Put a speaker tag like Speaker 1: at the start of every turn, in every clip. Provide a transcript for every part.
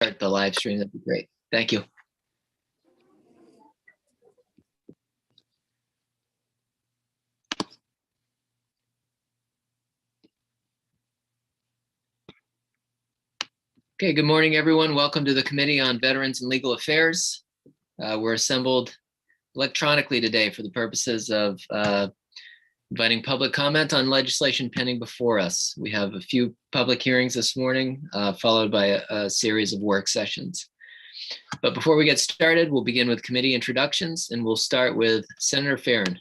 Speaker 1: start the live stream, that'd be great. Thank you. Okay, good morning, everyone. Welcome to the Committee on Veterans and Legal Affairs. We're assembled electronically today for the purposes of inviting public comment on legislation pending before us. We have a few public hearings this morning, followed by a series of work sessions. But before we get started, we'll begin with committee introductions, and we'll start with Senator Farron.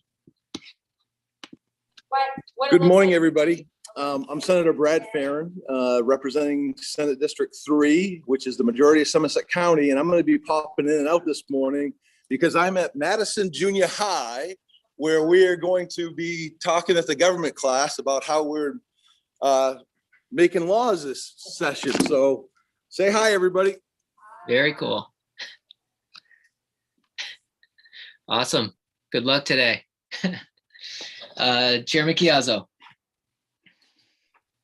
Speaker 2: Good morning, everybody. I'm Senator Brad Farron, representing Senate District 3, which is the majority of Somerset County, and I'm going to be popping in and out this morning because I'm at Madison Junior High, where we are going to be talking at the government class about how we're making laws this session. So say hi, everybody.
Speaker 1: Very cool. Awesome. Good luck today. Chairman Chiazzo.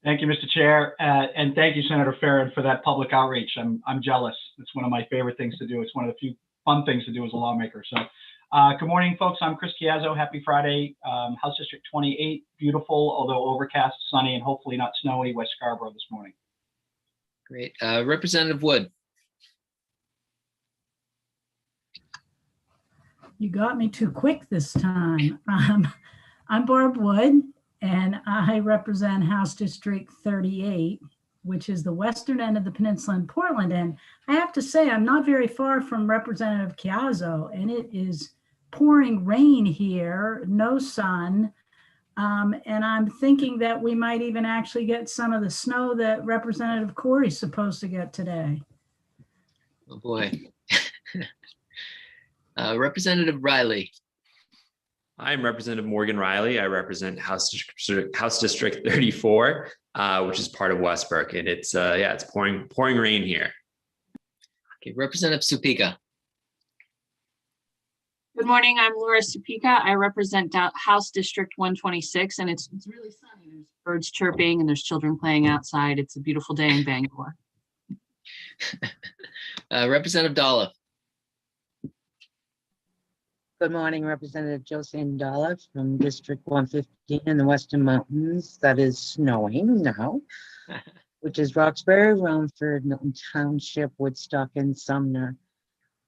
Speaker 3: Thank you, Mr. Chair, and thank you, Senator Farron, for that public outreach. I'm jealous. It's one of my favorite things to do. It's one of the few fun things to do as a lawmaker. So, good morning, folks. I'm Chris Chiazzo. Happy Friday. House District 28, beautiful, although overcast, sunny, and hopefully not snowy, West Scarborough this morning.
Speaker 1: Great. Representative Wood.
Speaker 4: You got me too quick this time. I'm Barb Wood, and I represent House District 38, which is the western end of the peninsula in Portland. And I have to say, I'm not very far from Representative Chiazzo, and it is pouring rain here, no sun. And I'm thinking that we might even actually get some of the snow that Representative Corey's supposed to get today.
Speaker 1: Oh boy. Representative Riley.
Speaker 5: I'm Representative Morgan Riley. I represent House District 34, which is part of Westbrook, and it's it's pouring rain here.
Speaker 1: Okay, Representative Supika.
Speaker 6: Good morning. I'm Laura Supika. I represent House District 126, and it's really sunny. There's birds chirping and there's children playing outside. It's a beautiful day in Bangor.
Speaker 1: Representative Dolliff.
Speaker 7: Good morning, Representative Josephine Dolliff from District 115 in the Western Mountains. That is snowing now, which is Roxbury, Romford, Milton Township, Woodstock, and Sumner.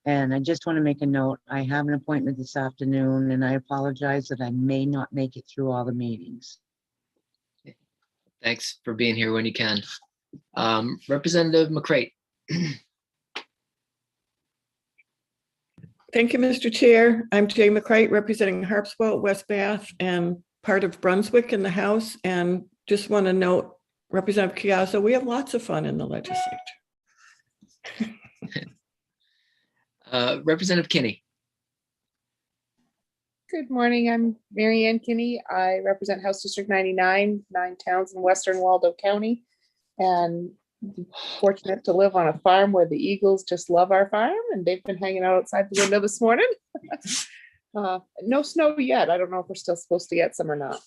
Speaker 7: And I just want to make a note. I have an appointment this afternoon, and I apologize that I may not make it through all the meetings.
Speaker 1: Thanks for being here when you can. Representative McCrate.
Speaker 8: Thank you, Mr. Chair. I'm Jay McCrate, representing Harpswell, West Bath, and part of Brunswick in the House. And just want to note, Representative Chiazzo, we have lots of fun in the legislature.
Speaker 1: Representative Kinney.
Speaker 9: Good morning. I'm Mary Ann Kinney. I represent House District 99, 9 towns in Western Waldo County, and fortunate to live on a farm where the eagles just love our farm, and they've been hanging out outside the window this morning. No snow yet. I don't know if we're still supposed to get some or not.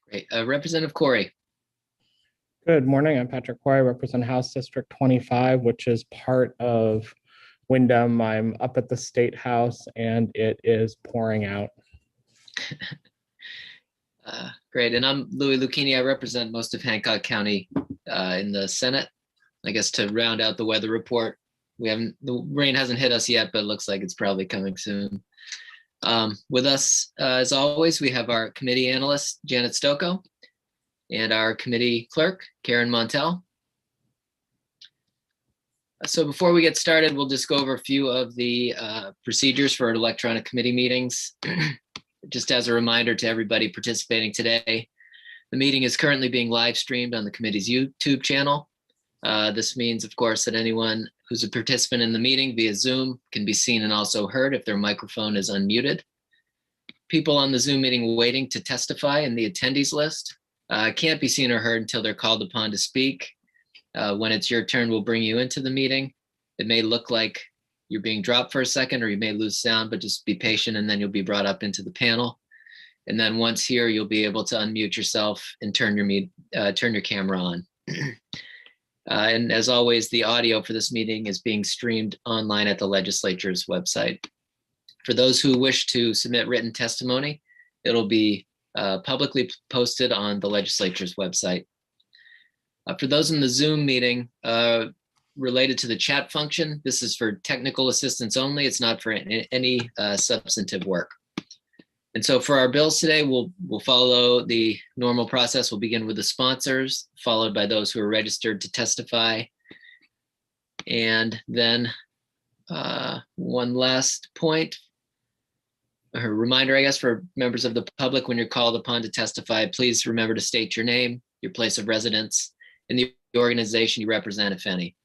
Speaker 1: Great. Representative Corey.
Speaker 10: Good morning. I'm Patrick Corey. I represent House District 25, which is part of Wyndham. I'm up at the State House, and it is pouring out.
Speaker 1: Great, and I'm Louis Lucchini. I represent most of Hancock County in the Senate. I guess to round out the weather report, the rain hasn't hit us yet, but it looks like it's probably coming soon. With us, as always, we have our committee analyst, Janet Stocco, and our committee clerk, Karen Montel. So before we get started, we'll just go over a few of the procedures for electronic committee meetings. Just as a reminder to everybody participating today, the meeting is currently being live streamed on the committee's YouTube channel. This means, of course, that anyone who's a participant in the meeting via Zoom can be seen and also heard if their microphone is unmuted. People on the Zoom meeting waiting to testify in the attendees list can't be seen or heard until they're called upon to speak. When it's your turn, we'll bring you into the meeting. It may look like you're being dropped for a second, or you may lose sound, but just be patient, and then you'll be brought up into the panel. And then once here, you'll be able to unmute yourself and turn your camera on. And as always, the audio for this meeting is being streamed online at the legislature's website. For those who wish to submit written testimony, it'll be publicly posted on the legislature's website. For those in the Zoom meeting, related to the chat function, this is for technical assistance only. It's not for any substantive work. And so for our bills today, we'll follow the normal process. We'll begin with the sponsors, followed by those who are registered to testify. And then one last point, a reminder, I guess, for members of the public, when you're called upon to testify, please remember to state your name, your place of residence, and the organization you represent, if any.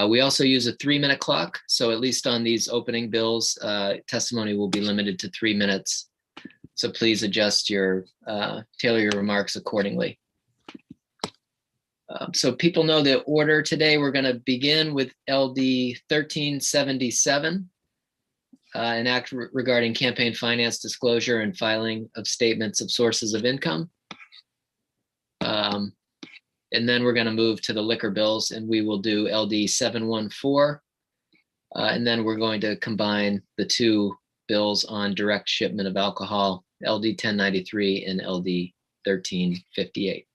Speaker 1: We also use a 3-minute clock. So at least on these opening bills, testimony will be limited to 3 minutes. So please adjust tailor your remarks accordingly. So people know the order today. We're going to begin with LD 1377, an act regarding campaign finance disclosure and filing of statements of sources of income. And then we're going to move to the liquor bills, and we will do LD 714. And then we're going to combine the two bills on direct shipment of alcohol, LD 1093 and LD 1358.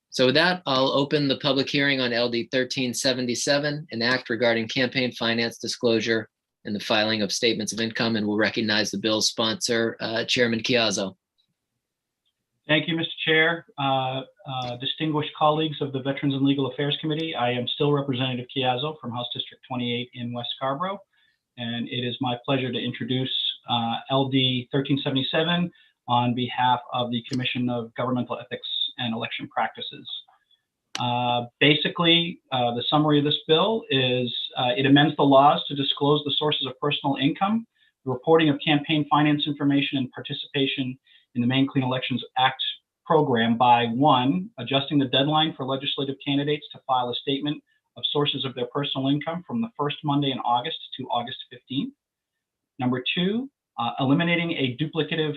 Speaker 1: So with that, I'll open the public hearing on LD 1377, an act regarding campaign finance disclosure and the filing of statements of income, and we'll recognize the bill's sponsor, Chairman Chiazzo.
Speaker 3: Thank you, Mr. Chair. Distinguished colleagues of the Veterans and Legal Affairs Committee, I am still Representative Chiazzo from House District 28 in West Scarborough, and it is my pleasure to introduce LD 1377 on behalf of the Commission of Governmental Ethics and Election Practices. Basically, the summary of this bill is it amends the laws to disclose the sources of personal income, the reporting of campaign finance information, and participation in the Maine Clean Elections Act program by 1, adjusting the deadline for legislative candidates to file a statement of sources of their personal income from the first Monday in August to August 15th. Number 2, eliminating a duplicative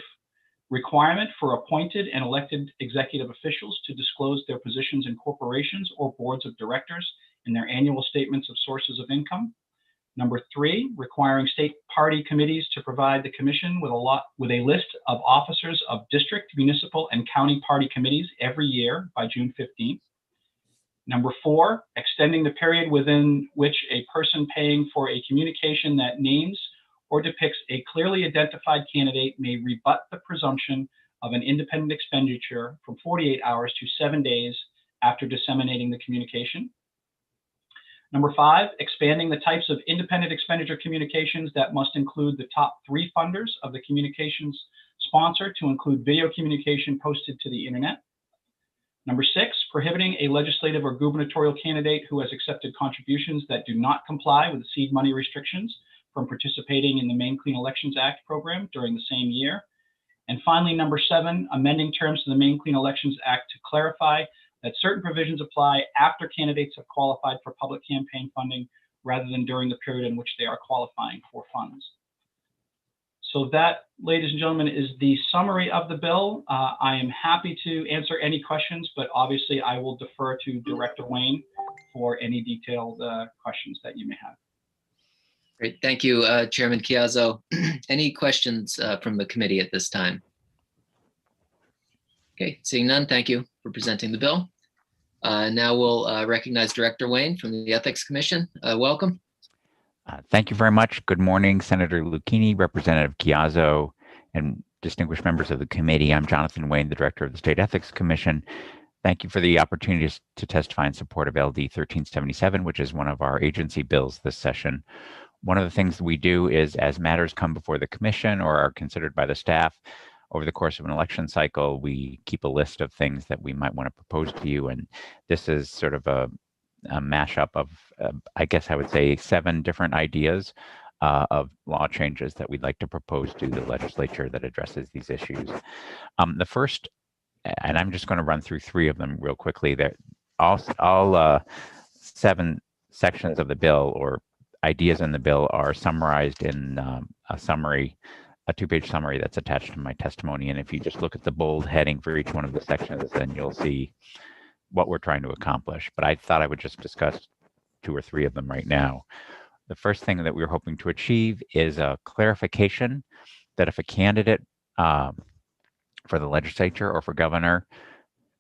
Speaker 3: requirement for appointed and elected executive officials to disclose their positions in corporations or boards of directors in their annual statements of sources of income. Number 3, requiring state party committees to provide the commission with a list of officers of district, municipal, and county party committees every year by June 15th. Number 4, extending the period within which a person paying for a communication that names or depicts a clearly identified candidate may rebut the presumption of an independent expenditure from 48 hours to 7 days after disseminating the communication. Number 5, expanding the types of independent expenditure communications that must include the top 3 funders of the communications sponsor to include video communication posted to the internet. Number 6, prohibiting a legislative or gubernatorial candidate who has accepted contributions that do not comply with the seed money restrictions from participating in the Maine Clean Elections Act program during the same year. And finally, number 7, amending terms to the Maine Clean Elections Act to clarify that certain provisions apply after candidates have qualified for public campaign funding rather than during the period in which they are qualifying for funds. So that, ladies and gentlemen, is the summary of the bill. I am happy to answer any questions, but obviously I will defer to Director Wayne for any detailed questions that you may have.
Speaker 1: Great, thank you, Chairman Chiazzo. Any questions from the committee at this time? Okay, seeing none, thank you for presenting the bill. Now we'll recognize Director Wayne from the Ethics Commission. Welcome.
Speaker 11: Thank you very much. Good morning, Senator Lucchini, Representative Chiazzo, and distinguished members of the committee. I'm Jonathan Wayne, the Director of the State Ethics Commission. Thank you for the opportunity to testify in support of LD 1377, which is one of our agency bills this session. One of the things that we do is, as matters come before the commission or are considered by the staff over the course of an election cycle, we keep a list of things that we might want to propose to you. And this is sort of a mashup of, I guess I would say, 7 different ideas of law changes that we'd like to propose to the legislature that addresses these issues. The first, and I'm just going to run through 3 of them real quickly. All 7 sections of the bill or ideas in the bill are summarized in a 2-page summary that's attached to my testimony. And if you just look at the bold heading for each one of the sections, then you'll see what we're trying to accomplish. But I thought I would just discuss 2 or 3 of them right now. The first thing that we're hoping to achieve is a clarification that if a candidate for the legislature or for governor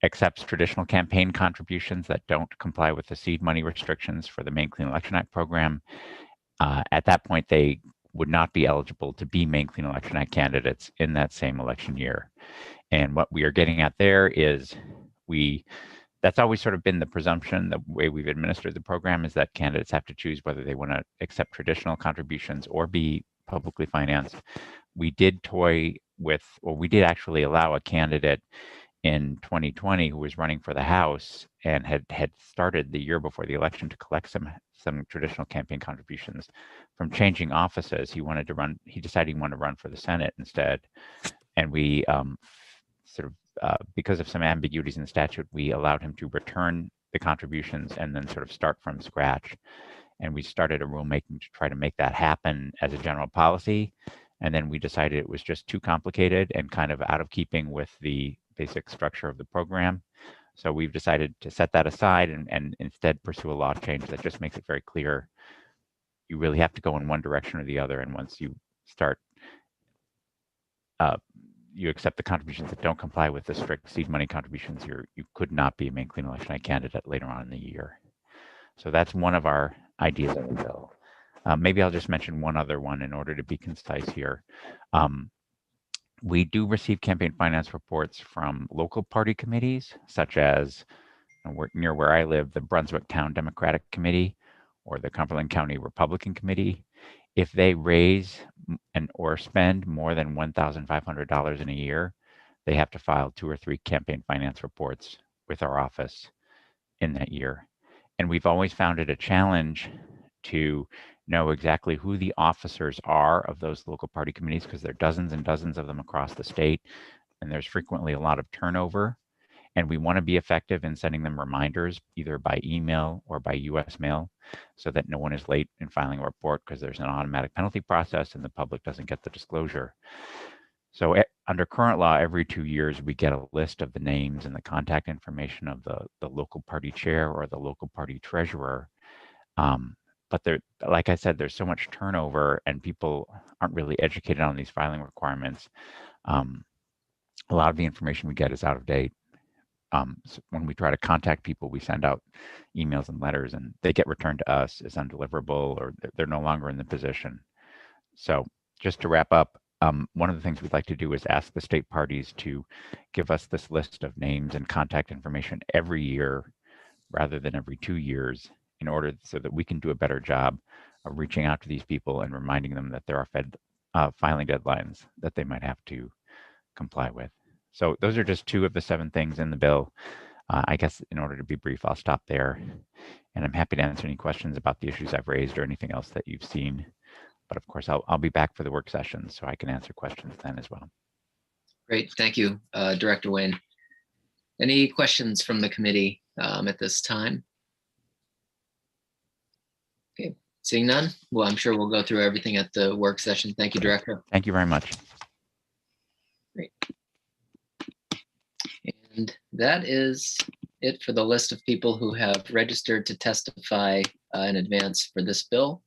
Speaker 11: accepts traditional campaign contributions that don't comply with the seed money restrictions for the Maine Clean Election Act program, at that point, they would not be eligible to be Maine Clean Election Act candidates in that same election year. And what we are getting at there is that's always sort of been the presumption. The way we've administered the program is that candidates have to choose whether they want to accept traditional contributions or be publicly financed. We did we did actually allow a candidate in 2020 who was running for the House and had started the year before the election to collect some traditional campaign contributions from changing offices. He decided he wanted to run for the Senate instead. And we because of some ambiguities in the statute, we allowed him to return the contributions and then sort of start from scratch. And we started a rulemaking to try to make that happen as a general policy. And then we decided it was just too complicated and kind of out of keeping with the basic structure of the program. So we've decided to set that aside and instead pursue a law change that just makes it very clear you really have to go in one direction or the other. And once you start, you accept the contributions that don't comply with the strict seed money contributions, you could not be a Maine Clean Election Act candidate later on in the year. So that's one of our ideas of the bill. Maybe I'll just mention one other one in order to be concise here. We do receive campaign finance reports from local party committees, such as near where I live, the Brunswick Town Democratic Committee or the Cumberland County Republican Committee. If they raise or spend more than $1,500 in a year, they have to file 2 or 3 campaign finance reports with our office in that year. And we've always found it a challenge to know exactly who the officers are of those local party committees, because there are dozens and dozens of them across the state, and there's frequently a lot of turnover. And we want to be effective in sending them reminders, either by email or by US mail, so that no one is late in filing a report, because there's an automatic penalty process and the public doesn't get the disclosure. So under current law, every 2 years, we get a list of the names and the contact information of the local party chair or the local party treasurer. But there, like I said, there's so much turnover and people aren't really educated on these filing requirements. A lot of the information we get is out of date. So when we try to contact people, we send out emails and letters and they get returned to us as undeliverable, or they're no longer in the position. So just to wrap up, one of the things we'd like to do is ask the state parties to give us this list of names and contact information every year rather than every 2 years, in order so that we can do a better job of reaching out to these people and reminding them that there are filing deadlines that they might have to comply with. So those are just 2 of the 7 things in the bill. I guess in order to be brief, I'll stop there. And I'm happy to answer any questions about the issues I've raised or anything else that you've seen. But of course, I'll be back for the work session so I can answer questions then as well.
Speaker 1: Great, thank you, Director Wayne. Any questions from the committee at this time? Okay, seeing none, well, I'm sure we'll go through everything at the work session. Thank you, Director.
Speaker 11: Thank you very much.
Speaker 1: Great. And that is it for the list of people who have registered to testify in advance for this bill.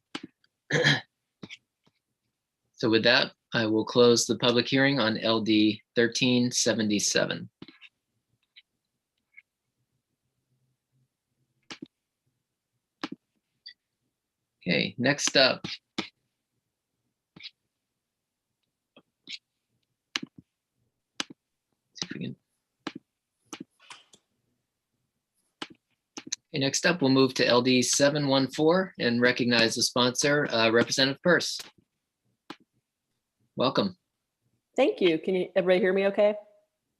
Speaker 1: So with that, I will close the public hearing on LD 1377. Okay, next up. See if we can. Okay, next up, we'll move to LD 714 and recognize the sponsor, Representative Peirce. Welcome.
Speaker 12: Thank you. Can you everybody hear me okay?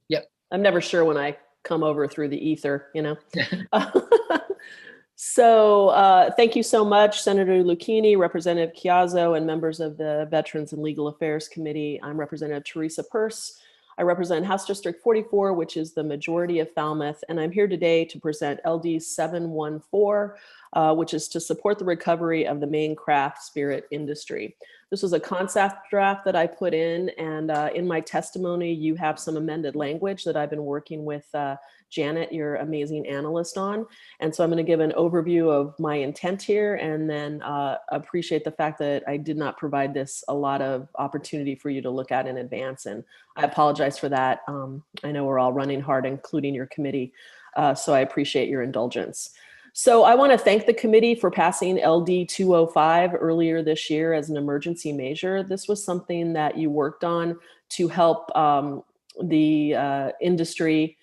Speaker 1: Yep.
Speaker 12: I'm never sure when I come over through the ether, you know. So thank you so much, Senator Lucchini, Representative Chiazzo, and members of the Veterans and Legal Affairs Committee. I'm Representative Teresa Peirce. I represent House District 44, which is the majority of Falmouth, and I'm here today to present LD 714, which is to support the recovery of the Maine craft spirit industry. This was a concept draft that I put in, and in my testimony, you have some amended language that I've been working with Janet, your amazing analyst, on. And so I'm going to give an overview of my intent here, and then appreciate the fact that I did not provide this a lot of opportunity for you to look at in advance. And I apologize for that. I know we're all running hard, including your committee. So I appreciate your indulgence. So I want to thank the committee for passing LD 205 earlier this year as an emergency measure. This was something that you worked on to help the industry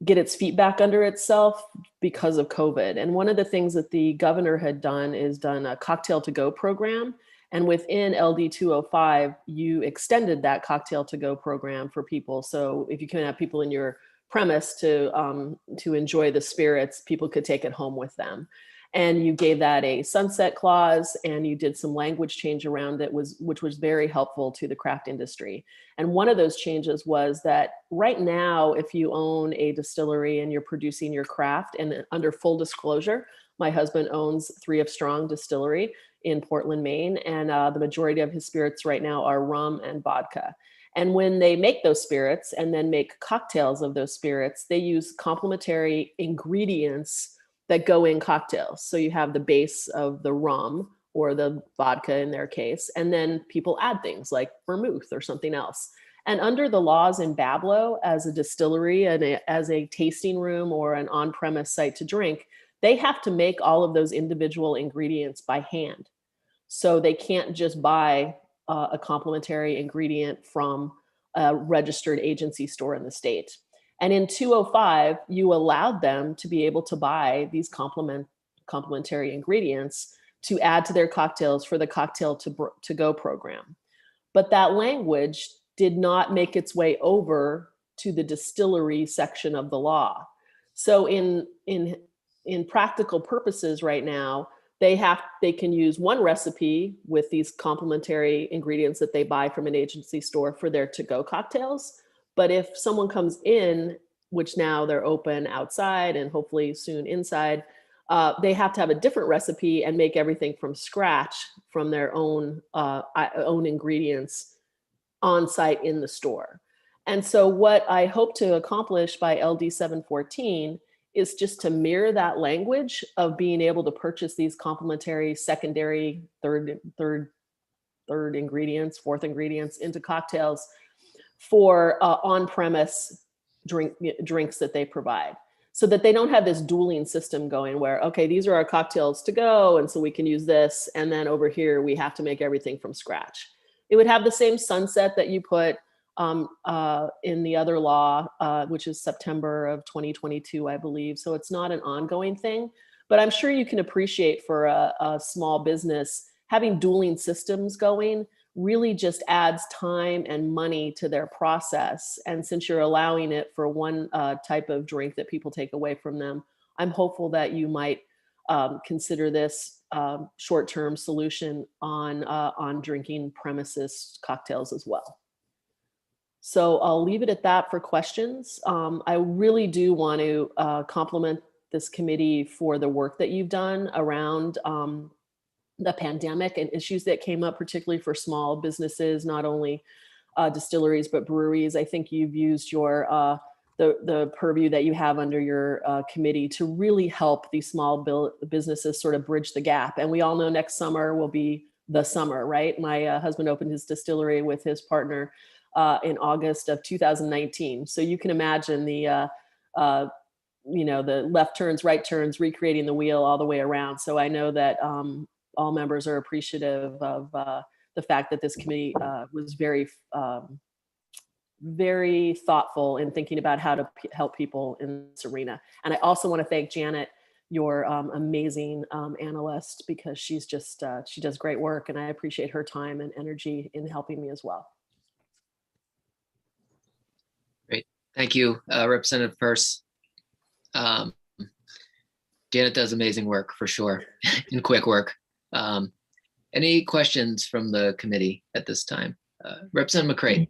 Speaker 12: get its feet back under itself because of COVID. And one of the things that the governor had done is done a cocktail to go program. And within LD 205, you extended that cocktail to go program for people. So if you can have people in your premise to enjoy the spirits, people could take it home with them. And you gave that a sunset clause, and you did some language change around it, which was very helpful to the craft industry. And one of those changes was that right now, if you own a distillery and you're producing your craft, and under full disclosure, my husband owns 3 of Strong Distillery in Portland, Maine, and the majority of his spirits right now are rum and vodka. And when they make those spirits and then make cocktails of those spirits, they use complementary ingredients that go in cocktails. So you have the base of the rum or the vodka in their case, and then people add things like vermouth or something else. And under the laws in Bablo, as a distillery and as a tasting room or an on-premise site to drink, they have to make all of those individual ingredients by hand. So they can't just buy a complementary ingredient from a registered agency store in the state. And in 205, you allowed them to be able to buy these complementary ingredients to add to their cocktails for the cocktail to go program. But that language did not make its way over to the distillery section of the law. So in practical purposes right now, they can use one recipe with these complementary ingredients that they buy from an agency store for their to-go cocktails. But if someone comes in, which now they're open outside and hopefully soon inside, they have to have a different recipe and make everything from scratch from their own ingredients on site in the store. And so what I hope to accomplish by LD 714 is just to mirror that language of being able to purchase these complementary secondary, third ingredients, fourth ingredients into cocktails for on-premise drinks that they provide, so that they don't have this dueling system going where, okay, these are our cocktails to go, and so we can use this, and then over here we have to make everything from scratch. It would have the same sunset that you put in the other law, which is September of 2022, I believe. So it's not an ongoing thing, but I'm sure you can appreciate for a small business, having dueling systems going really just adds time and money to their process. And since you're allowing it for one type of drink that people take away from them, I'm hopeful that you might consider this short-term solution on drinking premises cocktails as well. So I'll leave it at that for questions. I really do want to compliment this committee for the work that you've done around the pandemic and issues that came up, particularly for small businesses, not only distilleries, but breweries. I think you've used your the purview that you have under your committee to really help these small businesses sort of bridge the gap. And we all know next summer will be the summer, right? My husband opened his distillery with his partner in August of 2019. So you can imagine the left turns, right turns, recreating the wheel all the way around. So I know that all members are appreciative of the fact that this committee was very, very thoughtful in thinking about how to help people in this arena. And I also want to thank Janet, your amazing analyst, because she's just, she does great work, and I appreciate her time and energy in helping me as well.
Speaker 1: Great. Thank you, Representative Peirce. Janet does amazing work for sure, and quick work. Any questions from the committee at this time? Representative McCray.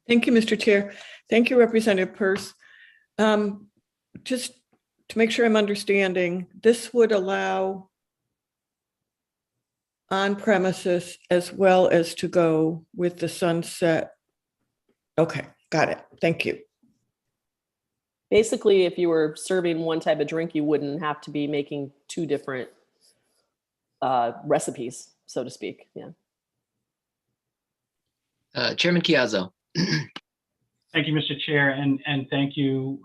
Speaker 8: Thank you, Mr. Chair. Thank you, Representative Peirce. Just to make sure I'm understanding, this would allow on premises as well as to go with the sunset. Okay, got it. Thank you.
Speaker 12: Basically, if you were serving one type of drink, you wouldn't have to be making two different recipes, so to speak. Yeah.
Speaker 1: Chairman Chiazzo.
Speaker 3: Thank you, Mr. Chair, and thank you,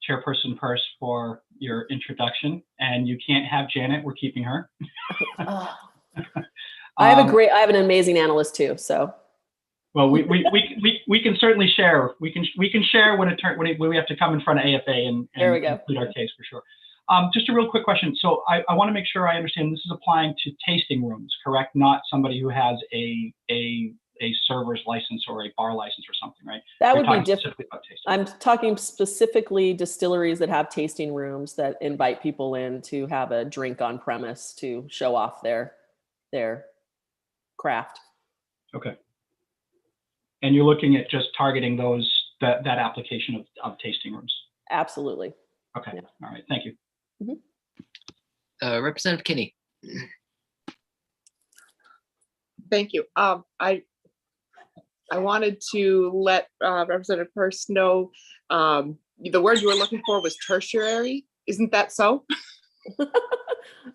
Speaker 3: Chairperson Purse, for your introduction. And you can't have Janet; we're keeping her.
Speaker 12: I have an amazing analyst too. So.
Speaker 3: Well, we can certainly share. We can share when we have to come in front of AFA and
Speaker 12: there we go.
Speaker 3: Complete our case for sure. Just a real quick question. So I want to make sure I understand this is applying to tasting rooms, correct? Not somebody who has a server's license or a bar license or something, right?
Speaker 12: That would be different. I'm talking specifically distilleries that have tasting rooms that invite people in to have a drink on premise to show off their craft.
Speaker 3: Okay. And you're looking at just targeting that application of tasting rooms.
Speaker 12: Absolutely.
Speaker 3: Okay. Yeah. All right. Thank you.
Speaker 12: Mm-hmm.
Speaker 1: Representative Kinney.
Speaker 9: Thank you. I wanted to let Representative Purse know the word you were looking for was tertiary. Isn't that so?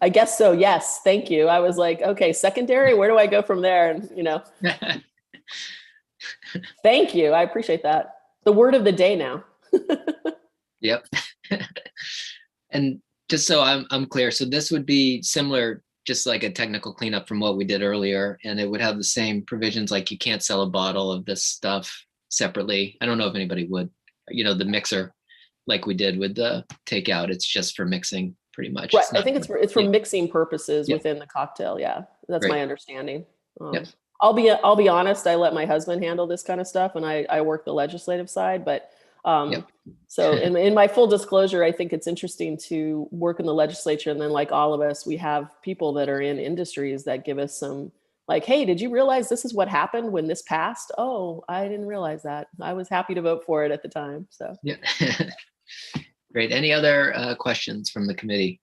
Speaker 12: I guess so. Yes. Thank you. I was like, okay, secondary. Where do I go from there? And Thank you. I appreciate that. The word of the day now.
Speaker 1: Yep. And just so I'm clear, so this would be similar, just like a technical cleanup from what we did earlier, and it would have the same provisions, like you can't sell a bottle of this stuff separately. I don't know if anybody would, the mixer, like we did with the takeout, it's just for mixing pretty much.
Speaker 12: Right. I think it's for mixing purposes within the cocktail. Yeah. That's my understanding.
Speaker 1: Yep.
Speaker 12: I'll be honest. I let my husband handle this kind of stuff, and I work the legislative side. But so in my full disclosure, I think it's interesting to work in the legislature, and then, like all of us, we have people that are in industries that give us some, like, hey, did you realize this is what happened when this passed? Oh, I didn't realize that. I was happy to vote for it at the time. So
Speaker 1: yeah. Great. Any other questions from the committee?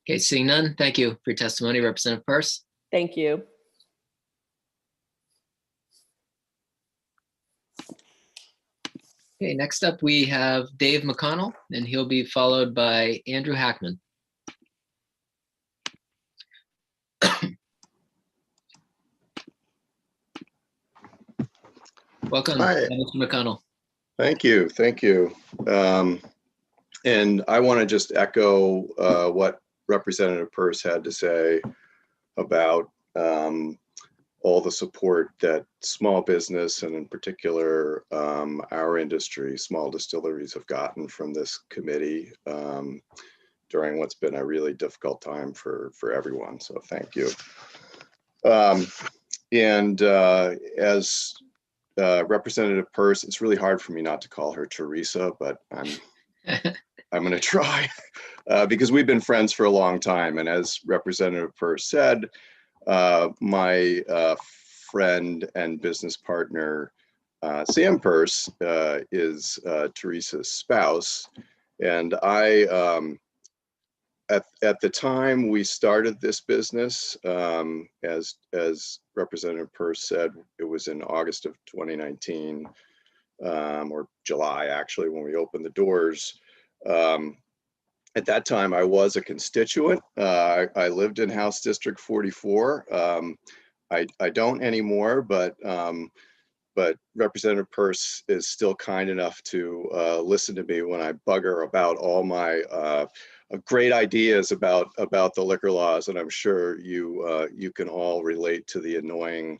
Speaker 1: Okay, seeing none. Thank you for your testimony, Representative Purse.
Speaker 12: Thank you.
Speaker 1: Okay, next up we have Dave McConnell, and he'll be followed by Andrew Hackman. Welcome, Mr. McConnell.
Speaker 13: Thank you. Thank you. And I want to just echo what Representative Purse had to say about all the support that small business, and in particular our industry, small distilleries, have gotten from this committee during what's been a really difficult time for everyone. So thank you. As Representative Purse, it's really hard for me not to call her Teresa, but I'm going to try because we've been friends for a long time. And as Representative Purse said, my friend and business partner, Sam Purse, is Teresa's spouse. And I, at the time we started this business, as Representative Purse said, it was in August of 2019, or July actually, when we opened the doors. At that time, I was a constituent. I lived in House District 44. I don't anymore, but Representative Purse is still kind enough to listen to me when I bugger about all my great ideas about the liquor laws, and I'm sure you can all relate to the annoying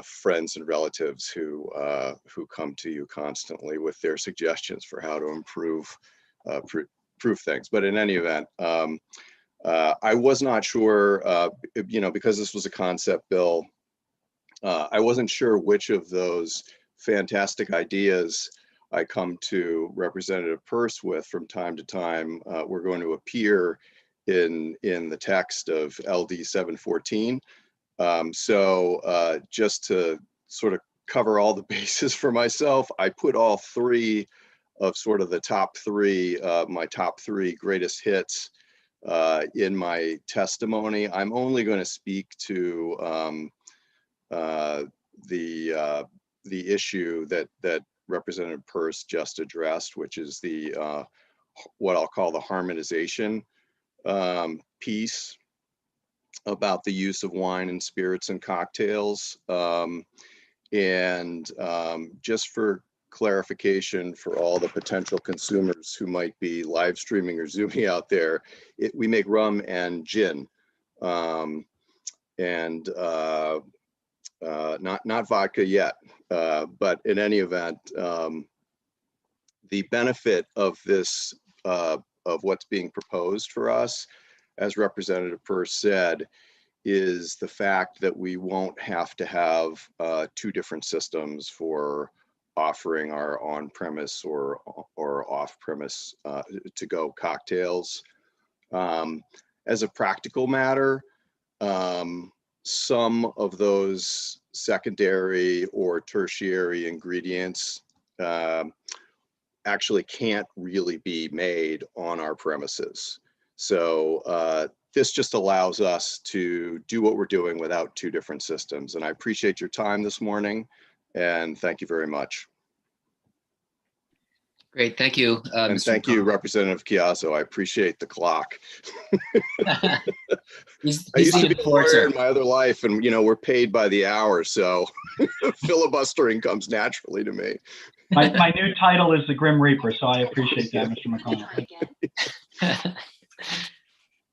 Speaker 13: friends and relatives who come to you constantly with their suggestions for how to improve things. But in any event, I was not sure, because this was a concept bill, I wasn't sure which of those fantastic ideas I come to Representative Purse with from time to time were going to appear in the text of LD 714. So just to sort of cover all the bases for myself, I put all three sort of the top three, my top three greatest hits in my testimony. I'm only going to speak to the issue that Representative Peirce just addressed, which is the what I'll call the harmonization piece about the use of wine and spirits and cocktails. Just for clarification for all the potential consumers who might be live streaming or zooming out there, we make rum and gin, not vodka yet. But in any event, the benefit of this, of what's being proposed for us, as Representative Peirce said, is the fact that we won't have to have two different systems for offering our on-premise or off-premise to-go cocktails. As a practical matter, some of those secondary or tertiary ingredients actually can't really be made on our premises. So this just allows us to do what we're doing without two different systems. And I appreciate your time this morning, and thank you very much.
Speaker 1: Great, thank you.
Speaker 13: And
Speaker 1: Mr.
Speaker 13: thank you,
Speaker 1: McConnell.
Speaker 13: Representative Chiazzo. I appreciate the clock.
Speaker 1: He's
Speaker 13: I used
Speaker 1: the
Speaker 13: to be a lawyer
Speaker 1: enforcer.
Speaker 13: in my other life, and we're paid by the hour, so filibustering comes naturally to me.
Speaker 3: My new title is the Grim Reaper, so I appreciate that, Mr. McConnell.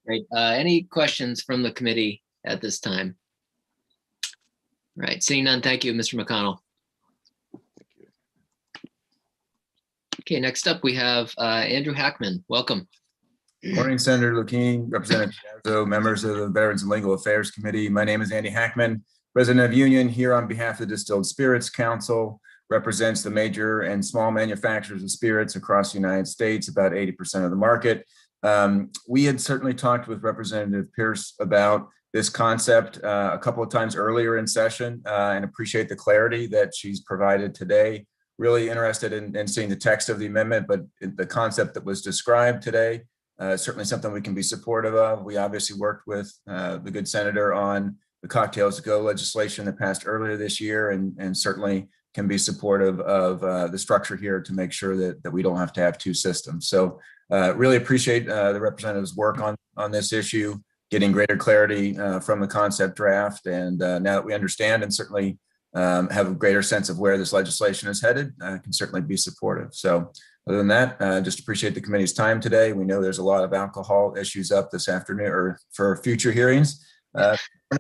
Speaker 1: Great. Any questions from the committee at this time? Right, seeing none, thank you, Mr. McConnell. Okay, next up we have Andrew Hackman. Welcome.
Speaker 14: Good morning, Senator Lucchini, Representative Chiazzo, members of the Veterans and Legal Affairs Committee. My name is Andy Hackman, President of Union, here on behalf of the Distilled Spirits Council, represents the major and small manufacturers of spirits across the United States, about 80% of the market. We had certainly talked with Representative Peirce about this concept a couple of times earlier in session and appreciate the clarity that she's provided today. Really interested in seeing the text of the amendment, but the concept that was described today, certainly something we can be supportive of. We obviously worked with the good senator on the Cocktails to Go legislation that passed earlier this year, and certainly can be supportive of the structure here to make sure that we don't have to have two systems. So really appreciate the representative's work on this issue, getting greater clarity from the concept draft. And now that we understand and certainly have a greater sense of where this legislation is headed, can certainly be supportive. So other than that, just appreciate the committee's time today. We know there's a lot of alcohol issues up this afternoon or for future hearings.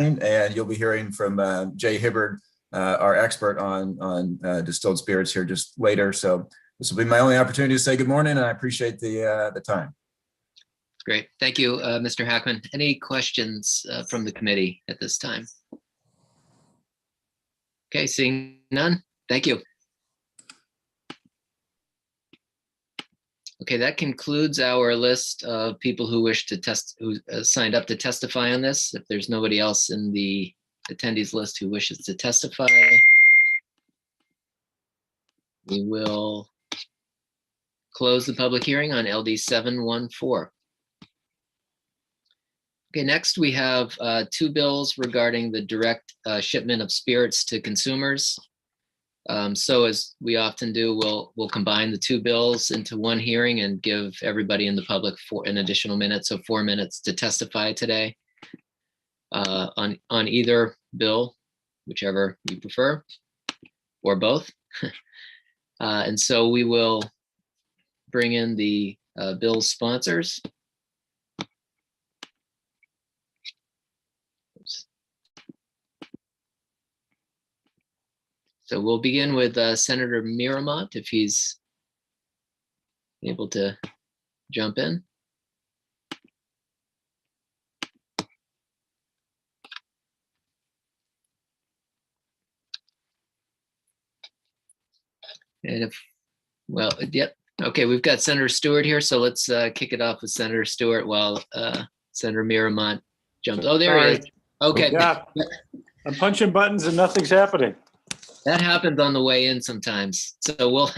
Speaker 14: And you'll be hearing from Jay Hibbard, our expert on distilled spirits here just later. So this will be my only opportunity to say good morning, and I appreciate the time.
Speaker 1: Great, thank you, Mr. Hackman. Any questions from the committee at this time? Okay, seeing none, thank you. Okay, that concludes our list of people who wish to who signed up to testify on this. If there's nobody else in the attendees list who wishes to testify, we will close the public hearing on LD 714. Okay, next we have two bills regarding the direct shipment of spirits to consumers. So as we often do, we'll combine the two bills into one hearing and give everybody in the public an additional minute, so 4 minutes to testify today on either bill, whichever you prefer, or both. And so we will bring in the bill's sponsors. So we'll begin with Senator Miramont, if he's able to jump in. And if, well, yep. Okay, we've got Senator Stewart here, so let's kick it off with Senator Stewart while Senator Miramont jumps. Oh, there he is. Okay.
Speaker 15: Yeah, I'm punching buttons and nothing's happening.
Speaker 1: That happens on the way in sometimes. So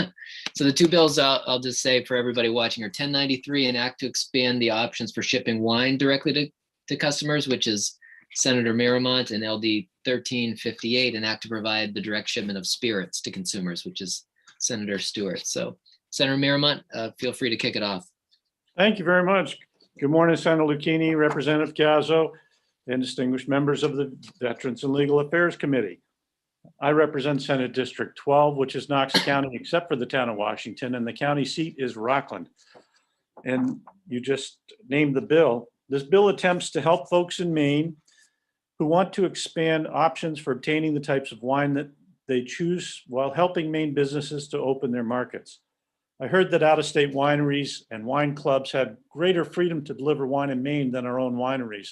Speaker 1: so the two bills I'll just say for everybody watching are 1093, an act to expand the options for shipping wine directly to customers, which is Senator Miramont, and LD 1358, an act to provide the direct shipment of spirits to consumers, which is Senator Stewart. So Senator Miramont, feel free to kick it off.
Speaker 15: Thank you very much. Good morning, Senator Lucchini, Representative Chiazzo, and distinguished members of the Veterans and Legal Affairs Committee. I represent Senate District 12, which is Knox County, except for the town of Washington, and the county seat is Rockland. And you just named the bill. This bill attempts to help folks in Maine who want to expand options for obtaining the types of wine that they choose while helping Maine businesses to open their markets. I heard that out-of-state wineries and wine clubs have greater freedom to deliver wine in Maine than our own wineries.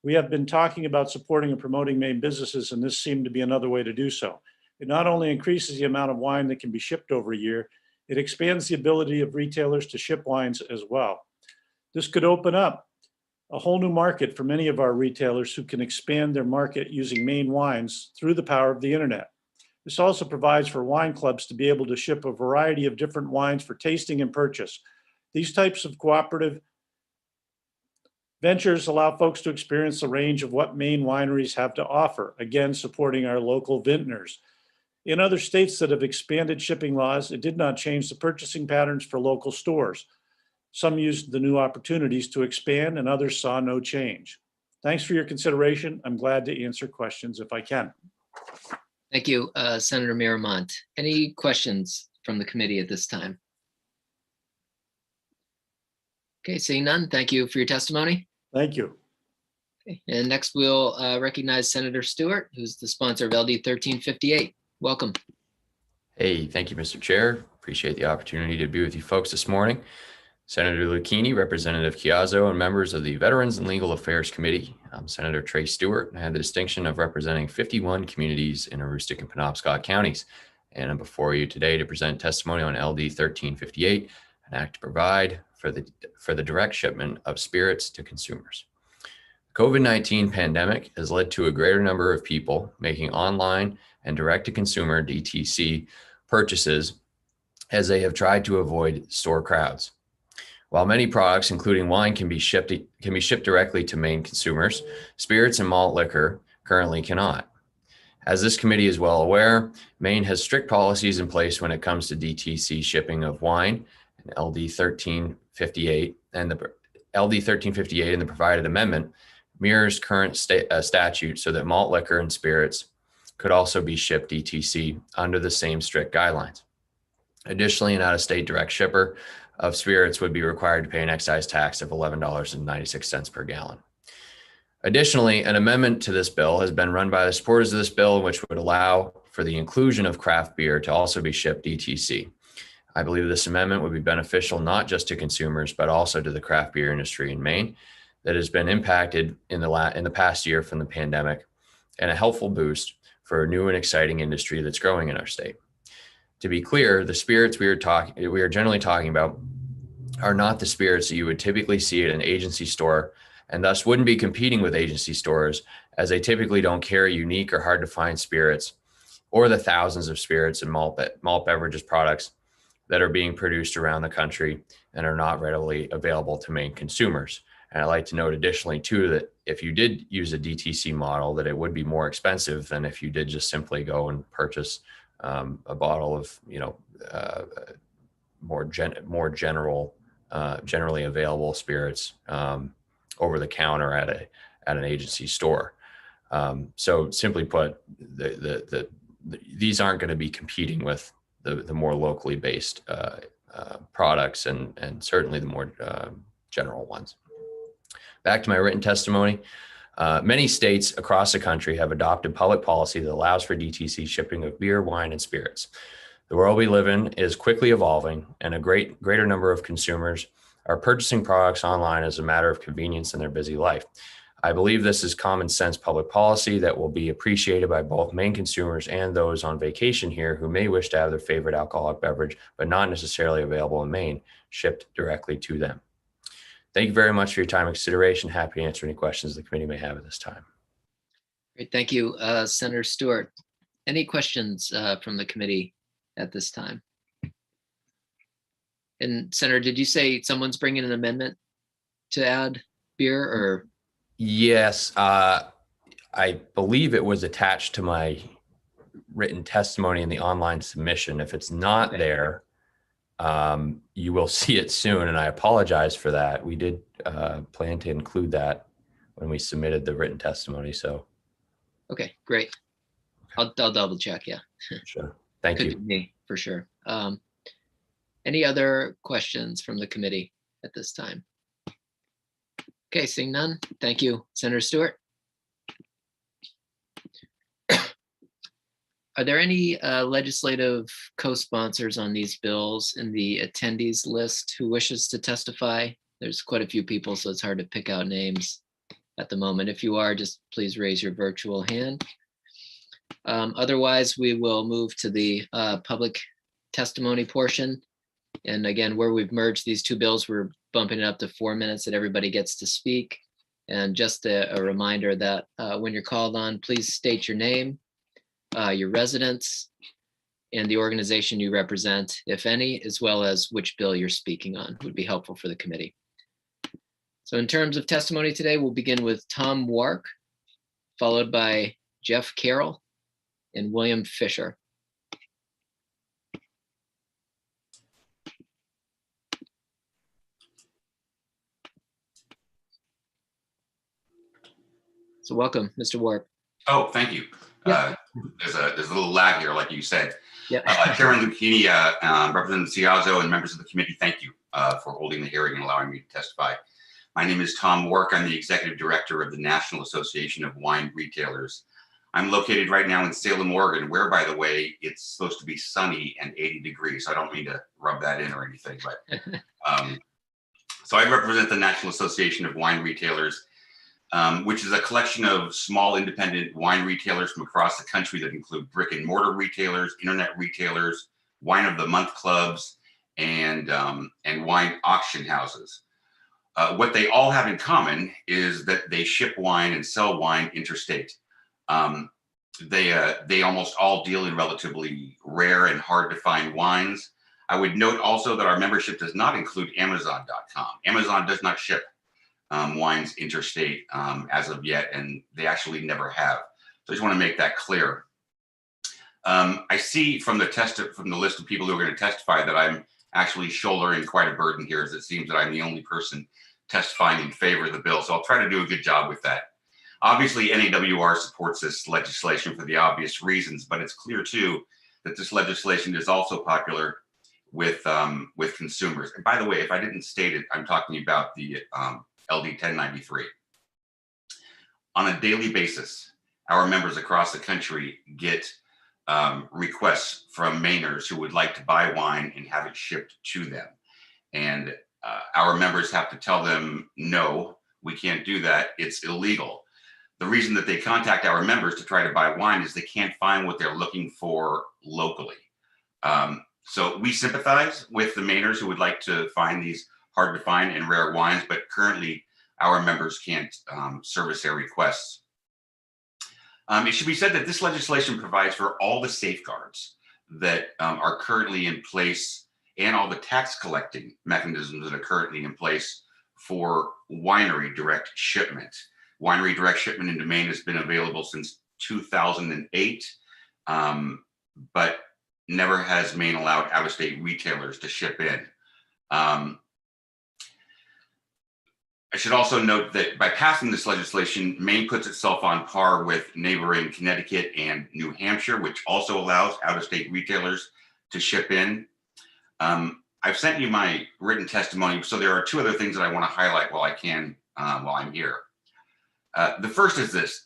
Speaker 15: We have been talking about supporting and promoting Maine businesses, and this seemed to be another way to do so. It not only increases the amount of wine that can be shipped over a year, it expands the ability of retailers to ship wines as well. This could open up a whole new market for many of our retailers who can expand their market using Maine wines through the power of the internet. This also provides for wine clubs to be able to ship a variety of different wines for tasting and purchase. These types of cooperative ventures allow folks to experience the range of what Maine wineries have to offer, again, supporting our local vintners. In other states that have expanded shipping laws, it did not change the purchasing patterns for local stores. Some used the new opportunities to expand and others saw no change. Thanks for your consideration. I'm glad to answer questions if I can.
Speaker 1: Thank you, Senator Miramont. Any questions from the committee at this time? Okay, seeing none, thank you for your testimony.
Speaker 15: Thank you.
Speaker 1: Okay. And next we'll recognize Senator Stewart, who's the sponsor of LD 1358. Welcome.
Speaker 5: Hey, thank you, Mr. Chair. Appreciate the opportunity to be with you folks this morning. Senator Lucchini, Representative Chiazzo, and members of the Veterans and Legal Affairs Committee. I'm Senator Trey Stewart, and I have the distinction of representing 51 communities in Aroostook and Penobscot counties. And I'm before you today to present testimony on LD 1358, an act to provide for the direct shipment of spirits to consumers. The COVID-19 pandemic has led to a greater number of people making online and direct-to-consumer DTC purchases as they have tried to avoid store crowds. While many products, including wine, can be shipped directly to Maine consumers, spirits and malt liquor currently cannot. As this committee is well aware, Maine has strict policies in place when it comes to DTC shipping of wine, and LD 1358 and the provided amendment mirrors current statute so that malt liquor and spirits could also be shipped DTC under the same strict guidelines. Additionally, an out-of-state direct shipper of spirits would be required to pay an excise tax of $11.96 per gallon. Additionally, an amendment to this bill has been run by the supporters of this bill, which would allow for the inclusion of craft beer to also be shipped DTC. I believe this amendment would be beneficial not just to consumers, but also to the craft beer industry in Maine that has been impacted in the past year from the pandemic, and a helpful boost for a new and exciting industry that's growing in our state. To be clear, the spirits we are generally talking about are not the spirits that you would typically see at an agency store, and thus wouldn't be competing with agency stores, as they typically don't carry unique or hard to find spirits, or the thousands of spirits and malt beverages products that are being produced around the country and are not readily available to Maine consumers. And I'd like to note additionally too, that if you did use a DTC model, that it would be more expensive than if you did just simply go and purchase a bottle of, generally available spirits over the counter at an agency store. So simply put, these aren't going to be competing with the more locally based products and certainly the more general ones. Back to my written testimony. Many states across the country have adopted public policy that allows for DTC shipping of beer, wine, and spirits. The world we live in is quickly evolving, and a greater number of consumers are purchasing products online as a matter of convenience in their busy life. I believe this is common sense public policy that will be appreciated by both Maine consumers and those on vacation here who may wish to have their favorite alcoholic beverage, but not necessarily available in Maine, shipped directly to them. Thank you very much for your time and consideration. Happy to answer any questions the committee may have at this time.
Speaker 1: Great, thank you, Senator Stewart. Any questions from the committee at this time? And Senator, did you say someone's bringing an amendment to add beer or?
Speaker 5: Yes, I believe it was attached to my written testimony in the online submission. If it's not there, you will see it soon, and I apologize for that. We did plan to include that when we submitted the written testimony. So,
Speaker 1: okay, great. I'll double check. Yeah,
Speaker 5: sure. Thank you.
Speaker 1: Could be me for sure. Any other questions from the committee at this time? Okay, seeing none. Thank you, Senator Stewart. Are there any legislative co-sponsors on these bills in the attendees list who wishes to testify? There's quite a few people, so it's hard to pick out names at the moment. If you are, just please raise your virtual hand. Otherwise, we will move to the public testimony portion. And again, where we've merged these two bills, we're bumping it up to 4 minutes that everybody gets to speak. And just a reminder that when you're called on, please state your name, your residence, and the organization you represent, if any, as well as which bill you're speaking on would be helpful for the committee. So in terms of testimony today, we'll begin with Tom Wark, followed by Jeff Carroll and William Fisher. So welcome, Mr. Wark.
Speaker 16: Oh, thank you.
Speaker 1: Yeah.
Speaker 16: There's a little lag here, like you said.
Speaker 1: Yeah.
Speaker 16: Chairman Lucchini, Representative Ciazzo, and members of the committee, thank you for holding the hearing and allowing me to testify. My name is Tom Wark. I'm the executive director of the National Association of Wine Retailers. I'm located right now in Salem, Oregon, where, by the way, it's supposed to be sunny and 80 degrees. So I don't mean to rub that in or anything, but so I represent the National Association of Wine Retailers, which is a collection of small independent wine retailers from across the country that include brick and mortar retailers, internet retailers, wine of the month clubs, and wine auction houses. What they all have in common is that they ship wine and sell wine interstate. They almost all deal in relatively rare and hard to find wines. I would note also that our membership does not include Amazon.com. Amazon does not ship wines interstate as of yet, and they actually never have. So I just want to make that clear. I see from the list of people who are going to testify that I'm actually shouldering quite a burden here, as it seems that I'm the only person testifying in favor of the bill. So I'll try to do a good job with that. Obviously, NAWR supports this legislation for the obvious reasons, but it's clear too that this legislation is also popular with consumers. And by the way, if I didn't state it, I'm talking about the LD 1093. On a daily basis, our members across the country get requests from Mainers who would like to buy wine and have it shipped to them. And our members have to tell them, no, we can't do that. It's illegal. The reason that they contact our members to try to buy wine is they can't find what they're looking for locally. So we sympathize with the Mainers who would like to find these hard to find and rare wines, but currently our members can't service their requests. It should be said that this legislation provides for all the safeguards that are currently in place and all the tax collecting mechanisms that are currently in place for winery direct shipment. Winery direct shipment into Maine has been available since 2008, but never has Maine allowed out-of-state retailers to ship in. I should also note that by passing this legislation, Maine puts itself on par with neighboring Connecticut and New Hampshire, which also allows out-of-state retailers to ship in. I've sent you my written testimony, so there are two other things that I want to highlight while I'm here. The first is this.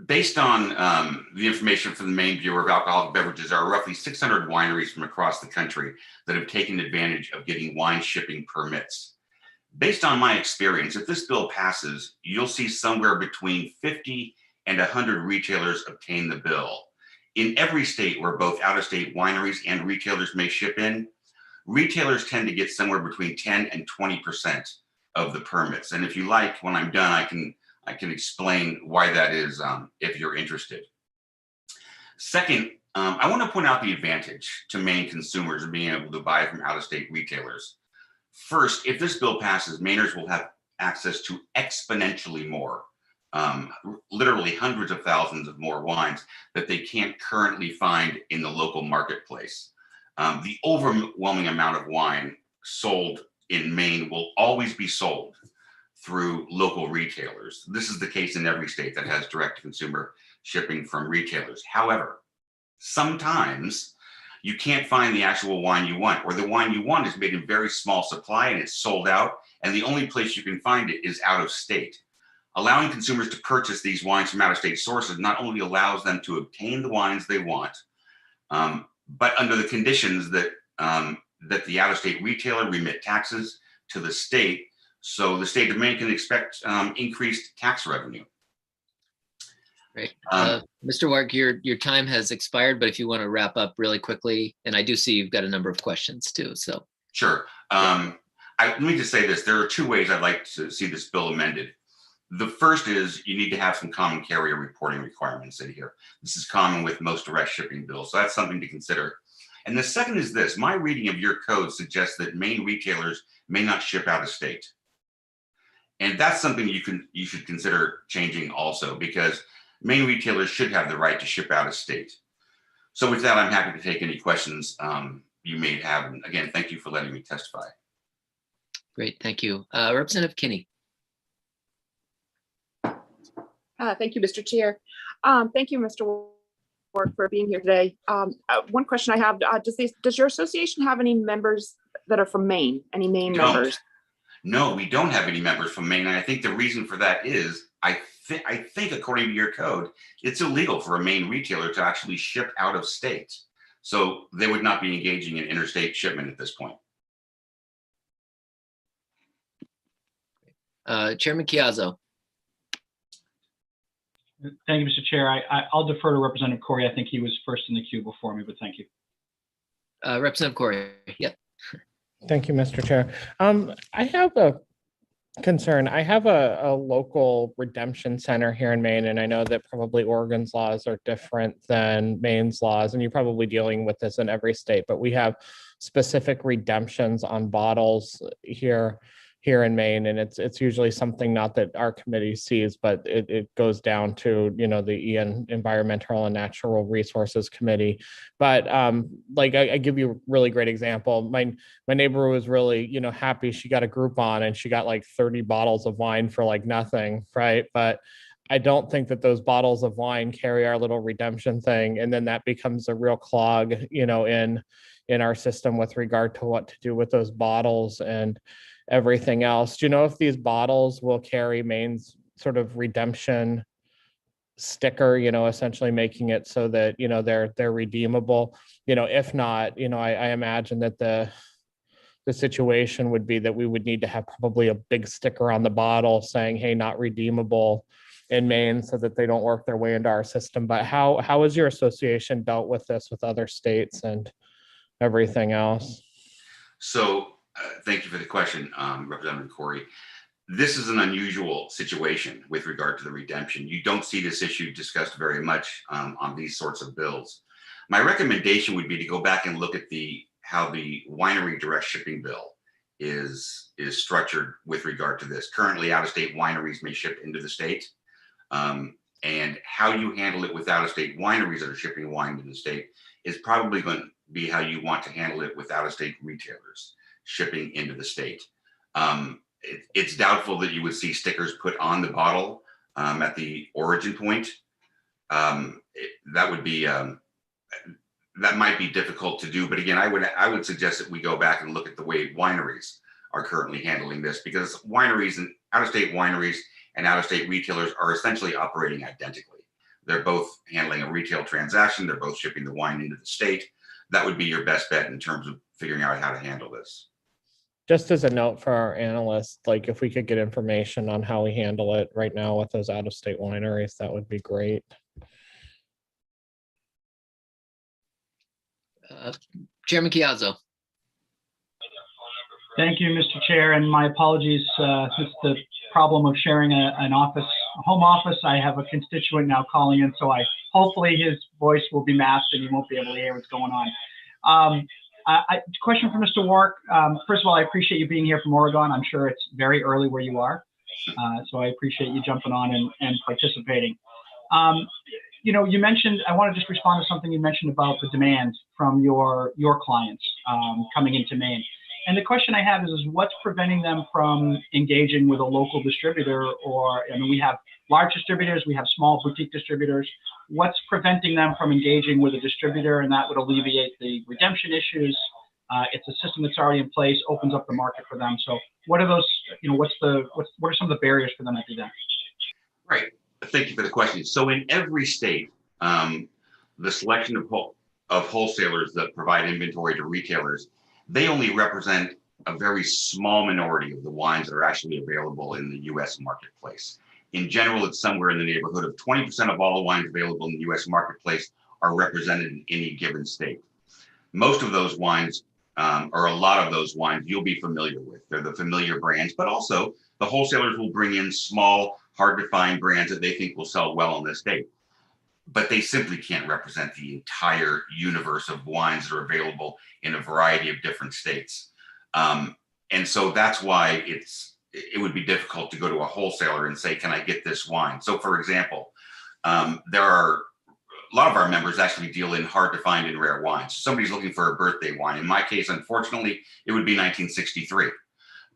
Speaker 16: Based on the information from the Maine Bureau of Alcoholic Beverages, there are roughly 600 wineries from across the country that have taken advantage of getting wine shipping permits. Based on my experience, if this bill passes, you'll see somewhere between 50 and 100 retailers obtain the bill. In every state where both out-of-state wineries and retailers may ship in, retailers tend to get somewhere between 10 and 20% of the permits. And if you like, when I'm done, I can explain why that is if you're interested. Second, I want to point out the advantage to Maine consumers of being able to buy from out-of-state retailers. First, if this bill passes, Mainers will have access to exponentially more, literally hundreds of thousands of more wines that they can't currently find in the local marketplace. The overwhelming amount of wine sold in Maine will always be sold through local retailers. This is the case in every state that has direct-to-consumer shipping from retailers. However, sometimes you can't find the actual wine you want, or the wine you want is made in very small supply and it's sold out, and the only place you can find it is out of state. Allowing consumers to purchase these wines from out-of-state sources not only allows them to obtain the wines they want, but under the conditions that that the out-of-state retailer remit taxes to the state, so the state of Maine can expect increased tax revenue.
Speaker 1: Great. Mr. Wark, your time has expired, but if you want to wrap up really quickly, and I do see you've got a number of questions too, so.
Speaker 16: Sure. Let me just say this. There are two ways I'd like to see this bill amended. The first is you need to have some common carrier reporting requirements in here. This is common with most direct shipping bills, so that's something to consider. And the second is this. My reading of your code suggests that Maine retailers may not ship out of state. And that's something you should consider changing also, because Maine retailers should have the right to ship out of state. So with that, I'm happy to take any questions you may have. And again, thank you for letting me testify.
Speaker 1: Great, thank you. Representative Kinney.
Speaker 9: Thank you, Mr. Chair. Thank you, Mr. Ward, for being here today. One question I have, does your association have any members that are from Maine? Any Maine members?
Speaker 16: No, we don't have any members from Maine. And I think the reason for that is, I think according to your code, it's illegal for a Maine retailer to actually ship out of state. So they would not be engaging in interstate shipment at this point.
Speaker 1: Chairman Chiazzo.
Speaker 3: Thank you, Mr. Chair. I'll defer to Representative Corey. I think he was first in the queue before me, but thank you.
Speaker 1: Representative Corey, yeah.
Speaker 10: Thank you, Mr. Chair. I have a concern. I have a local redemption center here in Maine, and I know that probably Oregon's laws are different than Maine's laws, and you're probably dealing with this in every state, but we have specific redemptions on bottles here in Maine, and it's usually something not that our committee sees, but it goes down to, you know, the Environmental and Natural Resources Committee. But like I give you a really great example. My neighbor was really, you know, happy she got a Groupon and she got like 30 bottles of wine for like nothing, right? But I don't think that those bottles of wine carry our little redemption thing, and then that becomes a real clog, you know, in our system with regard to what to do with those bottles and everything else. Do you know if these bottles will carry Maine's sort of redemption sticker, you know, essentially making it so that, you know, they're redeemable? You know, if not, you know, I imagine that the situation would be that we would need to have probably a big sticker on the bottle saying, hey, not redeemable in Maine, so that they don't work their way into our system. But how has your association dealt with this with other states and everything else?
Speaker 16: So thank you for the question, Representative Corey. This is an unusual situation with regard to the redemption. You don't see this issue discussed very much on these sorts of bills. My recommendation would be to go back and look at how the winery direct shipping bill is structured with regard to this. Currently, out-of-state wineries may ship into the state, and how you handle it with out-of-state wineries that are shipping wine to the state is probably going to be how you want to handle it with out-of-state retailers shipping into the state. It's doubtful that you would see stickers put on the bottle at the origin point. That might be difficult to do, but again, I would suggest that we go back and look at the way wineries are currently handling this, because wineries and out-of-state wineries and out-of-state retailers are essentially operating identically. They're both handling a retail transaction. They're both shipping the wine into the state. That would be your best bet in terms of figuring out how to handle this.
Speaker 10: Just as a note for our analysts, like if we could get information on how we handle it right now with those out-of-state wineries, that would be great.
Speaker 1: Chairman Chiazzo.
Speaker 3: Thank you, Mr. Chair, and my apologies. It's the problem of sharing an office home office. I have a constituent now calling in, so hopefully his voice will be masked and you won't be able to hear what's going on. Question for Mr. Wark. First of all, I appreciate you being here from Oregon. I'm sure it's very early where you are, so I appreciate you jumping on and participating. You mentioned, I want to just respond to something you mentioned about the demand from your clients coming into Maine. And the question I have is what's preventing them from engaging with a local distributor? Or, I mean, we have large distributors, we have small boutique distributors. What's preventing them from engaging with a distributor? And that would alleviate the redemption issues. It's a system that's already in place, opens up the market for them. So what are those, what are some of the barriers for them to do that?
Speaker 16: Right. Thank you for the question. So in every state, the selection of wholesalers that provide inventory to retailers, they only represent a very small minority of the wines that are actually available in the U.S. marketplace. In general, it's somewhere in the neighborhood of 20% of all the wines available in the U.S. marketplace are represented in any given state. Most of those wines, or a lot of those wines, you'll be familiar with. They're the familiar brands, but also the wholesalers will bring in small, hard-to-find brands that they think will sell well in this state. But they simply can't represent the entire universe of wines that are available in a variety of different states. And so that's why it would be difficult to go to a wholesaler and say, can I get this wine? So for example, there are a lot of our members actually deal in hard to find and rare wines. Somebody's looking for a birthday wine. In my case, unfortunately, it would be 1963.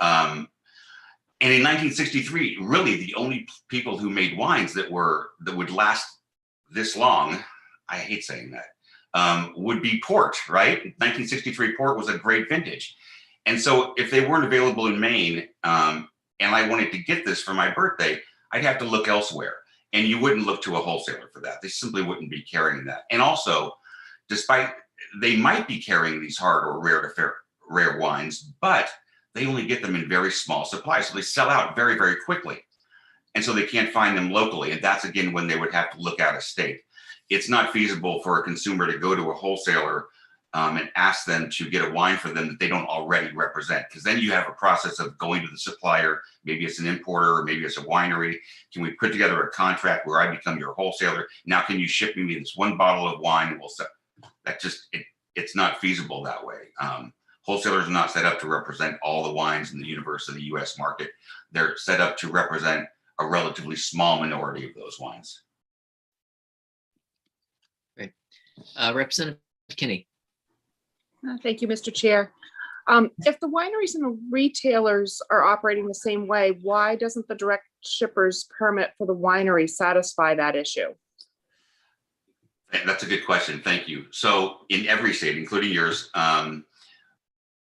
Speaker 16: And in 1963, really the only people who made wines that would last this long, I hate saying that, would be port, right? 1963 port was a great vintage. And so if they weren't available in Maine, and I wanted to get this for my birthday, I'd have to look elsewhere. And you wouldn't look to a wholesaler for that. They simply wouldn't be carrying that. And also, despite they might be carrying these hard or rare wines, but they only get them in very small supply. So they sell out very, very quickly. And so they can't find them locally. And that's, again, when they would have to look out of state. It's not feasible for a consumer to go to a wholesaler and ask them to get a wine for them that they don't already represent. Because then you have a process of going to the supplier. Maybe it's an importer or maybe it's a winery. Can we put together a contract where I become your wholesaler? Now, can you ship me this one bottle of wine? And we'll sell. That just, it's not feasible that way. Wholesalers are not set up to represent all the wines in the universe of the US market. They're set up to represent a relatively small minority of those wines.
Speaker 1: Great. Representative Kinney.
Speaker 9: Thank you, Mr. Chair. If the wineries and the retailers are operating the same way, why doesn't the direct shippers permit for the winery satisfy that issue?
Speaker 16: That's a good question. Thank you. So in every state, including yours,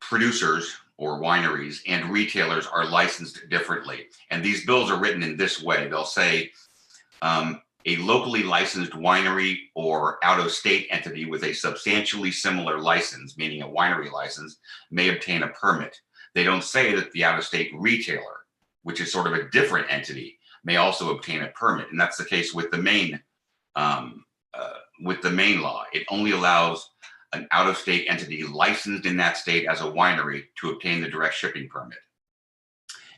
Speaker 16: producers or wineries and retailers are licensed differently. And these bills are written in this way. They'll say a locally licensed winery or out-of-state entity with a substantially similar license, meaning a winery license, may obtain a permit. They don't say that the out-of-state retailer, which is sort of a different entity, may also obtain a permit. And that's the case with the Maine law. It only allows an out-of-state entity licensed in that state as a winery to obtain the direct shipping permit.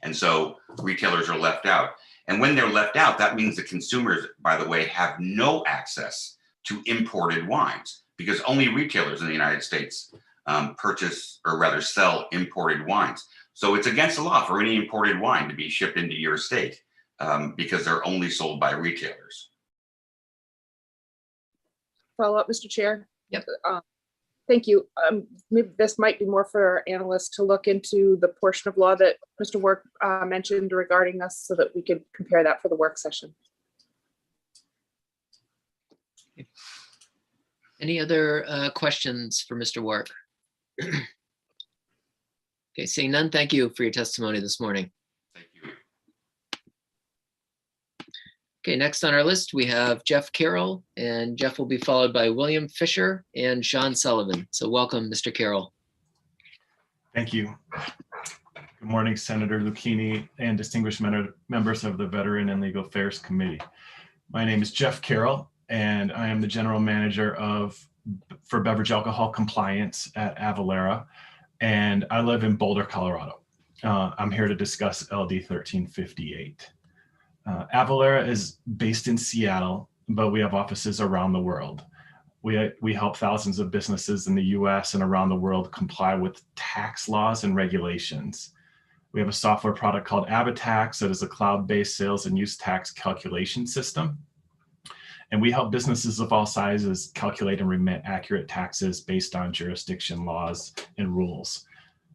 Speaker 16: And so retailers are left out. And when they're left out, that means the consumers, by the way, have no access to imported wines because only retailers in the United States purchase or rather sell imported wines. So it's against the law for any imported wine to be shipped into your state because they're only sold by retailers.
Speaker 9: Follow up, Mr. Chair?
Speaker 1: Yep.
Speaker 9: Thank you. Maybe this might be more for our analysts to look into the portion of law that Mr. Wark mentioned regarding us so that we could compare that for the work session.
Speaker 1: Any other questions for Mr. Wark? Okay, seeing none, thank you for your testimony this morning.
Speaker 16: Thank you.
Speaker 1: Okay, next on our list, we have Jeff Carroll, and Jeff will be followed by William Fisher and Sean Sullivan. So welcome, Mr. Carroll.
Speaker 17: Thank you. Good morning, Senator Lucchini and distinguished members of the Veteran and Legal Affairs Committee. My name is Jeff Carroll, and I am the General Manager for Beverage Alcohol Compliance at Avalara, and I live in Boulder, Colorado. I'm here to discuss LD 1358. Avalara is based in Seattle, but we have offices around the world. We help thousands of businesses in the US and around the world comply with tax laws and regulations. We have a software product called AvaTax that is a cloud-based sales and use tax calculation system. And we help businesses of all sizes calculate and remit accurate taxes based on jurisdiction laws and rules.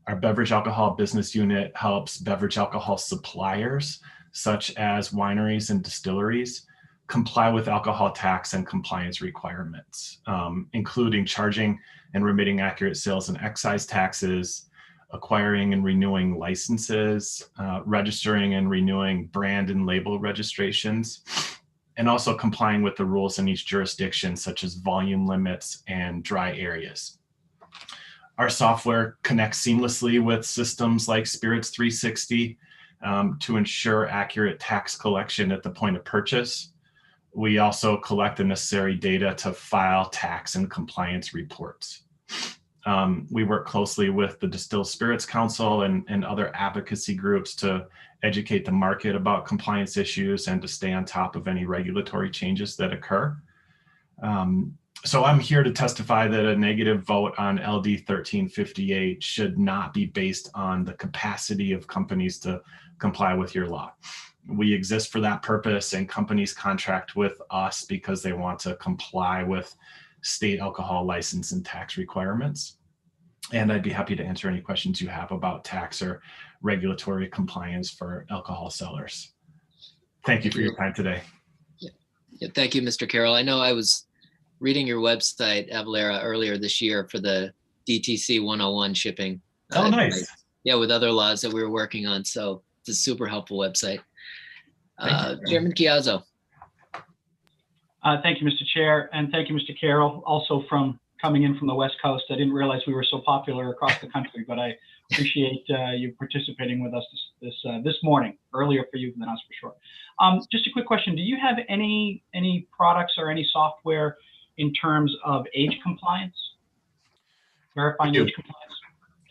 Speaker 17: Our beverage alcohol business unit helps beverage alcohol suppliers, such as wineries and distilleries, comply with alcohol tax and compliance requirements, including charging and remitting accurate sales and excise taxes, acquiring and renewing licenses, registering and renewing brand and label registrations, and also complying with the rules in each jurisdiction, such as volume limits and dry areas. Our software connects seamlessly with systems like Spirits 360 to ensure accurate tax collection at the point of purchase. We also collect the necessary data to file tax and compliance reports. We work closely with the Distilled Spirits Council and other advocacy groups to educate the market about compliance issues and to stay on top of any regulatory changes that occur. So I'm here to testify that a negative vote on LD 1358 should not be based on the capacity of companies to comply with your law. We exist for that purpose, and companies contract with us because they want to comply with state alcohol license and tax requirements. And I'd be happy to answer any questions you have about tax or regulatory compliance for alcohol sellers. Thank you for your time today.
Speaker 1: Yeah, thank you, Mr. Carroll. I know I was reading your website, Avalara, earlier this year for the DTC 101 shipping.
Speaker 17: Oh, nice.
Speaker 1: Yeah, with other laws that we were working on. So it's a super helpful website. Chairman Chiazzo.
Speaker 3: Thank you, Mr. Chair, and thank you, Mr. Carroll, also from coming in from the West Coast. I didn't realize we were so popular across the country, but I appreciate you participating with us this morning, earlier for you than us for sure. Just a quick question. Do you have any products or any software in terms of age compliance? Verifying age compliance?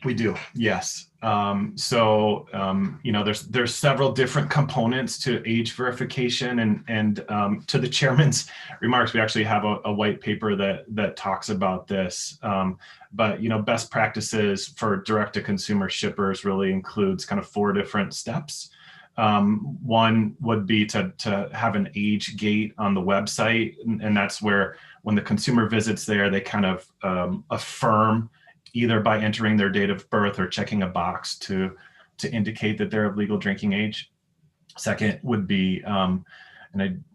Speaker 17: We do, yes. You know, there's several different components to age verification, and to the chairman's remarks, we actually have a white paper that talks about this. But you know, best practices for direct-to-consumer shippers really includes kind of 4 different steps. One would be to have an age gate on the website, and that's where when the consumer visits there, they kind of affirm either by entering their date of birth or checking a box to indicate that they're of legal drinking age. Second would be, and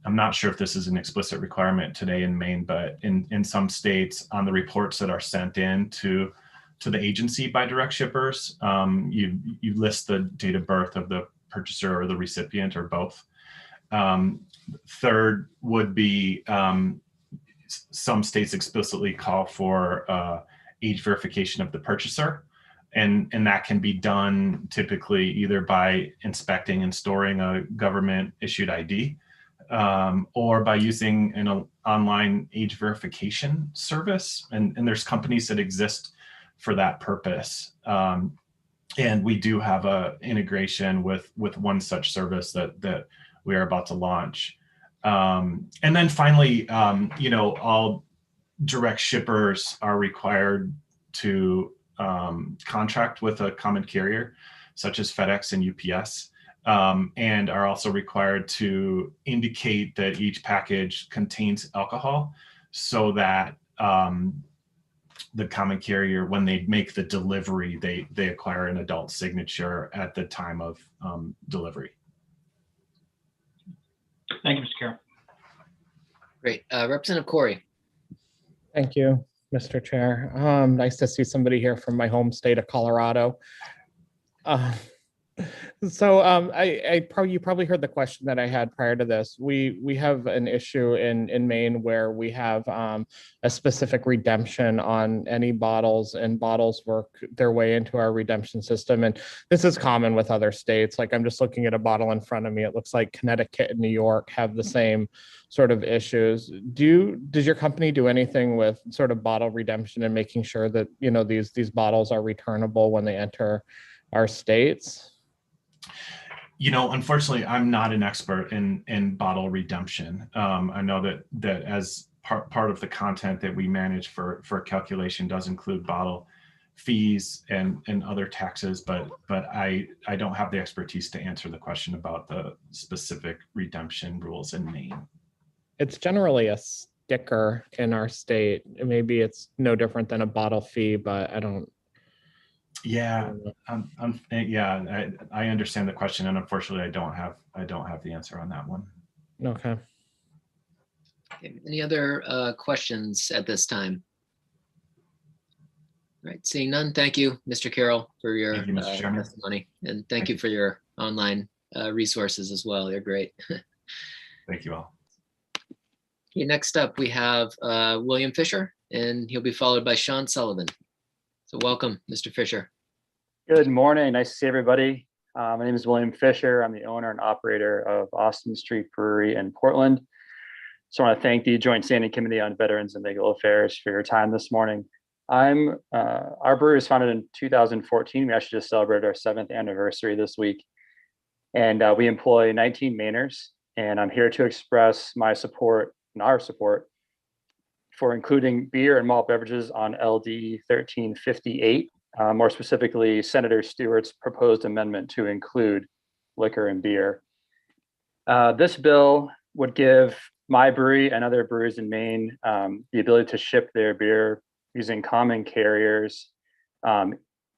Speaker 17: I'm not sure if this is an explicit requirement today in Maine, but in some states on the reports that are sent in to the agency by direct shippers, you list the date of birth of the purchaser or the recipient or both. Third would be some states explicitly call for age verification of the purchaser, and that can be done typically either by inspecting and storing a government issued ID or by using an online age verification service, and there's companies that exist for that purpose. And we do have a integration with one such service that we are about to launch. And then finally, you know, all direct shippers are required to contract with a common carrier, such as FedEx and UPS, and are also required to indicate that each package contains alcohol so that the common carrier, when they make the delivery, they acquire an adult signature at the time of delivery.
Speaker 3: Thank you, Mr. Carroll.
Speaker 1: Great. Representative Corey.
Speaker 10: Thank you, Mr. Chair. Nice to see somebody here from my home state of Colorado. You probably heard the question that I had prior to this. We have an issue in Maine where we have a specific redemption on any bottles, and bottles work their way into our redemption system. And this is common with other states. Like, I'm just looking at a bottle in front of me. It looks like Connecticut and New York have the same sort of issues. Does your company do anything with sort of bottle redemption and making sure that, you know, these bottles are returnable when they enter our states?
Speaker 17: Unfortunately, I'm not an expert in bottle redemption. I know that as part of the content that we manage for calculation does include bottle fees and other taxes, but I don't have the expertise to answer the question about the specific redemption rules in Maine.
Speaker 10: It's generally a sticker in our state. Maybe it's no different than a bottle fee, but I don't.
Speaker 17: Yeah, I understand the question, and unfortunately, I don't have the answer on that one.
Speaker 10: Okay.
Speaker 1: Any other questions at this time? All right, seeing none, thank you, Mr. Carroll, for your testimony, and thank you for your online resources as well. They're great.
Speaker 17: Thank you all.
Speaker 1: Okay, next up, we have William Fisher, and he'll be followed by Sean Sullivan. So welcome, Mr. Fisher.
Speaker 18: Good morning. Nice to see everybody. My name is William Fisher. I'm the owner and operator of Austin Street Brewery in Portland. So I want to thank the Joint Standing Committee on Veterans and Legal Affairs for your time this morning. Our brewery was founded in 2014. We actually just celebrated our 7th anniversary this week. And we employ 19 Mainers. And I'm here to express my support and our support for including beer and malt beverages on LD 1358. More specifically, Senator Stewart's proposed amendment to include liquor and beer. This bill would give my brewery and other breweries in Maine the ability to ship their beer using common carriers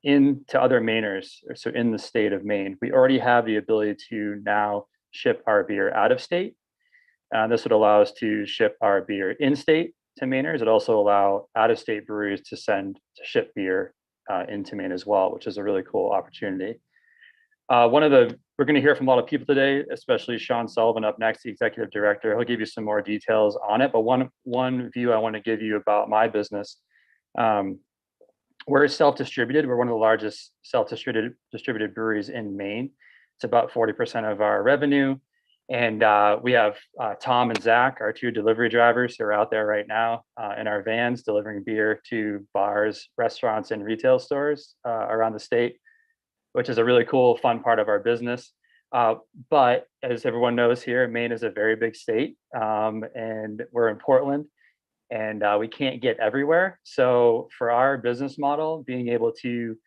Speaker 18: into other Mainers, so in the state of Maine. We already have the ability to now ship our beer out of state. This would allow us to ship our beer in-state to Mainers. It also allow out-of-state breweries to ship beer into Maine as well, which is a really cool opportunity. We're going to hear from a lot of people today, especially Sean Sullivan up next, the executive director. He'll give you some more details on it. But one view I want to give you about my business. We're self-distributed. We're one of the largest self-distributed breweries in Maine. It's about 40% of our revenue. And we have Tom and Zach, our 2 delivery drivers, who are out there right now in our vans delivering beer to bars, restaurants, and retail stores around the state, which is a really cool, fun part of our business. But as everyone knows here, Maine is a very big state, and we're in Portland, and we can't get everywhere. So for our business model, being able to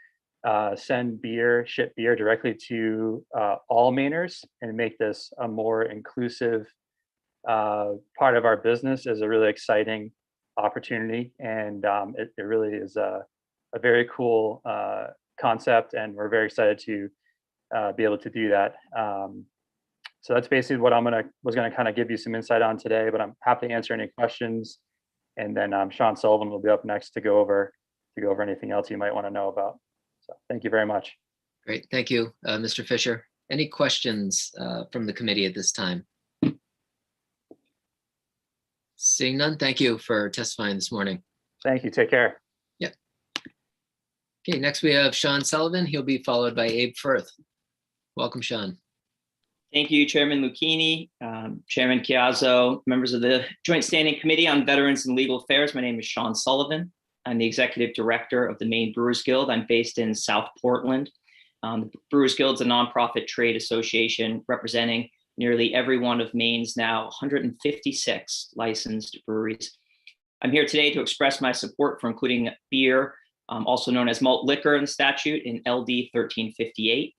Speaker 18: ship beer directly to all Mainers and make this a more inclusive part of our business is a really exciting opportunity. And it really is a very cool concept, and we're very excited to be able to do that. So that's basically what was gonna kind of give you some insight on today, but I'm happy to answer any questions. And then Sean Sullivan will be up next to go over anything else you might want to know about. So thank you very much.
Speaker 1: Great, thank you, Mr. Fisher. Any questions from the committee at this time? Seeing none, thank you for testifying this morning.
Speaker 18: Thank you, take care.
Speaker 1: Yeah. Okay, next we have Sean Sullivan. He'll be followed by Abe Firth. Welcome, Sean.
Speaker 19: Thank you, Chairman Lucchini, Chairman Chiazzo, members of the Joint Standing Committee on Veterans and Legal Affairs. My name is Sean Sullivan. I'm the executive director of the Maine Brewers Guild. I'm based in South Portland. The Brewers Guild is a nonprofit trade association representing nearly every one of Maine's now 156 licensed breweries. I'm here today to express my support for including beer, also known as malt liquor in the statute, in LD 1358.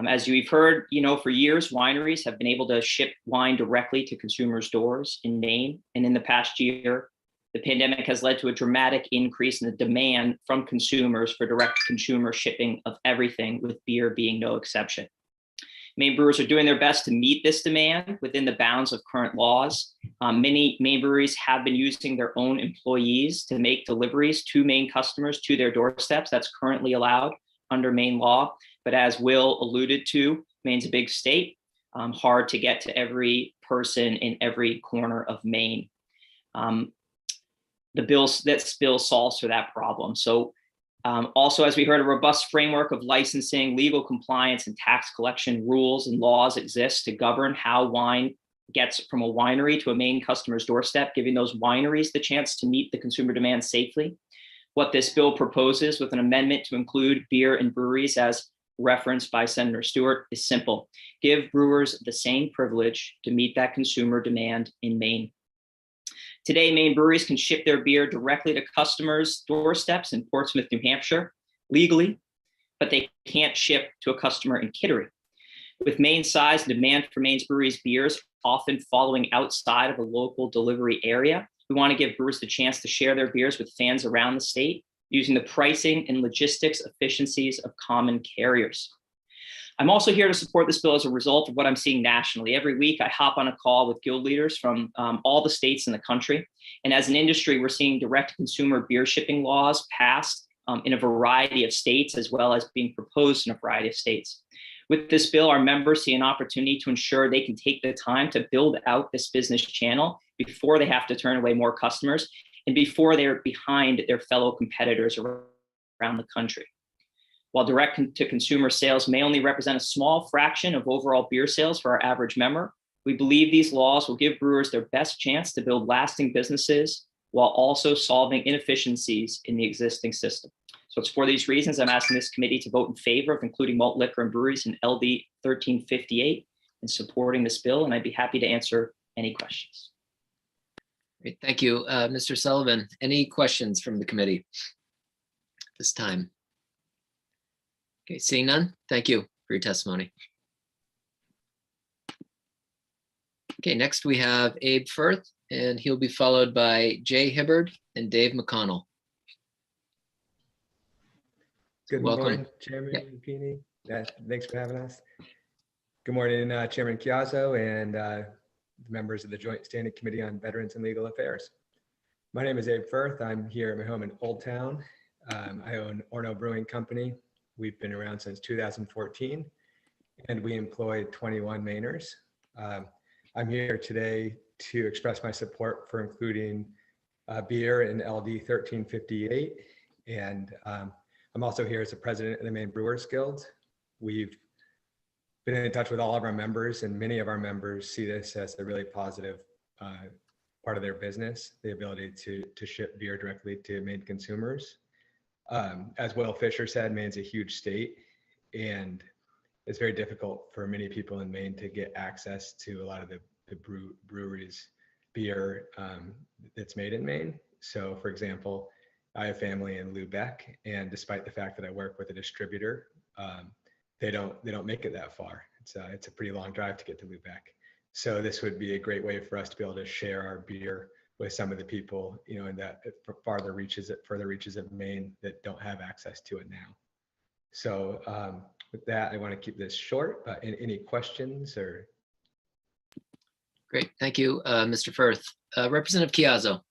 Speaker 19: As you've heard, for years, wineries have been able to ship wine directly to consumers' doors in Maine. And in the past year, the pandemic has led to a dramatic increase in the demand from consumers for direct consumer shipping of everything, with beer being no exception. Maine brewers are doing their best to meet this demand within the bounds of current laws. Many Maine breweries have been using their own employees to make deliveries to Maine customers to their doorsteps. That's currently allowed under Maine law. But as Will alluded to, Maine's a big state, hard to get to every person in every corner of Maine. This bill solves for that problem. So also, as we heard, a robust framework of licensing, legal compliance, and tax collection rules and laws exist to govern how wine gets from a winery to a Maine customer's doorstep, giving those wineries the chance to meet the consumer demand safely. What this bill proposes, with an amendment to include beer and breweries as referenced by Senator Stewart is simple. Give brewers the same privilege to meet that consumer demand in Maine. Today, Maine breweries can ship their beer directly to customers' doorsteps in Portsmouth, New Hampshire, legally, but they can't ship to a customer in Kittery. With Maine's size and demand for Maine's breweries' beers often following outside of a local delivery area, we want to give brewers the chance to share their beers with fans around the state using the pricing and logistics efficiencies of common carriers. I'm also here to support this bill as a result of what I'm seeing nationally. Every week, I hop on a call with guild leaders from all the states in the country. And as an industry, we're seeing direct consumer beer shipping laws passed in a variety of states, as well as being proposed in a variety of states. With this bill, our members see an opportunity to ensure they can take the time to build out this business channel before they have to turn away more customers and before they're behind their fellow competitors around the country. While direct-to-consumer sales may only represent a small fraction of overall beer sales for our average member, we believe these laws will give brewers their best chance to build lasting businesses while also solving inefficiencies in the existing system. So it's for these reasons I'm asking this committee to vote in favor of including malt liquor and breweries in LD 1358 and supporting this bill, and I'd be happy to answer any questions.
Speaker 1: Great, thank you. Mr. Sullivan, any questions from the committee this time? Okay, seeing none, thank you for your testimony. Okay, next we have Abe Firth, and he'll be followed by Jay Hibbard and Dave McConnell.
Speaker 20: Good
Speaker 1: Welcome.
Speaker 20: morning, Chairman Lupini. Thanks for having us. Good morning, Chairman Chiazzo and members of the Joint Standing Committee on Veterans and Legal Affairs. My name is Abe Firth. I'm here at my home in Old Town. I own Orno Brewing Company. We've been around since 2014, and we employ 21 Mainers. I'm here today to express my support for including beer in LD 1358, and I'm also here as the president of the Maine Brewers Guild. We've been in touch with all of our members, and many of our members see this as a really positive part of their business, the ability to ship beer directly to Maine consumers. As Will Fisher said, Maine's a huge state, and it's very difficult for many people in Maine to get access to a lot of the breweries' beer that's made in Maine. So, for example, I have family in Lubec, and despite the fact that I work with a distributor, they don't make it that far. It's a pretty long drive to get to Lubec. So this would be a great way for us to be able to share our beer with some of the people, in that further reaches of Maine that don't have access to it now. So with that, I want to keep this short, but any questions or?
Speaker 1: Great, thank you, Mr. Firth. Representative Chiazzo.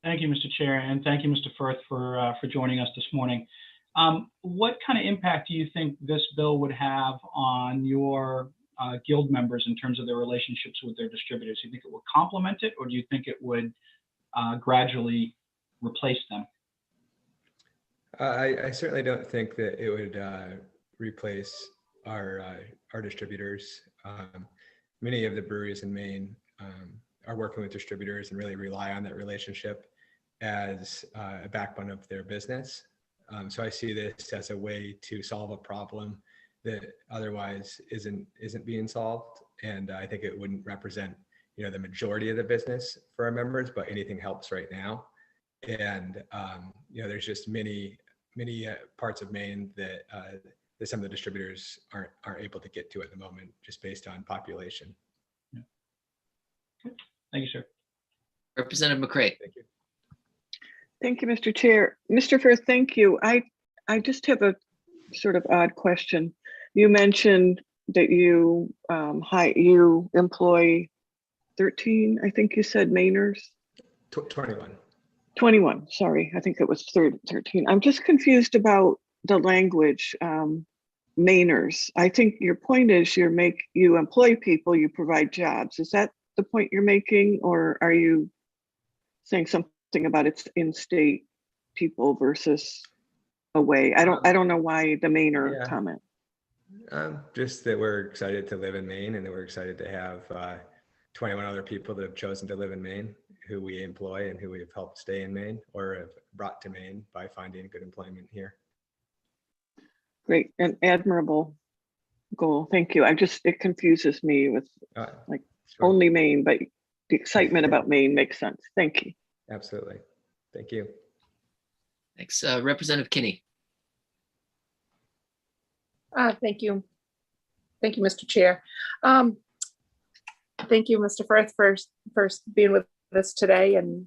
Speaker 3: Thank you, Mr. Chair, and thank you, Mr. Firth, for joining us this morning. What kind of impact do you think this bill would have on your guild members in terms of their relationships with their distributors? Do you think it would complement it, or do you think it would gradually replace them?
Speaker 20: I certainly don't think that it would replace our distributors. Many of the breweries in Maine are working with distributors and really rely on that relationship as a backbone of their business. So I see this as a way to solve a problem that otherwise isn't being solved. And I think it wouldn't represent, the majority of the business for our members, but anything helps right now. And, there's just many parts of Maine that some of the distributors aren't able to get to at the moment, just based on population.
Speaker 3: Yeah. Okay. Thank you, sir.
Speaker 1: Representative McCray.
Speaker 20: Thank you.
Speaker 8: Thank you, Mr. Chair. Mr. Firth, thank you. I just have a sort of odd question. You mentioned that you employ 13, I think you said, Mainers?
Speaker 20: 21.
Speaker 8: 21, sorry, I think it was 13. I'm just confused about the language, Mainers. I think your point is you employ people, you provide jobs. Is that the point you're making, or are you saying something about it's in-state people versus away? I don't know why the Mainer comment.
Speaker 20: Just that we're excited to live in Maine, and that we're excited to have 21 other people that have chosen to live in Maine, who we employ and who we have helped stay in Maine or have brought to Maine by finding good employment here.
Speaker 8: Great and admirable goal. Thank you. It confuses me with like
Speaker 20: sure.
Speaker 8: only Maine, but the excitement about Maine makes sense. Thank you.
Speaker 20: Absolutely. Thank you.
Speaker 1: Thanks. Representative Kinney.
Speaker 9: Thank you. Thank you, Mr. Chair. Thank you, Mr. Firth, for being with us today. And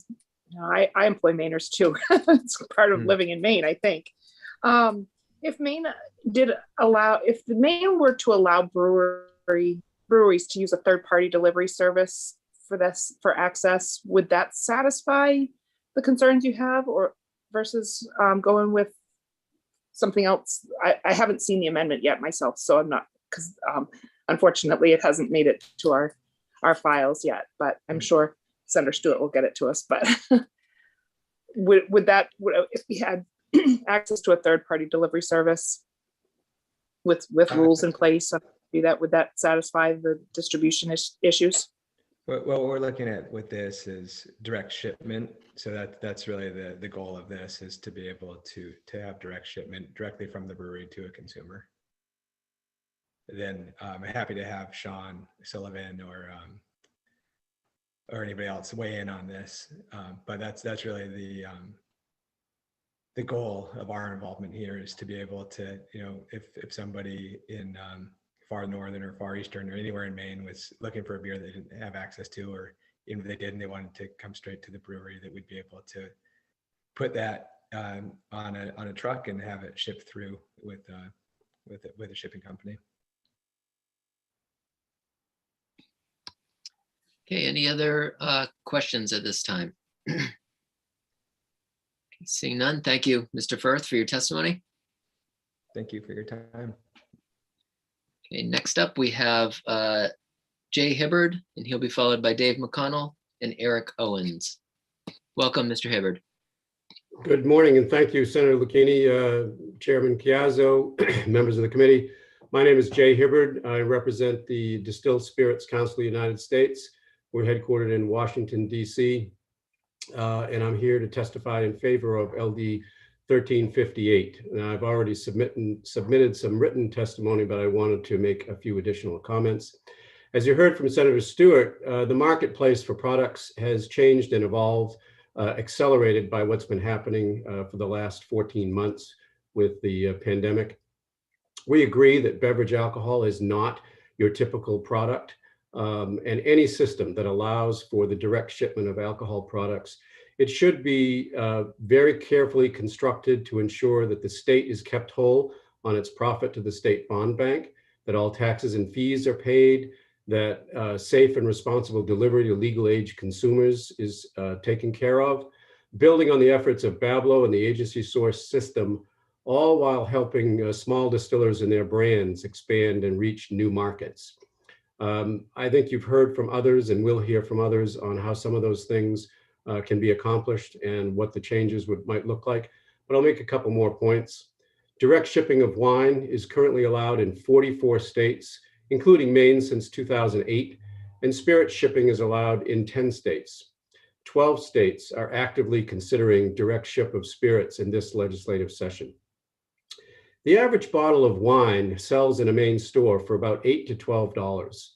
Speaker 9: you know, I employ Mainers too. It's part of living in Maine, I think. If Maine if the Maine were to allow breweries to use a third-party delivery service for access, would that satisfy the concerns you have, or versus going with something else? I haven't seen the amendment yet myself, so I'm not, because unfortunately it hasn't made it to our files yet, but I'm sure Senator Stewart will get it to us. But if we had access to a third-party delivery service with rules in place, would that satisfy the distribution issues?
Speaker 20: What we're looking at with this is direct shipment. So that's really the goal of this, is to be able to have direct shipment directly from the brewery to a consumer. Then I'm happy to have Sean Sullivan or anybody else weigh in on this. But that's really the goal of our involvement here, is to be able to, you know, if somebody in far northern or far eastern or anywhere in Maine was looking for a beer they didn't have access to, or even if they did and they wanted to come straight to the brewery, that we'd be able to put that on a truck and have it shipped through with a shipping company.
Speaker 1: Okay, any other questions at this time? Seeing none, thank you, Mr. Firth, for your testimony.
Speaker 20: Thank you for your time.
Speaker 1: Okay, next up we have Jay Hibbard, and he'll be followed by Dave McConnell and Eric Owens. Welcome, Mr. Hibbard.
Speaker 21: Good morning, and thank you, Senator Lucchini, Chairman Chiazzo, members of the committee. My name is Jay Hibbard. I represent the Distilled Spirits Council of the United States. We're headquartered in Washington, D.C., and I'm here to testify in favor of LD 1358. And I've already submitted some written testimony, but I wanted to make a few additional comments. As you heard from Senator Stewart, the marketplace for products has changed and evolved, accelerated by what's been happening for the last 14 months with the pandemic. We agree that beverage alcohol is not your typical product, and any system that allows for the direct shipment of alcohol products, it should be very carefully constructed to ensure that the state is kept whole on its profit to the state bond bank, that all taxes and fees are paid, that safe and responsible delivery to legal age consumers is taken care of, building on the efforts of BABLO and the agency source system, all while helping small distillers and their brands expand and reach new markets. I think you've heard from others and will hear from others on how some of those things can be accomplished and what the changes might look like, but I'll make a couple more points. Direct shipping of wine is currently allowed in 44 states, including Maine since 2008, and spirit shipping is allowed in 10 states. 12 states are actively considering direct ship of spirits in this legislative session. The average bottle of wine sells in a Maine store for about $8 to $12.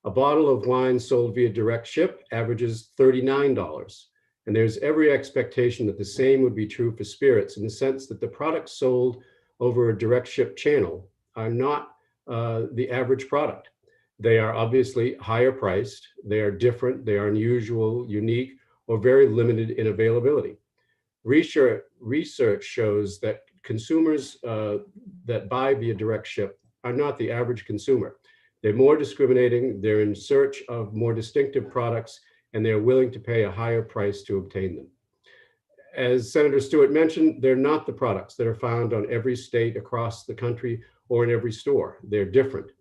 Speaker 21: A bottle of wine sold via direct ship averages $39. And there's every expectation that the same would be true for spirits, in the sense that the products sold over a direct ship channel are not the average product. They are obviously higher priced, they are different, they are unusual, unique, or very limited in availability. Research shows that consumers that buy via direct ship are not the average consumer. They're more discriminating, they're in search of more distinctive products, and they're willing to pay a higher price to obtain them. As Senator Stewart mentioned, they're not the products that are found on every state across the country or in every store. They're different.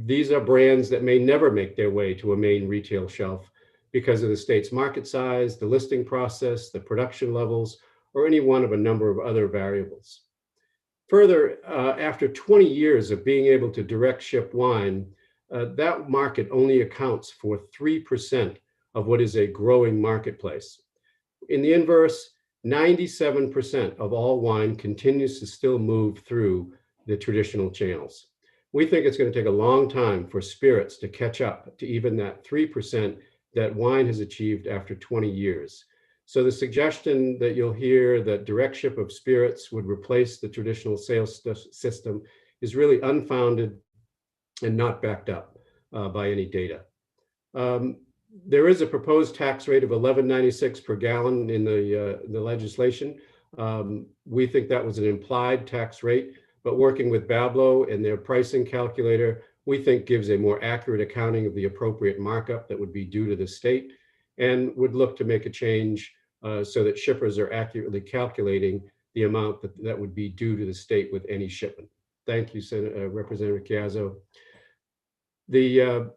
Speaker 21: These are brands that may never make their way to a Maine retail shelf because of the state's market size, the listing process, the production levels, or any one of a number of other variables. Further, after 20 years of being able to direct ship wine, that market only accounts for 3% of what is a growing marketplace. In the inverse, 97% of all wine continues to still move through the traditional channels. We think it's going to take a long time for spirits to catch up to even that 3% that wine has achieved after 20 years. So the suggestion that you'll hear that direct ship of spirits would replace the traditional sales system is really unfounded and not backed up by any data. There is a proposed tax rate of $11.96 per gallon in the legislation. We think that was an implied tax rate, but working with Bablo and their pricing calculator, we think gives a more accurate accounting of the appropriate markup that would be due to the state, and would look to make a change so that shippers are accurately calculating the amount that would be due to the state with any shipment. Thank you, Representative Chiazzo. The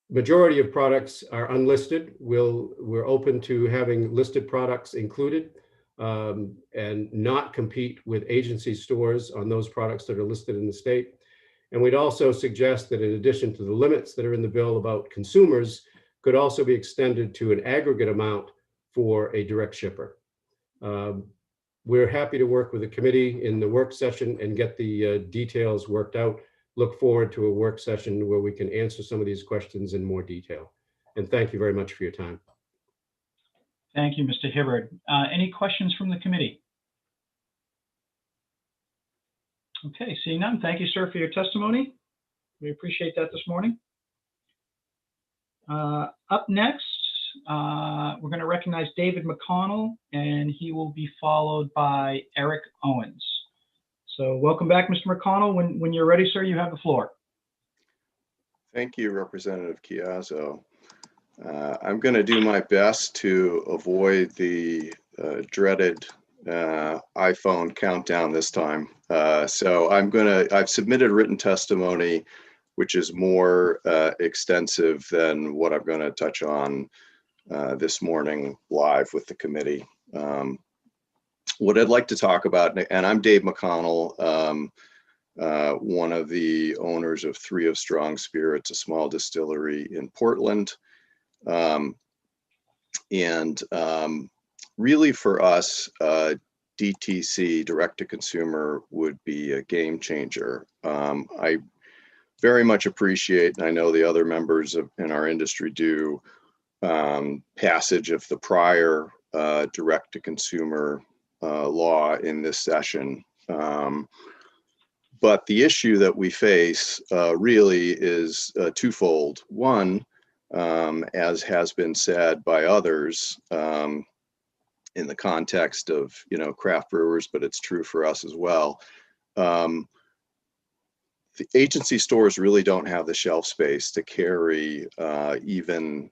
Speaker 21: majority of products are unlisted. We're open to having listed products included and not compete with agency stores on those products that are listed in the state. And we'd also suggest that in addition to the limits that are in the bill about consumers, could also be extended to an aggregate amount for a direct shipper. We're happy to work with the committee in the work session and get the details worked out. Look forward to a work session where we can answer some of these questions in more detail. And thank you very much for your time.
Speaker 3: Thank you, Mr. Hibbard. Any questions from the committee? Okay, seeing none. Thank you, sir, for your testimony. We appreciate that this morning. Up next, we're going to recognize David McConnell, and he will be followed by Eric Owens. So welcome back, Mr. McConnell. When you're ready, sir, you have the floor.
Speaker 13: Thank you, Representative Chiazzo. I'm going to do my best to avoid the dreaded iPhone countdown this time. So I've submitted written testimony, which is more extensive than what I'm going to touch on this morning live with the committee. What I'd like to talk about, and I'm Dave McConnell, one of the owners of 3 of Strong Spirits, a small distillery in Portland. Really for us, DTC, direct to consumer, would be a game changer. I very much appreciate, and I know the other members in our industry do, passage of the prior direct to consumer law in this session. But the issue that we face really is twofold. One, as has been said by others in the context of craft brewers, but it's true for us as well. The agency stores really don't have the shelf space to carry even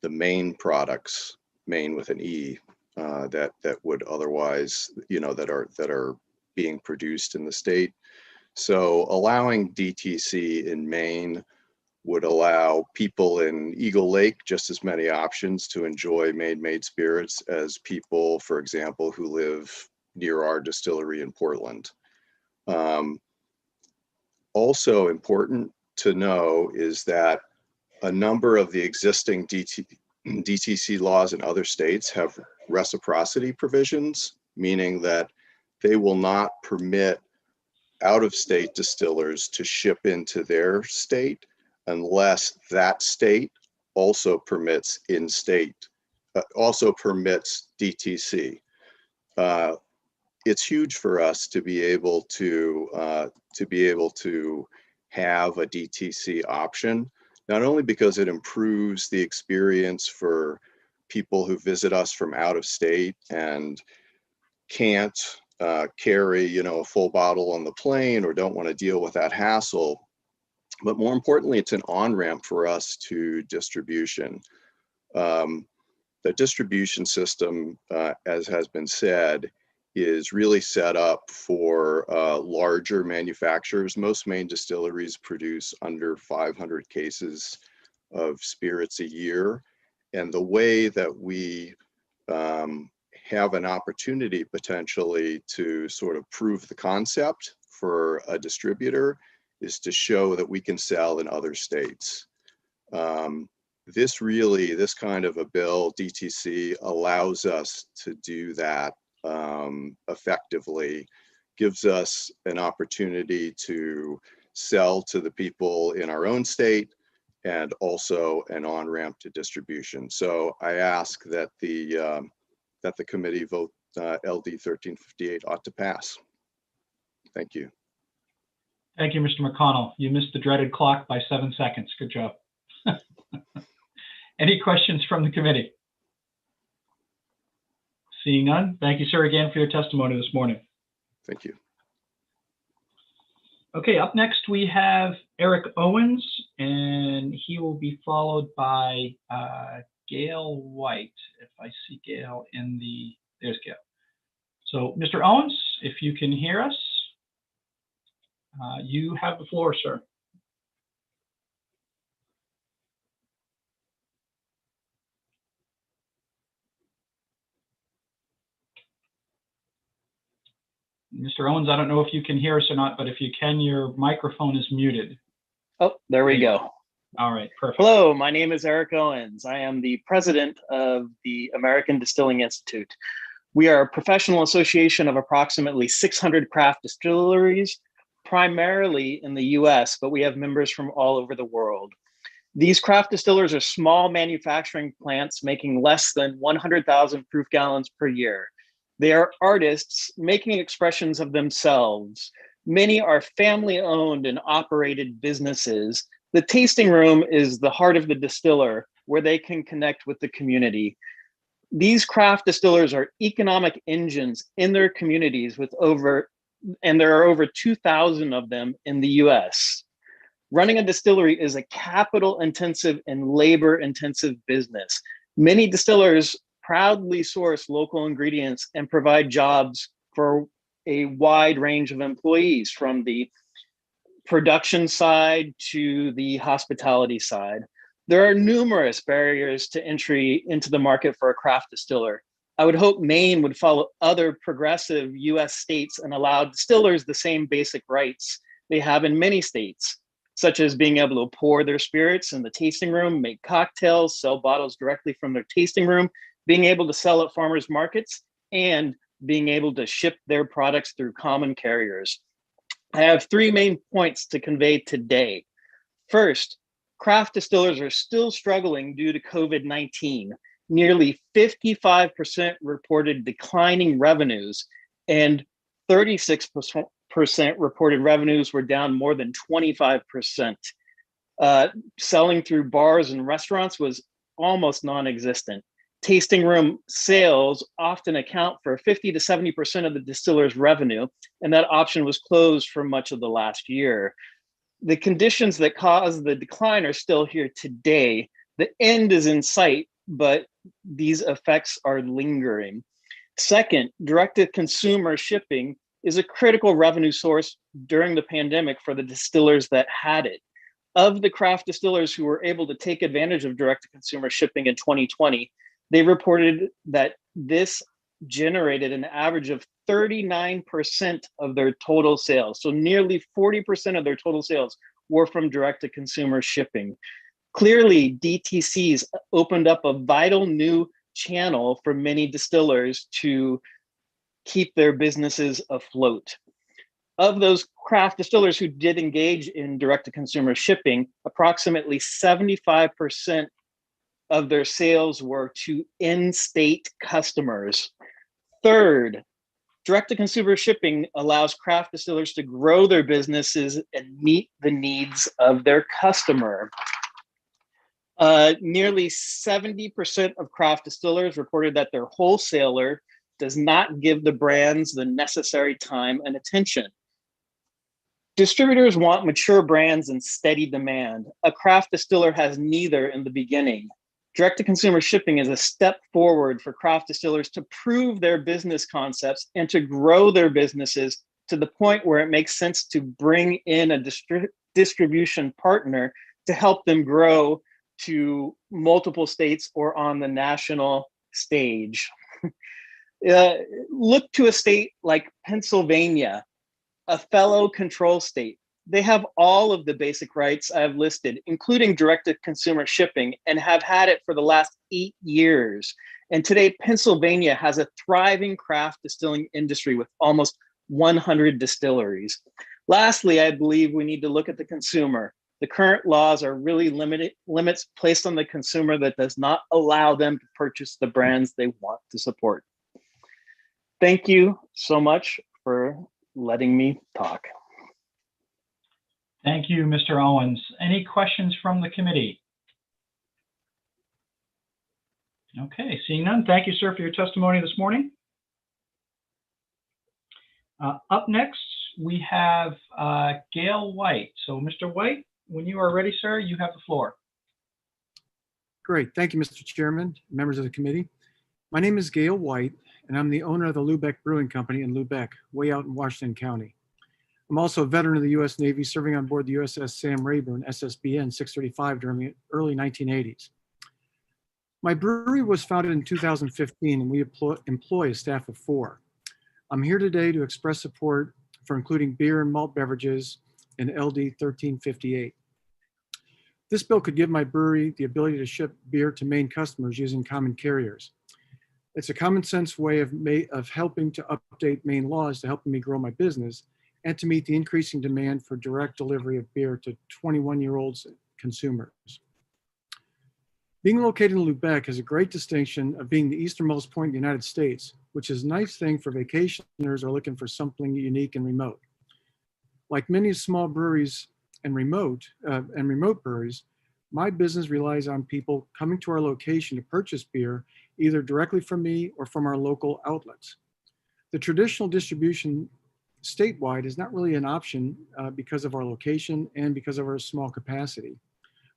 Speaker 13: the main products, main with an E, that would otherwise, that are being produced in the state. So allowing DTC in Maine would allow people in Eagle Lake just as many options to enjoy Maine-made spirits as people, for example, who live near our distillery in Portland. Also important to know is that a number of the existing DTC laws in other states have reciprocity provisions, meaning that they will not permit out-of-state distillers to ship into their state unless that state also permits in-state, also permits DTC. It's huge for us to be able to have a DTC option, not only because it improves the experience for people who visit us from out of state and can't carry, a full bottle on the plane or don't want to deal with that hassle, but more importantly, it's an on-ramp for us to distribution. The distribution system, as has been said, is really set up for larger manufacturers. Most Maine distilleries produce under 500 cases of spirits a year. And the way that we have an opportunity potentially to sort of prove the concept for a distributor is to show that we can sell in other states. This kind of a bill, DTC, allows us to do that effectively, gives us an opportunity to sell to the people in our own state and also an on-ramp to distribution. So I ask that the committee vote LD 1358 ought to pass. Thank you.
Speaker 3: Thank you, Mr. McConnell. You missed the dreaded clock by 7 seconds. Good job. Any questions from the committee? Seeing none, thank you, sir, again for your testimony this morning.
Speaker 13: Thank you.
Speaker 3: Okay, up next we have Eric Owens, and he will be followed by Gail White. If I see Gail in the, there's Gail. So Mr. Owens, if you can hear us, you have the floor, sir. Mr. Owens, I don't know if you can hear us or not, but if you can, your microphone is muted.
Speaker 2: Oh, there we go.
Speaker 3: All right, perfect.
Speaker 2: Hello, my name is Eric Owens. I am the president of the American Distilling Institute. We are a professional association of approximately 600 craft distilleries, primarily in the US, but we have members from all over the world. These craft distillers are small manufacturing plants making less than 100,000 proof gallons per year. They are artists making expressions of themselves. Many are family-owned and operated businesses. The tasting room is the heart of the distiller, where they can connect with the community. These craft distillers are economic engines in their communities and there are over 2,000 of them in the US. Running a distillery is a capital-intensive and labor-intensive business. Many distillers proudly source local ingredients and provide jobs for a wide range of employees, from the production side to the hospitality side. There are numerous barriers to entry into the market for a craft distiller. I would hope Maine would follow other progressive US states and allow distillers the same basic rights they have in many states, such as being able to pour their spirits in the tasting room, make cocktails, sell bottles directly from their tasting room, being able to sell at farmers markets, and being able to ship their products through common carriers. I have three main points to convey today. First, craft distillers are still struggling due to COVID-19. Nearly 55% reported declining revenues, and 36% reported revenues were down more than 25%. Selling through bars and restaurants was almost non-existent. Tasting room sales often account for 50 to 70% of the distiller's revenue, and that option was closed for much of the last year. The conditions that caused the decline are still here today. The end is in sight, but these effects are lingering. Second, direct-to-consumer shipping is a critical revenue source during the pandemic for the distillers that had it. Of the craft distillers who were able to take advantage of direct-to-consumer shipping in 2020, they reported that this generated an average of 39% of their total sales. So nearly 40% of their total sales were from direct-to-consumer shipping. Clearly, DTCs opened up a vital new channel for many distillers to keep their businesses afloat. Of those craft distillers who did engage in direct-to-consumer shipping, approximately 75% of their sales were to in-state customers. Third, direct-to-consumer shipping allows craft distillers to grow their businesses and meet the needs of their customer. Nearly 70% of craft distillers reported that their wholesaler does not give the brands the necessary time and attention. Distributors want mature brands and steady demand. A craft distiller has neither in the beginning. Direct-to-consumer shipping is a step forward for craft distillers to prove their business concepts and to grow their businesses to the point where it makes sense to bring in a distribution partner to help them grow to multiple states or on the national stage. Look to a state like Pennsylvania, a fellow control state. They have all of the basic rights I've listed, including direct-to-consumer shipping, and have had it for the last 8 years. And today, Pennsylvania has a thriving craft distilling industry with almost 100 distilleries. Lastly, I believe we need to look at the consumer. The current laws are really limits placed on the consumer that does not allow them to purchase the brands they want to support. Thank you so much for letting me talk.
Speaker 3: Thank you, Mr. Owens. Any questions from the committee? Okay, seeing none. Thank you, sir, for your testimony this morning. Up next, we have Gail White. So, Mr. White, when you are ready, sir, you have the floor.
Speaker 4: Great. Thank you, Mr. Chairman, members of the committee. My name is Gail White, and I'm the owner of the Lubeck Brewing Company in Lubeck, way out in Washington County. I'm also a veteran of the U.S. Navy, serving on board the USS Sam Rayburn, SSBN 635 during the early 1980s. My brewery was founded in 2015, and we employ a staff of 4. I'm here today to express support for including beer and malt beverages in LD 1358. This bill could give my brewery the ability to ship beer to Maine customers using common carriers. It's a common sense way of helping to update Maine laws to helping me grow my business and to meet the increasing demand for direct delivery of beer to 21-year-old consumers. Being located in Lubeck has a great distinction of being the easternmost point in the United States, which is a nice thing for vacationers or looking for something unique and remote. Like many small breweries and remote breweries, my business relies on people coming to our location to purchase beer, either directly from me or from our local outlets. The traditional distribution statewide is not really an option because of our location and because of our small capacity.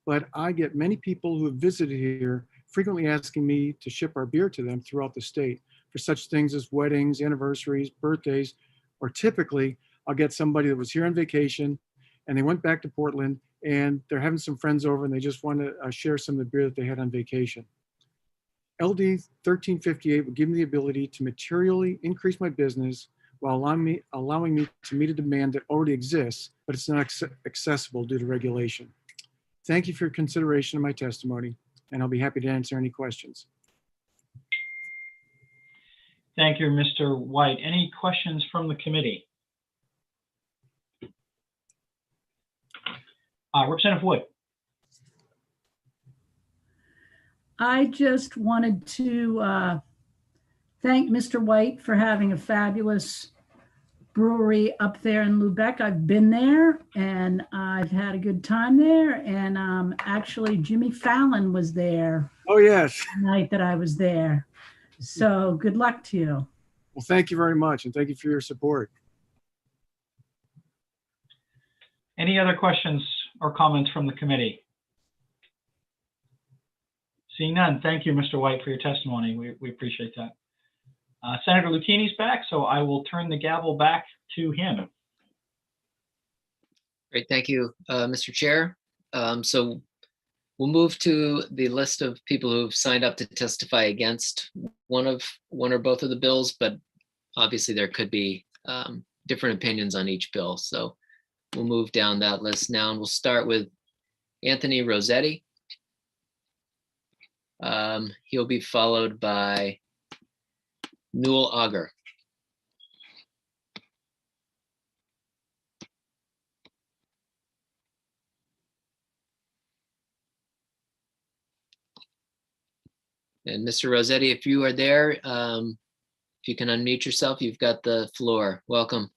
Speaker 4: But I get many people who have visited here frequently asking me to ship our beer to them throughout the state for such things as weddings, anniversaries, birthdays, or typically I'll get somebody that was here on vacation and they went back to Portland and they're having some friends over and they just want to share some of the beer that they had on vacation. LD 1358 would give me the ability to materially increase my business while allowing me to meet a demand that already exists, but it's not accessible due to regulation. Thank you for your consideration of my testimony, and I'll be happy to answer any questions.
Speaker 3: Thank you, Mr. White. Any questions from the committee? Representative Wood.
Speaker 22: I just wanted to thank Mr. White for having a fabulous brewery up there in Lubeck. I've been there and I've had a good time there. And actually Jimmy Fallon was there.
Speaker 4: Oh, yes.
Speaker 22: The night that I was there. So good luck to you.
Speaker 4: Well, thank you very much. And thank you for your support.
Speaker 3: Any other questions or comments from the committee? Seeing none, thank you, Mr. White, for your testimony. We appreciate that. Senator Lucchini's back, so I will turn the gavel back to him.
Speaker 1: Great, thank you, Mr. Chair. So we'll move to the list of people who've signed up to testify against one or both of the bills, but obviously there could be different opinions on each bill. So we'll move down that list now, and we'll start with Anthony Rossetti. He'll be followed by Newell Auger. And Mr. Rossetti, if you are there, if you can unmute yourself, you've got the floor. Welcome.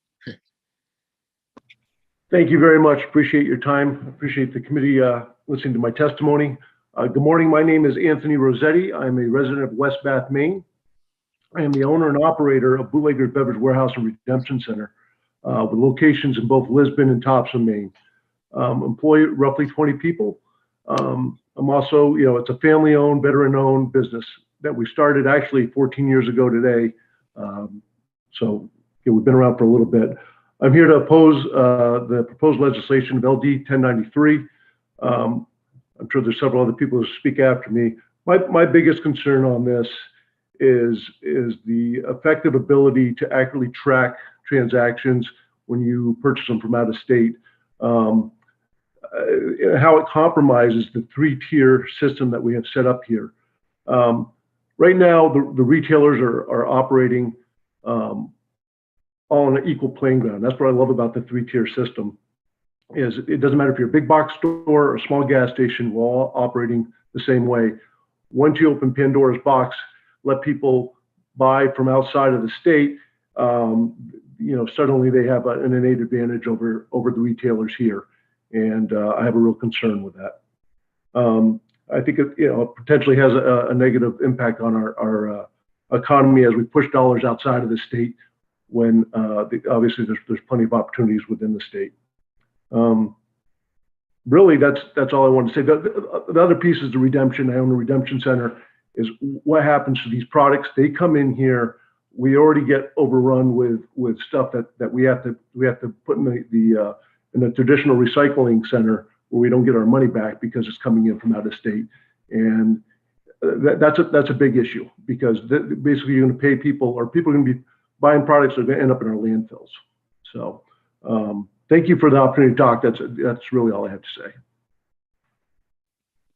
Speaker 23: Thank you very much. Appreciate your time. Appreciate the committee listening to my testimony. Good morning. My name is Anthony Rossetti. I'm a resident of West Bath, Maine. I am the owner and operator of Bootlegger Beverage Warehouse and Redemption Center with locations in both Lisbon and Topsham, Maine. Employ roughly 20 people. I'm also, it's a family-owned, veteran-owned business that we started actually 14 years ago today. So we've been around for a little bit. I'm here to oppose the proposed legislation of LD 1093. I'm sure there's several other people who speak after me. My biggest concern on this is the effective ability to accurately track transactions when you purchase them from out of state. How it compromises the 3-tier system that we have set up here. Right now, the retailers are operating all on an equal playing ground. That's what I love about the three-tier system. Is it doesn't matter if you're a big box store or a small gas station, we're all operating the same way. Once you open Pandora's box, let people buy from outside of the state, suddenly they have an innate advantage over the retailers here. And I have a real concern with that. I think it potentially has a negative impact on our economy as we push dollars outside of the state when obviously there's plenty of opportunities within the state. Really, that's all I want to say. The other piece is the redemption. I own a redemption center. Is what happens to these products? They come in here. We already get overrun with stuff that we have to put in the traditional recycling center where we don't get our money back because it's coming in from out of state, and that's a big issue because basically you're going to pay people, or people are going to be buying products that are going to end up in our landfills. So thank you for the opportunity to talk. That's really all I have to say.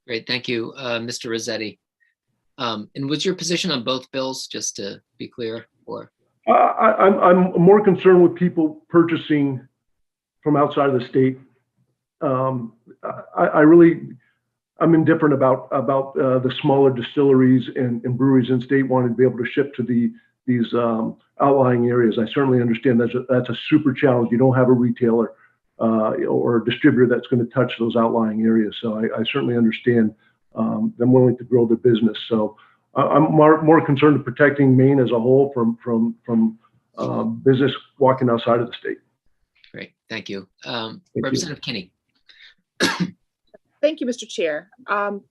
Speaker 1: Great, thank you, Mr. Rossetti. And was your position on both bills, just to be clear? Or
Speaker 23: I'm more concerned with people purchasing from outside of the state. I'm indifferent about the smaller distilleries and breweries in state wanting to be able to ship to these outlying areas. I certainly understand that's a super challenge. You don't have a retailer or a distributor that's going to touch those outlying areas. So I certainly understand them willing to grow their business. So I'm more concerned with protecting Maine as a whole from business walking outside of the state.
Speaker 1: Great, thank you.
Speaker 23: Thank
Speaker 1: Representative Kinney.
Speaker 9: Thank you, Mr. Chair. I've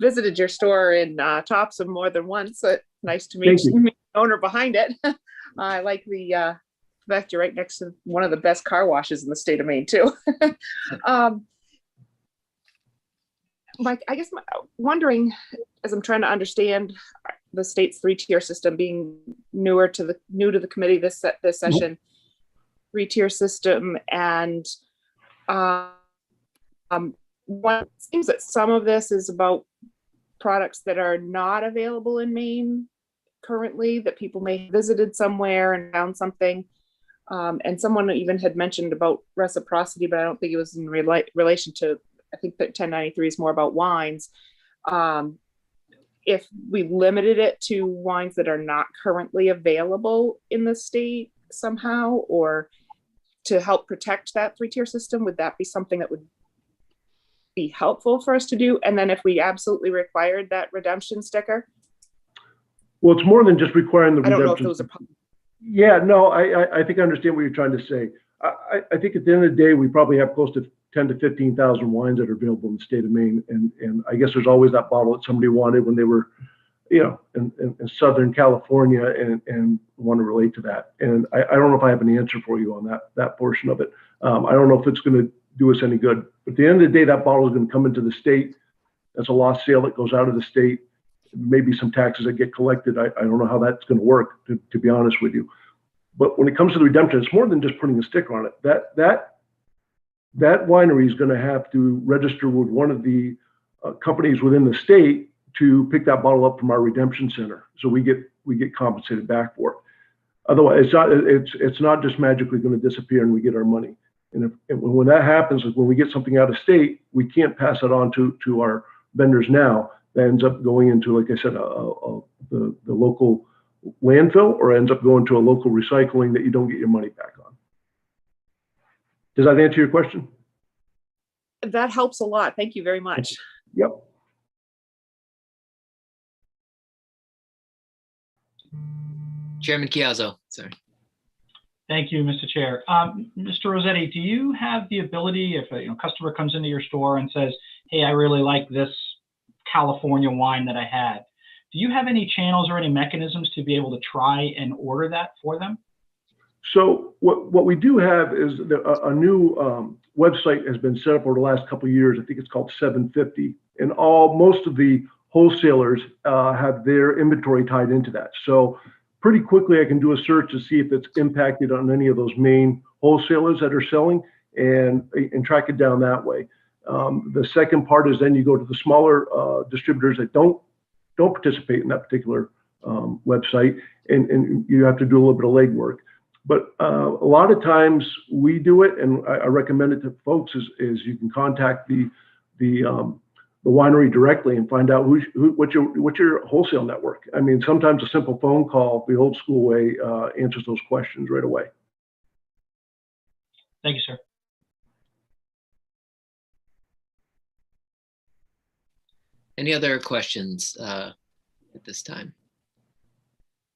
Speaker 9: visited your store in Topsom more than once. Nice to meet the owner behind it. I like the fact you're right next to one of the best car washes in the state of Maine, too. Mike, I guess wondering, as I'm trying to understand the state's three-tier system, being new to the committee this session, three-tier system, and it seems that some of this is about products that are not available in Maine currently, that people may have visited somewhere and found something. And someone even had mentioned about reciprocity, but I don't think it was in relation to, I think that 1093 is more about wines. If we limited it to wines that are not currently available in the state somehow, or to help protect that three-tier system, would that be something that would be helpful for us to do? And then if we absolutely required that redemption sticker?
Speaker 23: Well, it's more than just requiring the redemption.
Speaker 9: I don't know if those are.
Speaker 23: Yeah, no, I think I understand what you're trying to say. I think at the end of the day, we probably have close to 10 to 15,000 wines that are available in the state of Maine. And I guess there's always that bottle that somebody wanted when they were, in Southern California and want to relate to that. And I don't know if I have an answer for you on that portion of it. I don't know if it's going to do us any good. But at the end of the day, that bottle is going to come into the state. That's a lost sale that goes out of the state. Maybe some taxes that get collected. I don't know how that's going to work, to be honest with you. But when it comes to the redemption, it's more than just putting a sticker on it. That winery is going to have to register with one of the companies within the state to pick that bottle up from our redemption center, so we get compensated back for it. Otherwise, it's not just magically going to disappear and we get our money. And when that happens, is when we get something out of state, we can't pass it on to our vendors now. That ends up going into, like I said, the local landfill, or ends up going to a local recycling that you don't get your money back on. Does that answer your question?
Speaker 9: That helps a lot. Thank you very much.
Speaker 23: Yep.
Speaker 1: Chairman Chiazzo, sorry.
Speaker 3: Thank you, Mr. Chair. Mr. Rossetti, do you have the ability, if a customer comes into your store and says, hey, I really like this California wine that I had, do you have any channels or any mechanisms to be able to try and order that for them?
Speaker 23: So what we do have is a new website has been set up over the last couple of years. I think it's called 750, and most of the wholesalers have their inventory tied into that. So pretty quickly I can do a search to see if it's impacted on any of those main wholesalers that are selling, and track it down that way. The second part is then you go to the smaller distributors that don't participate in that particular website, and you have to do a little bit of legwork. But a lot of times we do it, and I recommend it to folks is you can contact the winery directly and find out what's your wholesale network. I mean, sometimes a simple phone call, the old school way, answers those questions right away.
Speaker 3: Thank you, sir.
Speaker 1: Any other questions at this time?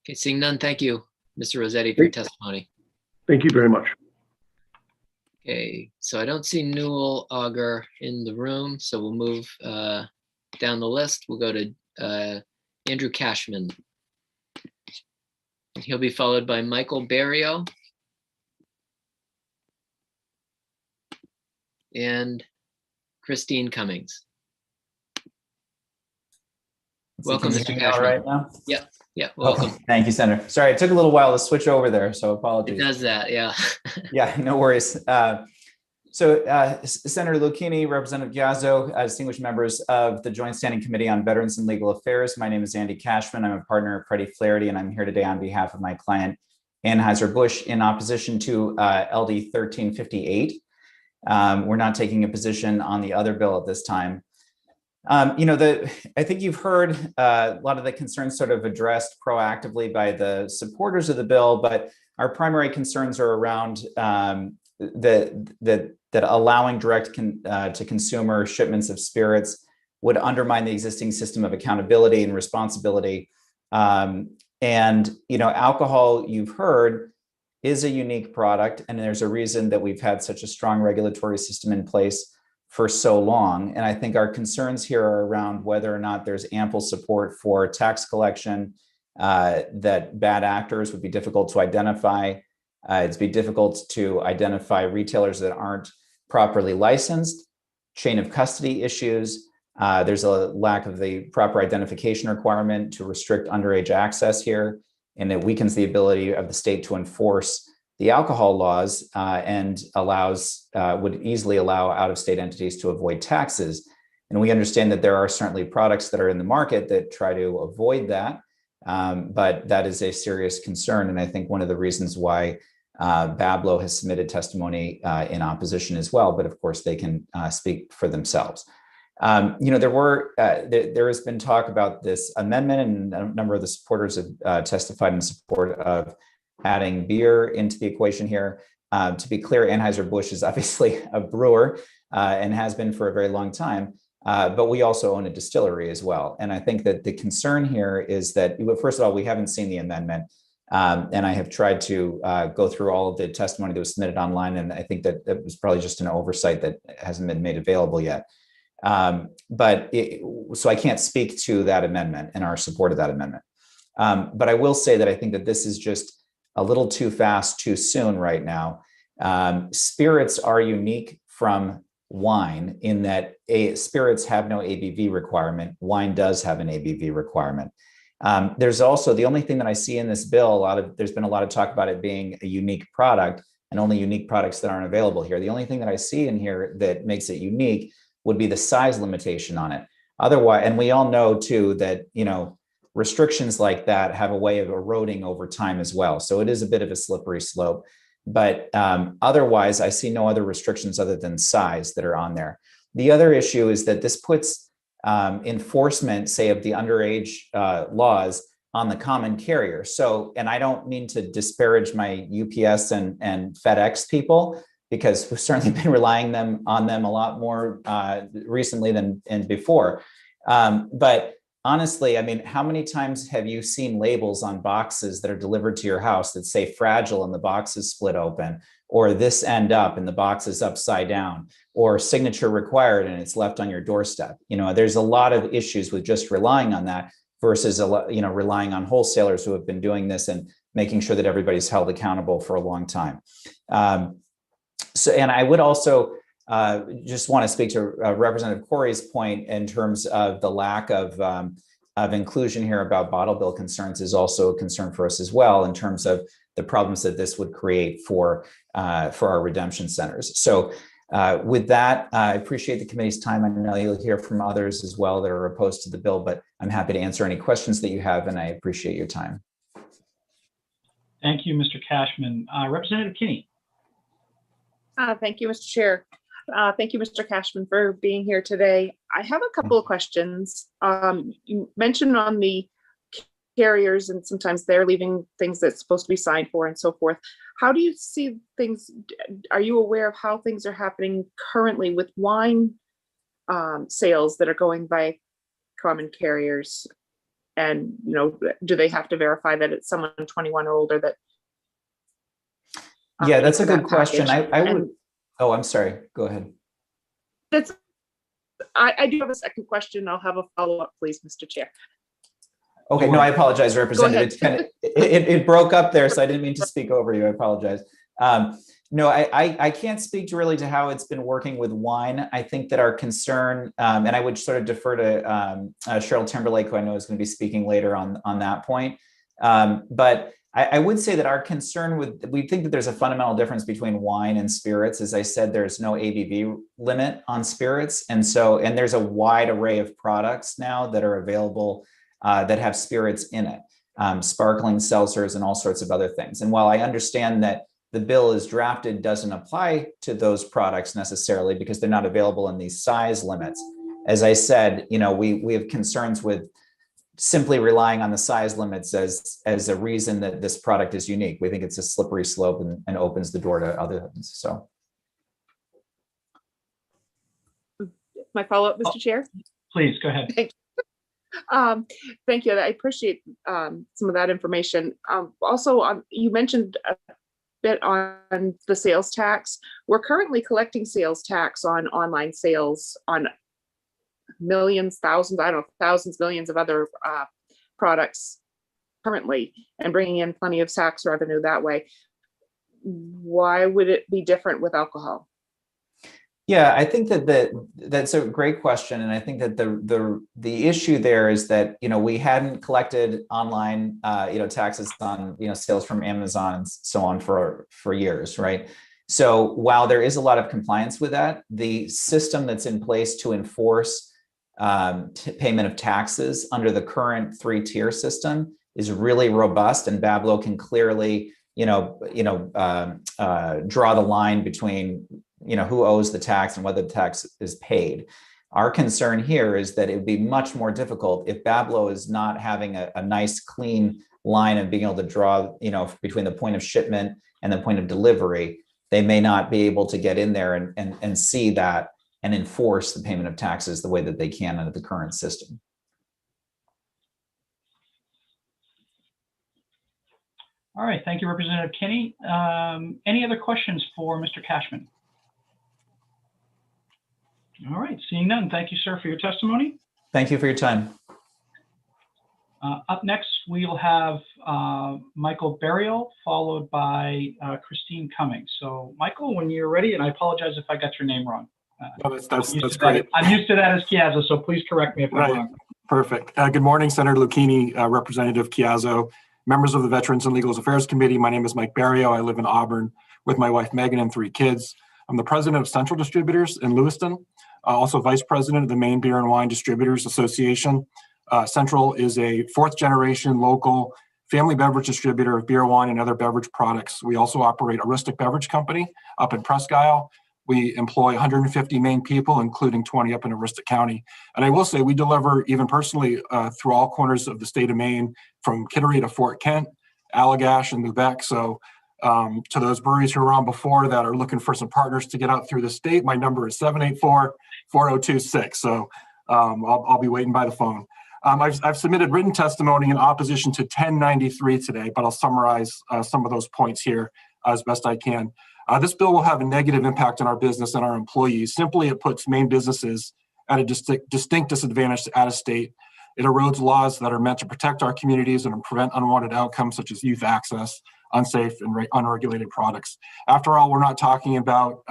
Speaker 1: Okay, seeing none, thank you, Mr. Rossetti, for your testimony.
Speaker 23: Thank you very much.
Speaker 1: Okay, so I don't see Newell Auger in the room, so we'll move down the list. We'll go to Andrew Cashman. He'll be followed by Michael Barrio and Christine Cummings. Welcome, Mr. Cashman.
Speaker 6: All right now?
Speaker 1: Yep. Yeah, welcome.
Speaker 6: Okay. Thank you, Senator. Sorry, it took a little while to switch over there, so apologies.
Speaker 1: It does that, yeah.
Speaker 6: Yeah, no worries. Senator Lucchini, Representative Giazzo, distinguished members of the Joint Standing Committee on Veterans and Legal Affairs. My name is Andy Cashman. I'm a partner of Freddie Flaherty, and I'm here today on behalf of my client, Anheuser-Busch, in opposition to LD 1358. We're not taking a position on the other bill at this time. I think you've heard a lot of the concerns sort of addressed proactively by the supporters of the bill, but our primary concerns are around that allowing direct to consumer shipments of spirits would undermine the existing system of accountability and responsibility. Alcohol, you've heard, is a unique product, and there's a reason that we've had such a strong regulatory system in place for so long. And I think our concerns here are around whether or not there's ample support for tax collection, that bad actors would be difficult to identify. It'd be difficult to identify retailers that aren't properly licensed, chain of custody issues. There's a lack of the proper identification requirement to restrict underage access here, and it weakens the ability of the state to enforce the alcohol laws and would easily allow out-of-state entities to avoid taxes. And we understand that there are certainly products that are in the market that try to avoid that, but that is a serious concern. And I think one of the reasons why Bablo has submitted testimony in opposition as well, but of course they can speak for themselves. There has been talk about this amendment, and a number of the supporters have testified in support of adding beer into the equation here. To be clear, Anheuser-Busch is obviously a brewer and has been for a very long time, but we also own a distillery as well. And I think that the concern here is that, first of all, we haven't seen the amendment. And I have tried to go through all of the testimony that was submitted online, and I think that it was probably just an oversight that hasn't been made available yet. So I can't speak to that amendment and our support of that amendment. But I will say that I think that this is just a little too fast, too soon right now. Spirits are unique from wine in that spirits have no ABV requirement. Wine does have an ABV requirement. There's also, the only thing that I see in this bill, there's been a lot of talk about it being a unique product and only unique products that aren't available here. The only thing that I see in here that makes it unique would be the size limitation on it. Otherwise, and we all know too that, restrictions like that have a way of eroding over time as well. So it is a bit of a slippery slope, but otherwise I see no other restrictions other than size that are on there. The other issue is that this puts enforcement, say, of the underage laws on the common carrier. So, and I don't mean to disparage my UPS and FedEx people, because we've certainly been relying on them a lot more recently than before. But honestly, I mean, how many times have you seen labels on boxes that are delivered to your house that say fragile and the box is split open, or this end up and the box is upside down, or signature required and it's left on your doorstep? There's a lot of issues with just relying on that versus relying on wholesalers who have been doing this and making sure that everybody's held accountable for a long time. And I would also just want to speak to Representative Corey's point in terms of the lack of inclusion here about bottle bill concerns is also a concern for us as well, in terms of the problems that this would create for our redemption centers. So with that, I appreciate the committee's time. I know you'll hear from others as well that are opposed to the bill, but I'm happy to answer any questions that you have, and I appreciate your time.
Speaker 3: Thank you, Mr. Cashman. Representative Kinney.
Speaker 9: Thank you, Mr. Chair. Thank you, Mr. Cashman, for being here today. I have a couple of questions. You mentioned on the carriers, and sometimes they're leaving things that's supposed to be signed for and so forth. How do you see things? Are you aware of how things are happening currently with wine sales that are going by common carriers? And, you know, do they have to verify that it's someone 21 or older that?
Speaker 6: Yeah, that's a good question.
Speaker 9: Package?
Speaker 6: I would, oh, I'm sorry. Go ahead.
Speaker 9: I do have a second question. I'll have a follow-up, please, Mr. Chair.
Speaker 6: Okay, no, I apologize, Representative. It broke up there, so I didn't mean to speak over you. I apologize. No, I can't speak really to how it's been working with wine. I think that our concern, and I would sort of defer to Cheryl Timberlake, who I know is going to be speaking later on that point. But I would say that our concern we think that there's a fundamental difference between wine and spirits. As I said, there's no ABV limit on spirits. And there's a wide array of products now that are available that have spirits in it, sparkling seltzers and all sorts of other things. And while I understand that the bill as drafted doesn't apply to those products necessarily because they're not available in these size limits, as I said, you know, we have concerns with simply relying on the size limits as a reason that this product is unique. We think it's a slippery slope and opens the door to other things. So,
Speaker 9: My follow-up, Mr. Chair?
Speaker 3: Please, go ahead.
Speaker 9: Thank you. I appreciate some of that information. Also, you mentioned a bit on the sales tax. We're currently collecting sales tax on online sales on millions, thousands, I don't know, thousands, millions of other products currently, and bringing in plenty of tax revenue that way. Why would it be different with alcohol?
Speaker 6: yeah, I think that's a great question, and I think that the issue there is that, you know, we hadn't collected online taxes on sales from Amazon and so on for years, right? So while there is a lot of compliance with that, the system that's in place to enforce payment of taxes under the current 3-tier system is really robust, and Bablo can clearly draw the line between who owes the tax and whether the tax is paid. Our concern here is that it would be much more difficult if Bablo is not having a nice clean line and being able to draw between the point of shipment and the point of delivery. They may not be able to get in there and see that and enforce the payment of taxes the way that they can under the current system.
Speaker 3: All right, thank you, Representative Kinney. Any other questions for Mr. Cashman? All right, seeing none, thank you, sir, for your testimony.
Speaker 6: Thank you for your time.
Speaker 3: Up next, we'll have Michael Burial, followed by Christine Cummings. So Michael, when you're ready, and I apologize if I got your name wrong.
Speaker 7: No, that's great.
Speaker 3: I'm used to that as Chiazzo, so please correct me if I'm wrong.
Speaker 7: Perfect. Good morning, Senator Lucchini, Representative Chiazzo, members of the Veterans and Legal Affairs Committee. My name is Mike Barrio. I live in Auburn with my wife, Megan, and 3 kids. I'm the president of Central Distributors in Lewiston, also vice president of the Maine Beer and Wine Distributors Association. Central is a 4th-generation local family beverage distributor of beer, wine, and other beverage products. We also operate a rustic beverage company up in Presque Isle. We employ 150 Maine people, including 20 up in Aroostook County. And I will say we deliver, even personally, through all corners of the state of Maine, from Kittery to Fort Kent, Allagash, and Lubec. So to those breweries who were on before that are looking for some partners to get out through the state, my number is 784-4026. So I'll be waiting by the phone. I've submitted written testimony in opposition to 1093 today, but I'll summarize some of those points here as best I can. This bill will have a negative impact on our business and our employees. Simply, it puts Maine businesses at a distinct disadvantage to out-of-state. It erodes laws that are meant to protect our communities and prevent unwanted outcomes such as youth access, unsafe and unregulated products. After all, we're not talking about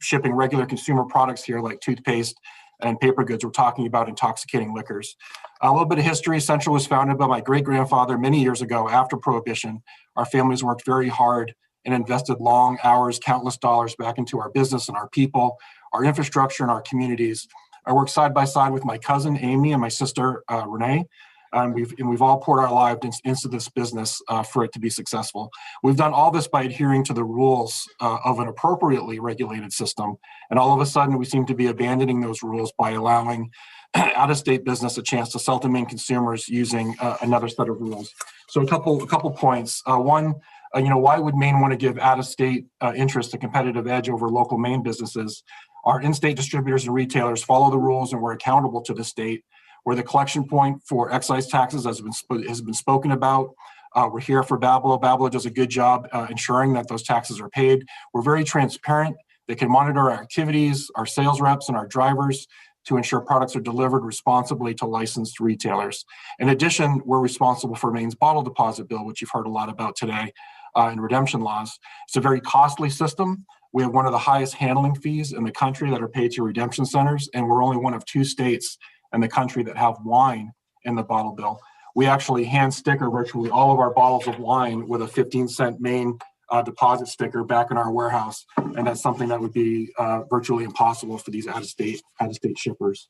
Speaker 7: shipping regular consumer products here like toothpaste and paper goods. We're talking about intoxicating liquors. A little bit of history. Central was founded by my great-grandfather many years ago after Prohibition. Our families worked very hard and invested long hours, countless dollars back into our business and our people, our infrastructure, and our communities. I work side by side with my cousin, Amy, and my sister, Renee. And we've all poured our lives into this business for it to be successful. We've done all this by adhering to the rules of an appropriately regulated system. And all of a sudden, we seem to be abandoning those rules by allowing out-of-state business a chance to sell to Maine consumers using another set of rules. So a couple points. One, why would Maine want to give out-of-state interest a competitive edge over local Maine businesses? Our in-state distributors and retailers follow the rules, and we're accountable to the state. We're the collection point for excise taxes, as has been spoken about. We're here for Bablo. Bablo does a good job ensuring that those taxes are paid. We're very transparent. They can monitor our activities, our sales reps, and our drivers to ensure products are delivered responsibly to licensed retailers. In addition, we're responsible for Maine's bottle deposit bill, which you've heard a lot about today, and redemption laws. It's a very costly system. We have one of the highest handling fees in the country that are paid to redemption centers, and we're only one of 2 states in the country that have wine in the bottle bill. We actually hand sticker virtually all of our bottles of wine with a 15-cent Maine deposit sticker back in our warehouse, and that's something that would be virtually impossible for these out-of-state shippers.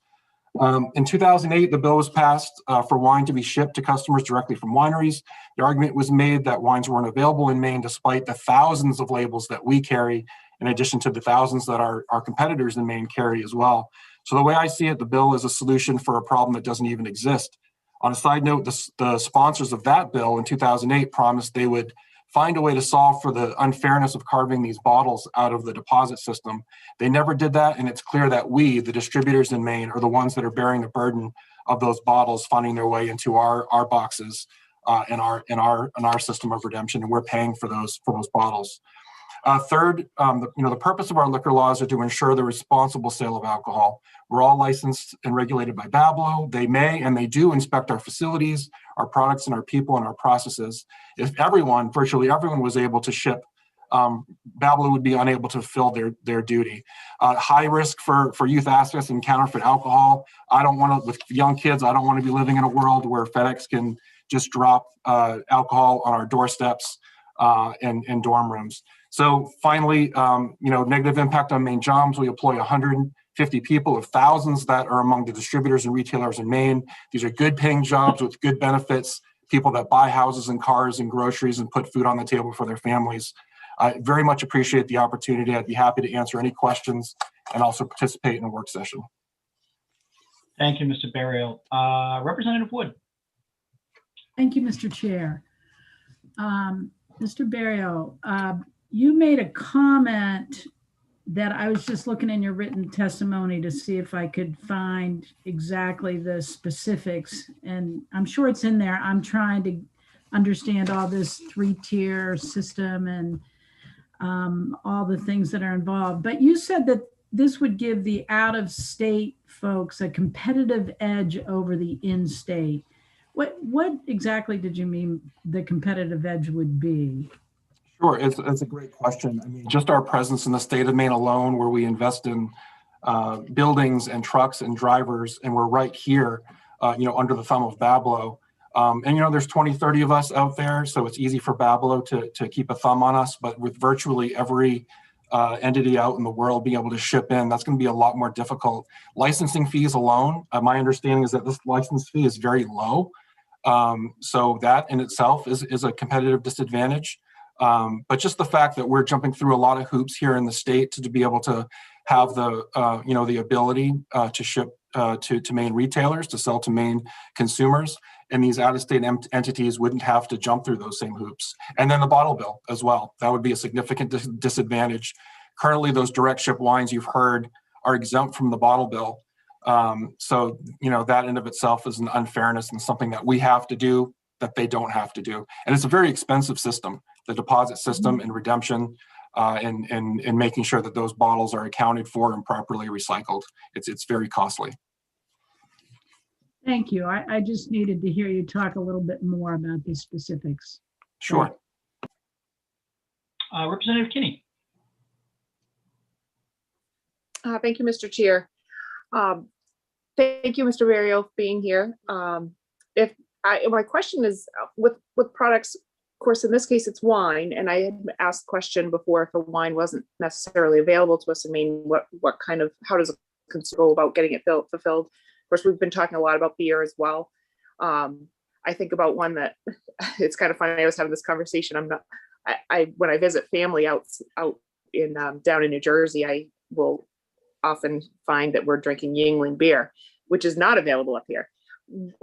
Speaker 7: In 2008, the bill was passed for wine to be shipped to customers directly from wineries. The argument was made that wines weren't available in Maine despite the thousands of labels that we carry, in addition to the thousands that our competitors in Maine carry as well. So the way I see it, the bill is a solution for a problem that doesn't even exist. On a side note, the sponsors of that bill in 2008 promised they would find a way to solve for the unfairness of carving these bottles out of the deposit system. They never did that, and it's clear that we, the distributors in Maine, are the ones that are bearing the burden of those bottles finding their way into our boxes in our system of redemption, and we're paying for those bottles. Third, the purpose of our liquor laws are to ensure the responsible sale of alcohol. We're all licensed and regulated by Bablo. They may and they do inspect our facilities, our products, and our people and our processes. If virtually everyone was able to ship, Bablo would be unable to fulfill their duty. High risk for youth access and counterfeit alcohol. With young kids, I don't want to be living in a world where FedEx can just drop alcohol on our doorsteps and dorm rooms. So finally, negative impact on Maine jobs. We employ 150 people of thousands that are among the distributors and retailers in Maine. These are good paying jobs with good benefits, people that buy houses and cars and groceries and put food on the table for their families. I very much appreciate the opportunity. I'd be happy to answer any questions and also participate in a work session.
Speaker 3: Thank you, Mr. Burial. Representative Wood.
Speaker 22: Thank you, Mr. Chair. Mr. Barrio, you made a comment that I was just looking in your written testimony to see if I could find exactly the specifics, and I'm sure it's in there. I'm trying to understand all this 3-tier system and all the things that are involved. But you said that this would give the out-of-state folks a competitive edge over the in-state. What exactly did you mean the competitive edge would be?
Speaker 7: Sure, it's a great question. I mean, just our presence in the state of Maine alone, where we invest in buildings and trucks and drivers, and we're right here, under the thumb of Bablo. There's 20, 30 of us out there, so it's easy for Bablo to keep a thumb on us, but with virtually every entity out in the world being able to ship in, that's going to be a lot more difficult. Licensing fees alone, my understanding is that this license fee is very low. So that in itself is a competitive disadvantage. But just the fact that we're jumping through a lot of hoops here in the state to be able to have the ability to ship to Maine retailers, to sell to Maine consumers, and these out-of-state entities wouldn't have to jump through those same hoops. And then the bottle bill as well. That would be a significant disadvantage. Currently, those direct ship wines you've heard are exempt from the bottle bill. So that in of itself is an unfairness and something that we have to do that they don't have to do. And it's a very expensive system, the deposit system and redemption, and making sure that those bottles are accounted for and properly recycled. It's very costly.
Speaker 22: Thank you. I just needed to hear you talk a little bit more about the specifics.
Speaker 7: Sure.
Speaker 3: Representative Kinney.
Speaker 9: Thank you, Mr. Chair. Thank you, Mr. Barrio, for being here. My question is with products, of course, in this case, it's wine. And I had asked the question before, if a wine wasn't necessarily available to us in Maine, how does a consumer go about getting it fulfilled? Of course, we've been talking a lot about beer as well. I think about one that it's kind of funny. I was having this conversation. When I visit family out in down in New Jersey, I will often find that we're drinking Yingling beer, which is not available up here.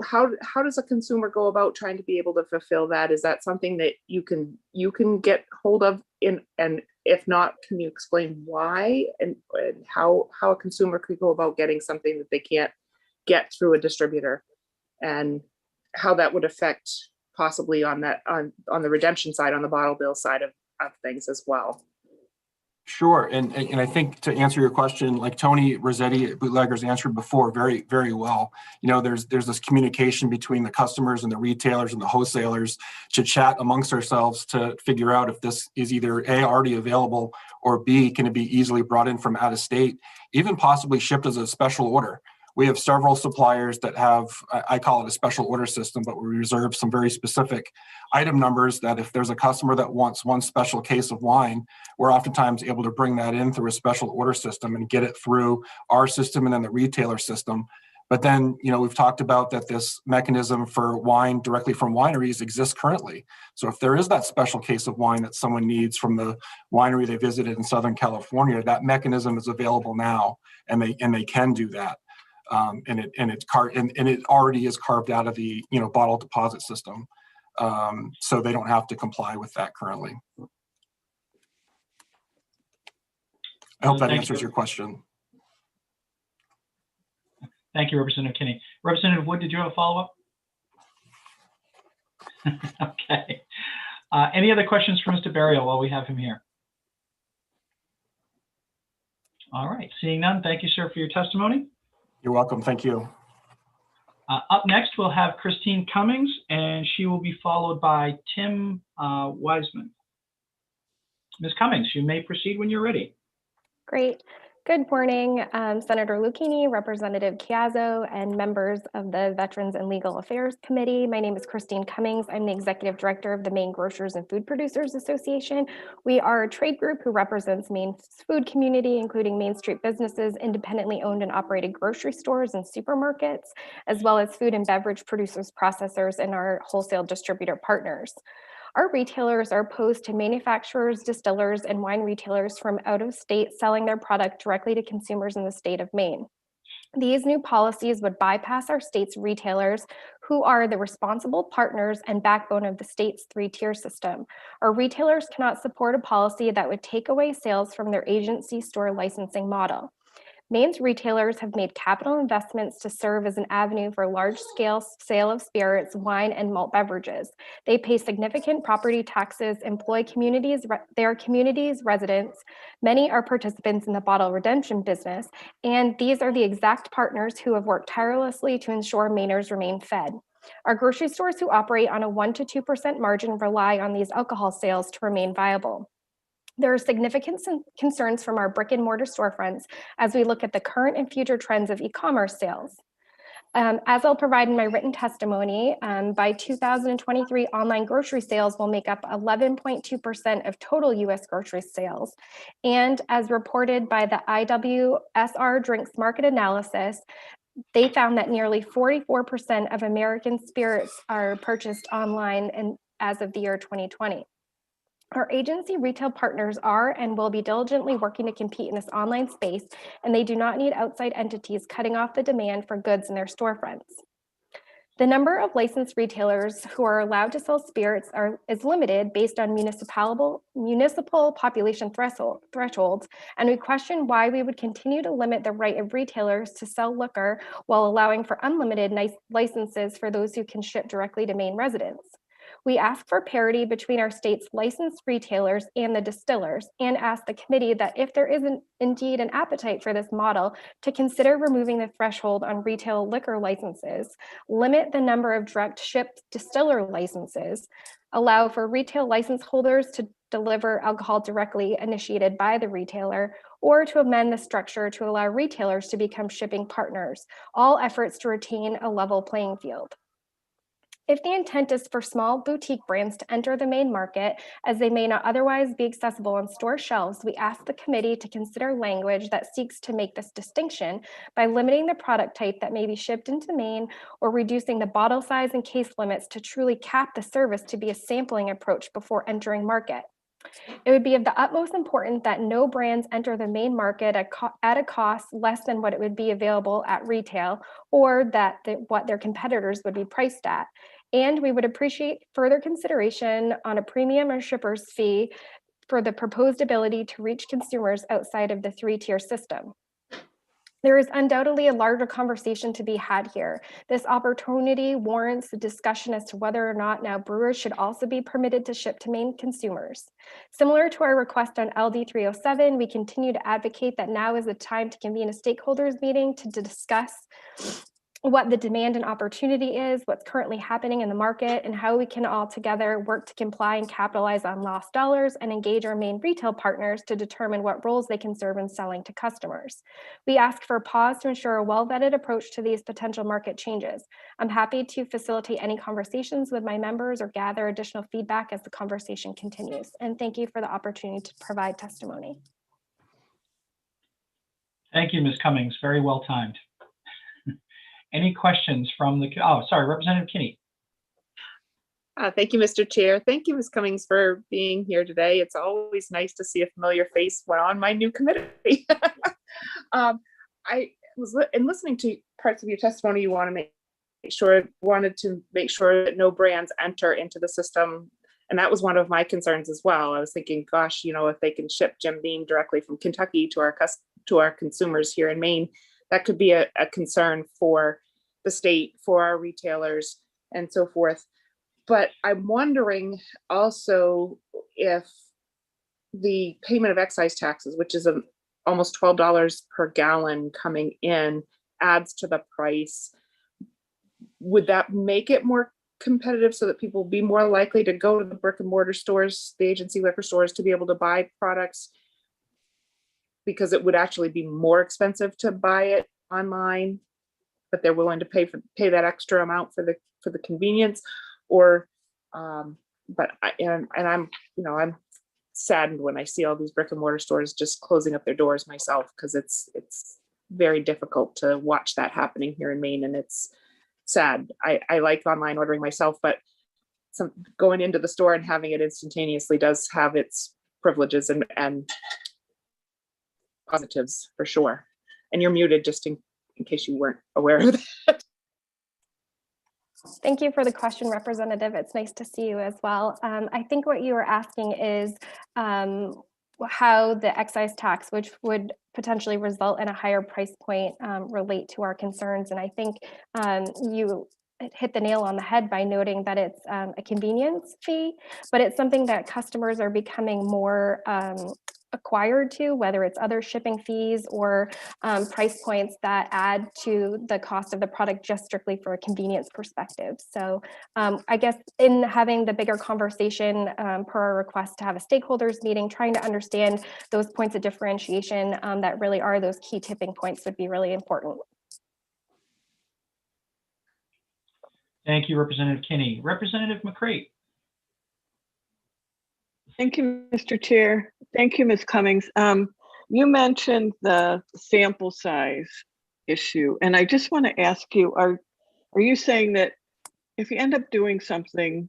Speaker 9: How does a consumer go about trying to be able to fulfill that? Is that something that you can get hold of and if not, can you explain why and how a consumer could go about getting something that they can't get through a distributor, and how that would affect possibly on the redemption side, on the bottle bill side of things as well?
Speaker 7: Sure, and I think to answer your question, like Tony Rossetti at Bootleggers answered before very, very well, there's this communication between the customers and the retailers and the wholesalers to chat amongst ourselves to figure out if this is either A, already available, or B, can it be easily brought in from out of state, even possibly shipped as a special order. We have several suppliers that have, I call it a special order system, but we reserve some very specific item numbers that if there's a customer that wants one special case of wine, we're oftentimes able to bring that in through a special order system and get it through our system and then the retailer system. But then, we've talked about that this mechanism for wine directly from wineries exists currently. So if there is that special case of wine that someone needs from the winery they visited in Southern California, that mechanism is available now, and they can do that. And it already is carved out of the bottle deposit system, so they don't have to comply with that currently. I hope that answers your question.
Speaker 3: Thank you, Representative Kinney. Representative Wood, did you have a follow-up? Okay. Any other questions for Mr. Berrio while we have him here? All right, seeing none, thank you, sir, for your testimony.
Speaker 7: You're welcome. Thank you.
Speaker 3: Up next, we'll have Christine Cummings, and she will be followed by Tim Wiseman. Ms. Cummings, you may proceed when you're ready.
Speaker 11: Great. Good morning, Senator Lucchini, Representative Chiazzo, and members of the Veterans and Legal Affairs Committee. My name is Christine Cummings. I'm the Executive Director of the Maine Grocers and Food Producers Association. We are a trade group who represents Maine's food community, including Main Street businesses, independently owned and operated grocery stores and supermarkets, as well as food and beverage producers, processors, and our wholesale distributor partners. Our retailers are opposed to manufacturers, distillers, and wine retailers from out of state selling their product directly to consumers in the state of Maine. These new policies would bypass our state's retailers, who are the responsible partners and backbone of the state's three-tier system. Our retailers cannot support a policy that would take away sales from their agency store licensing model. Maine's retailers have made capital investments to serve as an avenue for large-scale sale of spirits, wine, and malt beverages. They pay significant property taxes, employ their communities' residents. Many are participants in the bottle redemption business, and these are the exact partners who have worked tirelessly to ensure Mainers remain fed. Our grocery stores who operate on a 1% to 2% margin rely on these alcohol sales to remain viable. There are significant concerns from our brick and mortar storefronts as we look at the current and future trends of e-commerce sales. As I'll provide in my written testimony, by 2023, online grocery sales will make up 11.2% of total US grocery sales. And as reported by the IWSR Drinks Market Analysis, they found that nearly 44% of American spirits are purchased online and as of the year 2020. Our agency retail partners are and will be diligently working to compete in this online space, and they do not need outside entities cutting off the demand for goods in their storefronts. The number of licensed retailers who are allowed to sell spirits is limited based on municipal population thresholds, and we question why we would continue to limit the right of retailers to sell liquor while allowing for unlimited licenses for those who can ship directly to Maine residents. We ask for parity between our state's licensed retailers and the distillers, and ask the committee that if there isn't indeed an appetite for this model, to consider removing the threshold on retail liquor licenses, limit the number of direct ship distiller licenses, allow for retail license holders to deliver alcohol directly initiated by the retailer, or to amend the structure to allow retailers to become shipping partners, all efforts to retain a level playing field. If the intent is for small boutique brands to enter the Maine market, as they may not otherwise be accessible on store shelves, we ask the committee to consider language that seeks to make this distinction by limiting the product type that may be shipped into Maine or reducing the bottle size and case limits to truly cap the service to be a sampling approach before entering market. It would be of the utmost importance that no brands enter the Maine market at a cost less than what it would be available at retail or what their competitors would be priced at. And we would appreciate further consideration on a premium or shipper's fee for the proposed ability to reach consumers outside of the three-tier system. There is undoubtedly a larger conversation to be had here. This opportunity warrants a discussion as to whether or not now brewers should also be permitted to ship to Maine consumers. Similar to our request on LD 307, we continue to advocate that now is the time to convene a stakeholders meeting to discuss what the demand and opportunity is, what's currently happening in the market, and how we can all together work to comply and capitalize on lost dollars and engage our main retail partners to determine what roles they can serve in selling to customers. We ask for a pause to ensure a well-vetted approach to these potential market changes. I'm happy to facilitate any conversations with my members or gather additional feedback as the conversation continues. And thank you for the opportunity to provide testimony.
Speaker 3: Thank you, Ms. Cummings. Very well timed. Any questions from the, oh, sorry, Representative Kinney.
Speaker 9: Thank you, Mr. Chair. Thank you, Ms. Cummings, for being here today. It's always nice to see a familiar face when on my new committee. I was in listening to parts of your testimony. You wanted to make sure that no brands enter into the system, and that was one of my concerns as well. I was thinking, gosh, you know, if they can ship Jim Beam directly from Kentucky to our consumers here in Maine, that could be a concern for the state, for our retailers, and so forth. But I'm wondering also if the payment of excise taxes, which is almost $12 per gallon coming in, adds to the price. Would that make it more competitive so that people will be more likely to go to the brick and mortar stores, the agency liquor stores, to be able to buy products? Because it would actually be more expensive to buy it online, but they're willing to pay that extra amount for the convenience, or I'm saddened when I see all these brick and mortar stores just closing up their doors myself, because it's very difficult to watch that happening here in Maine, and it's sad. I like online ordering myself, but going into the store and having it instantaneously does have its privileges and positives for sure. And you're muted, just in case you weren't aware of that.
Speaker 11: Thank you for the question, Representative. It's nice to see you as well. I think what you were asking is how the excise tax, which would potentially result in a higher price point, relate to our concerns. And I think you hit the nail on the head by noting that it's a convenience fee, but it's something that customers are becoming more acquired to, whether it's other shipping fees or price points that add to the cost of the product just strictly for a convenience perspective. So I guess in having the bigger conversation per our request to have a stakeholders meeting, trying to understand those points of differentiation that really are those key tipping points would be really important.
Speaker 3: Thank you, Representative Kinney. Representative McCrate.
Speaker 8: Thank you, Mr. Chair. Thank you, Ms. Cummings. You mentioned the sample size issue, and I just want to ask you, are you saying that if you end up doing something,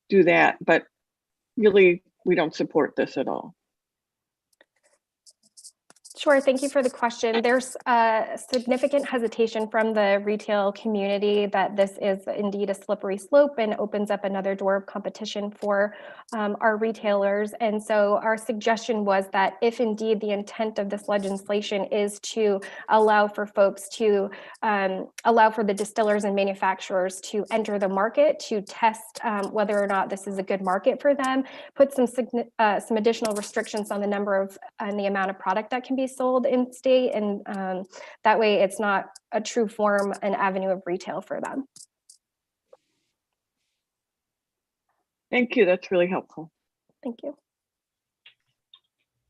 Speaker 8: do that, but really we don't support this at all?
Speaker 11: Sure, thank you for the question. There's a significant hesitation from the retail community that this is indeed a slippery slope and opens up another door of competition for our retailers. And so our suggestion was that if indeed the intent of this legislation is to allow for folks to allow for the distillers and manufacturers to enter the market to test whether or not this is a good market for them, put some additional restrictions on the number of and the amount of product that can be sold in state, and that way it's not a true form and avenue of retail for them.
Speaker 8: Thank you, that's really helpful.
Speaker 11: Thank you.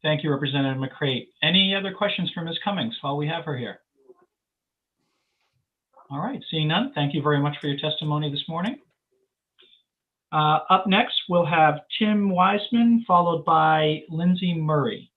Speaker 3: Thank you, Representative McCrate. Any other questions for Ms. Cummings while we have her here? All right, seeing none, thank you very much for your testimony this morning. Up next, we'll have Tim Wiseman, followed by Lindsay Murray.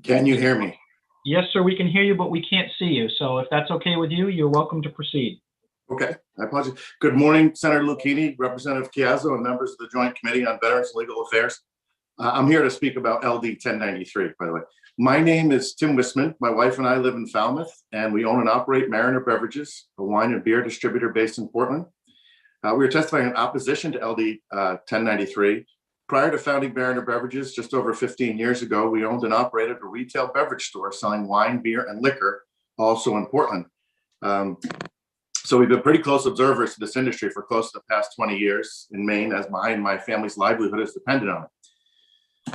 Speaker 12: Can you hear me?
Speaker 3: Yes, sir, we can hear you, but we can't see you. So if that's okay with you, you're welcome to proceed.
Speaker 12: Okay, I apologize. Good morning, Senator Lucchini, Representative Chiazzo, and members of the Joint Committee on Veterans and Legal Affairs. I'm here to speak about LD 1093, by the way. My name is Tim Wisman. My wife and I live in Falmouth, and we own and operate Mariner Beverages, a wine and beer distributor based in Portland. We are testifying in opposition to LD 1093. Prior to founding Mariner Beverages just over 15 years ago, we owned and operated a retail beverage store selling wine, beer, and liquor, also in Portland. So we've been pretty close observers to this industry for close to the past 20 years in Maine, as my family's livelihood is dependent on it.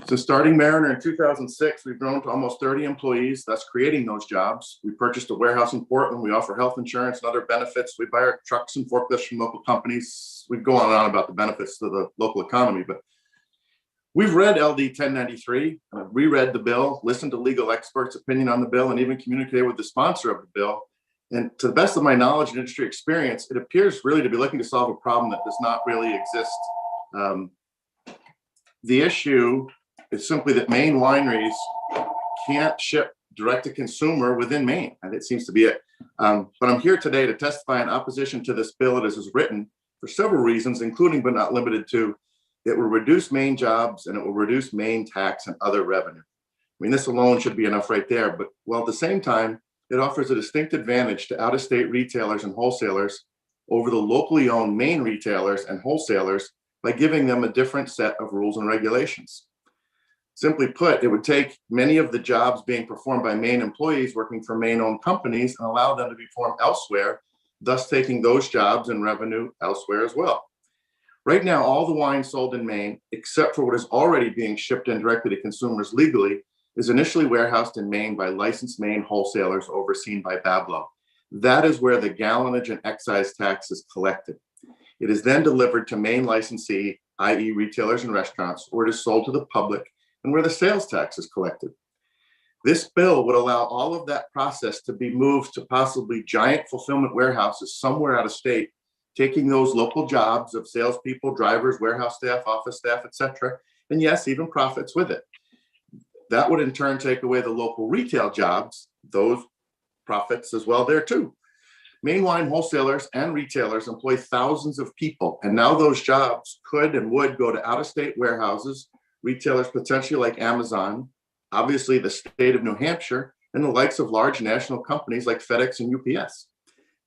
Speaker 12: Since starting Mariner in 2006, we've grown to almost 30 employees, thus creating those jobs. We purchased a warehouse in Portland. We offer health insurance and other benefits. We buy our trucks and forklifts from local companies. We go on and on about the benefits to the local economy, but we've read LD 1093, reread the bill, listened to legal experts' opinion on the bill, and even communicated with the sponsor of the bill. And to the best of my knowledge and industry experience, it appears really to be looking to solve a problem that does not really exist. The issue is simply that Maine wineries can't ship direct to consumer within Maine, and it seems to be it. But I'm here today to testify in opposition to this bill as is written for several reasons, including but not limited to, it will reduce Maine jobs and it will reduce Maine tax and other revenue. I mean, this alone should be enough right there, but while at the same time, it offers a distinct advantage to out-of-state retailers and wholesalers over the locally owned Maine retailers and wholesalers by giving them a different set of rules and regulations. Simply put, it would take many of the jobs being performed by Maine employees working for Maine-owned companies and allow them to be performed elsewhere, thus taking those jobs and revenue elsewhere as well. Right now, all the wine sold in Maine, except for what is already being shipped in directly to consumers legally, is initially warehoused in Maine by licensed Maine wholesalers overseen by BABLO. That is where the gallonage and excise tax is collected. It is then delivered to Maine licensee, i.e. retailers and restaurants, or it is sold to the public and where the sales tax is collected. This bill would allow all of that process to be moved to possibly giant fulfillment warehouses somewhere out of state, taking those local jobs of salespeople, drivers, warehouse staff, office staff, etc., and yes, even profits with it. That would in turn take away the local retail jobs, those profits as well there too. Maine wine wholesalers and retailers employ thousands of people, and now those jobs could and would go to out-of-state warehouses, retailers potentially like Amazon, obviously the state of New Hampshire, and the likes of large national companies like FedEx and UPS.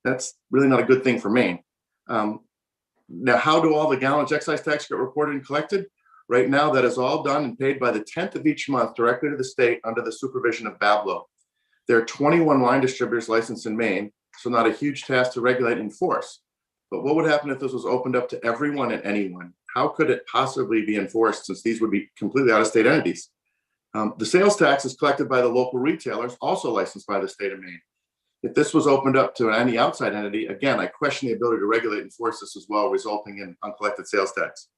Speaker 12: That's really not a good thing for Maine. Now, how do all the gallonage excise tax get reported and collected? Right now, that is all done and paid by the 10th of each month directly to the state under the supervision of BABLO. There are 21 wine distributors licensed in Maine, so not a huge task to regulate and enforce. But what would happen if this was opened up to everyone and anyone? How could it possibly be enforced since these would be completely out-of-state entities? The sales tax is collected by the local retailers, also licensed by the state of Maine. If this was opened up to any outside entity, again, I question the ability to regulate and enforce this as well, resulting in uncollected sales tax.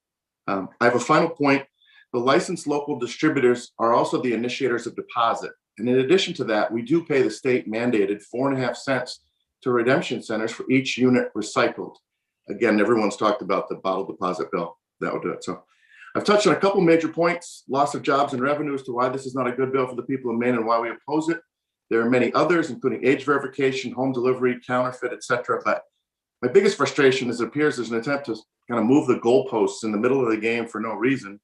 Speaker 12: I have a final point. The licensed local distributors are also the initiators of deposit. And in addition to that, we do pay the state mandated 4.5 cents to redemption centers for each unit recycled. Again, everyone's talked about the bottle deposit bill. That would do it. So I've touched on a couple major points, loss of jobs and revenue as to why this is not a good bill for the people of Maine and why we oppose it. There are many others, including age verification, home delivery, counterfeit, etc. But my biggest frustration is it appears there's an attempt to kind of move the goalposts in the middle of the game for no reason,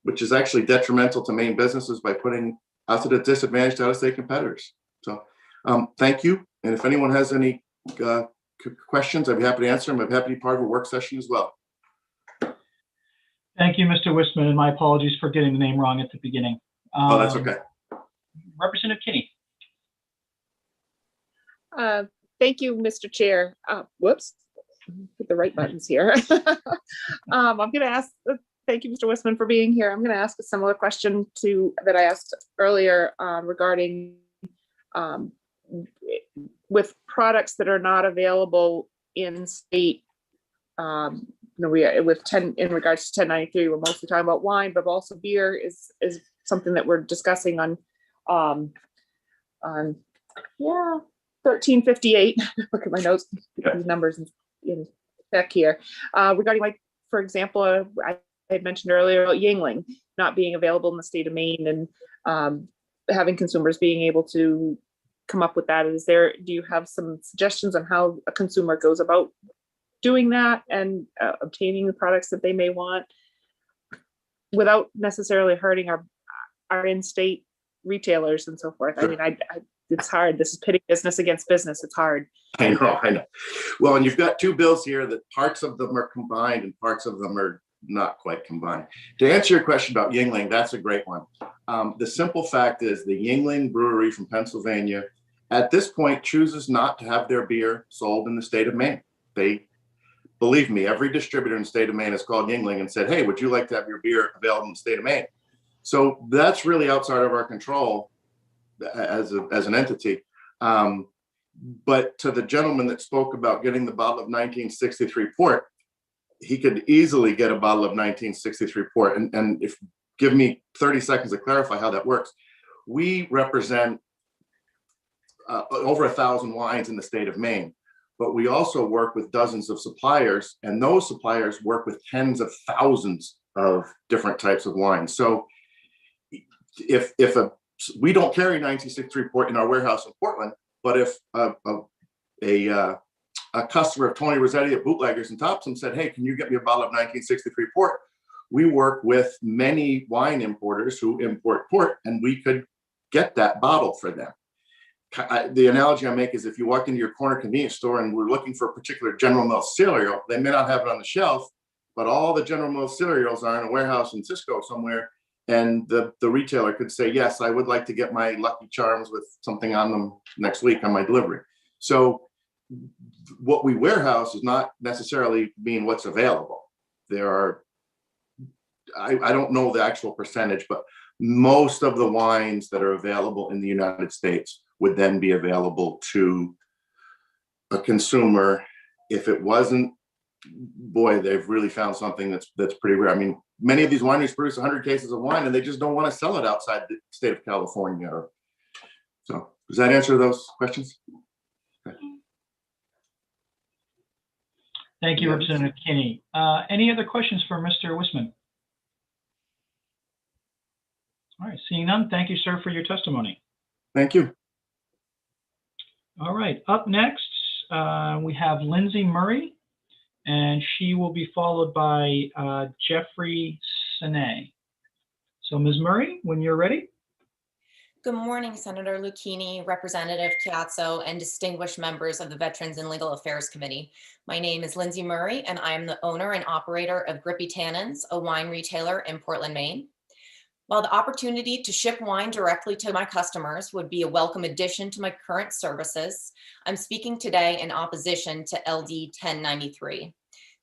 Speaker 12: which is actually detrimental to Maine businesses by putting us at a disadvantage to out-of-state competitors. So thank you. And if anyone has any questions, I'd be happy to answer them. I'm happy to be part of a work session as well.
Speaker 3: Thank you, Mr. Wisman, and my apologies for getting the name wrong at the beginning.
Speaker 12: Oh, that's okay.
Speaker 3: Representative Kinney.
Speaker 9: Thank you, Mr. Chair. Whoops, put the right buttons here. I'm going to ask, thank you, Mr. Wisman, for being here. I'm going to ask a similar question that I asked earlier regarding with products that are not available in state. In regards to 1093, we're mostly talking about wine, but also beer is something that we're discussing on 1358. Look at my notes, these numbers in back here. Regarding, like, for example, I had mentioned earlier about Yingling not being available in the state of Maine, and having consumers being able to come up with that. Do you have some suggestions on how a consumer goes about doing that and obtaining the products that they may want without necessarily hurting our in-state retailers and so forth?
Speaker 12: Sure.
Speaker 9: I mean, it's hard. This is pitting business against business. It's hard.
Speaker 12: I know. Well, and you've got two bills here that parts of them are combined and parts of them are not quite combined. To answer your question about Yingling, that's a great one. The simple fact is the Yingling Brewery from Pennsylvania at this point chooses not to have their beer sold in the state of Maine. Believe me, every distributor in the state of Maine has called Yingling and said, hey, would you like to have your beer available in the state of Maine? So that's really outside of our control as an entity. But to the gentleman that spoke about getting the bottle of 1963 port, he could easily get a bottle of 1963 port. And if give me 30 seconds to clarify how that works. We represent over 1,000 wines in the state of Maine, but we also work with dozens of suppliers, and those suppliers work with tens of thousands of different types of wines. So we don't carry 1963 port in our warehouse in Portland, but if a customer of Tony Rossetti at Bootleggers in Topsom said, hey, can you get me a bottle of 1963 port? We work with many wine importers who import port, and we could get that bottle for them. The analogy I make is if you walked into your corner convenience store and we're looking for a particular General Mills cereal, they may not have it on the shelf, but all the General Mills cereals are in a warehouse in Cisco somewhere. And the retailer could say, yes, I would like to get my Lucky Charms with something on them next week on my delivery. So what we warehouse does not necessarily mean what's available. There are, I don't know the actual percentage, but most of the wines that are available in the United States would then be available to a consumer. If it wasn't, boy, they've really found something that's pretty rare. I mean, many of these wineries produce 100 cases of wine and they just don't want to sell it outside the state of California. So does that answer those questions? Okay.
Speaker 3: Thank you, Representative Kinney. Any other questions for Mr. Wisman? All right, seeing none, thank you, sir, for your testimony.
Speaker 12: Thank you.
Speaker 3: All right, up next, we have Lindsay Murray, and she will be followed by Jeffrey Sine. So Ms. Murray, when you're ready.
Speaker 5: Good morning, Senator Lucchini, Representative Chiazzo, and distinguished members of the Veterans and Legal Affairs Committee. My name is Lindsay Murray, and I am the owner and operator of Grippy Tannins, a wine retailer in Portland, Maine. While the opportunity to ship wine directly to my customers would be a welcome addition to my current services, I'm speaking today in opposition to LD 1093.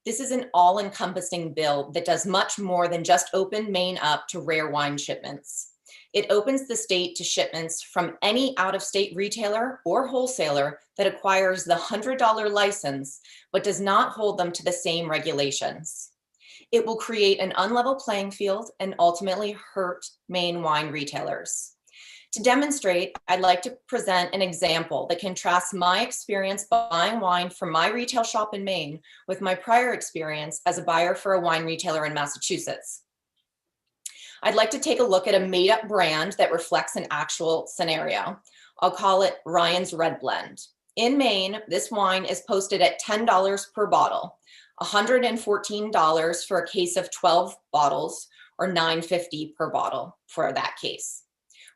Speaker 5: This is an all-encompassing bill that does much more than just open Maine up to rare wine shipments. It opens the state to shipments from any out-of-state retailer or wholesaler that acquires the $100 license, but does not hold them to the same regulations. It will create an unlevel playing field and ultimately hurt Maine wine retailers. To demonstrate, I'd like to present an example that contrasts my experience buying wine from my retail shop in Maine with my prior experience as a buyer for a wine retailer in Massachusetts. I'd like to take a look at a made-up brand that reflects an actual scenario. I'll call it Ryan's Red Blend. In Maine, this wine is posted at $10 per bottle, $114 for a case of 12 bottles, or $9.50 per bottle for that case.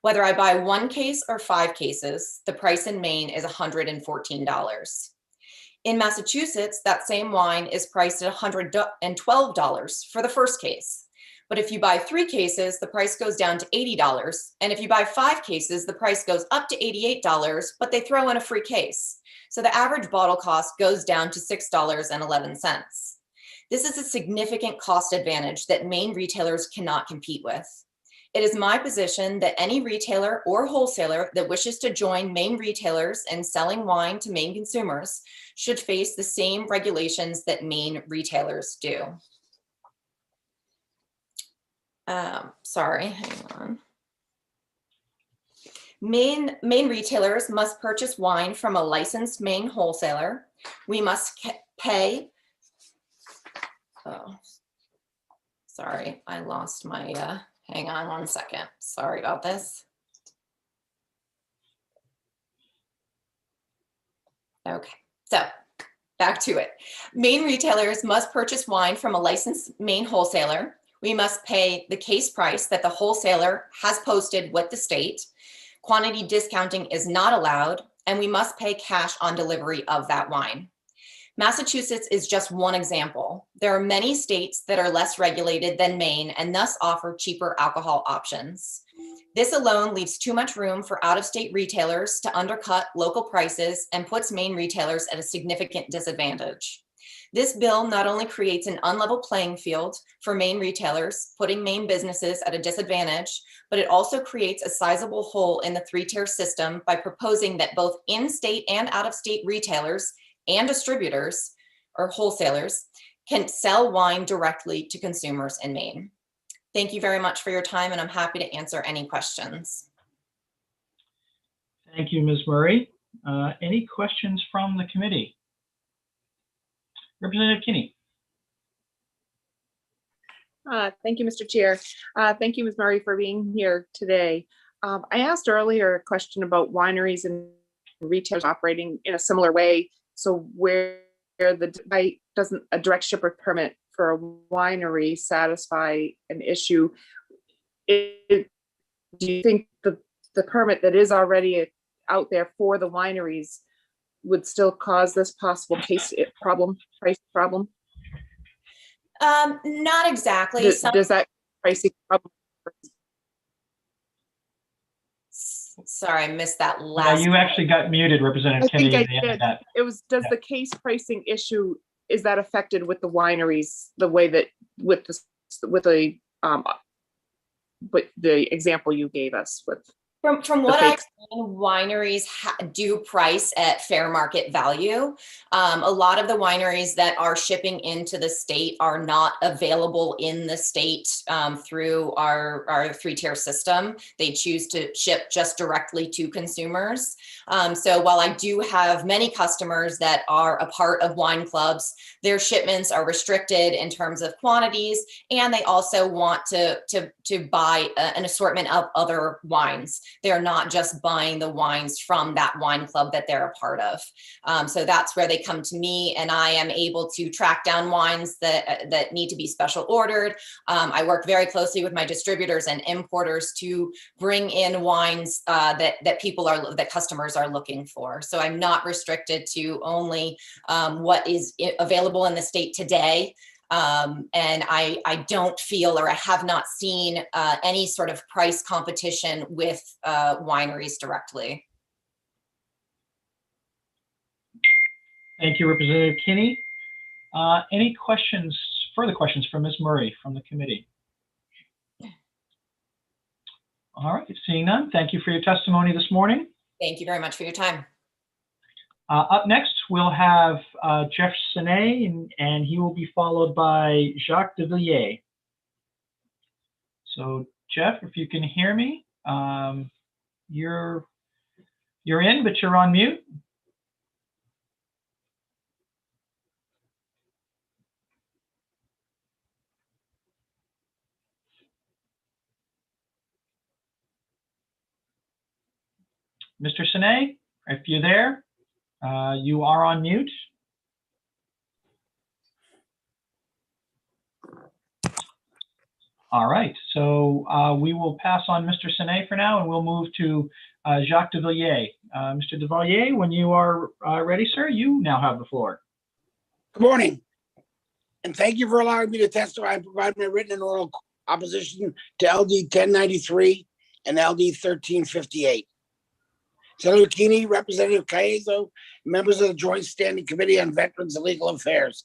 Speaker 5: Whether I buy 1 case or 5 cases, the price in Maine is $114. In Massachusetts, that same wine is priced at $112 for the first case. But if you buy 3 cases, the price goes down to $80. And if you buy 5 cases, the price goes up to $88, but they throw in a free case. So the average bottle cost goes down to $6.11. This is a significant cost advantage that Maine retailers cannot compete with. It is my position that any retailer or wholesaler that wishes to join Maine retailers in selling wine to Maine consumers should face the same regulations that Maine retailers do. Sorry, hang on. Maine retailers must purchase wine from a licensed Maine wholesaler. We must pay, oh, sorry, I lost my, hang on one second. Sorry about this. Okay, so back to it. Maine retailers must purchase wine from a licensed Maine wholesaler. We must pay the case price that the wholesaler has posted with the state. Quantity discounting is not allowed, and we must pay cash on delivery of that wine. Massachusetts is just one example. There are many states that are less regulated than Maine and thus offer cheaper alcohol options. This alone leaves too much room for out-of-state retailers to undercut local prices and puts Maine retailers at a significant disadvantage. This bill not only creates an unlevel playing field for Maine retailers, putting Maine businesses at a disadvantage, but it also creates a sizable hole in the three-tier system by proposing that both in-state and out-of-state retailers and distributors or wholesalers can sell wine directly to consumers in Maine. Thank you very much for your time, and I'm happy to answer any questions.
Speaker 3: Thank you, Ms. Murray. Any questions from the committee? Representative Kinney.
Speaker 9: Thank you, Mr. Chair. Thank you, Ms. Murray, for being here today. I asked earlier a question about wineries and retailers operating in a similar way. So where doesn't a direct shipper permit for a winery satisfy an issue? Do you think the permit that is already out there for the wineries would still cause this possible price problem?
Speaker 5: Not exactly.
Speaker 9: Does that pricing problem?
Speaker 5: Sorry, I missed that last.
Speaker 3: Yeah, you actually got muted, Representative Kinney.
Speaker 9: I think I did. It was, does the case pricing issue, is that affected with the wineries the way that with the example you gave us with?
Speaker 5: From what I've seen, wineries do price at fair market value. A lot of the wineries that are shipping into the state are not available in the state through our three-tier system. They choose to ship just directly to consumers. So while I do have many customers that are a part of wine clubs, their shipments are restricted in terms of quantities, and they also want to buy an assortment of other wines. They're not just buying the wines from that wine club that they're a part of. So that's where they come to me, and I am able to track down wines that need to be special ordered. I work very closely with my distributors and importers to bring in wines that customers are looking for. So I'm not restricted to only what is available in the state today. And I don't feel, or I have not seen any sort of price competition with wineries directly.
Speaker 3: Thank you, Representative Kinney. Any questions, further questions from Ms. Murray from the committee? All right, seeing none, thank you for your testimony this morning.
Speaker 5: Thank you very much for your time.
Speaker 3: Up next, we'll have Jeff Sinet, and he will be followed by Jacques de Villiers. So, Jeff, if you can hear me, you're in, but you're on mute. Mr. Sinet, if you're there, you are on mute. All right, so we will pass on Mr. Sinet for now, and we'll move to Jacques de Villiers. Mr. de Villiers, when you are ready, sir, you now have the floor.
Speaker 14: Good morning, and thank you for allowing me to testify and provide my written and oral opposition to LD 1093 and LD 1358. Senator Keeney, Representative Caizo, members of the Joint Standing Committee on Veterans and Legal Affairs.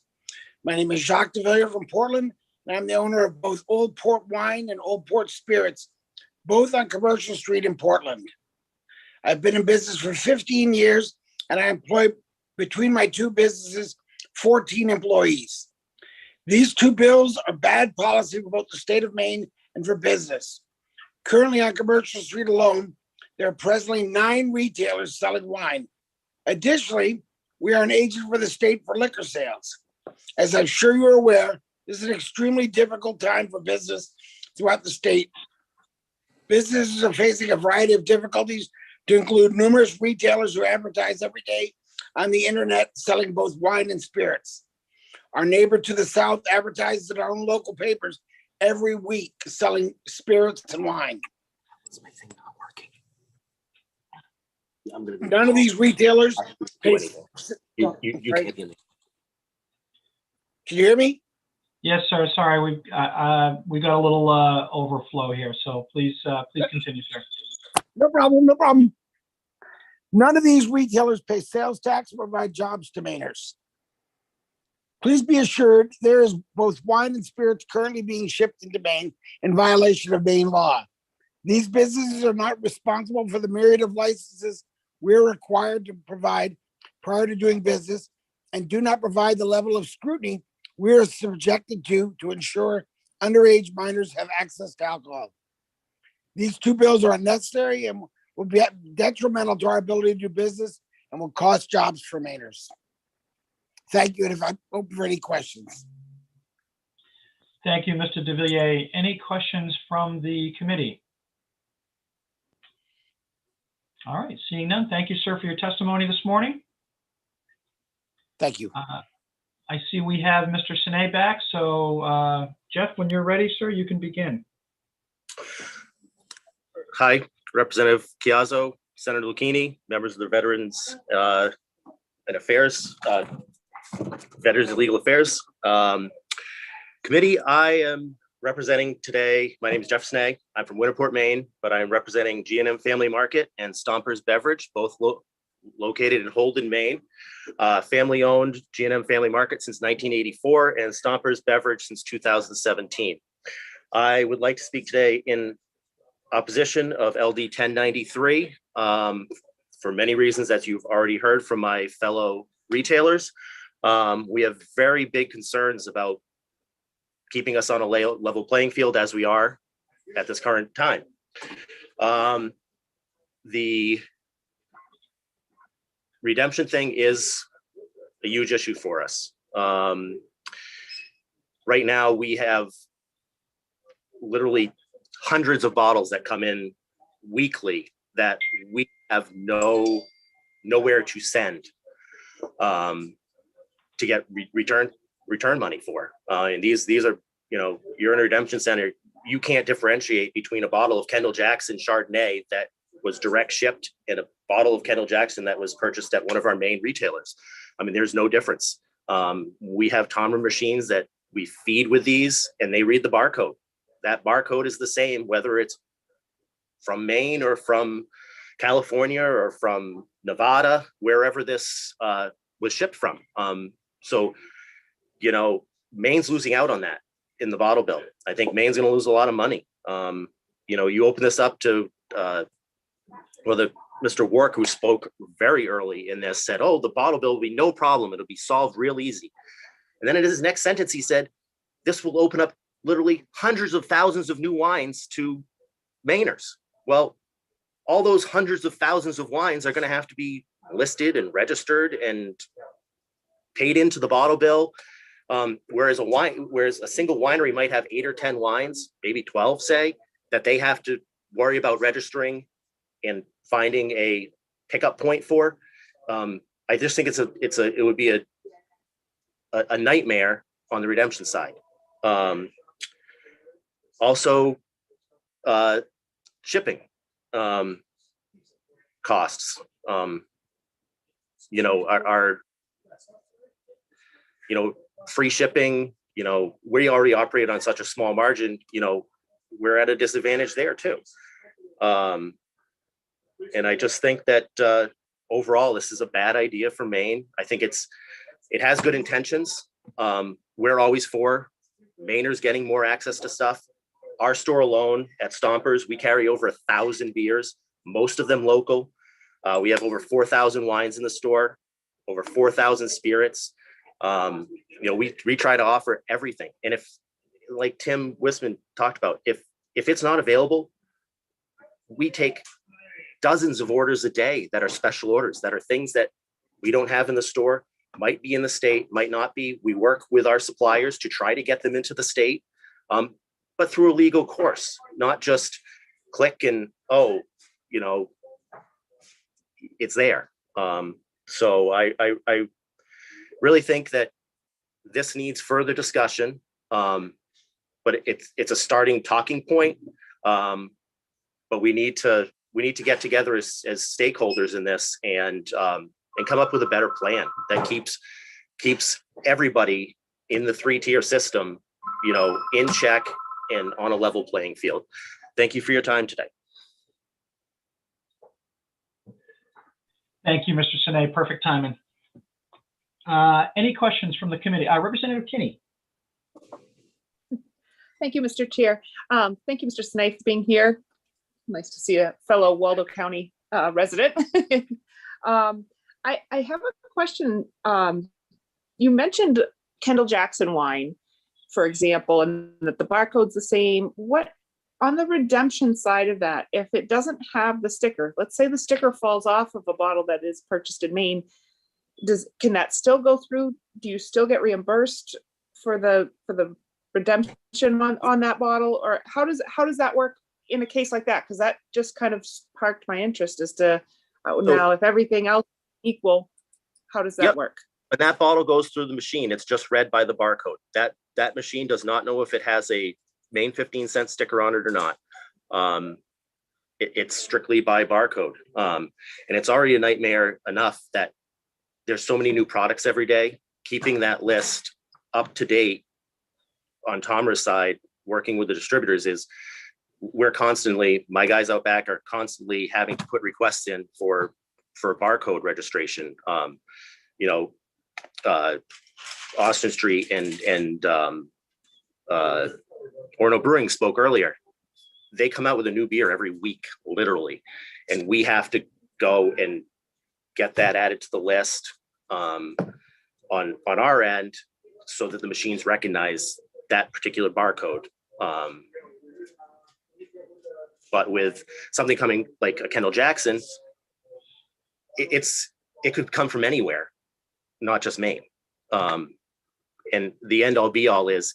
Speaker 14: My name is Jacques de Villiers from Portland, and I'm the owner of both Old Port Wine and Old Port Spirits, both on Commercial Street in Portland. I've been in business for 15 years, and I employ, between my two businesses, 14 employees. These two bills are bad policy for both the state of Maine and for business. Currently on Commercial Street alone, there are presently 9 retailers selling wine. Additionally, we are an agent for the state for liquor sales. As I'm sure you're aware, this is an extremely difficult time for business throughout the state. Businesses are facing a variety of difficulties, to include numerous retailers who advertise every day on the internet selling both wine and spirits. Our neighbor to the south advertises in our own local papers every week selling spirits and wine. None of these retailers pay.
Speaker 10: You can't hear me.
Speaker 14: Can you hear me?
Speaker 3: Yes, sir. Sorry, we got a little overflow here, so please continue, sir.
Speaker 14: No problem, no problem. None of these retailers pay sales tax or provide jobs to Mainers. Please be assured there is both wine and spirits currently being shipped into Maine in violation of Maine law. These businesses are not responsible for the myriad of licenses we're required to provide prior to doing business, and do not provide the level of scrutiny we are subjected to ensure underage minors have access to alcohol. These 2 bills are unnecessary and will be detrimental to our ability to do business and will cost jobs for Mainers. Thank you, and if I'm open for any questions.
Speaker 3: Thank you, Mr. DeVilliers. Any questions from the committee? All right, seeing none. Thank you, sir, for your testimony this morning.
Speaker 14: Thank you.
Speaker 3: I see we have Mr. Sine back. So, Jeff, when you're ready, sir, you can begin.
Speaker 10: Hi, Representative Chiazzo, Senator Lucchini, members of the Veterans and Affairs, Veterans and Legal Affairs Committee. I am representing today. My name is Jeff Snag. I'm from Winterport, Maine, but I'm representing G&M Family Market and Stompers Beverage, both located in Holden, Maine. Family-owned G&M Family Market since 1984 and Stompers Beverage since 2017. I would like to speak today in opposition of LD 1093 for many reasons that you've already heard from my fellow retailers. We have very big concerns about keeping us on a level playing field as we are at this current time. The redemption thing is a huge issue for us. Right now we have literally hundreds of bottles that come in weekly that we have nowhere to send to get return money for. And these are, you're in a redemption center, you can't differentiate between a bottle of Kendall Jackson Chardonnay that was direct shipped and a bottle of Kendall Jackson that was purchased at one of our main retailers. I mean, there's no difference. We have timer machines that we feed with these and they read the barcode. That barcode is the same, whether it's from Maine or from California or from Nevada, wherever this was shipped from. So, Maine's losing out on that in the bottle bill. I think Maine's going to lose a lot of money. You open this up to, Mr. Wark, who spoke very early in this, said, oh, the bottle bill will be no problem. It'll be solved real easy. And then in his next sentence, he said, this will open up literally hundreds of thousands of new wines to Mainers. Well, all those hundreds of thousands of wines are going to have to be listed and registered and paid into the bottle bill. Whereas a single winery might have 8 or 10 wines, maybe 12, say, that they have to worry about registering and finding a pickup point for. I just think it would be a nightmare on the redemption side. Also, shipping costs. Free shipping. We already operate on such a small margin. We're at a disadvantage there too. And I just think that overall, this is a bad idea for Maine. I think it has good intentions. We're always for Mainers getting more access to stuff. Our store alone at Stompers, we carry over 1,000 beers, most of them local. We have over 4,000 wines in the store, over 4,000 spirits. We try to offer everything. And if, like Tim Wisman talked about, if it's not available, we take dozens of orders a day that are special orders, that are things that we don't have in the store, might be in the state, might not be. We work with our suppliers to try to get them into the state, but through a legal course, not just click and, oh, you know, it's there. So I really think that this needs further discussion, but it's a starting talking point. But we need to get together as stakeholders in this and come up with a better plan that keeps everybody in the 3-tier system, you know, in check and on a level playing field. Thank you for your time today.
Speaker 3: Thank you, Mr. Sine. Perfect timing. Any questions from the committee? Representative Kinney.
Speaker 9: Thank you, Mr. Chair. Thank you, Mr. Sine, for being here. Nice to see a fellow Waldo County resident. I have a question. You mentioned Kendall Jackson wine, for example, and that the barcode's the same. What, on the redemption side of that, if it doesn't have the sticker, let's say the sticker falls off of a bottle that is purchased in Maine, can that still go through? Do you still get reimbursed for the redemption on that bottle, or how does that work in a case like that? Because that just kind of sparked my interest as to now, if everything else is equal, how does that work?
Speaker 10: When that bottle goes through the machine, it's just read by the barcode. That machine does not know if it has a Maine 15-cent sticker on it or not. It's strictly by barcode. And it's already a nightmare enough that there's so many new products every day. Keeping that list up to date on Tomra's side, working with the distributors, is we're constantly, my guys out back are constantly having to put requests in for barcode registration. You know, Austin Street and Orno Brewing spoke earlier. They come out with a new beer every week, literally, and we have to go and get that added to the list on our end so that the machines recognize that particular barcode. But with something coming like a Kendall Jackson, it could come from anywhere, not just Maine. And the end all be all is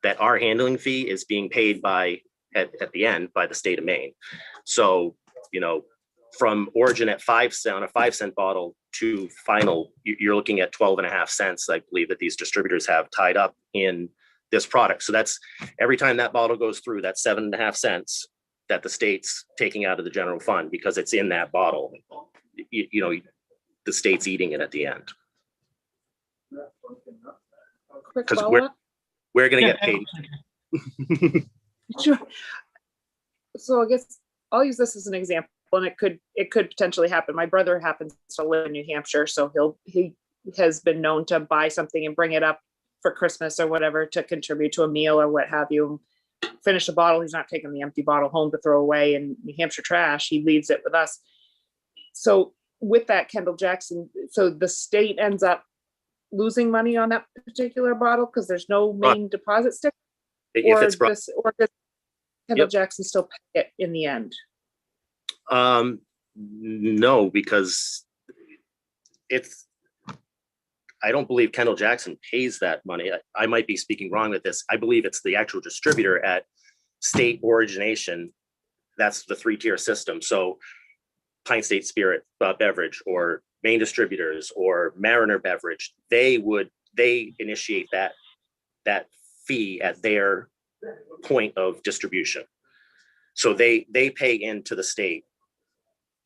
Speaker 10: that our handling fee is being paid at the end by the state of Maine. So, you know, from origin at 5 cents on a 5-cent bottle to final, you're looking at 12.5 cents, I believe, that these distributors have tied up in this product. So that's every time that bottle goes through, that's 7.5 cents that the state's taking out of the general fund because it's in that bottle. You know, the state's eating it at the end. Because we're going to get paid.
Speaker 9: Sure. So I guess I'll use this as an example, and it could potentially happen. My brother happens to live in New Hampshire, so he has been known to buy something and bring it up for Christmas or whatever to contribute to a meal or what have you. Finish a bottle. He's not taking the empty bottle home to throw away in New Hampshire trash. He leaves it with us. So with that Kendall Jackson, so the state ends up losing money on that particular bottle because there's no Maine deposit sticker, or does Kendall Jackson still pay it in the end?
Speaker 10: No, because I don't believe Kendall Jackson pays that money. I might be speaking wrong with this. I believe it's the actual distributor at state origination. That's the 3-tier system. So Pine State Spirit Beverage or Maine Distributors or Mariner Beverage, they initiate that fee at their point of distribution. So they pay into the state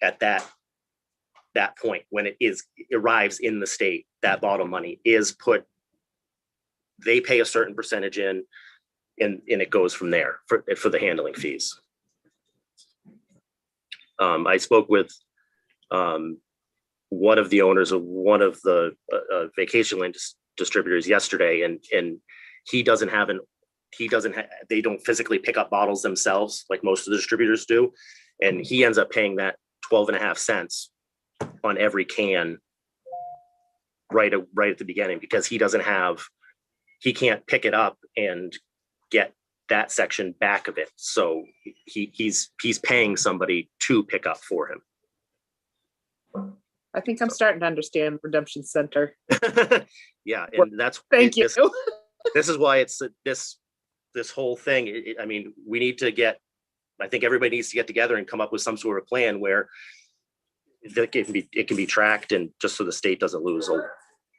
Speaker 10: at that point when it arrives in the state. That bottle money is put, they pay a certain percentage in, and it goes from there for the handling fees. I spoke with one of the owners of one of the vacation land distributors yesterday, and they don't physically pick up bottles themselves like most of the distributors do, and he ends up paying that 12.5 cents on every can right at the beginning, because he can't pick it up and get that section back of it. So he's paying somebody to pick up for him.
Speaker 9: I think I'm starting to understand Redemption Center.
Speaker 10: Yeah, and that's
Speaker 9: Thank you.
Speaker 10: This is why it's this whole thing. I mean, we need to get. I think everybody needs to get together and come up with some sort of plan where it can be tracked, and just so the state doesn't lose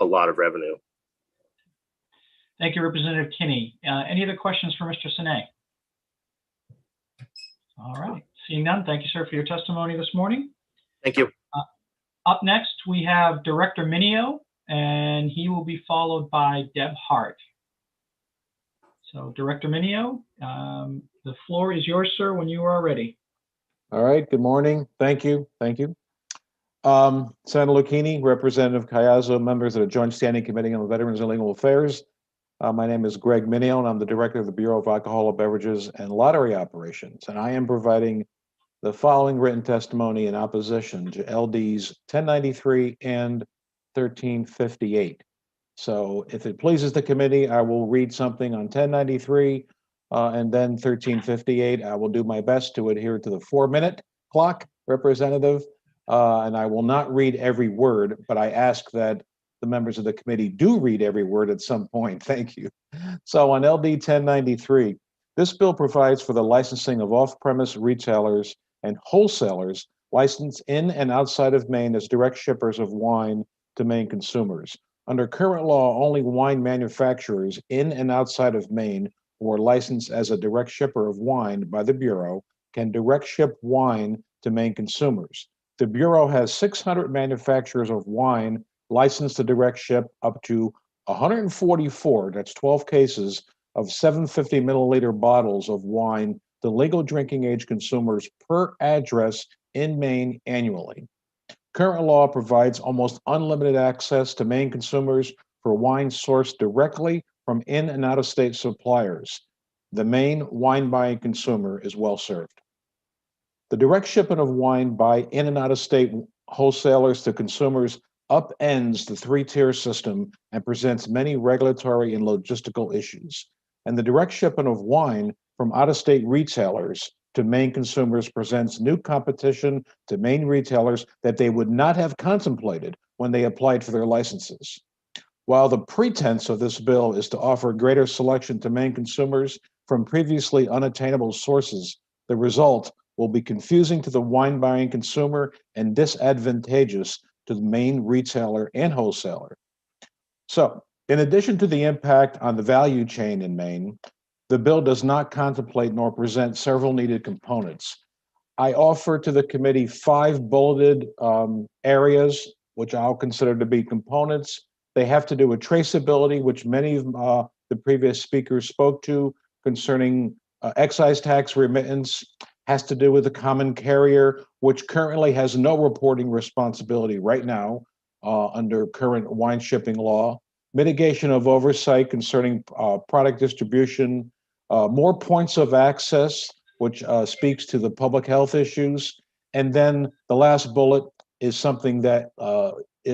Speaker 10: a lot of revenue.
Speaker 3: Thank you, Representative Kinney. Any other questions for Mr. Sine? All right, seeing none, thank you, sir, for your testimony this morning.
Speaker 10: Thank you.
Speaker 3: Up next, we have Director Minio, and he will be followed by Deb Hart. So, Director Minio, the floor is yours, sir, when you are ready.
Speaker 15: All right, good morning. Thank you. Thank you. Senator Lucchini, Representative Caiazzo, members of the Joint Standing Committee on Veterans and Legal Affairs. My name is Greg Minio, and I'm the Director of the Bureau of Alcoholic Beverages and Lottery Operations, and I am providing the following written testimony in opposition to LDs 1093 and 1358. So if it pleases the committee, I will read something on 1093 and then 1358. I will do my best to adhere to the 4-minute clock, Representative, and I will not read every word, but I ask that the members of the committee do read every word at some point. Thank you. So on LD 1093, this bill provides for the licensing of off-premise retailers and wholesalers licensed in and outside of Maine as direct shippers of wine to Maine consumers. Under current law, only wine manufacturers in and outside of Maine who are licensed as a direct shipper of wine by the Bureau can direct ship wine to Maine consumers. The Bureau has 600 manufacturers of wine licensed to direct ship up to 144, that's 12 cases, of 750 milliliter bottles of wine to legal drinking age consumers per address in Maine annually. Current law provides almost unlimited access to Maine consumers for wine sourced directly from in and out of state suppliers. The Maine wine buying consumer is well served. The direct shipping of wine by in and out of state wholesalers to consumers upends the 3-tier system and presents many regulatory and logistical issues. And the direct shipping of wine from out-of-state retailers to Maine consumers presents new competition to Maine retailers that they would not have contemplated when they applied for their licenses. While the pretense of this bill is to offer greater selection to Maine consumers from previously unattainable sources, the result will be confusing to the wine buying consumer and disadvantageous to the Maine retailer and wholesaler. So, in addition to the impact on the value chain in Maine, the bill does not contemplate nor present several needed components. I offer to the committee 5 bulleted areas, which I'll consider to be components. They have to do with traceability, which many of the previous speakers spoke to, concerning excise tax remittance, has to do with the common carrier, which currently has no reporting responsibility right now under current wine shipping law, mitigation of oversight concerning product distribution, more points of access, which speaks to the public health issues. And then the last bullet is something that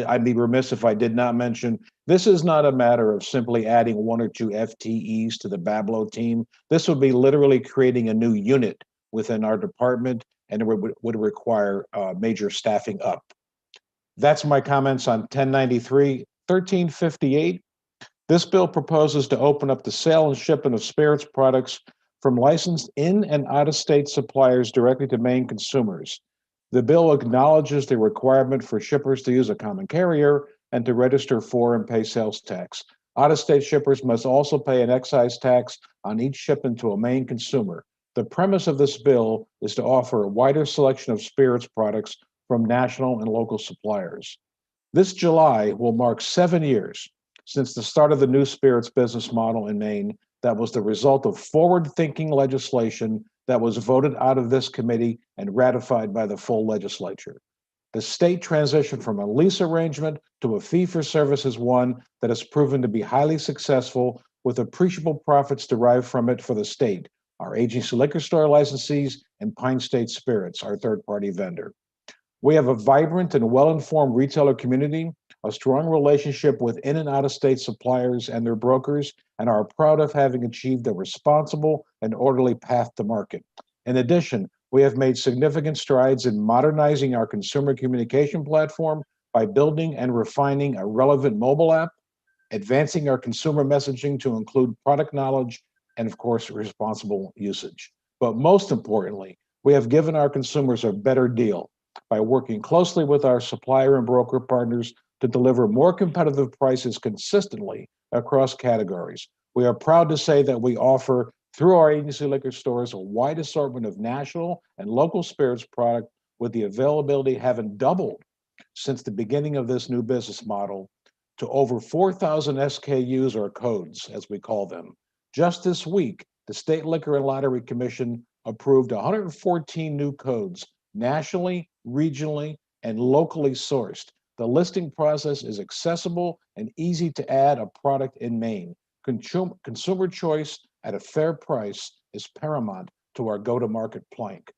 Speaker 15: I'd be remiss if I did not mention. This is not a matter of simply adding 1 or 2 FTEs to the Bablo team. This would be literally creating a new unit within our department, and it would require major staffing up. That's my comments on 1093. 1358, this bill proposes to open up the sale and shipping of spirits products from licensed in and out-of-state suppliers directly to Maine consumers. The bill acknowledges the requirement for shippers to use a common carrier and to register for and pay sales tax. Out-of-state shippers must also pay an excise tax on each shipment to a Maine consumer. The premise of this bill is to offer a wider selection of spirits products from national and local suppliers. This July will mark 7 years since the start of the new spirits business model in Maine that was the result of forward-thinking legislation that was voted out of this committee and ratified by the full legislature. The state transition from a lease arrangement to a fee-for-service is one that has proven to be highly successful, with appreciable profits derived from it for the state, our agency liquor store licensees, and Pine State Spirits, our third-party vendor. We have a vibrant and well-informed retailer community, a strong relationship with in and out-of-state suppliers and their brokers, and are proud of having achieved a responsible and orderly path to market. In addition, We have made significant strides in modernizing our consumer communication platform by building and refining a relevant mobile app, advancing our consumer messaging to include product knowledge, and of course, responsible usage. But most importantly, we have given our consumers a better deal by working closely with our supplier and broker partners to deliver more competitive prices consistently across categories. We are proud to say that we offer, through our agency liquor stores, a wide assortment of national and local spirits product, with the availability having doubled since the beginning of this new business model to over 4,000 SKUs, or codes, as we call them. Just this week, the State Liquor and Lottery Commission approved 114 new codes, nationally, regionally, and locally sourced. The listing process is accessible and easy to add a product in Maine. Consumer choice at a fair price is paramount to our go-to-market plank.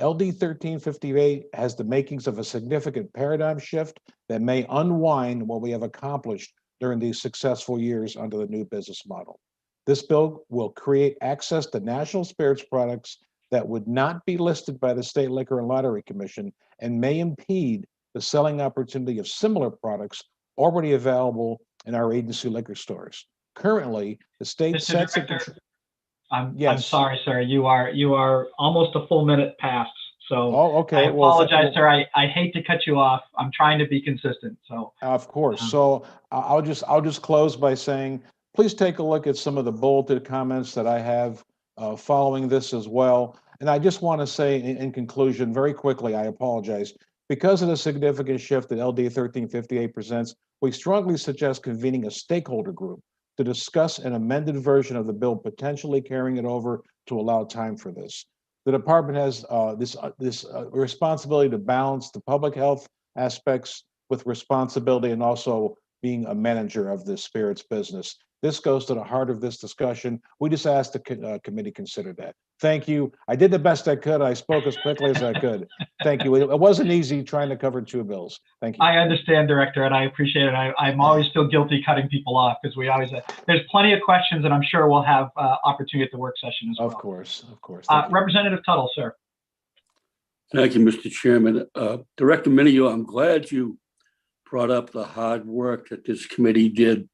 Speaker 15: LD 1358 has the makings of a significant paradigm shift that may unwind what we have accomplished during these successful years under the new business model. This bill will create access to national spirits products that would not be listed by the State Liquor and Lottery Commission and may impede the selling opportunity of similar products already available in our agency liquor stores. Currently, the state sets a control.
Speaker 3: I'm
Speaker 15: Yes.
Speaker 3: sorry, sir. You are almost a full minute past. So
Speaker 15: Oh, okay.
Speaker 3: I apologize, sir. I hate to cut you off. I'm trying to be consistent. So
Speaker 15: Of course. So I'll just close by saying, please take a look at some of the bulleted comments that I have following this as well. And I just want to say in conclusion, very quickly, I apologize. Because of the significant shift that LD 1358 presents, we strongly suggest convening a stakeholder group to discuss an amended version of the bill, potentially carrying it over to allow time for this. The department has this responsibility to balance the public health aspects with responsibility and also being a manager of the spirits business. This goes to the heart of this discussion. We just asked the committee consider that. Thank you. I did the best I could. I spoke as quickly as I could. Thank you. It wasn't easy trying to cover two bills. Thank you.
Speaker 3: I understand, Director, and I appreciate it. I'm always feel guilty cutting people off because we always there's plenty of questions, and I'm sure we'll have opportunity at the work session as well.
Speaker 15: Of course.
Speaker 3: Representative Tuttle, sir.
Speaker 16: Thank you, Mr. Chairman. Director Minio, I'm glad you brought up the hard work that this committee did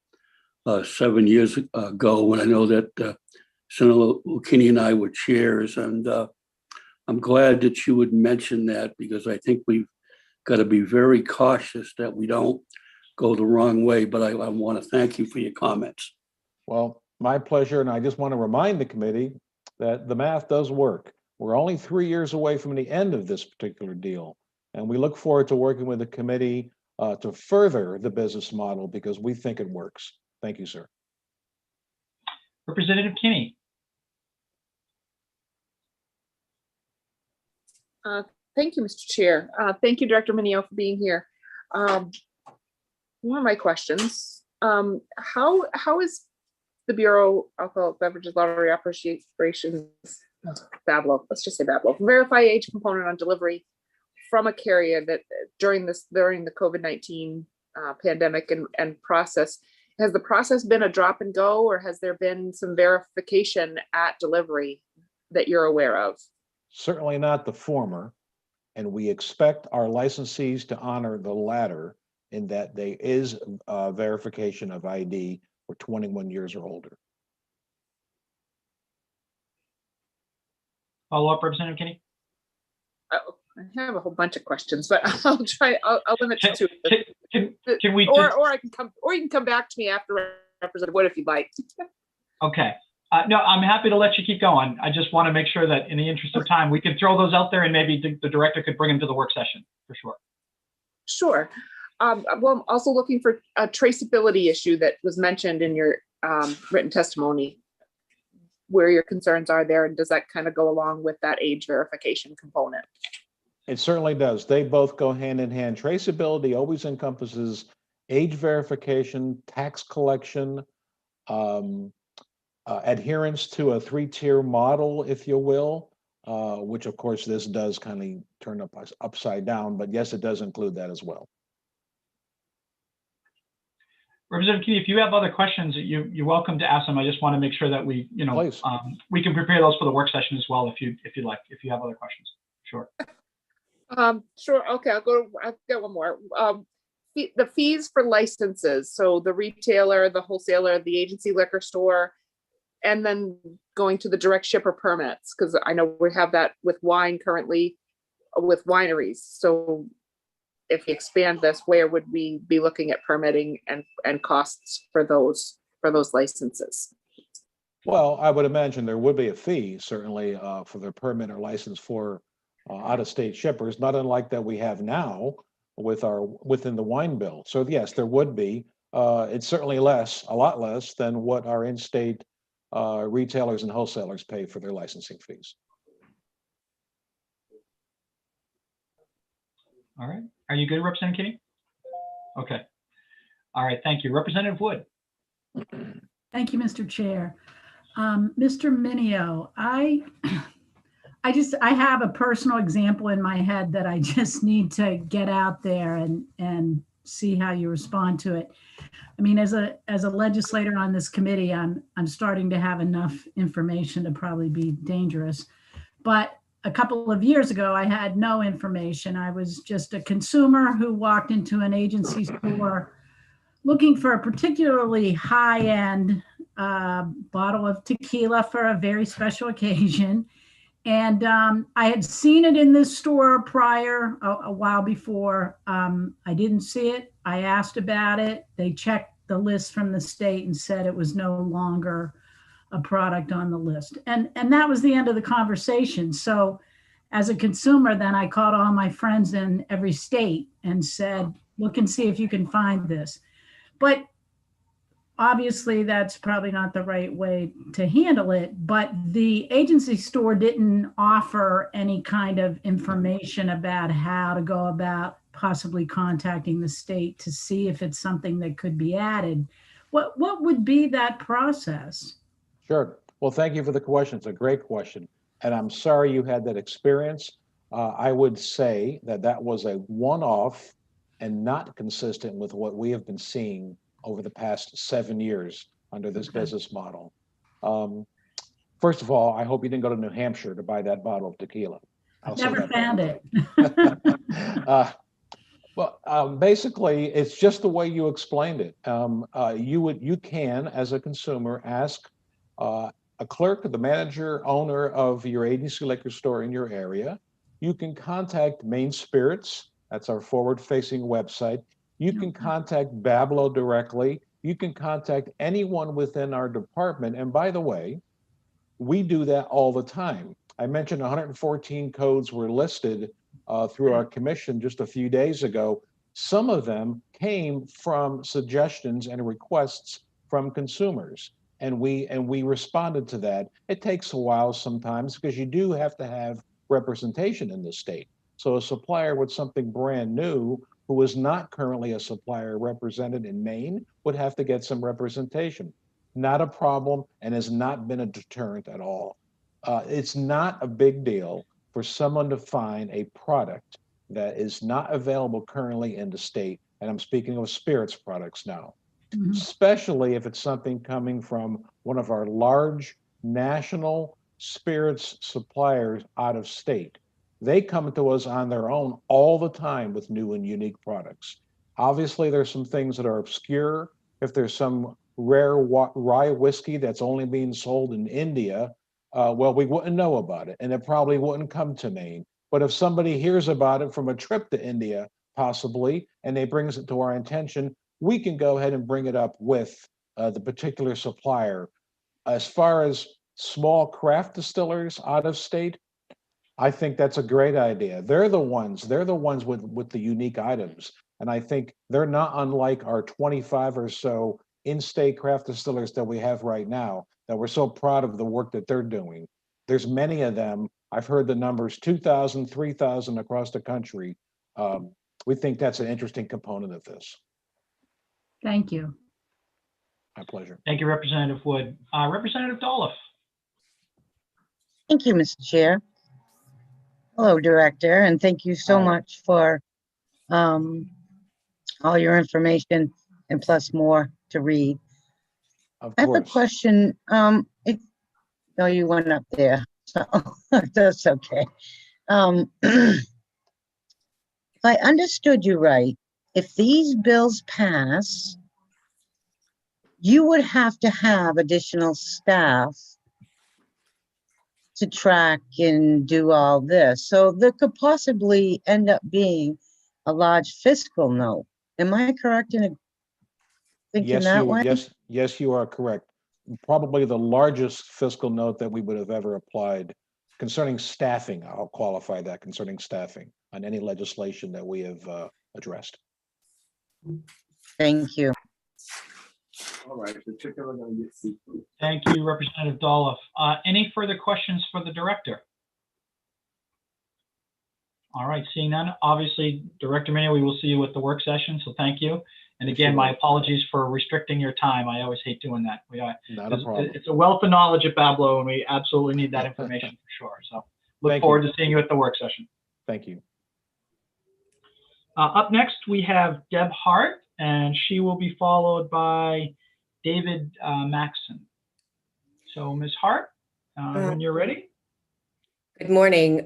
Speaker 16: 7 years ago, when I know that Senator Lucchini and I were chairs, and I'm glad that you would mention that, because I think we've got to be very cautious that we don't go the wrong way. But I want to thank you for your comments.
Speaker 15: Well, my pleasure. And I just want to remind the committee that the math does work. We're only 3 years away from the end of this particular deal. And we look forward to working with the committee to further the business model, because we think it works. Thank you, sir.
Speaker 3: Representative Kinney.
Speaker 9: Thank you, Mr. Chair. Thank you, Director Minio, for being here. One of my questions, how is the Bureau Alcohol Beverages Lottery Operations, let's just say Bablo, verify age component on delivery from a carrier that during the COVID-19 pandemic and process? Has the process been a drop and go, or has there been some verification at delivery that you're aware of?
Speaker 15: Certainly not the former. And we expect our licensees to honor the latter, in that there is verification of ID for 21 years or older.
Speaker 3: Follow up, Representative Kinney.
Speaker 9: I have a whole bunch of questions, but I'll limit to two.
Speaker 3: Can we?
Speaker 9: Or you can come back to me after, Representative Wood, if you'd like.
Speaker 3: Okay. No, I'm happy to let you keep going. I just want to make sure that in the interest of time, we can throw those out there, and maybe the director could bring them to the work session for sure.
Speaker 9: Sure. Well, I'm also looking for a traceability issue that was mentioned in your written testimony, where your concerns are there, and does that kind of go along with that age verification component?
Speaker 15: It certainly does. They both go hand in hand. Traceability always encompasses age verification, tax collection, adherence to a 3-tier model, if you will, which of course this does kind of turn upside down, but yes, it does include that as well.
Speaker 3: Representative Key, if you have other questions, you're welcome to ask them. I just want to make sure that we, we can prepare those for the work session as well if you'd like, if you have other questions. Sure.
Speaker 9: Sure. Okay, I've got one more. The fees for licenses. So the retailer, the wholesaler, the agency liquor store, and then going to the direct shipper permits, because I know we have that with wine currently with wineries. So if we expand this, where would we be looking at permitting and costs for those licenses?
Speaker 15: Well, I would imagine there would be a fee, certainly, for the permit or license for out-of-state shippers, not unlike that we have now within the wine bill. So yes, there would be. It's certainly a lot less than what our in-state retailers and wholesalers pay for their licensing fees.
Speaker 3: All right. Are you good, Representative Kinney? Okay. All right. Thank you. Representative Wood.
Speaker 22: Thank you, Mr. Chair. Mr. Minio, I have a personal example in my head that I just need to get out there and see how you respond to it. I mean, as a legislator on this committee, I'm starting to have enough information to probably be dangerous. But a couple of years ago, I had no information. I was just a consumer who walked into an agency store looking for a particularly high-end bottle of tequila for a very special occasion. And I had seen it in this store prior, a while before. I didn't see it. I asked about it. They checked the list from the state and said it was no longer a product on the list. And that was the end of the conversation. So as a consumer, then I called all my friends in every state and said, look and see if you can find this. But obviously that's probably not the right way to handle it, but the agency store didn't offer any kind of information about how to go about possibly contacting the state to see if it's something that could be added. What would be that process?
Speaker 15: Sure. Well, thank you for the question. It's a great question. And I'm sorry you had that experience. I would say that was a one-off and not consistent with what we have been seeing over the past 7 years under this business model. First of all, I hope you didn't go to New Hampshire to buy that bottle of tequila.
Speaker 22: Never found it.
Speaker 15: Basically, it's just the way you explained it. You can, as a consumer, ask a clerk, the manager, owner of your agency liquor store in your area. You can contact Maine Spirits. That's our forward-facing website. You can contact Bablo directly. You can contact anyone within our department. And by the way, we do that all the time. I mentioned 114 codes were listed through our commission just a few days ago. Some of them came from suggestions and requests from consumers. And we responded to that. It takes a while sometimes because you do have to have representation in the state. So a supplier with something brand new who is not currently a supplier represented in Maine would have to get some representation. Not a problem and has not been a deterrent at all. It's not a big deal for someone to find a product that is not available currently in the state. And I'm speaking of spirits products now. Especially if it's something coming from one of our large national spirits suppliers out of state. They come to us on their own all the time with new and unique products. Obviously, there's some things that are obscure. If there's some rare rye whiskey that's only being sold in India, well, we wouldn't know about it, and it probably wouldn't come to Maine. But if somebody hears about it from a trip to India, possibly, and they brings it to our attention, we can go ahead and bring it up with the particular supplier. As far as small craft distillers out of state, I think that's a great idea. They're the ones with the unique items. And I think they're not unlike our 25 or so in-state craft distillers that we have right now, that we're so proud of the work that they're doing. There's many of them. I've heard the numbers 2,000, 3,000 across the country. We think that's an interesting component of this.
Speaker 22: Thank you.
Speaker 15: My pleasure.
Speaker 3: Thank you, Representative Wood. Representative Dolph.
Speaker 17: Thank you, Mr. Chair. Hello, Director, and thank you so much for all your information and plus more to read.
Speaker 15: Of
Speaker 17: I have a
Speaker 15: course.
Speaker 17: question. No, you went up there, so that's okay. If I understood you right, if these bills pass, you would have to have additional staff to track and do all this. So there could possibly end up being a large fiscal note. Am I correct in thinking that way?
Speaker 15: Yes, you are correct. Probably the largest fiscal note that we would have ever applied concerning staffing. I'll qualify that concerning staffing on any legislation that we have addressed.
Speaker 17: Thank you.
Speaker 21: All right, the chicken are gonna get seafood.
Speaker 3: Thank you, Representative Dolph. Any further questions for the director? All right, seeing none, obviously, Director Minio, we will see you at the work session, so thank you. And again, my apologies for restricting your time. I always hate doing that.
Speaker 15: Not a problem.
Speaker 3: It's a wealth of knowledge at Bablo, and we absolutely need that information for sure. So look forward to seeing you at the work session.
Speaker 15: Thank you.
Speaker 3: Up next, we have Deb Hart, and she will be followed by David Maxson. So Ms. Hart, when you're ready.
Speaker 18: Good morning,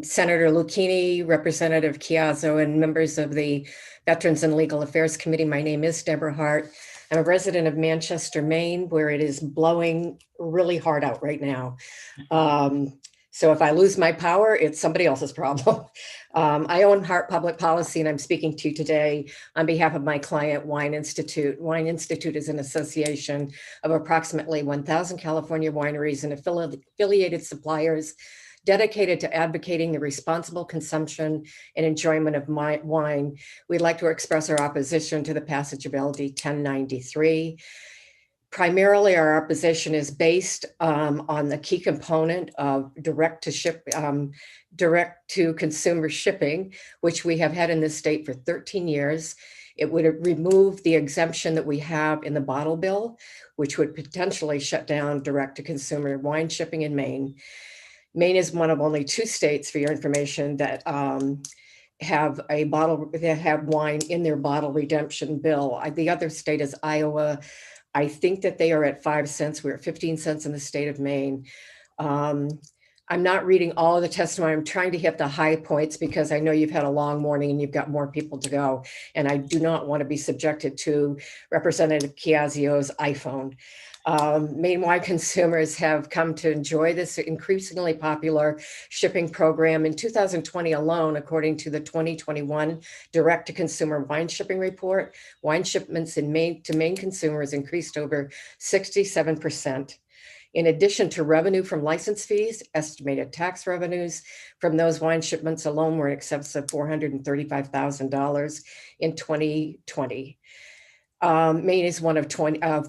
Speaker 18: Senator Lucchini, Representative Chiazzo, and members of the Veterans and Legal Affairs Committee. My name is Deborah Hart. I'm a resident of Manchester, Maine, where it is blowing really hard out right now. So if I lose my power, it's somebody else's problem. I own Hart Public Policy, and I'm speaking to you today on behalf of my client, Wine Institute. Wine Institute is an association of approximately 1,000 California wineries and affiliated suppliers dedicated to advocating the responsible consumption and enjoyment of wine. We'd like to express our opposition to the passage of LD 1093. Primarily, our opposition is based on the key component of direct to consumer shipping, which we have had in this state for 13 years. It would remove the exemption that we have in the bottle bill, which would potentially shut down direct to consumer wine shipping in Maine. Maine is one of only 2 states, for your information, that have wine in their bottle redemption bill. The other state is Iowa. I think that they are at 5 cents. We're at 15 cents in the state of Maine. I'm not reading all of the testimony. I'm trying to hit the high points because I know you've had a long morning and you've got more people to go. And I do not want to be subjected to Representative Chiazzo's iPhone. Maine wine consumers have come to enjoy this increasingly popular shipping program. In 2020 alone, according to the 2021 direct-to-consumer wine shipping report, wine shipments in Maine to Maine consumers increased over 67%. In addition to revenue from license fees, estimated tax revenues from those wine shipments alone were in excess of $435,000 in 2020. Maine is one of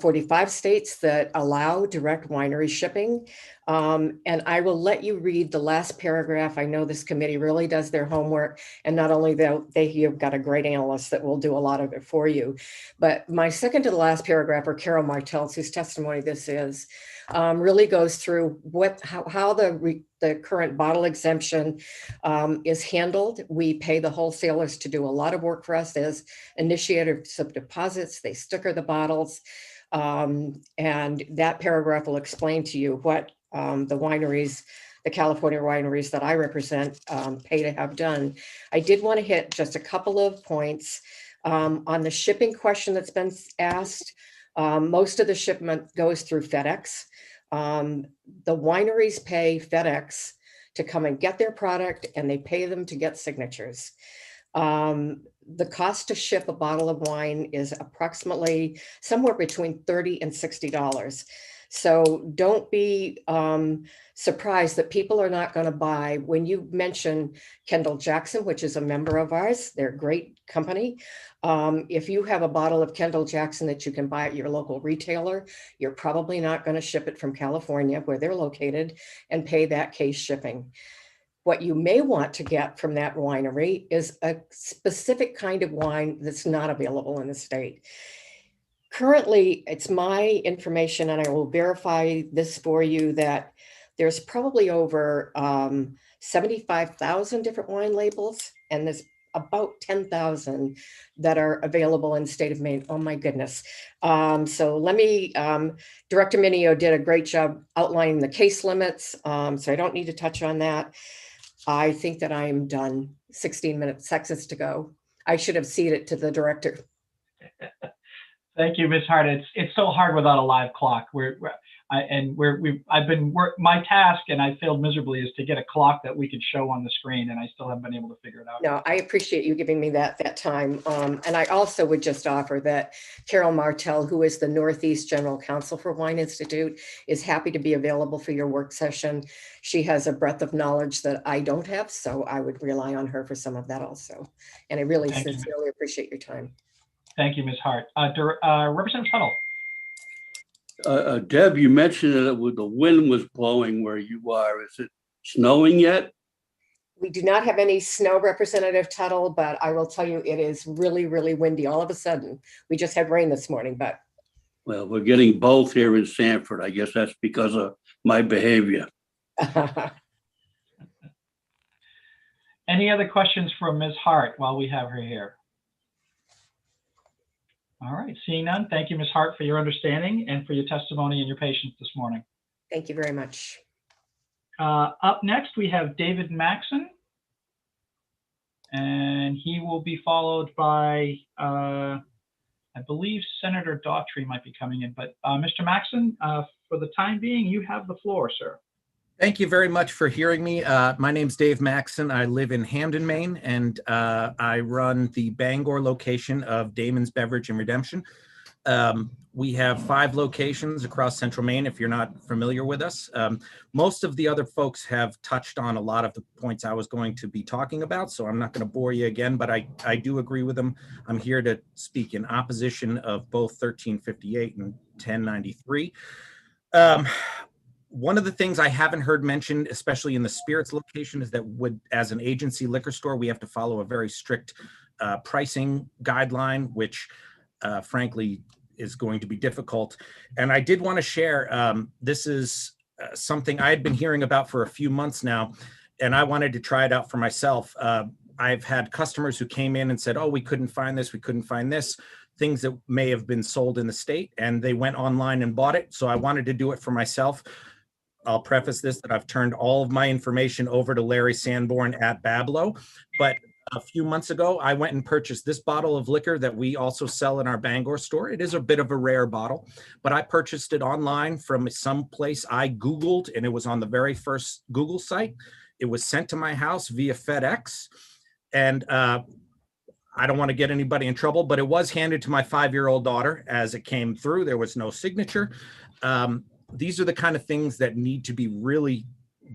Speaker 18: 45 states that allow direct winery shipping. And I will let you read the last paragraph. I know this committee really does their homework, and not only you've got a great analyst that will do a lot of it for you, but my second to the last paragraph, or Carol Martels, whose testimony this is, really goes through how the current bottle exemption is handled. We pay the wholesalers to do a lot of work for us as initiators of deposits. They sticker the bottles. And that paragraph will explain to you what the wineries, the California wineries that I represent, pay to have done. I did want to hit just a couple of points on the shipping question that's been asked. Most of the shipment goes through FedEx. The wineries pay FedEx to come and get their product, and they pay them to get signatures. The cost to ship a bottle of wine is approximately somewhere between $30 and $60. So don't be surprised that people are not going to buy. When you mention Kendall Jackson, which is a member of ours, they're a great company. If you have a bottle of Kendall Jackson that you can buy at your local retailer, you're probably not going to ship it from California, where they're located, and pay that case shipping. What you may want to get from that winery is a specific kind of wine that's not available in the state. Currently, it's my information, and I will verify this for you, that there's probably over 75,000 different wine labels, and there's about 10,000 that are available in the state of Maine. Oh my goodness. So let me, Director Minio did a great job outlining the case limits. So I don't need to touch on that. I think that I am done. 16 seconds to go. I should have ceded to the director.
Speaker 3: Thank you, Ms. Hart. It's so hard without a live clock. My task, and I failed miserably, is to get a clock that we could show on the screen, and I still haven't been able to figure it out.
Speaker 18: No, I appreciate you giving me that time. And I also would just offer that Carol Martell, who is the Northeast General Counsel for Wine Institute, is happy to be available for your work session. She has a breadth of knowledge that I don't have, so I would rely on her for some of that also. And I really sincerely appreciate your time.
Speaker 3: Thank you, Ms. Hart. Representative Tuttle.
Speaker 16: Deb, you mentioned that the wind was blowing where you are. Is it snowing yet?
Speaker 18: We do not have any snow, Representative Tuttle, but I will tell you it is really, really windy all of a sudden. We just had rain this morning, but.
Speaker 16: Well, we're getting both here in Sanford. I guess that's because of my behavior.
Speaker 3: Any other questions for Ms. Hart while we have her here? All right, seeing none, thank you, Ms. Hart, for your understanding and for your testimony and your patience this morning.
Speaker 18: Thank you very much.
Speaker 3: Up next, we have David Maxon, and he will be followed by, I believe Senator Daughtry might be coming in, but Mr. Maxon, for the time being, you have the floor, sir.
Speaker 13: Thank you very much for hearing me. My name's Dave Maxon. I live in Hamden, Maine, and I run the Bangor location of Damon's Beverage and Redemption. We have 5 locations across central Maine, if you're not familiar with us. Most of the other folks have touched on a lot of the points I was going to be talking about, so I'm not going to bore you again, but I do agree with them. I'm here to speak in opposition of both 1358 and 1093. One of the things I haven't heard mentioned, especially in the spirits location, is that as an agency liquor store, we have to follow a very strict pricing guideline, which frankly is going to be difficult. And I did want to share, this is something I had been hearing about for a few months now, and I wanted to try it out for myself. I've had customers who came in and said, oh, we couldn't find this, we couldn't find this. Things that may have been sold in the state, and they went online and bought it. So I wanted to do it for myself. I'll preface this that I've turned all of my information over to Larry Sanborn at Bablo, but a few months ago, I went and purchased this bottle of liquor that we also sell in our Bangor store. It is a bit of a rare bottle, but I purchased it online from some place I Googled, and it was on the very first Google site. It was sent to my house via FedEx, and I don't want to get anybody in trouble, but it was handed to my 5-year-old daughter as it came through. There was no signature. These are the kind of things that need to be really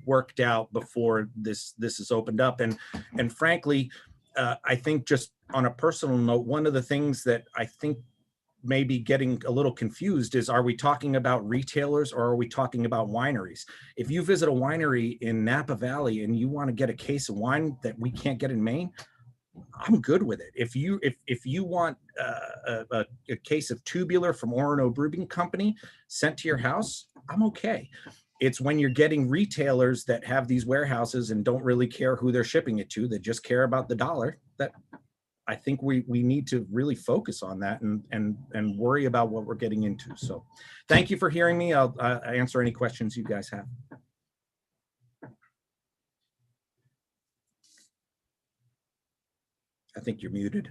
Speaker 13: worked out before this is opened up. And frankly, I think just on a personal note, one of the things that I think may be getting a little confused is, are we talking about retailers or are we talking about wineries? If you visit a winery in Napa Valley and you want to get a case of wine that we can't get in Maine, I'm good with it. If you want a case of tubular from Orono Brewing Company sent to your house, I'm okay. It's when you're getting retailers that have these warehouses and don't really care who they're shipping it to, that just care about the dollar, that I think we need to really focus on that and worry about what we're getting into. So thank you for hearing me. I'll answer any questions you guys have. I think you're muted.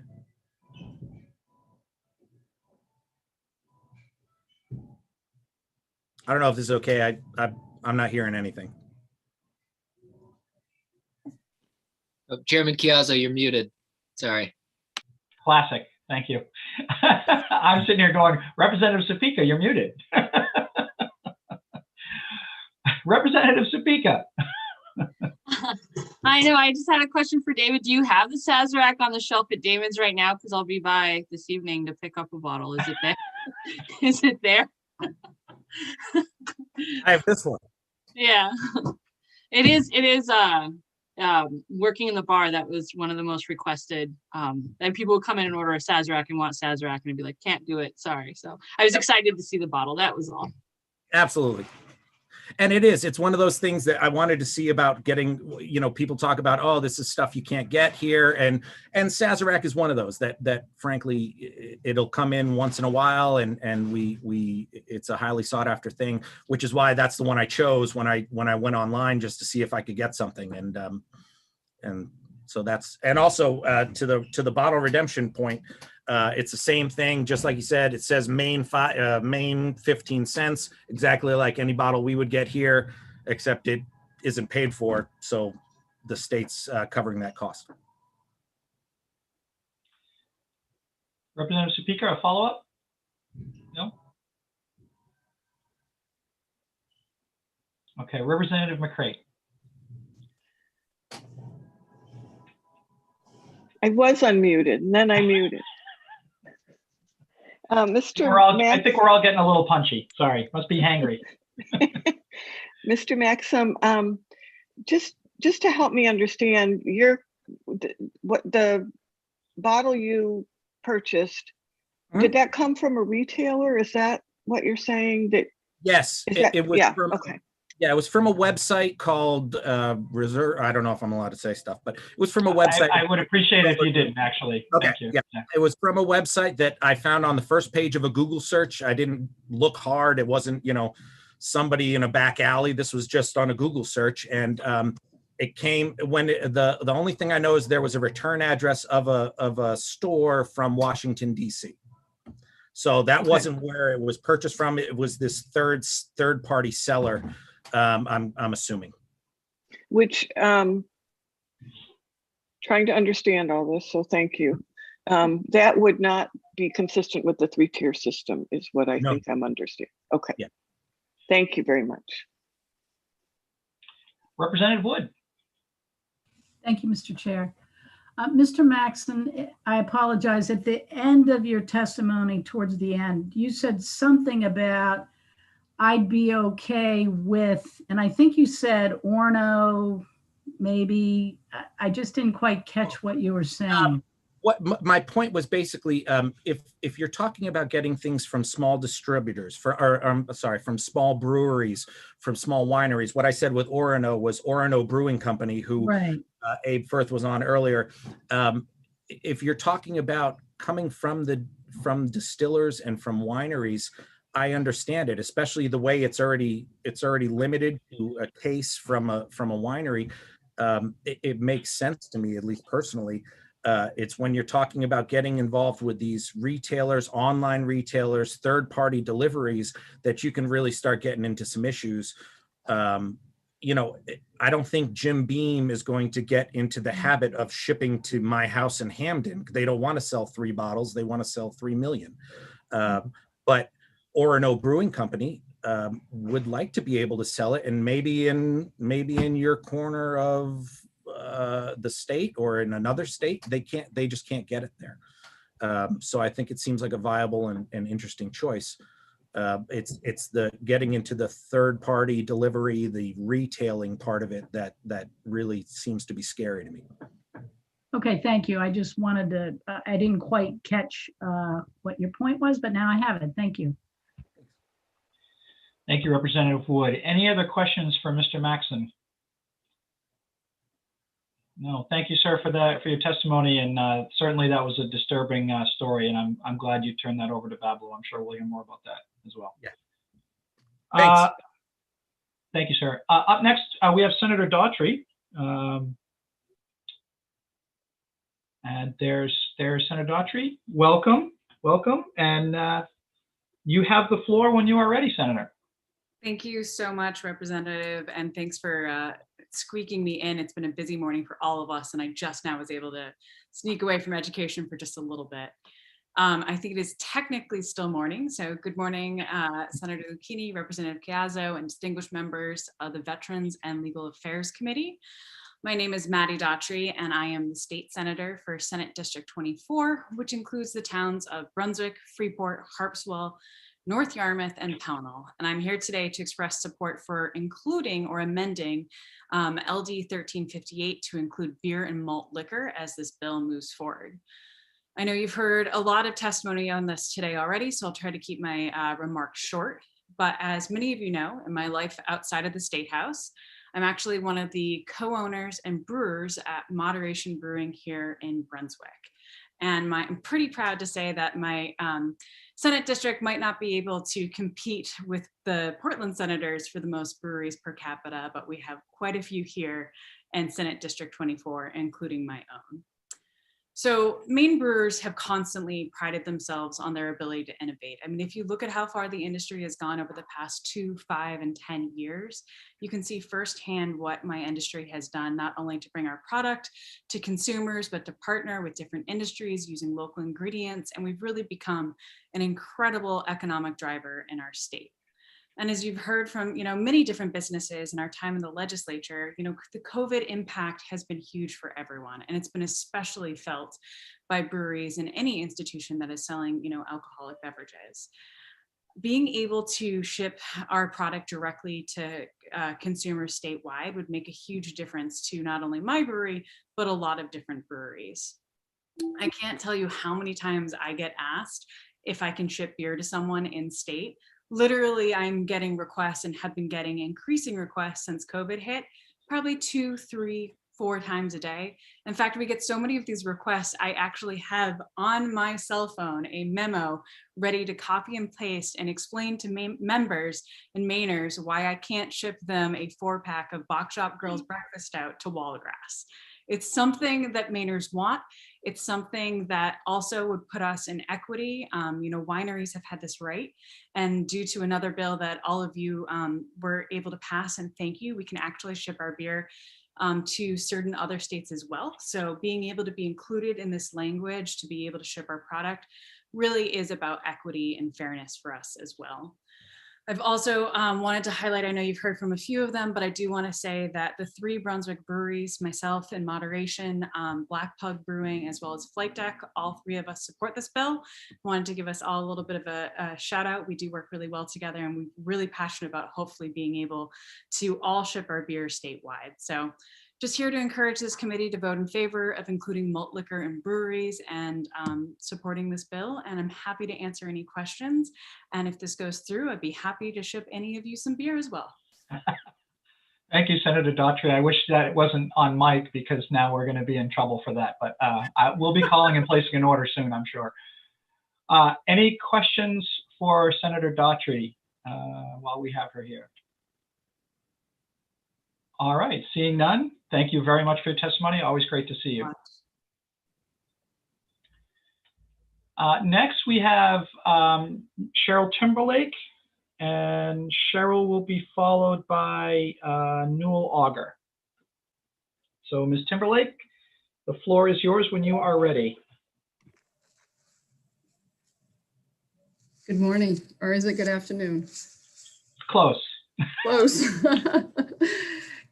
Speaker 13: I don't know if this is okay. I'm not hearing anything.
Speaker 1: Oh, Chairman Chiazzo, you're muted. Sorry.
Speaker 3: Classic. Thank you. I'm sitting here going, Representative Sapika, you're muted. Representative Sapika.
Speaker 19: I know. I just had a question for David. Do you have the Sazerac on the shelf at Damon's right now? Because I'll be by this evening to pick up a bottle. Is it there? Is it there?
Speaker 13: I have this one.
Speaker 19: Yeah. It is. Working in the bar, that was one of the most requested. And people would come in and order a Sazerac and want Sazerac, and I'd be like, can't do it. Sorry. So I was excited to see the bottle. That was all.
Speaker 13: Absolutely. And it's one of those things that I wanted to see about getting, people talk about, oh, this is stuff you can't get here. And Sazerac is one of those that frankly, it'll come in once in a while and it's a highly sought after thing, which is why that's the one I chose when I went online just to see if I could get something. And so that's, and also to the bottle redemption point, it's the same thing, just like you said. It says Maine 15 cents, exactly like any bottle we would get here, except it isn't paid for. So the state's covering that cost.
Speaker 3: Representative Speaker, a follow-up? No? Okay, Representative McCray.
Speaker 8: I was unmuted and then I muted. Mr.
Speaker 3: I think we're all getting a little punchy. Sorry, must be hangry.
Speaker 8: Mr. Maxim, just to help me understand, what the bottle you purchased, did that come from a retailer? Is that what you're saying? That
Speaker 13: yes, it was. From, okay. Yeah, it was from a website called Reserve. I don't know if I'm allowed to say stuff, but it was from a website.
Speaker 3: I would appreciate it if you didn't, actually.
Speaker 13: Okay.
Speaker 3: Thank you.
Speaker 13: Yeah. It was from a website that I found on the first page of a Google search. I didn't look hard. It wasn't, somebody in a back alley. This was just on a Google search, and it came when the only thing I know is there was a return address of a store from Washington D.C. So that wasn't where it was purchased from. It was this third party seller. I'm assuming.
Speaker 8: Which, trying to understand all this, so thank you. That would not be consistent with the 3-tier system is what I think I'm understanding. Okay.
Speaker 13: Yeah.
Speaker 8: Thank you very much.
Speaker 3: Representative Wood.
Speaker 22: Thank you, Mr. Chair. Mr. Maxon, I apologize. At the end of your testimony, towards the end, you said something about I'd be okay with, and I think you said Orno, maybe. I just didn't quite catch what you were saying.
Speaker 13: What my point was basically, if you're talking about getting things from small distributors, from small breweries, from small wineries, what I said with Orono was Orono Brewing Company, who Abe Firth was on earlier. If you're talking about coming from distillers and from wineries, I understand it, especially the way it's already limited to a case from a winery. It makes sense to me, at least personally. It's when you're talking about getting involved with these retailers, online retailers, third-party deliveries, that you can really start getting into some issues. I don't think Jim Beam is going to get into the habit of shipping to my house in Hamden. They don't want to sell 3 bottles. They want to sell 3 million. But Orono Brewing Company would like to be able to sell it, and maybe in your corner of the state or in another state, they just can't get it there. So I think it seems like a viable and interesting choice. It's the getting into the third party delivery, the retailing part of it that really seems to be scary to me.
Speaker 22: Okay, thank you. I just wanted to, I didn't quite catch what your point was, but now I have it. Thank you.
Speaker 3: Thank you, Representative Wood. Any other questions for Mr. Maxon? No, thank you, sir, for your testimony, and certainly that was a disturbing story, and I'm glad you turned that over to Bablo. I'm sure we'll hear more about that as well.
Speaker 13: Yeah. Thanks.
Speaker 3: Thank you, sir. Up next, we have Senator Daughtry, and there's Senator Daughtry. Welcome, and you have the floor when you are ready, Senator.
Speaker 2: Thank you so much, Representative, and thanks for squeaking me in. It's been a busy morning for all of us, and I just now was able to sneak away from education for just a little bit. I think it is technically still morning, so good morning, Senator Lucchini, Representative Chiazzo, and distinguished members of the Veterans and Legal Affairs Committee. My name is Maddie Daughtry, and I am the state senator for Senate District 24, which includes the towns of Brunswick, Freeport, Harpswell, North Yarmouth, and Pownell. And I'm here today to express support for including or amending LD 1358 to include beer and malt liquor as this bill moves forward. I know you've heard a lot of testimony on this today already, so I'll try to keep my remarks short. But as many of you know, in my life outside of the State House, I'm actually one of the co-owners and brewers at Moderation Brewing here in Brunswick. And I'm pretty proud to say that my Senate district might not be able to compete with the Portland Senators for the most breweries per capita, but we have quite a few here in Senate District 24, including my own. So Maine brewers have constantly prided themselves on their ability to innovate. I mean, if you look at how far the industry has gone over the past 2, 5, and 10 years, you can see firsthand what my industry has done, not only to bring our product to consumers, but to partner with different industries using local ingredients. And we've really become an incredible economic driver in our state. And as you've heard from, many different businesses in our time in the legislature, the COVID impact has been huge for everyone. And it's been especially felt by breweries and any institution that is selling, alcoholic beverages. Being able to ship our product directly to consumers statewide would make a huge difference to not only my brewery, but a lot of different breweries. I can't tell you how many times I get asked if I can ship beer to someone in state. Literally, I'm getting requests and have been getting increasing requests since COVID hit, probably 2, 3, 4 times a day. In fact, we get so many of these requests, I actually have on my cell phone a memo ready to copy and paste and explain to members and Mainers why I can't ship them a 4-pack of Box Shop Girls Breakfast Stout to Wallagrass. It's something that Mainers want. It's something that also would put us in equity. Wineries have had this right. And due to another bill that all of you were able to pass, and thank you, we can actually ship our beer to certain other states as well. So being able to be included in this language to be able to ship our product really is about equity and fairness for us as well. I've also wanted to highlight, I know you've heard from a few of them, but I do want to say that the 3 Brunswick breweries, myself in Moderation, Black Pug Brewing, as well as Flight Deck, all 3 of us support this bill. I wanted to give us all a little bit of a shout out. We do work really well together, and we're really passionate about hopefully being able to all ship our beer statewide. So just here to encourage this committee to vote in favor of including malt liquor in breweries and supporting this bill. And I'm happy to answer any questions. And if this goes through, I'd be happy to ship any of you some beer as well.
Speaker 3: Thank you, Senator Daughtry. I wish that it wasn't on mic because now we're going to be in trouble for that. But I will be calling and placing an order soon, I'm sure. Any questions for Senator Daughtry while we have her here? All right, seeing none, thank you very much for your testimony. Always great to see you. Next, we have Cheryl Timberlake, and Cheryl will be followed by Newell Auger. So, Ms. Timberlake, the floor is yours when you are ready.
Speaker 4: Good morning, or is it good afternoon?
Speaker 3: Close.
Speaker 4: Close.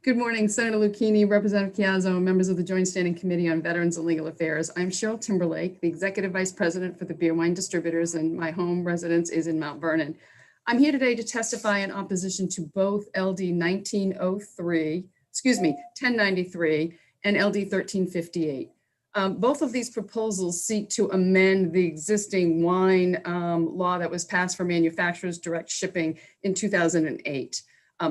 Speaker 4: Good morning, Senator Lucchini, Representative Chiazzo, members of the Joint Standing Committee on Veterans and Legal Affairs. I'm Cheryl Timberlake, the Executive Vice President for the Beer Wine Distributors, and my home residence is in Mount Vernon. I'm here today to testify in opposition to both LD 1093 and LD 1358. Both of these proposals seek to amend the existing wine law that was passed for manufacturers' direct shipping in 2008.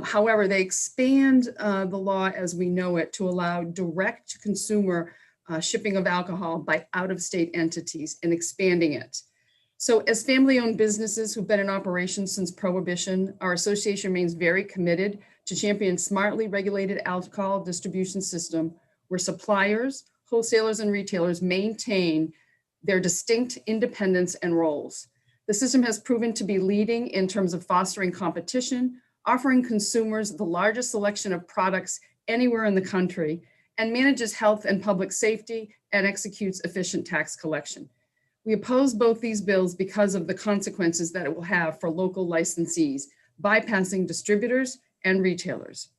Speaker 4: However, they expand the law as we know it to allow direct-to-consumer shipping of alcohol by out-of-state entities and expanding it. So as family-owned businesses who've been in operation since Prohibition, our association remains very committed to champion smartly regulated alcohol distribution system where suppliers, wholesalers, and retailers maintain their distinct independence and roles. The system has proven to be leading in terms of fostering competition, offering consumers the largest selection of products anywhere in the country, and manages health and public safety and executes efficient tax collection. We oppose both these bills because of the consequences that it will have for local licensees, bypassing distributors and retailers.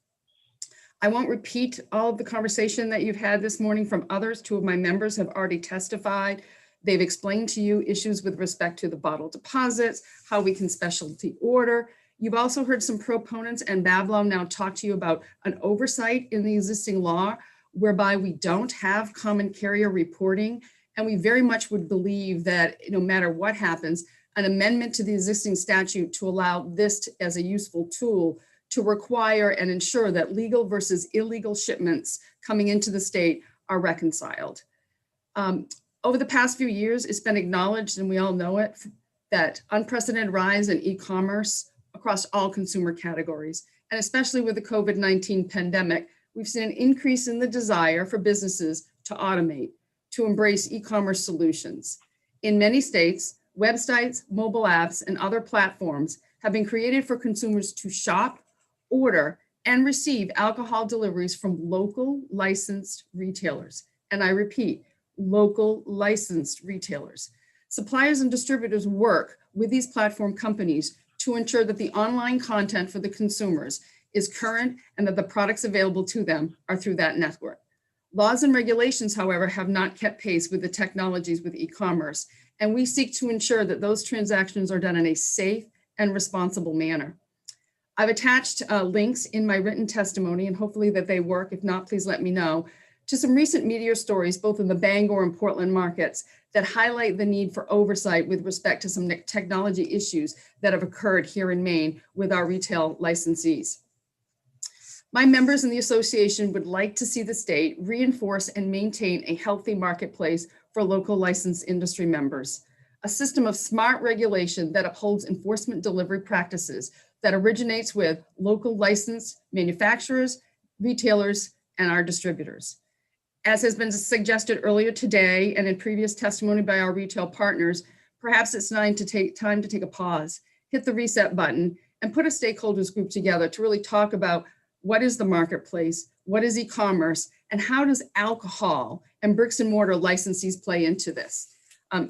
Speaker 4: I won't repeat all of the conversation that you've had this morning from others. 2 of my members have already testified. They've explained to you issues with respect to the bottle deposits, how we can specialty order. You've also heard some proponents, and Bablow now talk to you about an oversight in the existing law whereby we don't have common carrier reporting. And we very much would believe that no matter what happens, an amendment to the existing statute to allow this as a useful tool to require and ensure that legal versus illegal shipments coming into the state are reconciled. Over the past few years, it's been acknowledged, and we all know it, that unprecedented rise in e-commerce across all consumer categories, and especially with the COVID-19 pandemic, we've seen an increase in the desire for businesses to automate, to embrace e-commerce solutions. In many states, websites, mobile apps, and other platforms have been created for consumers to shop, order, and receive alcohol deliveries from local licensed retailers. And I repeat, local licensed retailers. Suppliers and distributors work with these platform companies to ensure that the online content for the consumers is current and that the products available to them are through that network. Laws and regulations, however, have not kept pace with the technologies with e-commerce, and we seek to ensure that those transactions are done in a safe and responsible manner. I've attached links in my written testimony, and hopefully that they work. If not, please let me know, to some recent media stories, both in the Bangor and Portland markets, that highlight the need for oversight with respect to some technology issues that have occurred here in Maine with our retail licensees. My members in the association would like to see the state reinforce and maintain a healthy marketplace for local licensed industry members, a system of smart regulation that upholds enforcement delivery practices that originates with local licensed manufacturers, retailers, and our distributors. As has been suggested earlier today and in previous testimony by our retail partners, perhaps it's time to take a pause, hit the reset button, and put a stakeholders group together to really talk about what is the marketplace, what is e-commerce, and how does alcohol and bricks and mortar licensees play into this.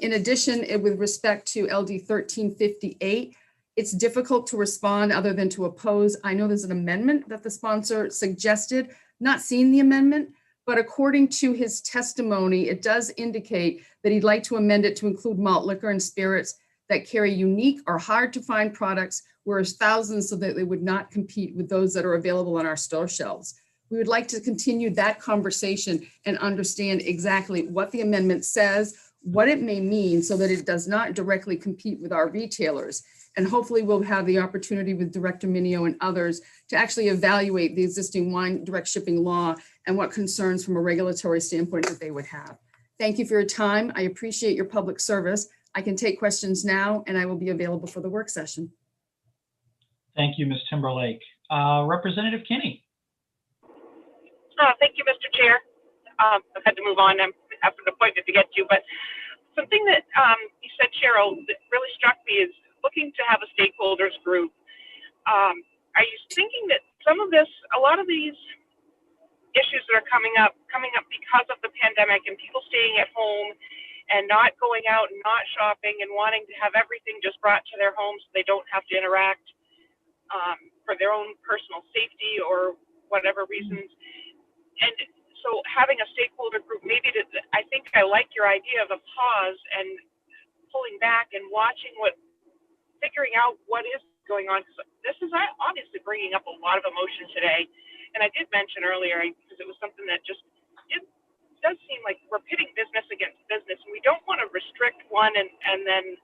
Speaker 4: In addition, with respect to LD 1358, it's difficult to respond other than to oppose. I know there's an amendment that the sponsor suggested, not seen the amendment, but according to his testimony, it does indicate that he'd like to amend it to include malt liquor and spirits that carry unique or hard to find products, whereas thousands, so that they would not compete with those that are available on our store shelves. We would like to continue that conversation and understand exactly what the amendment says, what it may mean, so that it does not directly compete with our retailers. And hopefully we'll have the opportunity with Director Mineo and others to actually evaluate the existing wine direct shipping law and what concerns from a regulatory standpoint that they would have. Thank you for your time. I appreciate your public service. I can take questions now, and I will be available for the work session.
Speaker 3: Thank you, Ms. Timberlake. Representative Kinney.
Speaker 6: Thank you, Mr. Chair. I've had to move on. I have an appointment to get to, but something that you said, Cheryl, that really struck me is looking to have a stakeholders group. Are you thinking that some of this, a lot of these issues that are coming up because of the pandemic and people staying at home and not going out and not shopping and wanting to have everything just brought to their homes so they don't have to interact for their own personal safety or whatever reasons. And so having a stakeholder group, maybe I think I like your idea of a pause and pulling back and figuring out what is going on. This is obviously bringing up a lot of emotion today. And I did mention earlier, because it was something that it does seem like we're pitting business against business, and we don't want to restrict one and then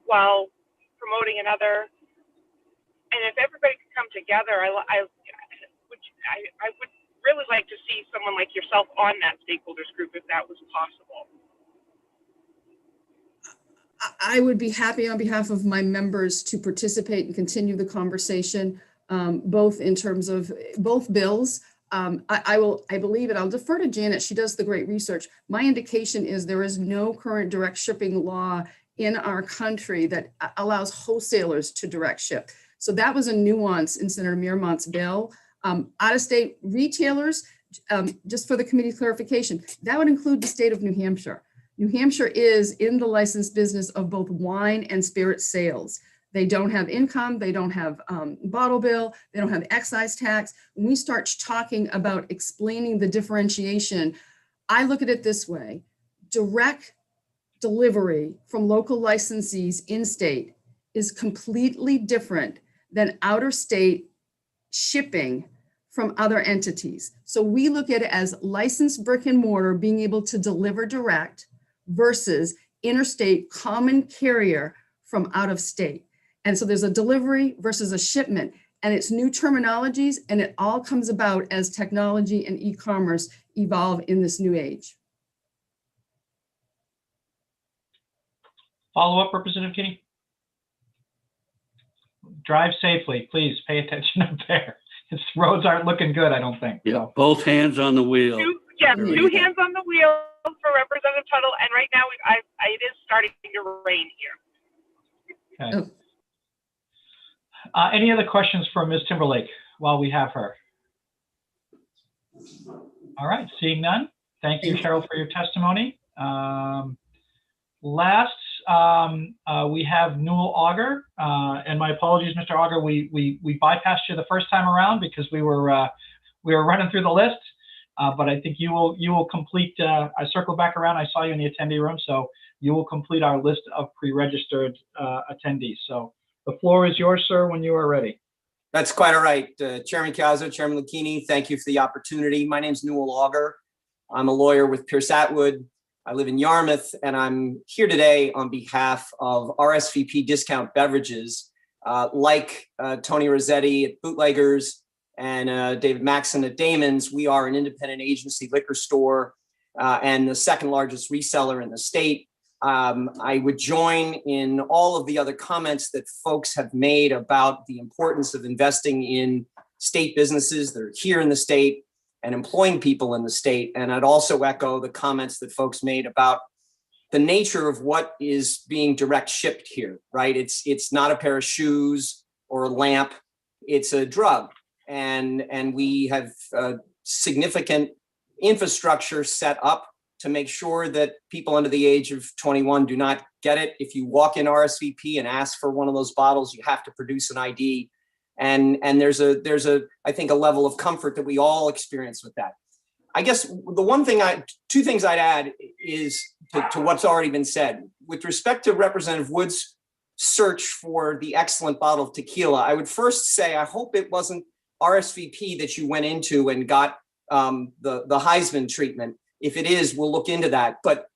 Speaker 6: while promoting another. And if everybody could come together, I would really like to see someone like yourself on that stakeholders group if that was possible.
Speaker 4: I would be happy on behalf of my members to participate and continue the conversation, both in terms of both bills. I believe it. I'll defer to Janet. She does the great research. My indication is there is no current direct shipping law in our country that allows wholesalers to direct ship. So that was a nuance in Senator Miremont's bill. Out-of-state retailers, just for the committee clarification, that would include the state of New Hampshire. New Hampshire is in the licensed business of both wine and spirit sales. They don't have income, they don't have bottle bill, they don't have excise tax. When we start talking about explaining the differentiation, I look at it this way: direct delivery from local licensees in state is completely different than outer state shipping from other entities. So we look at it as licensed brick and mortar being able to deliver direct versus interstate common carrier from out of state. And so there's a delivery versus a shipment, and it's new terminologies, and it all comes about as technology and e-commerce evolve in this new age.
Speaker 3: Follow up, Representative Kinney? Drive safely, please pay attention up there. His roads aren't looking good, I don't think.
Speaker 16: Yeah, both hands on the wheel.
Speaker 6: Two hands on the wheel for Representative Tuttle, and right now it is starting to rain here.
Speaker 3: Okay. Any other questions for Ms. Timberlake while we have her? All right, seeing none. Thank you, Cheryl, for your testimony. Last, we have Newell Auger, and my apologies, Mr. Auger, we bypassed you the first time around because we were running through the list, but I think you will complete. I circled back around. I saw you in the attendee room, so you will complete our list of pre-registered attendees. So the floor is yours, sir, when you are ready.
Speaker 7: That's quite all right. Chairman Cazzo, Chairman Lucchini, thank you for the opportunity. My name is Newell Auger. I'm a lawyer with Pierce Atwood. I live in Yarmouth, and I'm here today on behalf of RSVP Discount Beverages, like Tony Rossetti at Bootleggers and David Maxson at Damon's. We are an independent agency liquor store and the second largest reseller in the state. I would join in all of the other comments that folks have made about the importance of investing in state businesses that are here in the state and employing people in the state. And I'd also echo the comments that folks made about the nature of what is being direct shipped here, right? It's not a pair of shoes or a lamp, it's a drug. And we have significant infrastructure set up to make sure that people under the age of 21 do not get it. If you walk in RSVP and ask for one of those bottles, you have to produce an ID. And there's I think a level of comfort that we all experience with that. I guess the two things I'd add is to what's already been said. With respect to Representative Wood's search for the excellent bottle of tequila, I would first say, I hope it wasn't RSVP that you went into and got the Heisman treatment. If it is, we'll look into that. But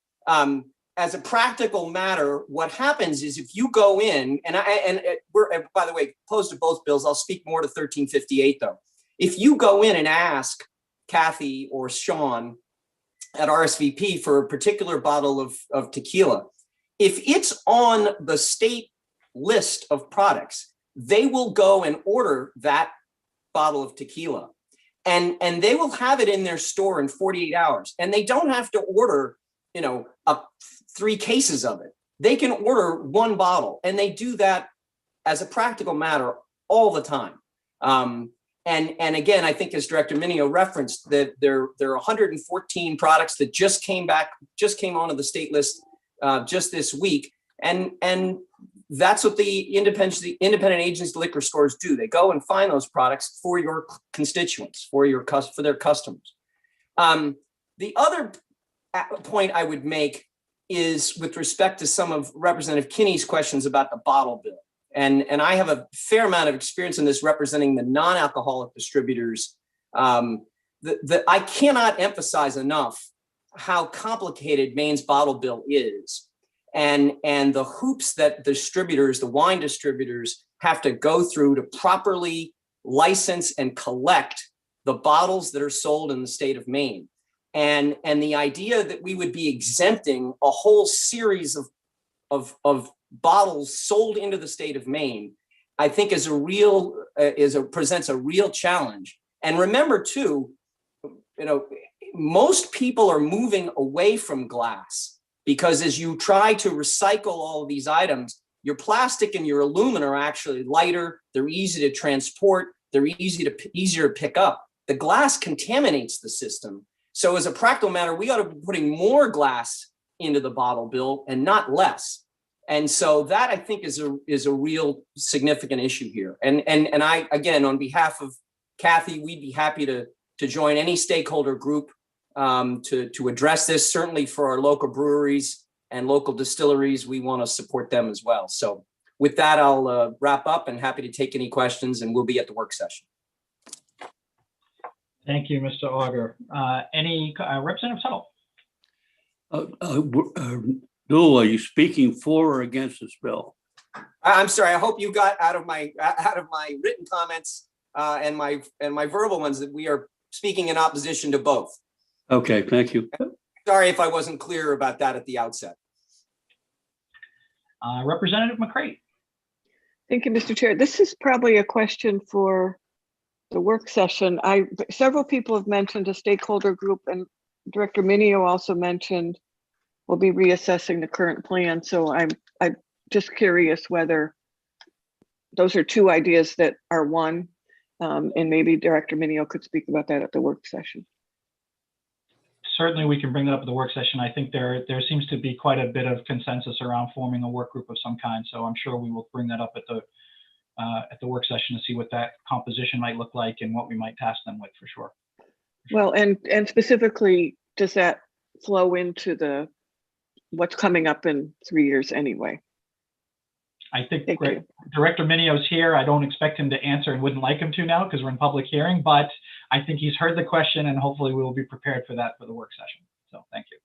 Speaker 7: as a practical matter, what happens is if you go in, and we're, by the way, opposed to both bills, I'll speak more to 1358 though. If you go in and ask Kathy or Sean at RSVP for a particular bottle of tequila, if it's on the state list of products, they will go and order that bottle of tequila. And they will have it in their store in 48 hours. And they don't have to order, 3 cases of it. They can order 1 bottle, and they do that as a practical matter all the time. And again, I think as Director Mineo referenced, that there are 114 products that just came onto the state list just this week. And that's what the independent agency liquor stores do. They go and find those products for your constituents, for their customers. The other point I would make is with respect to some of Representative Kinney's questions about the bottle bill. And I have a fair amount of experience in this representing the non-alcoholic distributors. I cannot emphasize enough how complicated Maine's bottle bill is. And the hoops that the wine distributors have to go through to properly license and collect the bottles that are sold in the state of Maine. And the idea that we would be exempting a whole series of bottles sold into the state of Maine, I think presents a real challenge. And remember too, most people are moving away from glass. Because as you try to recycle all of these items, your plastic and your aluminum are actually lighter, they're easy to transport, they're easier to pick up. The glass contaminates the system. So as a practical matter, we ought to be putting more glass into the bottle bill and not less. And so that I think is a real significant issue here. And I, again, on behalf of Kathy, we'd be happy to join any stakeholder group to address this. Certainly for our local breweries and local distilleries, we want to support them as well. So with that, I'll wrap up and happy to take any questions, and we'll be at the work session.
Speaker 3: Thank you, Mr. Auger. Any Representative Tuttle?
Speaker 16: Newell, are you speaking for or against this bill?
Speaker 7: I'm sorry. I hope you got out of my written comments and my verbal ones that we are speaking in opposition to both.
Speaker 16: Okay, thank you.
Speaker 7: Sorry if I wasn't clear about that at the outset.
Speaker 3: Representative McCray.
Speaker 8: Thank you, Mr. Chair. This is probably a question for the work session. Several people have mentioned a stakeholder group, and Director Minio also mentioned we'll be reassessing the current plan. So I'm just curious whether those are two ideas that are one, and maybe Director Minio could speak about that at the work session.
Speaker 3: Certainly, we can bring that up at the work session. I think there seems to be quite a bit of consensus around forming a work group of some kind. So I'm sure we will bring that up at the work session to see what that composition might look like and what we might task them with, for sure.
Speaker 8: Well, and specifically, does that flow into what's coming up in 3 years anyway?
Speaker 3: I think Director Minio's here. I don't expect him to answer and wouldn't like him to now because we're in public hearing, but I think he's heard the question and hopefully we will be prepared for that for the work session. So thank you.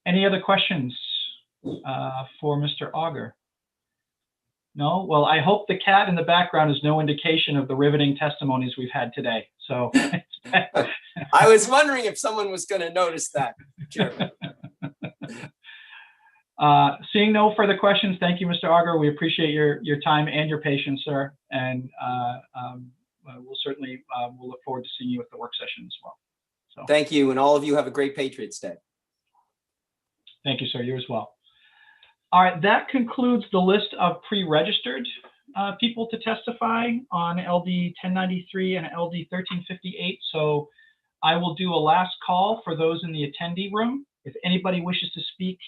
Speaker 3: Any other questions for Mr. Auger? No? Well, I hope the cat in the background is no indication of the riveting testimonies we've had today. So
Speaker 7: I was wondering if someone was going to notice that, Chairman.
Speaker 3: Seeing no further questions, thank you, Mr. Auger. We appreciate your time and your patience, sir. And we'll certainly we'll look forward to seeing you at the work session as well. So
Speaker 7: thank you, and all of you have a great Patriots Day.
Speaker 3: Thank you, sir. You as well. All right, that concludes the list of pre-registered people to testify on LD 1093 and LD 1358. So I will do a last call for those in the attendee room. If anybody wishes to speak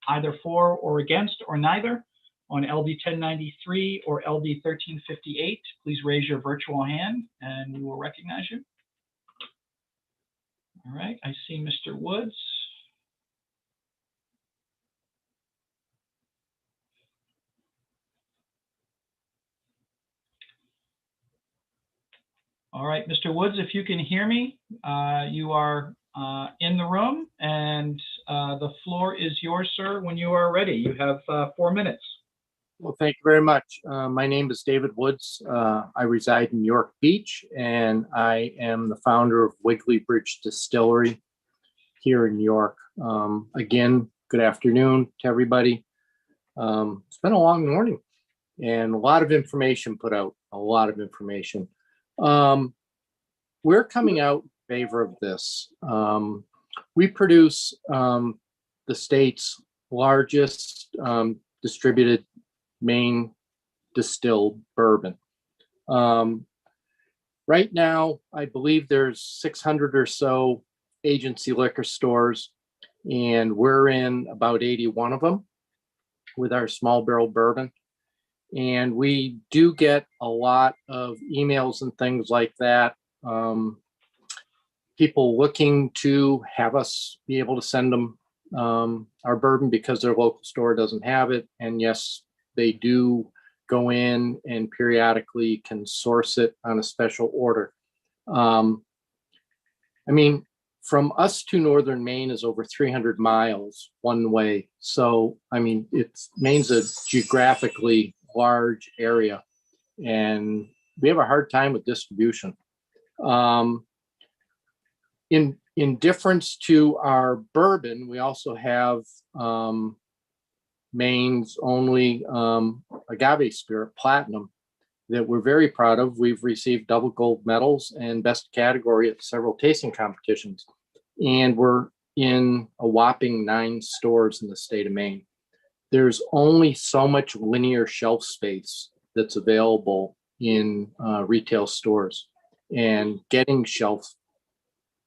Speaker 3: either for or against or neither on LD 1093 or LD 1358, please raise your virtual hand and we will recognize you. All right, I see Mr. Woods. All right, Mr. Woods, if you can hear me, you are in the room, and the floor is yours, sir, when you are ready. You have 4 minutes.
Speaker 11: Well, thank you very much. My name is David Woods. I reside in York Beach, and I am the founder of Wiggly Bridge Distillery here in New York. Again, good afternoon to everybody. It's been a long morning and a lot of information put out, a lot of information. We're coming out in favor of this. We produce the state's largest distributed Maine distilled bourbon. Right now, I believe there's 600 or so agency liquor stores, and we're in about 81 of them with our small barrel bourbon. And we do get a lot of emails and things like that. People looking to have us be able to send them our bourbon because their local store doesn't have it. And yes, they do go in and periodically can source it on a special order. I mean, from us to northern Maine is over 300 miles one way. So, I mean, Maine's a geographically large area, and we have a hard time with distribution. In difference to our bourbon, we also have Maine's only agave spirit, Platinum, that we're very proud of. We've received double gold medals and best category at several tasting competitions, and we're in a whopping 9 stores in the state of Maine. There's only so much linear shelf space that's available in retail stores, and getting shelf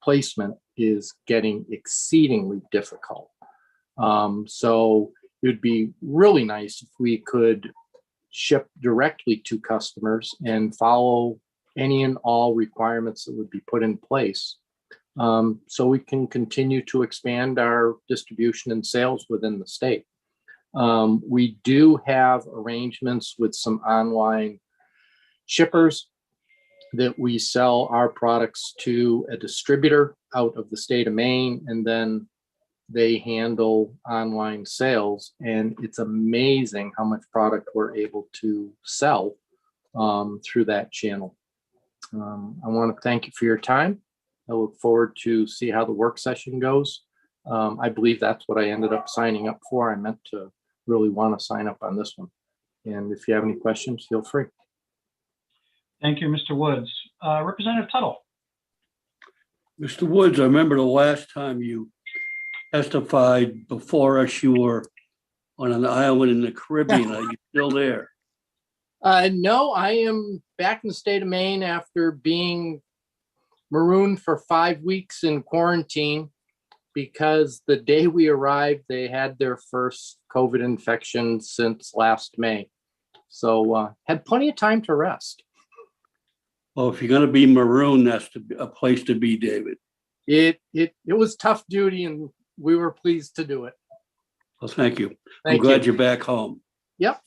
Speaker 11: placement is getting exceedingly difficult. So it would be really nice if we could ship directly to customers and follow any and all requirements that would be put in place, so we can continue to expand our distribution and sales within the state. We do have arrangements with some online shippers that we sell our products to a distributor out of the state of Maine, and then they handle online sales, and it's amazing how much product we're able to sell through that channel. I want to thank you for your time. I look forward to see how the work session goes. I believe that's what I ended up signing up for. I meant to really want to sign up on this one. And if you have any questions, feel free.
Speaker 3: Thank you, Mr. Woods. Representative Tuttle.
Speaker 16: Mr. Woods, I remember the last time you testified before us, you were on an island in the Caribbean. Are you still there?
Speaker 11: No, I am back in the state of Maine after being marooned for 5 weeks in quarantine because the day we arrived, they had their first COVID infection since last May. So had plenty of time to rest.
Speaker 16: Well, if you're going to be marooned, that's a place to be, David.
Speaker 11: It was tough duty, and we were pleased to do it.
Speaker 16: Well, thank you. I'm
Speaker 11: Thank
Speaker 16: glad
Speaker 11: you.
Speaker 16: you're back home.
Speaker 11: Yep.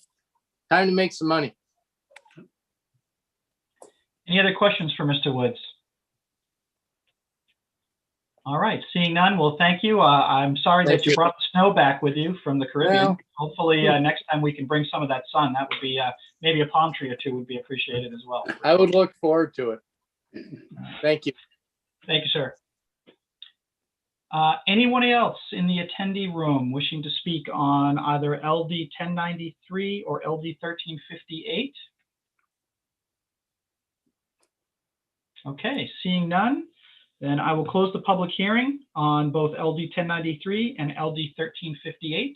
Speaker 11: Time to make some money.
Speaker 3: Any other questions for Mr. Woods? All right, seeing none, well, thank you. I'm sorry that you brought the snow back with you from the Caribbean.
Speaker 11: Well,
Speaker 3: hopefully next time we can bring some of that sun. That would be, maybe a palm tree or two would be appreciated as well.
Speaker 11: I would look forward to it. Thank you.
Speaker 3: Thank you, sir. Anyone else in the attendee room wishing to speak on either LD 1093 or LD 1358? Okay, seeing none, then I will close the public hearing on both LD 1093 and LD 1358.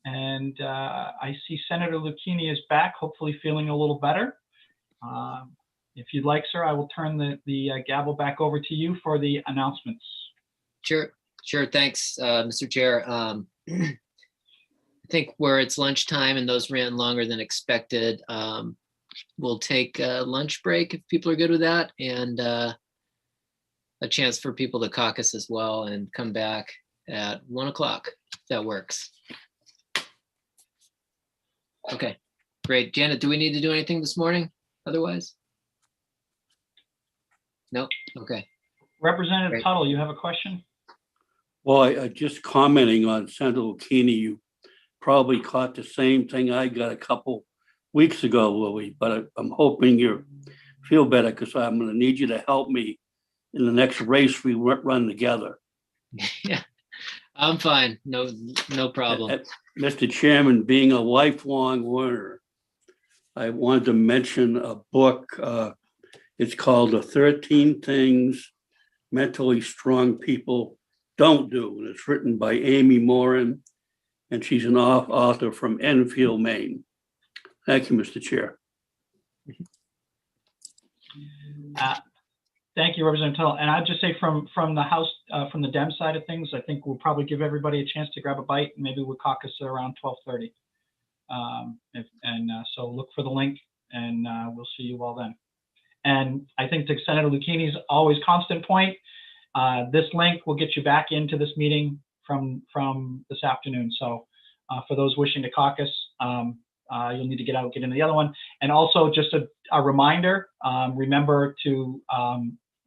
Speaker 3: And I see Senator Lucchini is back, hopefully feeling a little better. If you'd like, sir, I will turn the gavel back over to you for the announcements.
Speaker 1: Sure. Thanks, Mr. Chair. I think where it's lunchtime and those ran longer than expected, we'll take a lunch break if people are good with that, and a chance for people to caucus as well and come back at 1 o'clock, if that works. Okay, great. Janet, do we need to do anything this morning otherwise? No? Okay.
Speaker 3: Representative
Speaker 1: Great.
Speaker 3: Tuttle, you have a question?
Speaker 16: Well, I just commenting on Senator Lucchini, you probably caught the same thing I got a couple weeks ago, Louis, but I'm hoping you feel better because I'm going to need you to help me in the next race we run together.
Speaker 1: Yeah, I'm fine. No problem.
Speaker 16: Mr. Chairman, being a lifelong learner, I wanted to mention a book. It's called The 13 Things Mentally Strong People Don't Do. And it's written by Amy Morin, and she's an author from Enfield, Maine. Thank you, Mr. Chair.
Speaker 3: Thank you, Representative Tuttle. And I'd just say from the House, from the Dem side of things, I think we'll probably give everybody a chance to grab a bite, and maybe we'll caucus around 12:30. So look for the link, and we'll see you all then. And I think to Senator Lucchini's always constant point, this link will get you back into this meeting from this afternoon. So for those wishing to caucus, you'll need to get into the other one. And also just a reminder, remember to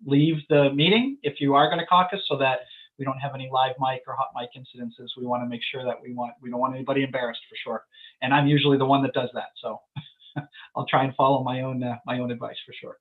Speaker 3: leave the meeting if you are going to caucus, so that we don't have any live mic or hot mic incidences. We want to make sure that we don't want anybody embarrassed, for sure. And I'm usually the one that does that, so I'll try and follow my own advice, for sure.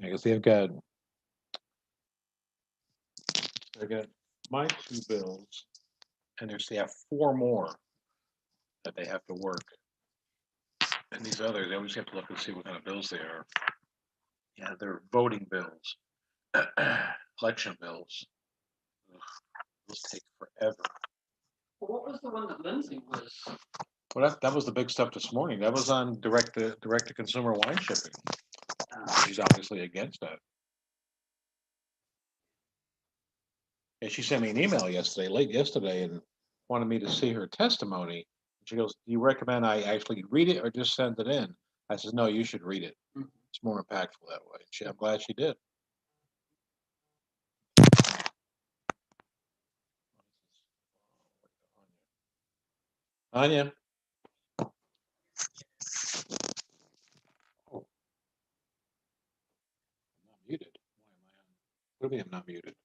Speaker 15: I guess they've got my two bills, and they have four more that they have to work. And these others, they always have to look and see what kind of bills they are. Yeah, they're voting bills, election bills. Ugh, those take forever.
Speaker 1: What was the one that Lindsay was?
Speaker 15: Well, that was the big stuff this morning. That was on direct to consumer wine shipping. She's obviously against that. And she sent me an email late yesterday, and wanted me to see her testimony. She goes, "Do you recommend I actually read it or just send it in?" I said, "No, you should read it. It's more impactful that way." I'm glad she did. Anya. Oh, I'm not muted. Why am I on? What do you mean I'm not muted?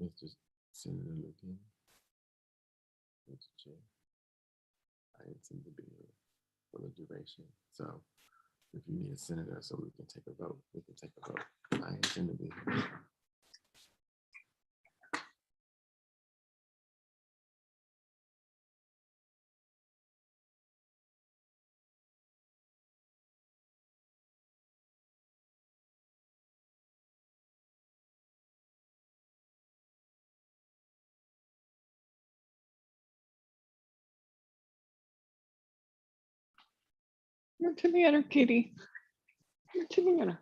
Speaker 12: Mr. Senator looking. Mr. Chair. I intend to be here for the duration. So if you need a senator so we can take a vote, we can take a vote. I intend to be here.
Speaker 8: Come to the other kitty. Come to the other.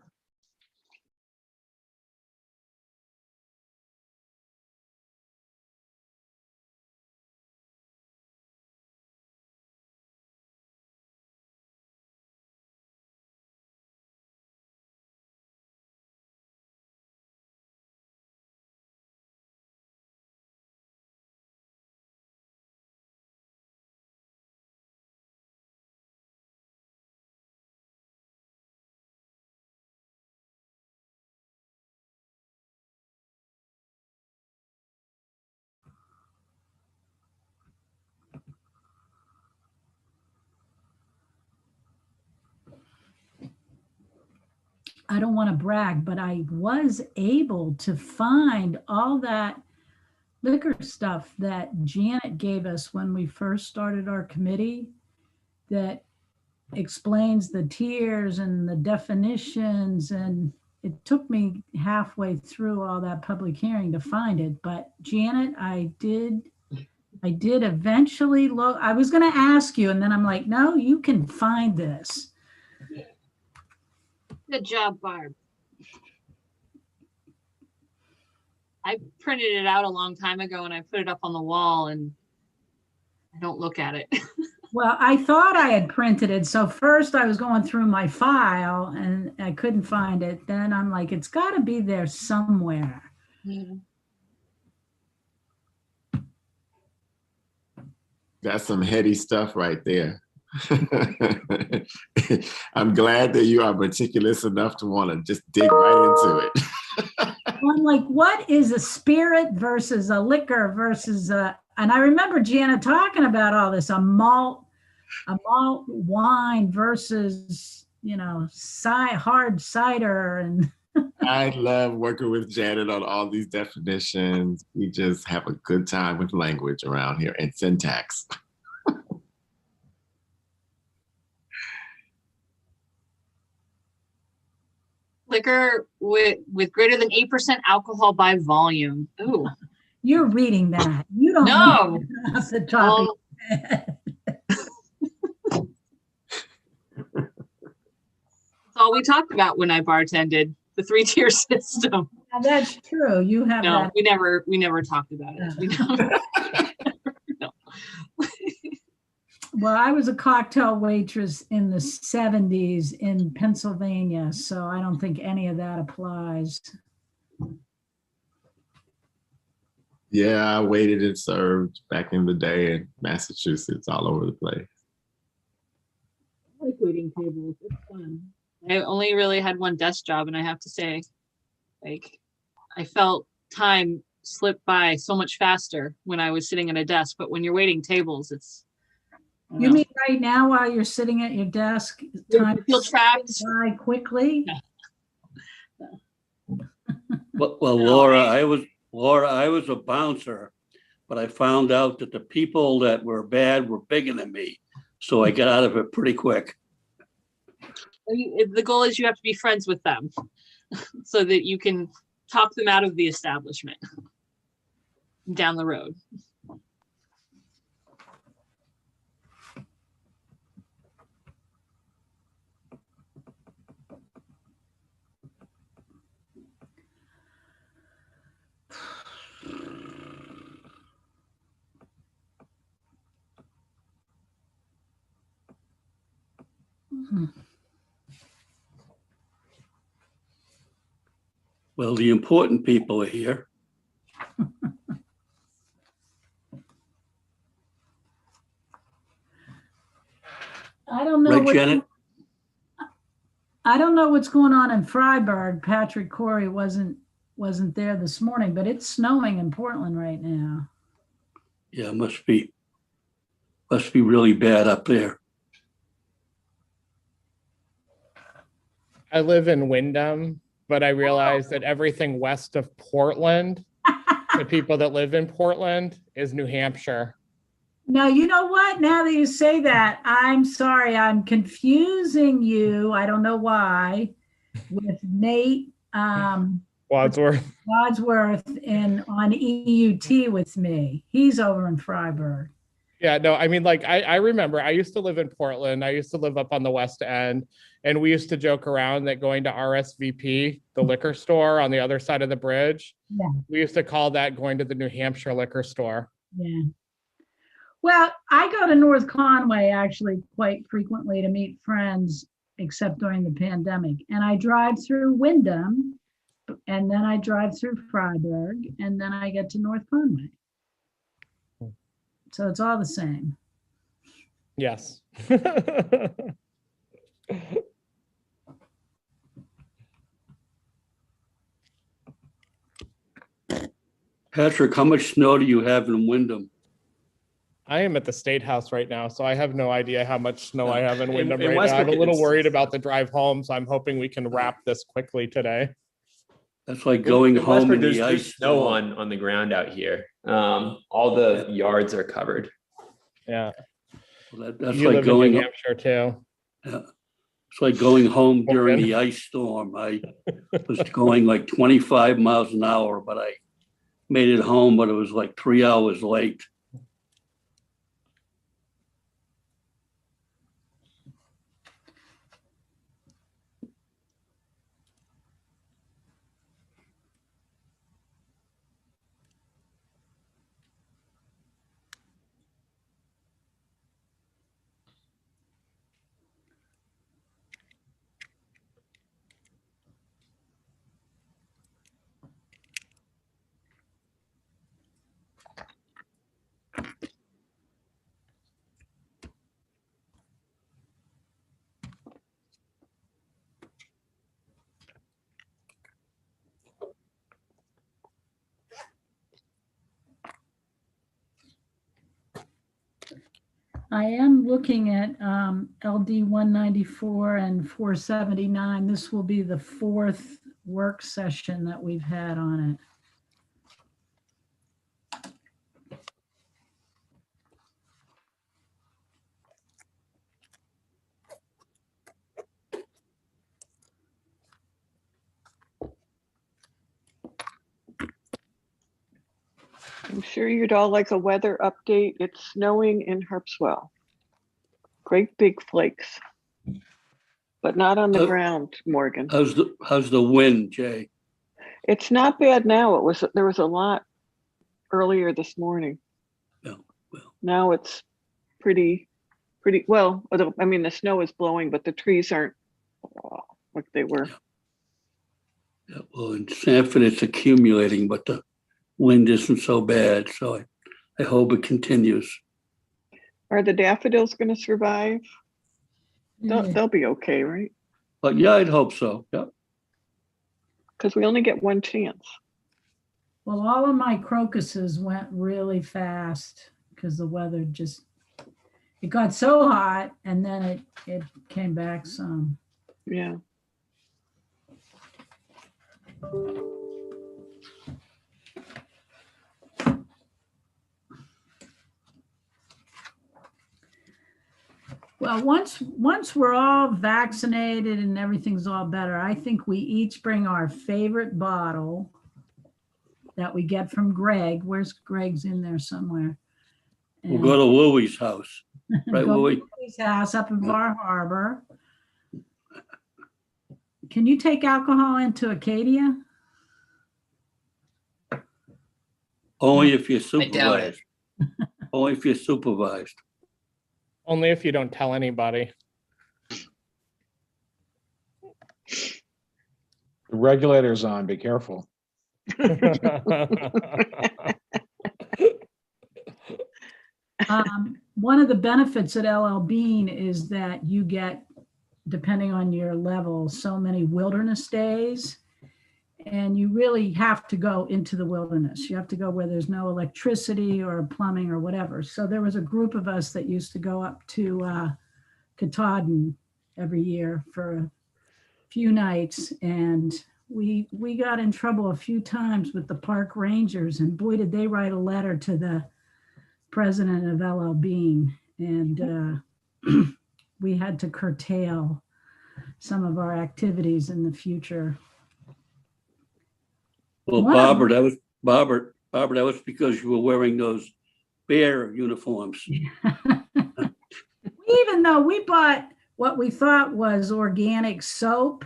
Speaker 22: I don't want to brag, but I was able to find all that liquor stuff that Janet gave us when we first started our committee that explains the tiers and the definitions. And it took me halfway through all that public hearing to find it. But Janet, I did eventually look. I was going to ask you, and then I'm like, no, you can find this.
Speaker 19: Good job, Barb. I printed it out a long time ago and I put it up on the wall and I don't look at it.
Speaker 22: Well, I thought I had printed it. So first I was going through my file and I couldn't find it. Then I'm like, it's got to be there somewhere.
Speaker 19: Yeah.
Speaker 12: That's some heady stuff right there. I'm glad that you are meticulous enough to want to just dig right into it.
Speaker 22: I'm like, what is a spirit versus a liquor versus a, and I remember Jana talking about all this, a malt wine versus, you know, hard cider. And
Speaker 12: I love working with Janet on all these definitions. We just have a good time with language around here and syntax.
Speaker 19: Liquor with greater than 8% alcohol by volume. Ooh.
Speaker 22: You're reading that. You don't
Speaker 19: know
Speaker 22: off the top of your head.
Speaker 19: That's all we talked about when I bartended, the 3-tier system.
Speaker 22: Yeah, that's true. You have
Speaker 19: No,
Speaker 22: that.
Speaker 19: we never talked about it. We never, no.
Speaker 22: Well, I was a cocktail waitress in the 70s in Pennsylvania, so I don't think any of that applies.
Speaker 12: Yeah, I waited and served back in the day in Massachusetts, all over the place.
Speaker 19: I like waiting tables. It's fun. I only really had one desk job, and I have to say, like, I felt time slip by so much faster when I was sitting at a desk, but when you're waiting tables, it's. I don't
Speaker 22: You
Speaker 19: know.
Speaker 22: mean right now while you're sitting at your desk, time
Speaker 19: feel trapped
Speaker 22: by quickly?
Speaker 16: Well, Laura, I was a bouncer, but I found out that the people that were bad were bigger than me. So I got out of it pretty quick.
Speaker 19: The goal is you have to be friends with them so that you can talk them out of the establishment down the road.
Speaker 16: Well, the important people are here.
Speaker 22: I don't know.
Speaker 16: Right, Janet?
Speaker 22: I don't know what's going on in Freiburg. Patrick Corey wasn't there this morning, but it's snowing in Portland right now.
Speaker 16: Yeah, must be really bad up there.
Speaker 5: I live in Wyndham, but I realize that everything west of Portland, the people that live in Portland, is New Hampshire.
Speaker 22: No, you know what? Now that you say that, I'm sorry, I'm confusing you. I don't know why, with Nate
Speaker 5: Wadsworth
Speaker 22: on EUT with me. He's over in Freiburg.
Speaker 5: Yeah, no, I mean, like, I remember I used to live in Portland. I used to live up on the West End, and we used to joke around that going to RSVP, the liquor store on the other side of the bridge,
Speaker 22: Yeah.
Speaker 5: we used to call that going to the New Hampshire liquor store.
Speaker 22: Yeah. Well, I go to North Conway actually quite frequently to meet friends, except during the pandemic. And I drive through Wyndham, and then I drive through Freiburg, and then I get to North Conway. So it's all the same.
Speaker 5: Yes.
Speaker 16: Patrick, how much snow do you have in Wyndham?
Speaker 5: I am at the State House right now, so I have no idea how much snow I have in Wyndham
Speaker 10: in
Speaker 5: right now. I'm a
Speaker 10: Westbrook,
Speaker 5: little
Speaker 10: it's-
Speaker 5: worried about the drive home, so I'm hoping we can wrap this quickly today.
Speaker 16: That's like going
Speaker 10: In
Speaker 16: home
Speaker 10: Westbrook,
Speaker 16: in the
Speaker 10: there's
Speaker 16: ice.
Speaker 10: snow on the ground out here. All the yards are covered.
Speaker 5: Yeah.
Speaker 16: Well, that's
Speaker 5: You
Speaker 16: like
Speaker 5: live in
Speaker 16: going
Speaker 5: New
Speaker 16: up.
Speaker 5: Hampshire too.
Speaker 16: Yeah. It's like going home during
Speaker 5: Morgan.
Speaker 16: the ice storm. I was going like 25 miles an hour, but I made it home, but it was like 3 hours late.
Speaker 22: I am looking at LD 194 and 479. This will be the fourth work session that we've had on it.
Speaker 8: I'm sure you'd all like a weather update. It's snowing in Harpswell. Great big flakes, but not on the ground, Morgan.
Speaker 16: How's the wind, Jay?
Speaker 8: It's not bad now. There was a lot earlier this morning.
Speaker 16: Yeah,
Speaker 8: Now it's pretty well. I mean, the snow is blowing, but the trees aren't like they were.
Speaker 16: Yeah, well, in Sanford, it's accumulating, but the wind isn't so bad. So I hope it continues.
Speaker 8: Are the daffodils going to survive? They'll be okay, right?
Speaker 16: But yeah, I'd hope so. Yeah.
Speaker 8: Because we only get one chance.
Speaker 22: Well, all of my crocuses went really fast because the weather just, it got so hot and then it came back some.
Speaker 8: Yeah.
Speaker 22: Well, once we're all vaccinated and everything's all better, I think we each bring our favorite bottle that we get from Greg. Where's Greg's in there somewhere?
Speaker 16: We'll go to Louie's house, right,
Speaker 22: Go to
Speaker 16: Louie?
Speaker 22: Louie's house up in Bar Harbor. Can you take alcohol into Acadia?
Speaker 16: Only if you're
Speaker 1: I doubt it.
Speaker 16: supervised. Only if you're supervised.
Speaker 5: Only if you don't tell anybody.
Speaker 15: The regulator's on, be careful.
Speaker 22: One of the benefits at LL Bean is that you get, depending on your level, so many wilderness days. And you really have to go into the wilderness. You have to go where there's no electricity or plumbing or whatever. So there was a group of us that used to go up to Katahdin every year for a few nights. And we got in trouble a few times with the park rangers. And boy, did they write a letter to the president of LL Bean. And we had to curtail some of our activities in the future.
Speaker 16: Well, Barbara, that was because you were wearing those bear uniforms.
Speaker 22: Even though we bought what we thought was organic soap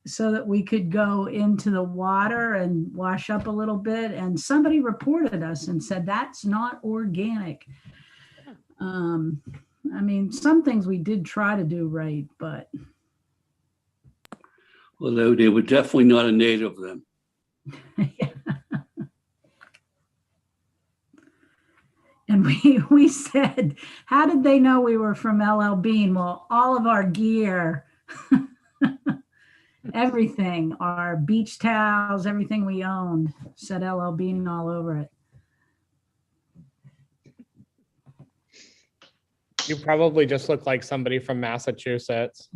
Speaker 22: so that we could go into the water and wash up a little bit, and somebody reported us and said that's not organic. I mean, some things we did try to do right, but
Speaker 16: Well, they were definitely not a native then.
Speaker 22: and we said, how did they know we were from LL Bean? Well, all of our gear, everything, our beach towels, everything we owned said LL Bean all over it.
Speaker 5: You probably just look like somebody from Massachusetts.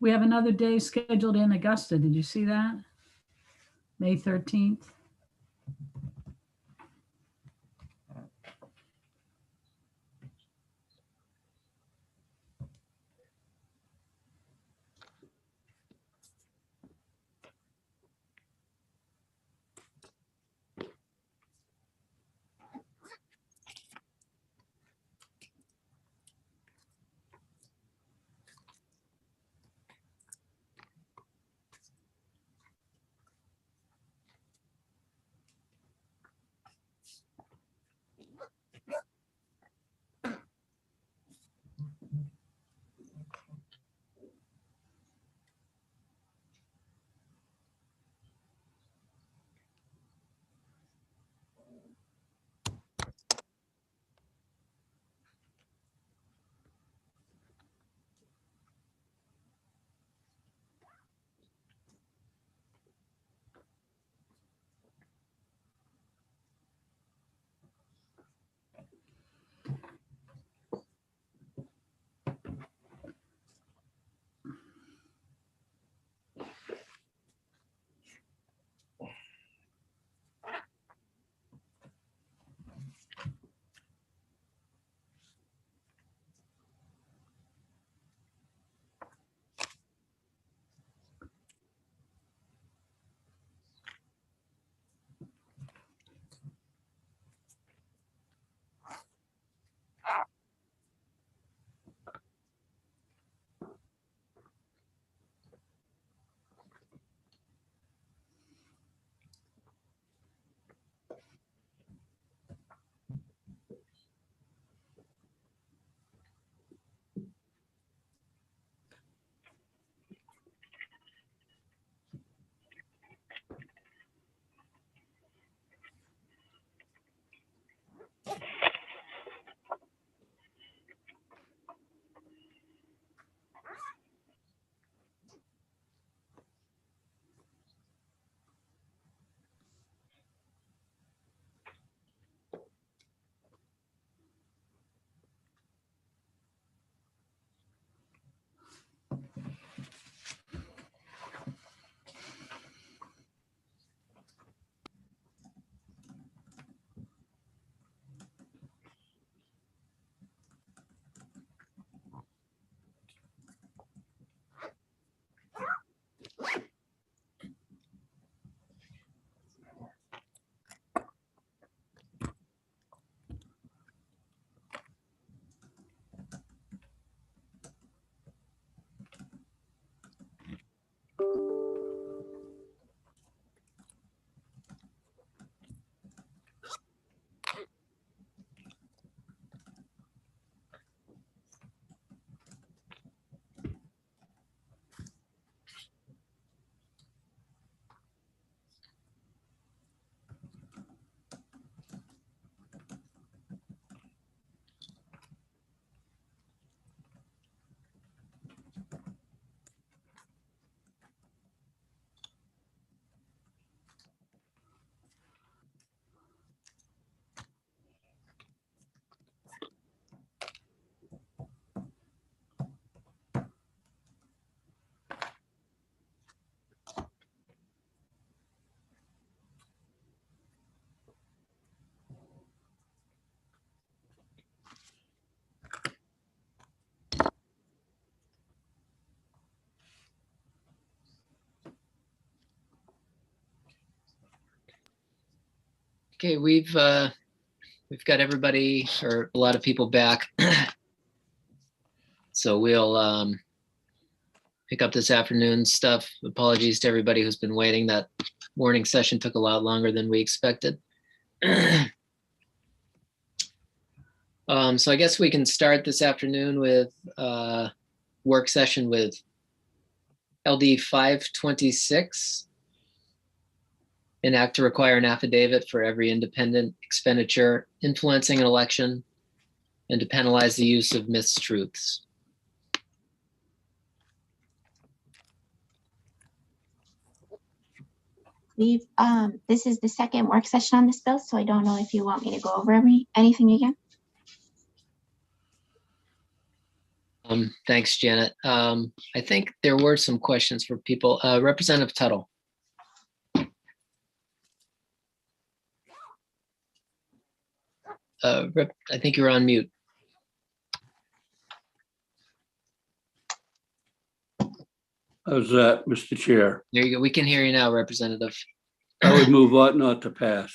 Speaker 22: We have another day scheduled in Augusta. Did you see that? May 13th.
Speaker 1: Okay, we've got everybody or a lot of people back. So we'll pick up this afternoon's stuff. Apologies to everybody who's been waiting. That morning session took a lot longer than we expected. So I guess we can start this afternoon with work session with LD 526. An act to require an affidavit for every independent expenditure influencing an election and to penalize the use of mistruths.
Speaker 14: This is the second work session on this bill, so I don't know if you want me to go over anything again.
Speaker 1: Thanks, Janet. I think there were some questions for people. Representative Tuttle. I think you're on mute.
Speaker 16: How's that, Mr. Chair?
Speaker 1: There you go. We can hear you now, Representative.
Speaker 16: I would move ought not to pass.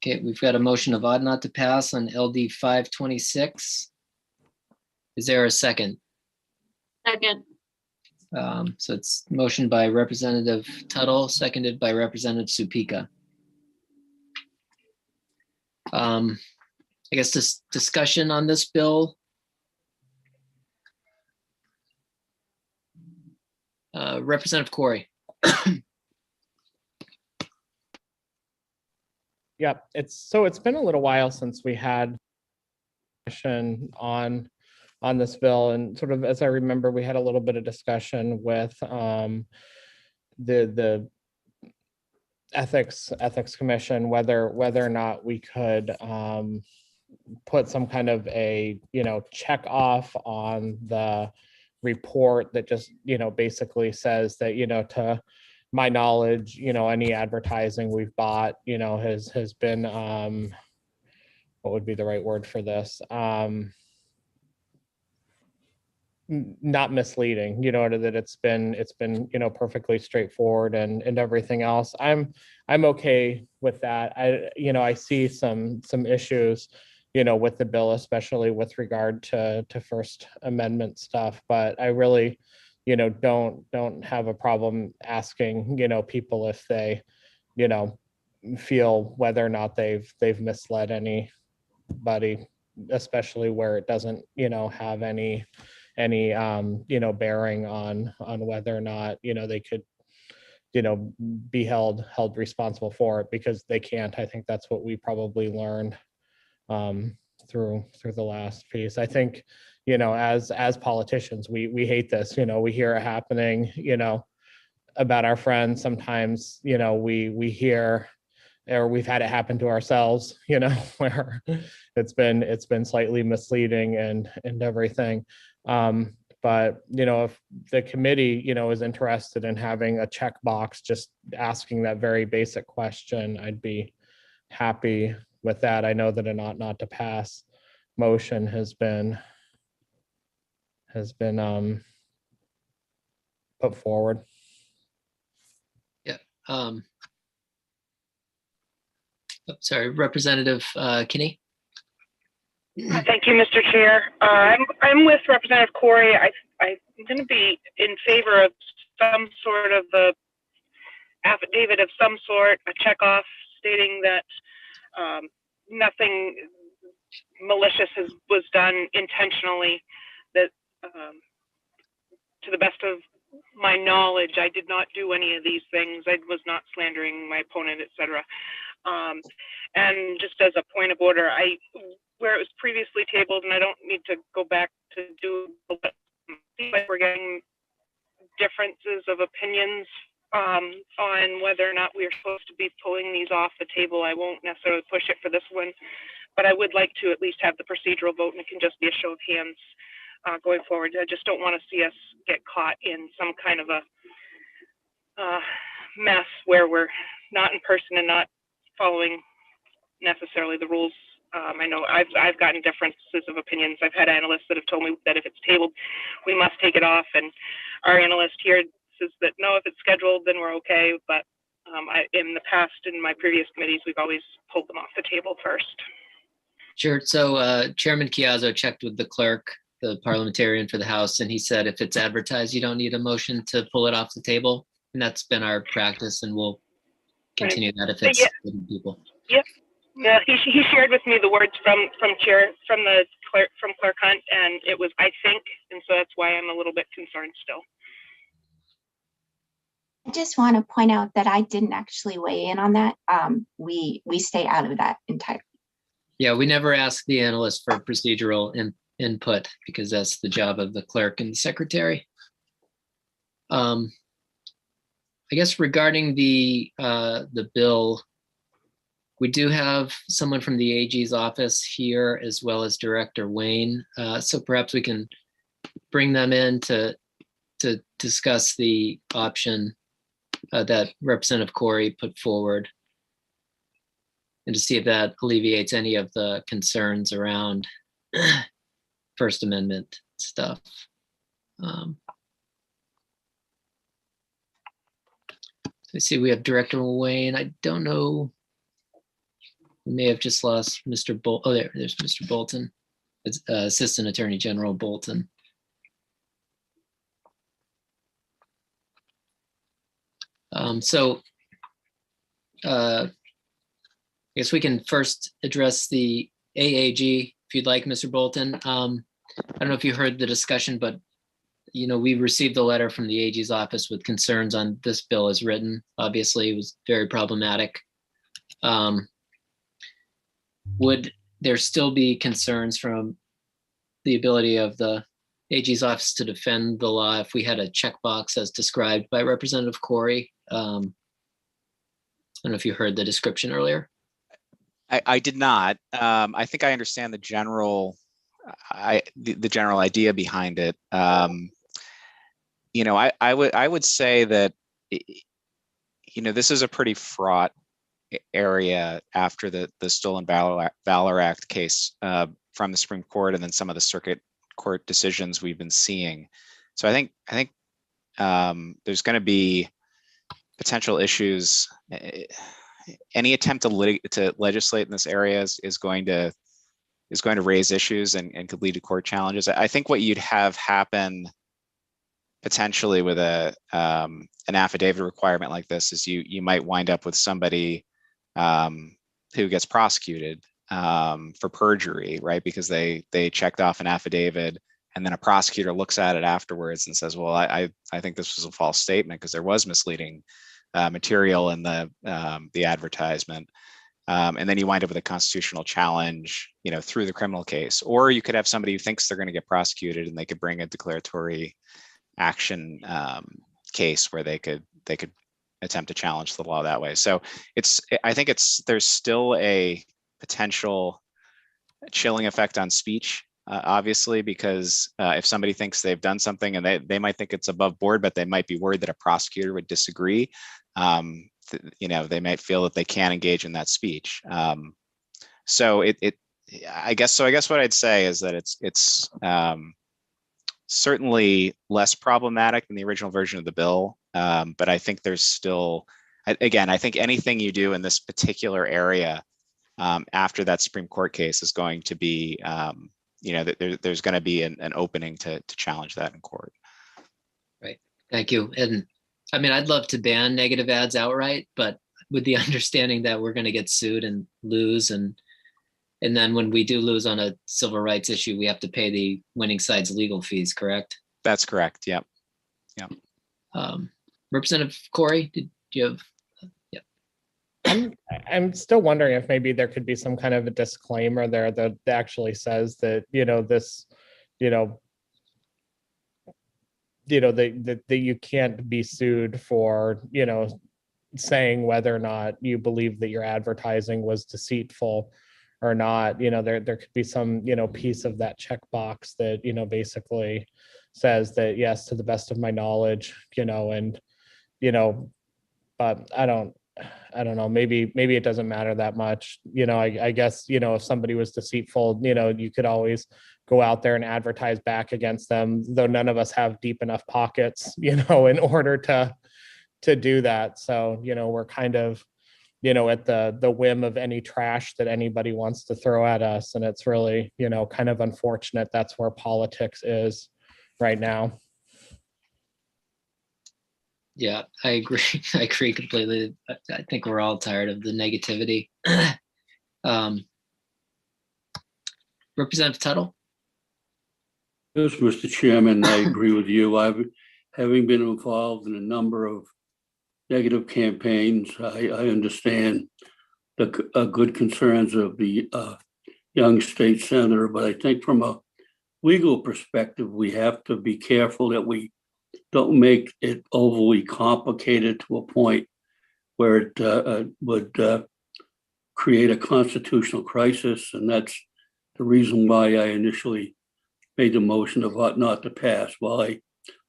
Speaker 1: Okay, we've got a motion of ought not to pass on LD 526. Is there a second?
Speaker 19: Second.
Speaker 1: So it's motion by Representative Tuttle, seconded by Representative Supika. I guess this discussion on this bill. Representative Corey.
Speaker 5: Yeah, it's been a little while since we had discussion on this bill, and sort of as I remember, we had a little bit of discussion with the ethics commission whether or not we could put some kind of a check off on the report that just basically says that to my knowledge any advertising we've bought has been what would be the right word for this, not misleading, that it's been perfectly straightforward and everything else. I'm okay with that. I see some issues with the bill, especially with regard to First Amendment stuff, but I really don't have a problem asking people if they feel whether or not they've misled anybody, especially where it doesn't have any bearing on whether or not they could be held responsible for it, because they can't. I think that's what we probably learned through the last piece. I think as politicians we hate this. We hear it happening about our friends. Sometimes we hear, or we've had it happen to ourselves, where it's been slightly misleading and everything. But if the committee is interested in having a checkbox just asking that very basic question, I'd be happy with that. I know that an ought not to pass motion has been put forward.
Speaker 1: Yeah. Sorry, Representative Kinney.
Speaker 6: Thank you, Mr. Chair. I'm with Representative Corey. I'm going to be in favor of some sort of a affidavit of some sort, a checkoff stating that nothing malicious was done intentionally. That, to the best of my knowledge, I did not do any of these things. I was not slandering my opponent, etc. And just as a point of order, where it was previously tabled, and I don't need to go back to do, but it seems like we're getting differences of opinions on whether or not we're supposed to be pulling these off the table. I won't necessarily push it for this one, but I would like to at least have the procedural vote, and it can just be a show of hands going forward. I just don't want to see us get caught in some kind of a mess where we're not in person and not following necessarily the rules. I know I've gotten differences of opinions. I've had analysts that have told me that if it's tabled, we must take it off, and our analyst here says that no, if it's scheduled, then we're okay. But In the past, in my previous committees, we've always pulled them off the table first.
Speaker 1: Sure. So Chairman Chiazzo checked with the clerk, the parliamentarian for the House, and he said if it's advertised, you don't need a motion to pull it off the table. And that's been our practice, and we'll continue that if it's people.
Speaker 6: Yep. Yeah, he shared with me the words from Clerk Hunt, and it was "I think," and so that's why I'm a little bit concerned still.
Speaker 14: I just want to point out that I didn't actually weigh in on that. We stay out of that entirely.
Speaker 1: Yeah, we never ask the analyst for procedural input because that's the job of the clerk and the secretary. I guess regarding the bill, we do have someone from the AG's office here as well as Director Wayne. So perhaps we can bring them in to discuss the option that Representative Corey put forward and to see if that alleviates any of the concerns around First Amendment stuff. I see we have Director Wayne. I don't know. We may have just lost Mr. Bolton. Oh, there's Mr. Bolton. It's Assistant Attorney General Bolton. I guess we can first address the AAG, if you'd like, Mr. Bolton. I don't know if you heard the discussion, but we received a letter from the AG's office with concerns on this bill as written. Obviously, it was very problematic. Would there still be concerns from the ability of the AG's office to defend the law if we had a checkbox as described by Representative Corey? I don't know if you heard the description earlier.
Speaker 9: I did not. I think I understand the general idea behind it. I would say that this is a pretty fraught area after the Stolen Valor Act case from the Supreme Court and then some of the circuit court decisions we've been seeing. So I think there's going to be potential issues. Any attempt to legislate in this area is going to raise issues and could lead to court challenges. I think what you'd have happen potentially with an affidavit requirement like this is you might wind up with somebody who gets prosecuted for perjury, right? Because they checked off an affidavit and then a prosecutor looks at it afterwards and says, well, I think this was a false statement because there was misleading material in the advertisement. And then you wind up with a constitutional challenge, through the criminal case. Or you could have somebody who thinks they're going to get prosecuted and they could bring a declaratory action case where they could attempt to challenge the law that way. So I think there's still a potential chilling effect on speech, obviously, because if somebody thinks they've done something and they might think it's above board, but they might be worried that a prosecutor would disagree. They might feel that they can't engage in that speech. I guess what I'd say is that it's certainly less problematic than the original version of the bill. But I think there's still, again, I think anything you do in this particular area after that Supreme Court case is going to be, there's going to be an opening to challenge that in court.
Speaker 1: Right. Thank you. And I mean, I'd love to ban negative ads outright, but with the understanding that we're going to get sued and lose. And then when we do lose on a civil rights issue, we have to pay the winning side's legal fees, correct?
Speaker 9: That's correct. Yep.
Speaker 1: Representative Corey, did you have?
Speaker 5: I'm still wondering if maybe there could be some kind of a disclaimer there that actually says that, that you can't be sued for, saying whether or not you believe that your advertising was deceitful or not. There could be some, piece of that checkbox that, basically says that, yes, to the best of my knowledge, but I don't know, maybe it doesn't matter that much. I guess, if somebody was deceitful, you could always go out there and advertise back against them, though none of us have deep enough pockets, in order to to do that. So, we're kind of, at the whim of any trash that anybody wants to throw at us. And it's really, kind of unfortunate that's where politics is right now.
Speaker 1: Yeah, I agree. I agree completely. I think we're all tired of the negativity. Representative Tuttle?
Speaker 16: Yes, Mr. Chairman, I agree with you. Having been involved in a number of negative campaigns, I understand the good concerns of the young state senator, but I think from a legal perspective, we have to be careful that we don't make it overly complicated to a point where it would create a constitutional crisis. And that's the reason why I initially made the motion of ought not to pass. While I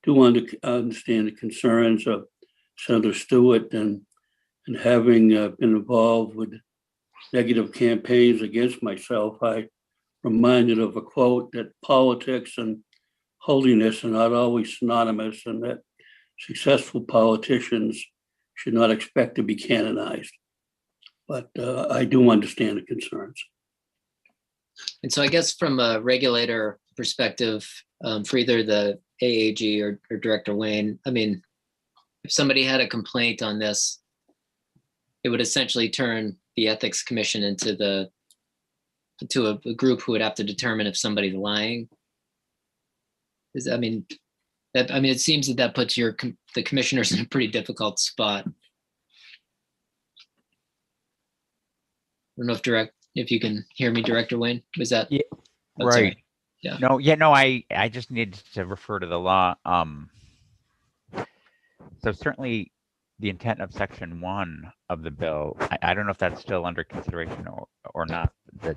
Speaker 16: do understand the concerns of Senator Stewart and having been involved with negative campaigns against myself, I reminded of a quote that politics and holiness are not always synonymous, and that successful politicians should not expect to be canonized. But I do understand the concerns.
Speaker 1: And so I guess from a regulator perspective, for either the AAG or Director Wayne, I mean, if somebody had a complaint on this, it would essentially turn the Ethics Commission into a group who would have to determine if somebody's lying. It seems that puts the commissioners in a pretty difficult spot. I don't know if you can hear me, Director Wayne. Was that?
Speaker 17: Yeah,
Speaker 1: oh,
Speaker 17: right.
Speaker 1: Sorry. Yeah.
Speaker 17: No, I just needed to refer to the law. So certainly the intent of section 1 of the bill, I don't know if that's still under consideration or not, that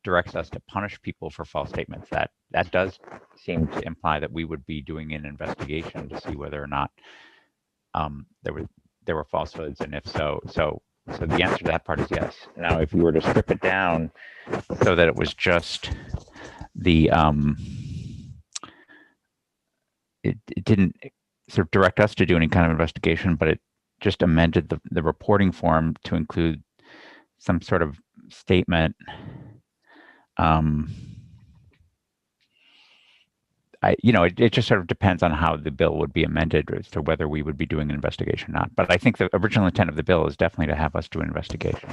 Speaker 17: directs us to punish people for false statements. That does seem to imply that we would be doing an investigation to see whether or not there were falsehoods, and if so the answer to that part is yes. Now, if we were to strip it down so that it was just the it didn't sort of direct us to do any kind of investigation, but it just amended the reporting form to include some sort of statement. It just sort of depends on how the bill would be amended as to whether we would be doing an investigation or not. But I think the original intent of the bill is definitely to have us do an investigation.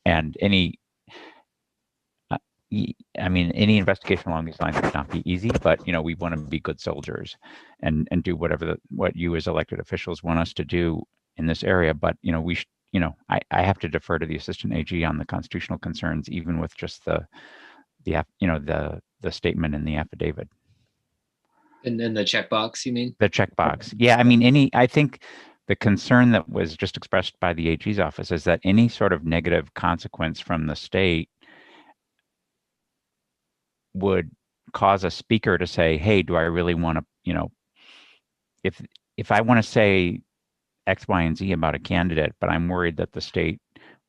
Speaker 17: And any investigation along these lines would not be easy, but we want to be good soldiers and do what you as elected officials want us to do in this area. But I have to defer to the assistant AG on the constitutional concerns, even with just the statement in the affidavit.
Speaker 1: And then the checkbox, you mean?
Speaker 17: The checkbox. Yeah, I think the concern that was just expressed by the AG's office is that any sort of negative consequence from the state would cause a speaker to say, hey, do I really want to, if I want to say X, Y, and Z about a candidate, but I'm worried that the state,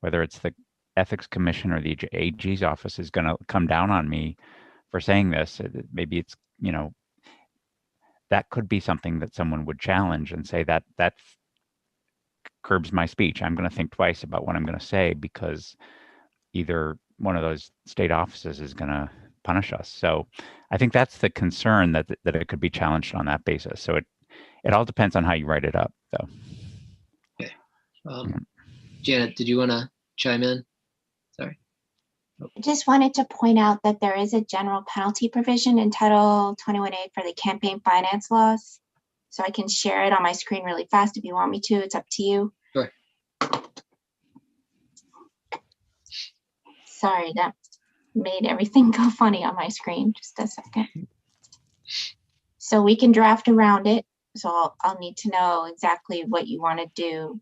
Speaker 17: whether it's the Ethics Commission or the AG's office, is going to come down on me for saying this, maybe it's, that could be something that someone would challenge and say that curbs my speech. I'm going to think twice about what I'm going to say because either one of those state offices is going to punish us. So I think that's the concern, that it could be challenged on that basis. So it all depends on how you write it up, though.
Speaker 1: Okay. Janet, did you want to chime in? Sorry.
Speaker 14: I just wanted to point out that there is a general penalty provision in Title 21A for the campaign finance laws. So I can share it on my screen really fast if you want me to. It's up to you.
Speaker 1: Sure.
Speaker 14: Sorry, that made everything go funny on my screen. Just a second. So we can draft around it. So I'll need to know exactly what you want to do.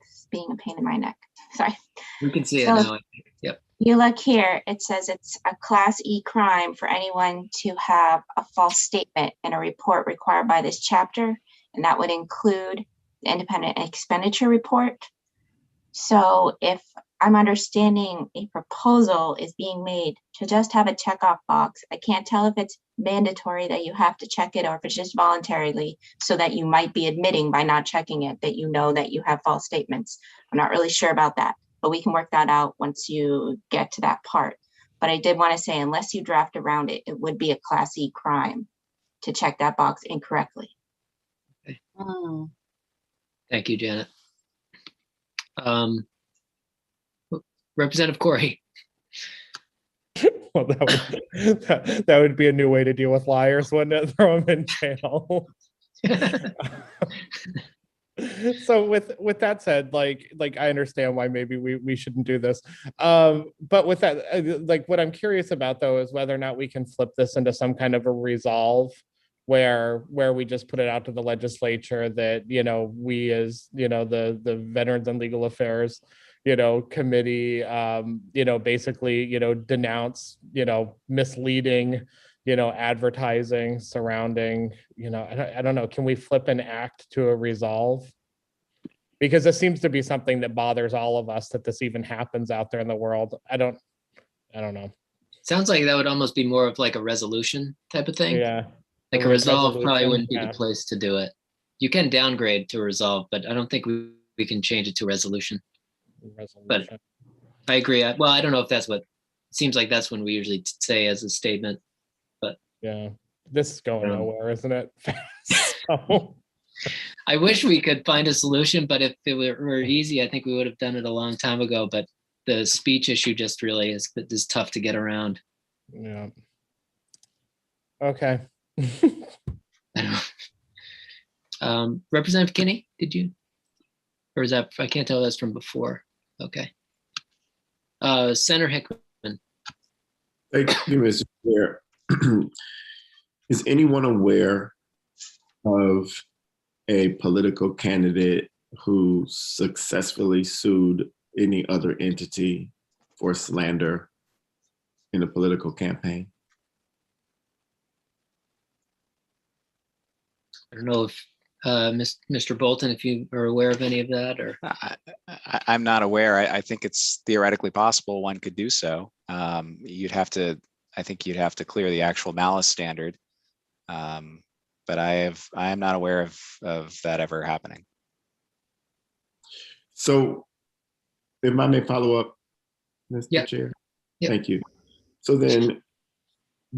Speaker 14: It's being a pain in my neck. Sorry.
Speaker 1: We can see it now. Yep.
Speaker 14: You look here, it says it's a Class E crime for anyone to have a false statement in a report required by this chapter, and that would include the independent expenditure report. So if I'm understanding a proposal is being made to just have a checkoff box. I can't tell if it's mandatory that you have to check it or if it's just voluntarily, so that you might be admitting by not checking it that you know that you have false statements. I'm not really sure about that, but we can work that out once you get to that part. But I did want to say, unless you draft around it, it would be a Class E crime to check that box incorrectly.
Speaker 19: Oh.
Speaker 1: Thank you, Janet. Representative Corey.
Speaker 5: Well, that would be a new way to deal with liars, wouldn't it? Throw them in jail. So with that said, like I understand why maybe we shouldn't do this. But with that, like what I'm curious about though is whether or not we can flip this into some kind of a resolve where we just put it out to the legislature that, you know, we as, you know, the Veterans and Legal Affairs, you know, committee, you know, basically, you know, denounce, you know, misleading, you know, advertising surrounding, you know, I don't know, can we flip an act to a resolve? Because this seems to be something that bothers all of us, that this even happens out there in the world. I don't know.
Speaker 1: Sounds like that would almost be more of like a resolution type of thing.
Speaker 5: Yeah.
Speaker 1: Like a resolve probably
Speaker 5: resolution,
Speaker 1: wouldn't be
Speaker 5: yeah.
Speaker 1: the place to do it. You can downgrade to a resolve, but I don't think we can change it to a resolution. But I agree. Well, I don't know if that's what, seems like that's when we usually say as a statement, but.
Speaker 5: Yeah, this is going nowhere, isn't it? So.
Speaker 1: I wish we could find a solution, but if it were easy, I think we would have done it a long time ago, but the speech issue just really is tough to get around.
Speaker 5: Yeah. Okay.
Speaker 1: Representative Kinney, did you? Or is that, I can't tell, that's from before. Okay. Senator Hickman.
Speaker 12: Thank you, Mr. Chair. Is anyone aware of a political candidate who successfully sued any other entity for slander in a political campaign?
Speaker 1: I don't know if Mr. Bolton, if you are aware of any of that, or
Speaker 9: I'm not aware. I think it's theoretically possible one could do so. You'd have to, I think you'd have to clear the actual malice standard. But I am not aware of that ever happening.
Speaker 12: So if I may follow up, Mr. Chair?
Speaker 1: Yep.
Speaker 12: Thank you. So then,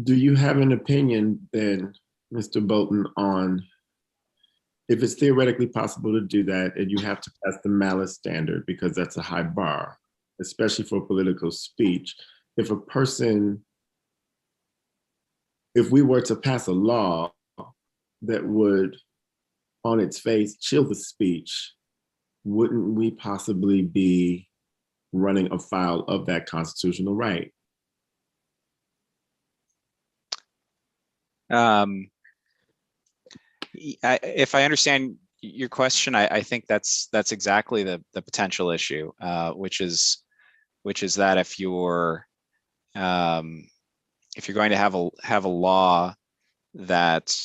Speaker 12: do you have an opinion then, Mr. Bolton, on if it's theoretically possible to do that and you have to pass the malice standard because that's a high bar, especially for political speech, if a person, if we were to pass a law that would, on its face, chill the speech, wouldn't we possibly be running afoul of that constitutional right?
Speaker 9: If I understand your question, I think that's exactly the potential issue, which is that if you're going to have a law that,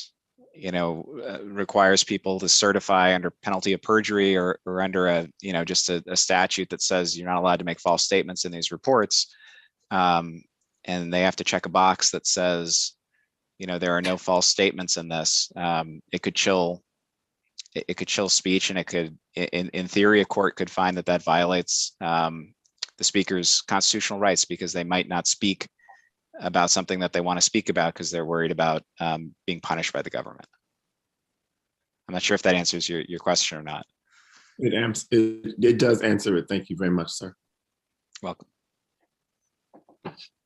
Speaker 9: you know, requires people to certify under penalty of perjury or under a, you know, just a statute that says you're not allowed to make false statements in these reports, and they have to check a box that says, you know, there are no false statements in this, it could chill speech, and it could, in theory, a court could find that violates the speaker's constitutional rights because they might not speak about something that they want to speak about because they're worried about being punished by the government. I'm not sure if that answers your question or not.
Speaker 12: It does answer it. Thank you very much, sir.
Speaker 9: Welcome.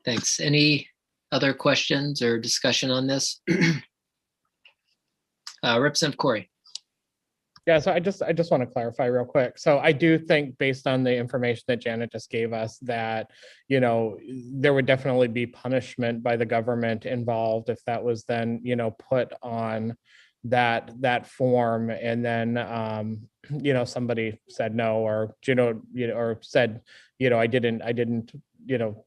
Speaker 1: Thanks. Any other questions or discussion on this? Representative Corey.
Speaker 5: Yeah, so I just want to clarify real quick. So I do think, based on the information that Janet just gave us, that, you know, there would definitely be punishment by the government involved if that was then, you know, put on that form, and then you know, somebody said no, or or said, you know, I didn't you know,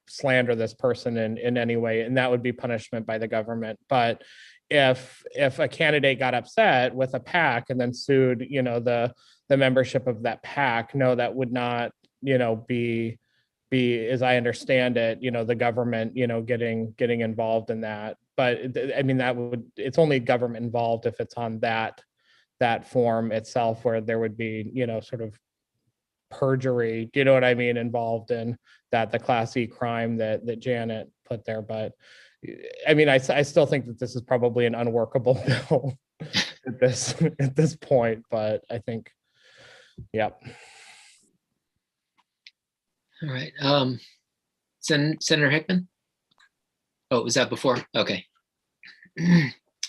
Speaker 5: slander this person in any way, and that would be punishment by the government. But if a candidate got upset with a PAC and then sued, you know, the membership of that PAC, no, that would not be, as I understand it, the government, getting involved in that. But I mean, it's only government involved if it's on that form itself, where there would be, sort of perjury, do you know what I mean, involved in that, the Class E crime that Janet put there. But I mean, I still think that this is probably an unworkable bill at this point, but I think, yeah.
Speaker 1: All right. Senator Hickman? Oh, was that before? Okay.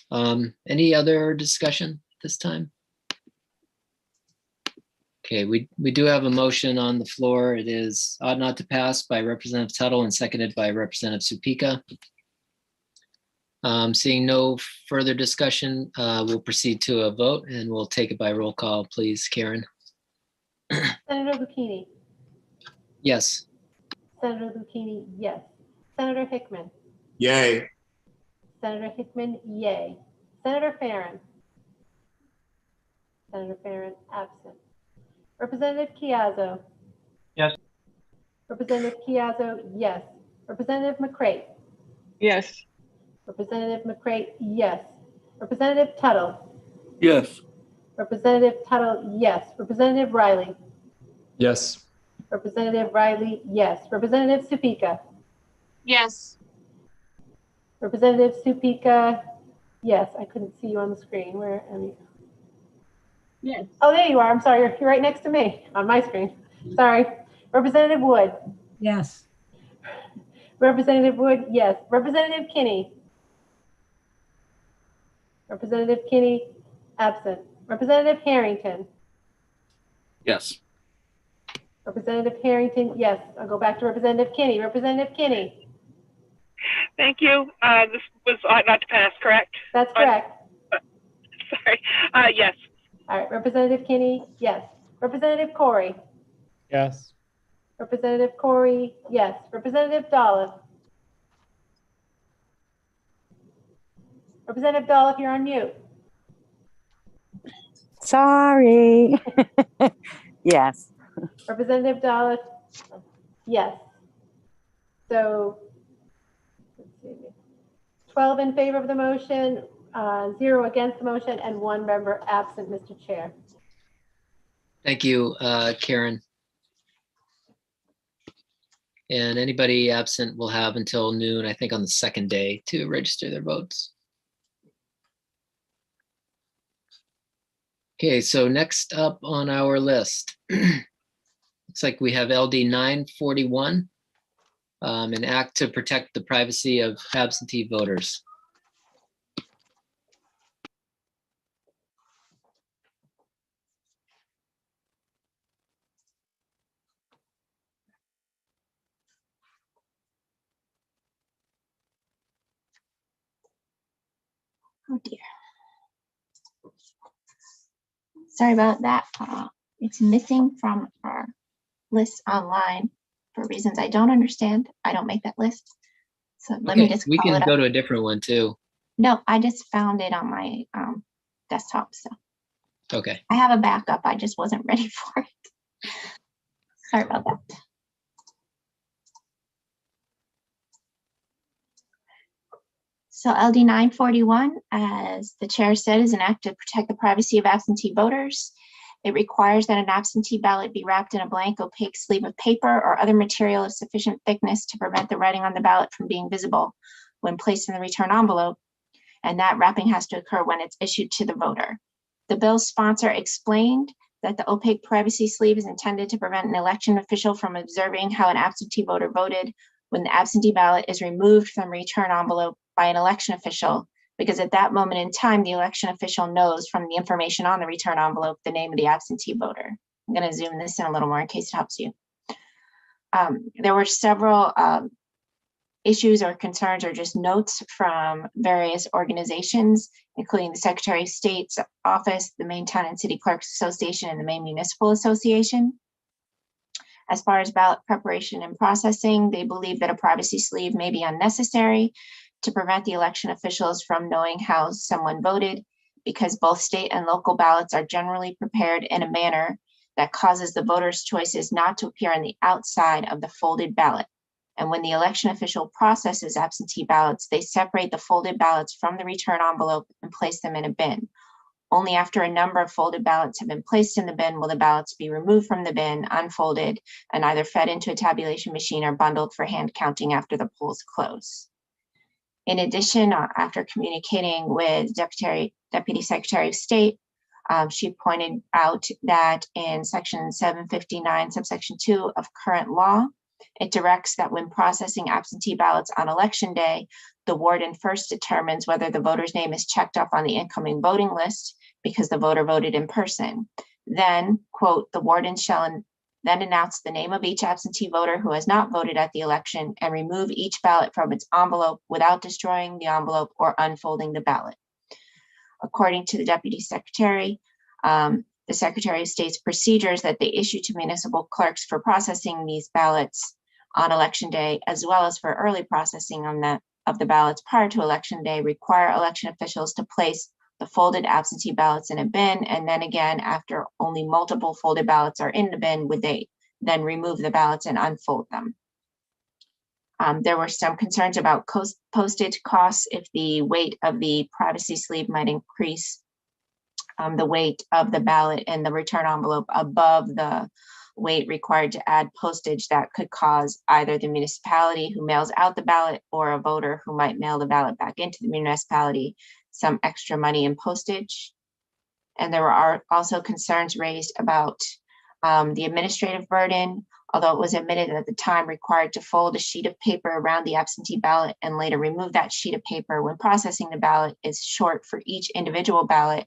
Speaker 1: Any other discussion this time? Okay, we do have a motion on the floor. It is ought not to pass by Representative Tuttle and seconded by Representative Supika. Seeing no further discussion, we'll proceed to a vote, and we'll take it by roll call, please, Karen.
Speaker 20: Senator Lucchini.
Speaker 1: Yes.
Speaker 20: Senator Lucchini, yes. Senator Hickman.
Speaker 10: Yay.
Speaker 20: Senator Hickman, yay. Senator Farren. Senator Farren, absent. Representative Chiazzo.
Speaker 3: Yes.
Speaker 20: Representative Chiazzo, yes. Representative McCrate.
Speaker 8: Yes.
Speaker 20: Representative McCrate, yes. Representative Tuttle.
Speaker 16: Yes.
Speaker 20: Representative Tuttle, yes. Representative Riley.
Speaker 21: Yes.
Speaker 20: Representative Riley, yes. Representative Supika.
Speaker 19: Yes.
Speaker 20: Representative Supika, yes. I couldn't see you on the screen. Where am you?
Speaker 19: Yes.
Speaker 20: Oh, there you are. I'm sorry. You're right next to me on my screen. Sorry. Representative Wood.
Speaker 22: Yes.
Speaker 20: Representative Wood, yes. Representative Kinney. Representative Kinney, absent. Representative Harrington.
Speaker 10: Yes.
Speaker 20: Representative Harrington, yes. I'll go back to Representative Kinney. Representative Kinney.
Speaker 6: Thank you. This was not to pass, correct?
Speaker 20: That's correct.
Speaker 6: Sorry. Yes.
Speaker 20: All right. Representative Kinney, yes. Representative Corey.
Speaker 5: Yes.
Speaker 20: Representative Corey, yes. Representative Dollif. Representative Dollif, you're on mute.
Speaker 23: Sorry. Yes.
Speaker 20: Representative Dollif, yes. So, let's see. 12 in favor of the motion, 0 against the motion, and 1 member absent, Mr. Chair.
Speaker 1: Thank you, Karen. And anybody absent will have until noon, I think, on the second day to register their votes. Okay, so next up on our list, looks like we have LD 941, an act to protect the privacy of absentee voters.
Speaker 14: Oh dear. Sorry about that. It's missing from our list online for reasons I don't understand. I don't make that list. So let me just
Speaker 1: we
Speaker 14: call
Speaker 1: can
Speaker 14: it
Speaker 1: go
Speaker 14: up.
Speaker 1: to a different one too.
Speaker 14: No, I just found it on my desktop. So
Speaker 1: Okay.
Speaker 14: I have a backup. I just wasn't ready for it. Sorry about that. So LD 941, as the chair said, is an act to protect the privacy of absentee voters. It requires that an absentee ballot be wrapped in a blank, opaque sleeve of paper or other material of sufficient thickness to prevent the writing on the ballot from being visible when placed in the return envelope. And that wrapping has to occur when it's issued to the voter. The bill's sponsor explained that the opaque privacy sleeve is intended to prevent an election official from observing how an absentee voter voted when the absentee ballot is removed from the return envelope by an election official, because at that moment in time, the election official knows from the information on the return envelope the name of the absentee voter. I'm going to zoom this in a little more in case it helps you. There were several issues or concerns or just notes from various organizations, including the Secretary of State's office, the Maine Town and City Clerks Association, and the Maine Municipal Association. As far as ballot preparation and processing, they believe that a privacy sleeve may be unnecessary to prevent the election officials from knowing how someone voted, because both state and local ballots are generally prepared in a manner that causes the voters' choices not to appear on the outside of the folded ballot. And when the election official processes absentee ballots, they separate the folded ballots from the return envelope and place them in a bin. Only after a number of folded ballots have been placed in the bin will the ballots be removed from the bin, unfolded, and either fed into a tabulation machine or bundled for hand counting after the polls close. In addition, after communicating with Deputy Secretary of State, she pointed out that in section 759, subsection 2 of current law, it directs that when processing absentee ballots on election day, the warden first determines whether the voter's name is checked off on the incoming voting list because the voter voted in person. Then, quote, the warden shall then announce the name of each absentee voter who has not voted at the election and remove each ballot from its envelope without destroying the envelope or unfolding the ballot. According to the Deputy Secretary, the Secretary of State's procedures that they issue to municipal clerks for processing these ballots on election day, as well as for early processing of the ballots prior to election day, require election officials to place the folded absentee ballots in a bin, and then again, after only multiple folded ballots are in the bin, would they then remove the ballots and unfold them. There were some concerns about postage costs if the weight of the privacy sleeve might increase the weight of the ballot and the return envelope above the weight required to add postage that could cause either the municipality who mails out the ballot or a voter who might mail the ballot back into the municipality some extra money in postage. And there were also concerns raised about the administrative burden, although it was admitted that the time required to fold a sheet of paper around the absentee ballot and later remove that sheet of paper when processing the ballot is short for each individual ballot.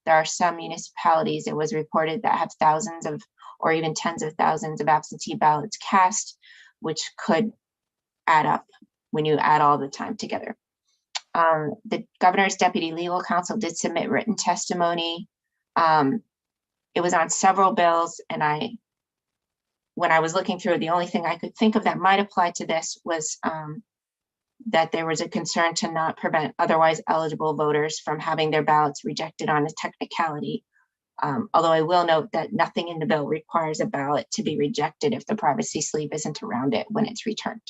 Speaker 14: There are some municipalities, it was reported, that have thousands of or even tens of thousands of absentee ballots cast, which could add up when you add all the time together. The governor's deputy legal counsel did submit written testimony. It was on several bills, and when I was looking through it, the only thing I could think of that might apply to this was that there was a concern to not prevent otherwise eligible voters from having their ballots rejected on a technicality. Although I will note that nothing in the bill requires a ballot to be rejected if the privacy sleeve isn't around it when it's returned.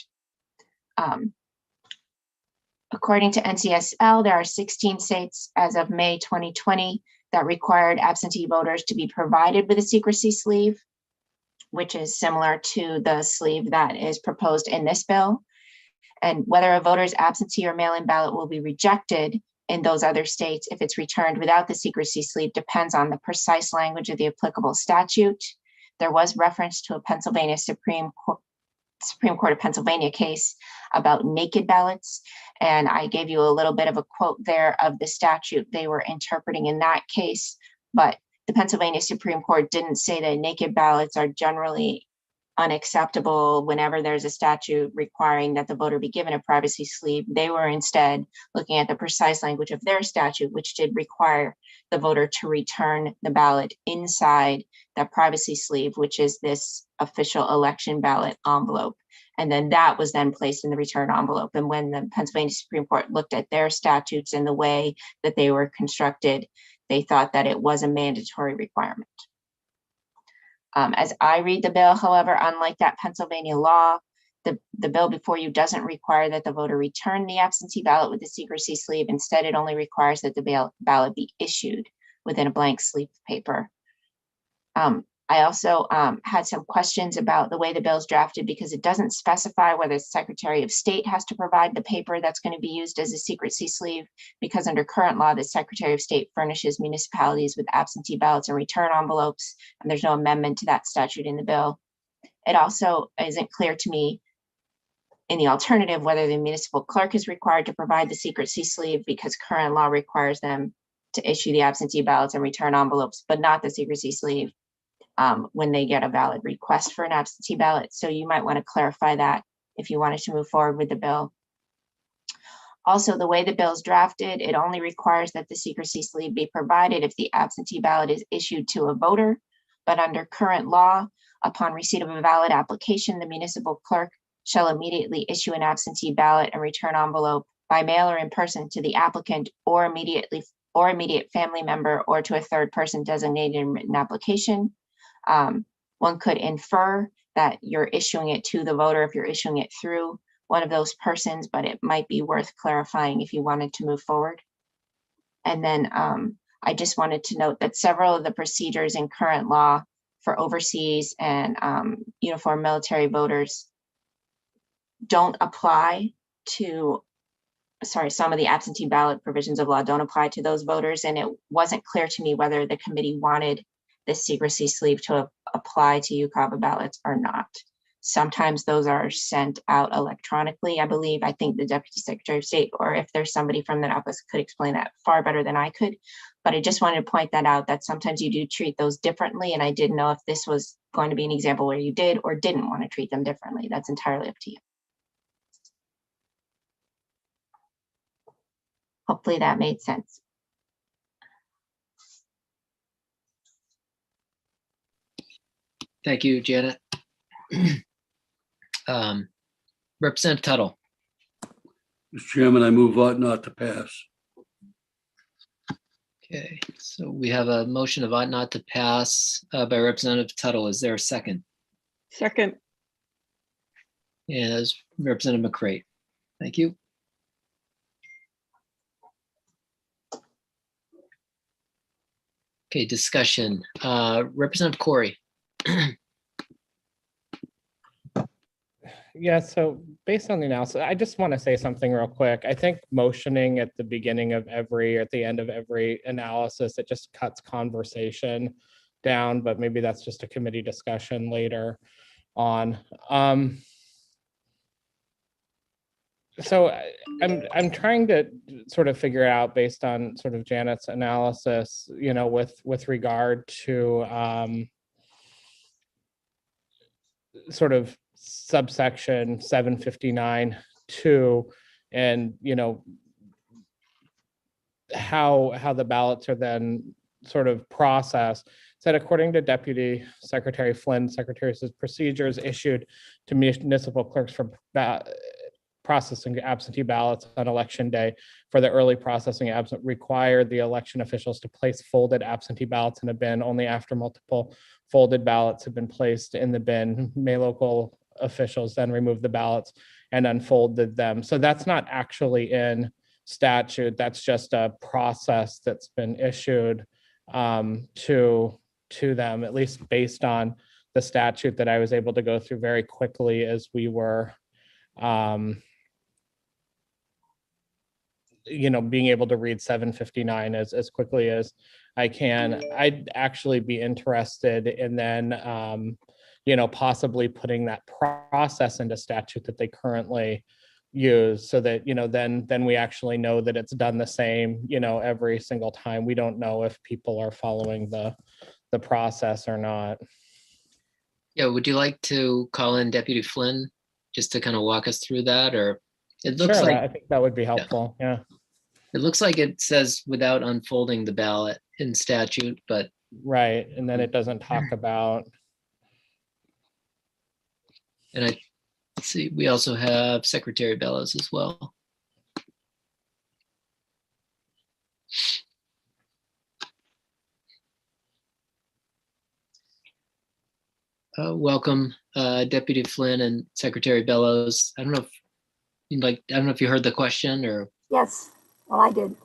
Speaker 14: According to NCSL, there are 16 states as of May 2020 that required absentee voters to be provided with a secrecy sleeve, which is similar to the sleeve that is proposed in this bill. And whether a voter's absentee or mail-in ballot will be rejected in those other states if it's returned without the secrecy sleeve depends on the precise language of the applicable statute. There was reference to a Pennsylvania Supreme Court of Pennsylvania case about naked ballots. And I gave you a little bit of a quote there of the statute they were interpreting in that case, but the Pennsylvania Supreme Court didn't say that naked ballots are generally unacceptable whenever there's a statute requiring that the voter be given a privacy sleeve. They were instead looking at the precise language of their statute, which did require the voter to return the ballot inside that privacy sleeve, which is this official election ballot envelope. And then that was then placed in the return envelope. And when the Pennsylvania Supreme Court looked at their statutes and the way that they were constructed, they thought that it was a mandatory requirement. As I read the bill, however, unlike that Pennsylvania law, the bill before you doesn't require that the voter return the absentee ballot with the secrecy sleeve. Instead, it only requires that the ballot be issued within a blank sleeve of paper. I also had some questions about the way the bill is drafted because it doesn't specify whether the Secretary of State has to provide the paper that's going to be used as a secrecy sleeve, because under current law, the Secretary of State furnishes municipalities with absentee ballots and return envelopes, and there's no amendment to that statute in the bill. It also isn't clear to me in the alternative whether the municipal clerk is required to provide the secrecy sleeve, because current law requires them to issue the absentee ballots and return envelopes, but not the secrecy sleeve when they get a valid request for an absentee ballot. So you might want to clarify that if you wanted to move forward with the bill. Also, the way the bill is drafted, it only requires that the secrecy sleeve be provided if the absentee ballot is issued to a voter. But under current law, upon receipt of a valid application, the municipal clerk shall immediately issue an absentee ballot and return envelope by mail or in person to the applicant or immediate family member or to a third person designated in written application. one could infer that you're issuing it to the voter if you're issuing it through one of those persons, but it might be worth clarifying if you wanted to move forward. And then I just wanted to note that several of the procedures in current law for overseas and uniform military voters don't apply to, sorry, some of the absentee ballot provisions of law don't apply to those voters. And it wasn't clear to me whether the committee wanted this secrecy sleeve to apply to UCAVA ballots or not. Sometimes those are sent out electronically, I believe. I think the Deputy Secretary of State, or if there's somebody from that office, could explain that far better than I could. But I just wanted to point that out, that sometimes you do treat those differently. And I didn't know if this was going to be an example where you did or didn't want to treat them differently. That's entirely up to you. Hopefully that made sense.
Speaker 1: Thank you, Janet. Representative Tuttle.
Speaker 16: Mr. Chairman, I move ought not to pass.
Speaker 1: Okay, so we have a motion of ought not to pass by Representative Tuttle. Is there a second?
Speaker 8: Second.
Speaker 1: And as Representative McCray. Thank you. Okay, discussion. Representative Corey.
Speaker 5: Yeah, so based on the analysis, I just want to say something real quick. I think motioning at the beginning of every, or at the end of every analysis, it just cuts conversation down, but maybe that's just a committee discussion later on. So I'm trying to sort of figure out, based on sort of Janet's analysis, you know, with regard to sort of subsection 759(2), and you know how the ballots are then sort of processed. Said according to Deputy Secretary Flynn, Secretary's procedures issued to municipal clerks for processing absentee ballots on election day for the early processing absent required the election officials to place folded absentee ballots in a bin. Only after multiple folded ballots have been placed in the bin may local officials then remove the ballots and unfolded them. So that's not actually in statute. That's just a process that's been issued to them, at least based on the statute that I was able to go through very quickly as we were you know, being able to read 759 as quickly as I can. I'd actually be interested in then, you know, possibly putting that process into statute that they currently use, so that, you know, then we actually know that it's done the same, you know, every single time. We don't know if people are following the process or not.
Speaker 1: Yeah, would you like to call in Deputy Flynn just to kind of walk us through that? Or it looks
Speaker 5: Sure,
Speaker 1: like,
Speaker 5: I think that would be helpful. Yeah.
Speaker 1: It looks like it says without unfolding the ballot in statute, but
Speaker 5: right, and then it doesn't talk about.
Speaker 1: And let's see, we also have Secretary Bellows as well. Welcome, Deputy Flynn and Secretary Bellows. I don't know if you'd like, I don't know if you heard the question or.
Speaker 13: Yes, well, I did.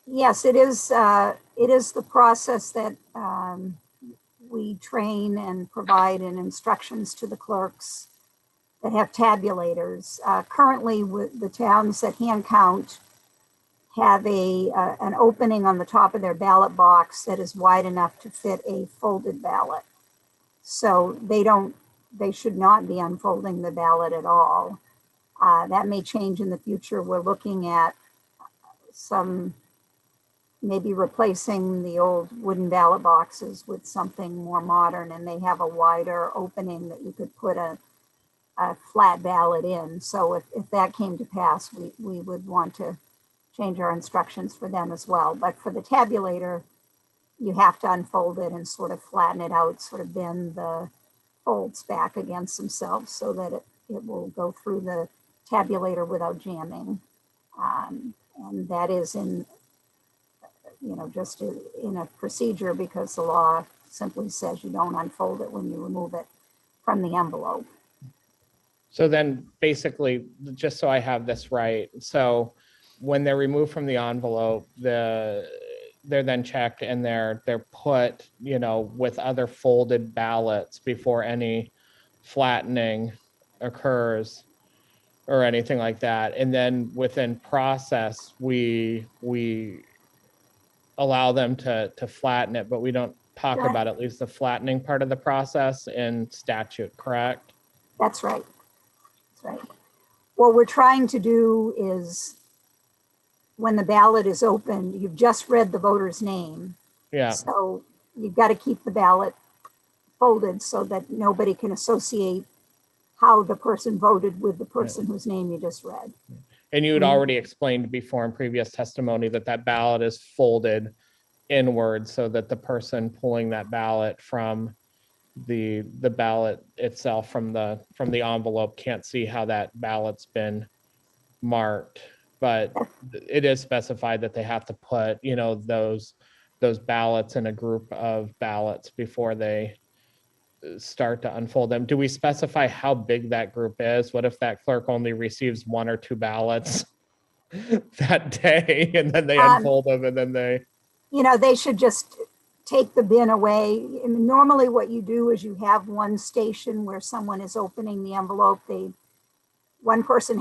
Speaker 13: Yes, it is the process that we train and provide in instructions to the clerks that have tabulators. Currently, with the towns that hand count have an opening on the top of their ballot box that is wide enough to fit a folded ballot. So they should not be unfolding the ballot at all. That may change in the future. We're looking at maybe replacing the old wooden ballot boxes with something more modern, and they have a wider opening that you could put a flat ballot in. So if that came to pass, we would want to change our instructions for them as well. But for the tabulator, you have to unfold it and sort of flatten it out, sort of bend the folds back against themselves so that it will go through the tabulator without jamming. And that is in just in a procedure because the law simply says you don't unfold it when you remove it from the envelope.
Speaker 5: So then basically, just so I have this right, so when they're removed from the envelope, they're then checked and they're put, with other folded ballots before any flattening occurs or anything like that. And then within process, we allow them to flatten it, but we don't talk
Speaker 13: Right.
Speaker 5: about at least the flattening part of the process in statute, correct?
Speaker 13: That's right. That's right. What we're trying to do is when the ballot is opened, you've just read the voter's name.
Speaker 5: Yeah.
Speaker 13: So you've got to keep the ballot folded so that nobody can associate how the person voted with the person whose name you just read.
Speaker 5: And you had already explained before in previous testimony that ballot is folded inward so that the person pulling that ballot from the ballot itself from the envelope can't see how that ballot's been marked. But it is specified that they have to put, those ballots in a group of ballots before they start to unfold them. Do we specify how big that group is? What if that clerk only receives 1 or 2 ballots that day and then they unfold them and then
Speaker 13: they should just take the bin away. And normally what you do is you have one station where someone is opening the envelope. One person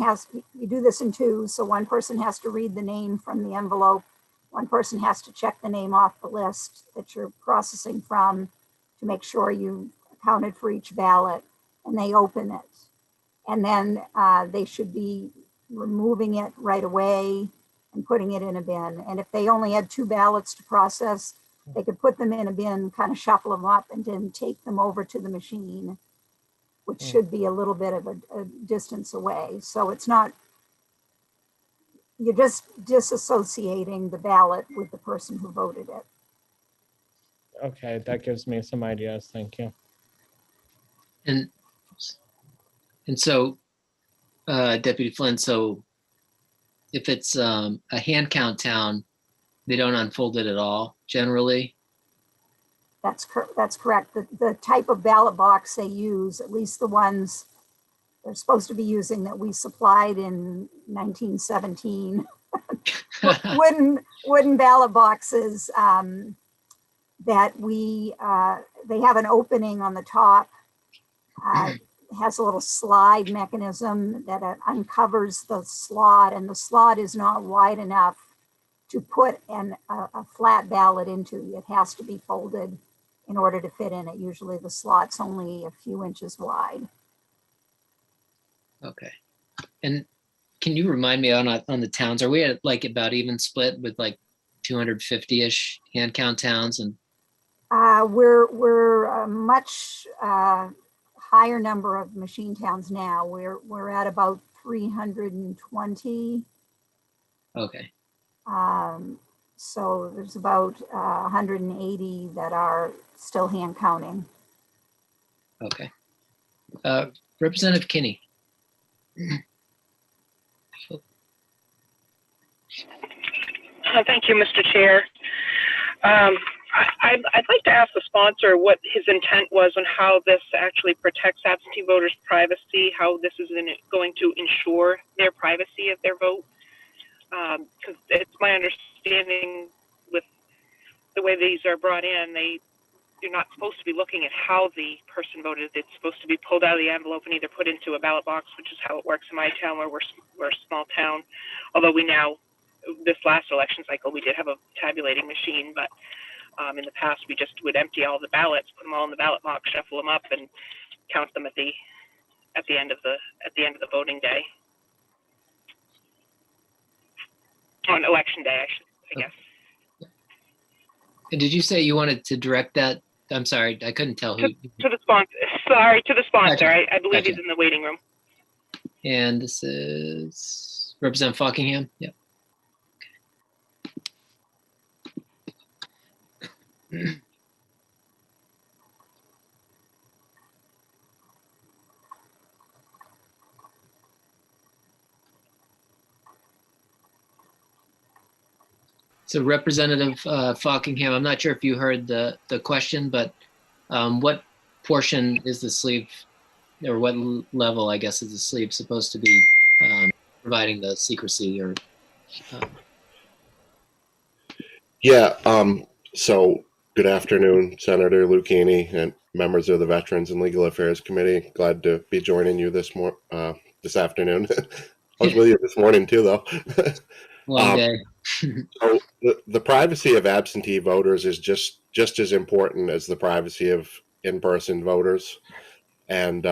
Speaker 13: you do this in 2, so one person has to read the name from the envelope. One person has to check the name off the list that you're processing from to make sure you accounted for each ballot, and they open it. And then they should be removing it right away and putting it in a bin. And if they only had 2 ballots to process, they could put them in a bin, kind of shuffle them up, and then take them over to the machine, which should be a little bit of a distance away. So it's not, you're just disassociating the ballot with the person who voted it.
Speaker 5: Okay, that gives me some ideas. Thank you.
Speaker 1: And so, Deputy Flynn, so if it's a hand count town, they don't unfold it at all generally?
Speaker 13: That's correct. The type of ballot box they use, at least the ones they're supposed to be using that we supplied in 1917, wooden ballot boxes that they have an opening on the top. Has a little slide mechanism that uncovers the slot, and the slot is not wide enough to put a flat ballot into. It has to be folded in order to fit in it. Usually the slot's only a few inches wide.
Speaker 1: Okay. And can you remind me on the towns, are we at like about even split with like 250-ish hand count towns? And
Speaker 13: we're a much higher number of machine towns now. We're at about 320.
Speaker 1: Okay.
Speaker 13: So there's about 180 that are still hand counting.
Speaker 1: Okay. Representative Kinney.
Speaker 6: Thank you, Mr. Chair. I'd like to ask the sponsor what his intent was on how this actually protects absentee voters' privacy, how this is going to ensure their privacy of their vote. Because it's my understanding with the way these are brought in, you're not supposed to be looking at how the person voted. It's supposed to be pulled out of the envelope and either put into a ballot box, which is how it works in my town where we're a small town. Although this last election cycle, we did have a tabulating machine, but in the past, we just would empty all the ballots, put them all in the ballot box, shuffle them up, and count them at the end of the voting day. On election day, I guess.
Speaker 1: And did you say you wanted to direct that? I'm sorry, I couldn't tell who.
Speaker 6: To the sponsor. Sorry, to the sponsor.
Speaker 1: Gotcha.
Speaker 6: I believe
Speaker 1: Gotcha.
Speaker 6: he's in the waiting room.
Speaker 1: And this is Representative Fockingham. Yep. Okay. So Representative Fockingham, I'm not sure if you heard the question, but what portion is the sleeve, or what level, I guess, is the sleeve supposed to be providing the secrecy or?
Speaker 2: Yeah, so good afternoon, Senator Lucchini and members of the Veterans and Legal Affairs Committee. Glad to be joining you this afternoon. I was with you this morning too, though.
Speaker 1: Long day.
Speaker 2: So the privacy of absentee voters is just as important as the privacy of in-person voters. And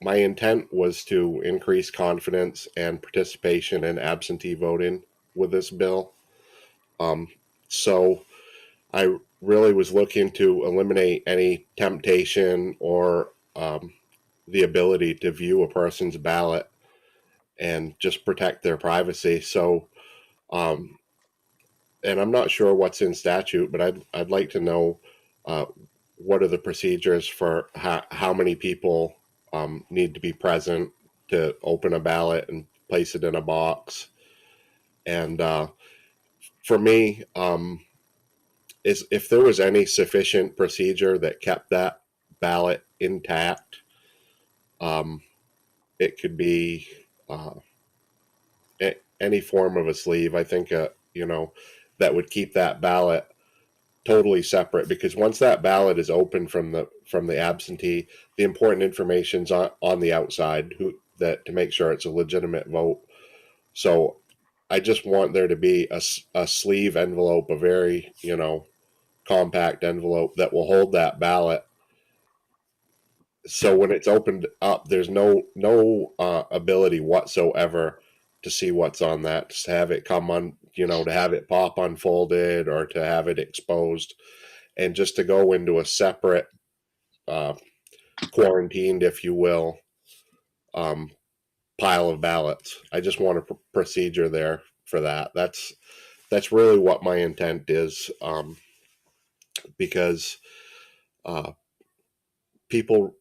Speaker 2: my intent was to increase confidence and participation in absentee voting with this bill. So I really was looking to eliminate any temptation or the ability to view a person's ballot and just protect their privacy. So, and I'm not sure what's in statute, but I'd like to know what are the procedures for how many people need to be present to open a ballot and place it in a box. And for me, is if there was any sufficient procedure that kept that ballot intact, it could be any form of a sleeve. I think, that would keep that ballot totally separate, because once that ballot is open from the absentee, the important information's on the outside to make sure it's a legitimate vote. So I just want there to be a sleeve envelope, a very, compact envelope that will hold that ballot. So when it's opened up, there's no ability whatsoever to see what's on that, to have it come on, to have it pop unfolded or to have it exposed, and just to go into a separate, quarantined, if you will, pile of ballots. I just want a procedure there for that. That's really what my intent is, because people,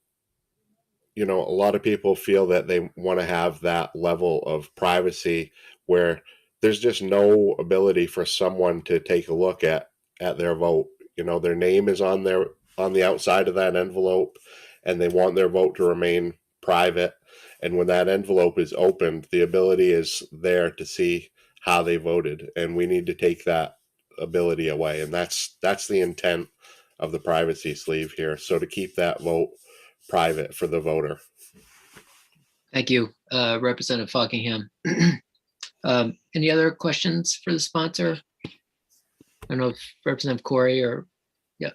Speaker 2: a lot of people feel that they want to have that level of privacy where there's just no ability for someone to take a look at their vote. Their name is on the outside of that envelope, and they want their vote to remain private. And when that envelope is opened, the ability is there to see how they voted, and we need to take that ability away. And that's the intent of the privacy sleeve here. So to keep that vote private for the voter.
Speaker 1: Thank you, Representative Fockingham. Any other questions for the sponsor? I don't know if Representative Corey or, yeah.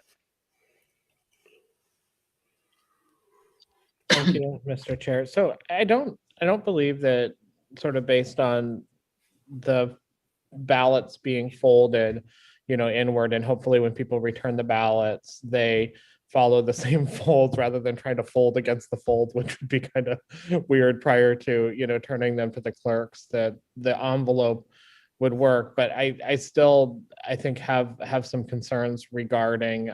Speaker 5: Thank you, Mr. Chair. So I don't believe that, sort of based on the ballots being folded, inward, and hopefully when people return the ballots, they follow the same folds rather than trying to fold against the fold, which would be kind of weird prior to, turning them to the clerks, that the envelope would work. But I still, I think, have some concerns regarding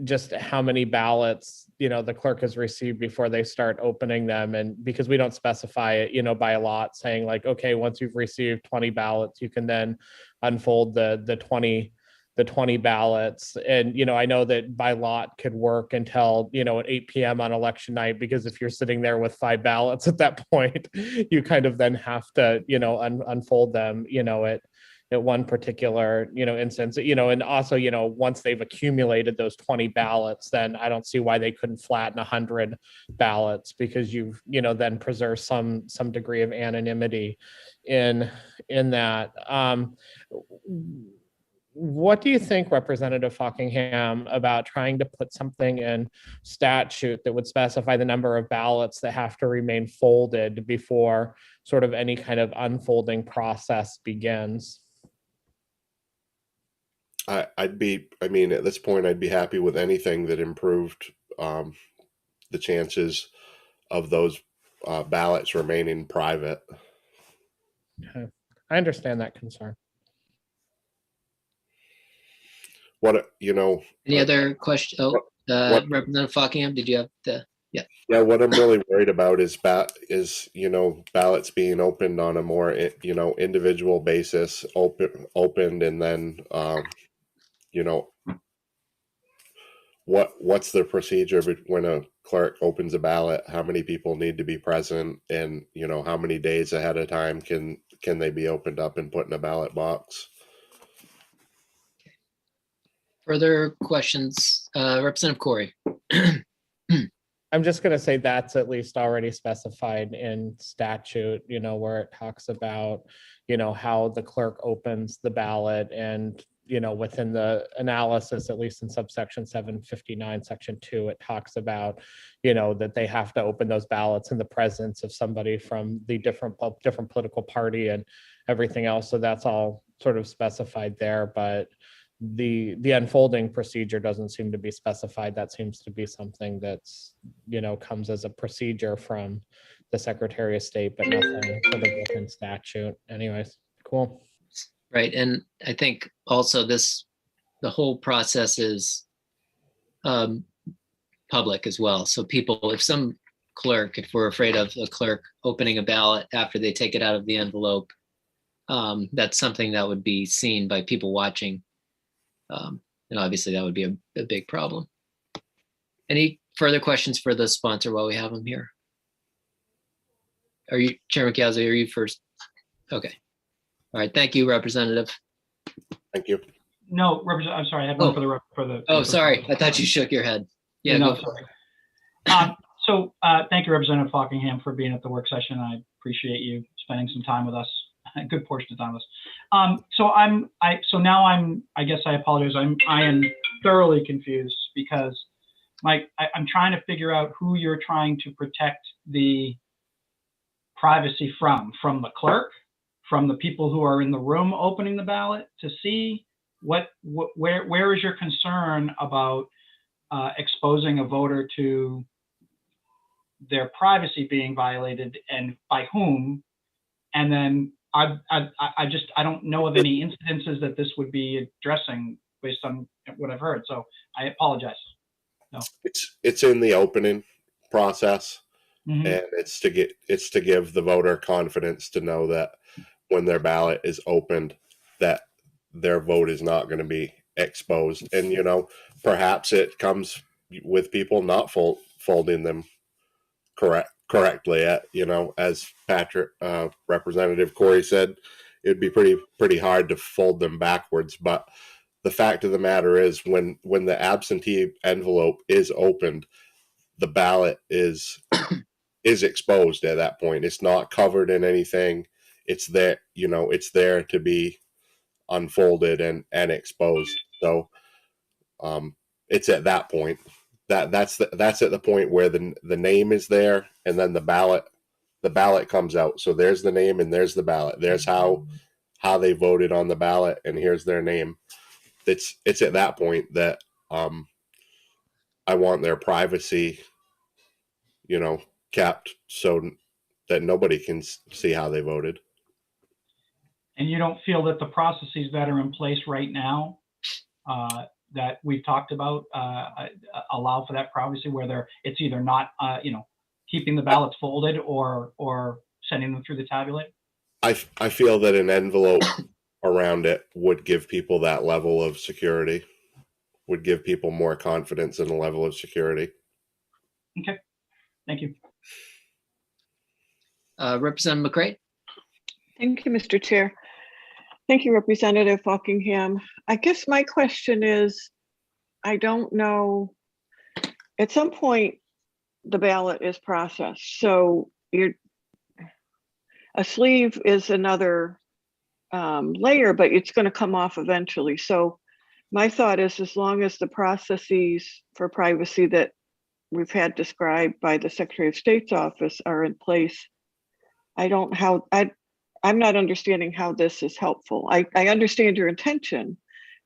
Speaker 5: just how many ballots, the clerk has received before they start opening them. And because we don't specify it, by a lot, saying like, okay, once you've received 20 ballots, you can then unfold the 20 ballots. And, I know that by lot could work until, at 8 p.m. on election night, because if you're sitting there with 5 ballots at that point, you kind of then have to, unfold them, at one particular, instance, and also, once they've accumulated those 20 ballots, then I don't see why they couldn't flatten 100 ballots, because you've, then preserve some degree of anonymity in that. What do you think, Representative Fockingham, about trying to put something in statute that would specify the number of ballots that have to remain folded before sort of any kind of unfolding process begins?
Speaker 2: At this point, I'd be happy with anything that improved the chances of those ballots remaining private.
Speaker 5: Okay. I understand that concern.
Speaker 2: Any
Speaker 1: other question? Representative Fockingham, did you have the?
Speaker 2: Yeah, what I'm really worried about is ballots being opened on a more individual basis, opened, and then what's the procedure when a clerk opens a ballot? How many people need to be present, and how many days ahead of time can they be opened up and put in a ballot box?
Speaker 1: Further questions, Representative Corey?
Speaker 5: I'm just going to say that's at least already specified in statute, where it talks about, how the clerk opens the ballot and, within the analysis, at least in subsection 759, section 2, it talks about, that they have to open those ballots in the presence of somebody from the different political party and everything else. So that's all sort of specified there, but the unfolding procedure doesn't seem to be specified. That seems to be something that's, comes as a procedure from the Secretary of State, but nothing sort of within statute. Anyways, cool.
Speaker 1: Right, and I think also the whole process is public as well. So people, if we're afraid of a clerk opening a ballot after they take it out of the envelope, that's something that would be seen by people watching. And obviously that would be a big problem. Any further questions for the sponsor while we have him here? Chairman Chiazzo, are you first? Okay. All right. Thank you, Representative.
Speaker 2: Thank you.
Speaker 3: No, I'm sorry. I had one for the.
Speaker 1: Oh, sorry. I thought you shook your head. Yeah.
Speaker 3: No, sorry. Thank you, Representative Fockingham, for being at the work session. I appreciate you spending some time with us. A good portion of time with us. I guess I apologize. I am thoroughly confused because I'm trying to figure out who you're trying to protect the privacy from the clerk, from the people who are in the room opening the ballot to see where is your concern about exposing a voter to their privacy being violated, and by whom? And then I don't know of any incidences that this would be addressing based on what I've heard. So I apologize. No.
Speaker 2: It's in the opening process,
Speaker 3: Mhm.
Speaker 2: and it's to give the voter confidence to know that when their ballot is opened, that their vote is not going to be exposed. And perhaps it comes with people not folding them correctly. As Representative Corey said, it'd be pretty hard to fold them backwards. But the fact of the matter is, when the absentee envelope is opened, the ballot is exposed at that point. It's not covered in anything. It's there, it's there to be unfolded and exposed. So it's at that point. That's at the point where the name is there, and then the ballot comes out. So there's the name and there's the ballot. There's how they voted on the ballot, and here's their name. It's at that point that I want their privacy, kept so that nobody can see how they voted.
Speaker 3: And you don't feel that the processes that are in place right now that we've talked about allow for that privacy, where it's either not, keeping the ballots folded or sending them through the tabulator?
Speaker 2: I feel that an envelope around it would give people that level of security, would give people more confidence in a level of security.
Speaker 3: Okay, thank you.
Speaker 1: Representative McCray.
Speaker 8: Thank you, Mr. Chair. Thank you, Representative Fockingham. I guess my question is, I don't know, at some point the ballot is processed. So a sleeve is another layer, but it's going to come off eventually. So my thought is, as long as the processes for privacy that we've had described by the Secretary of State's office are in place, I'm not understanding how this is helpful. I understand your intention,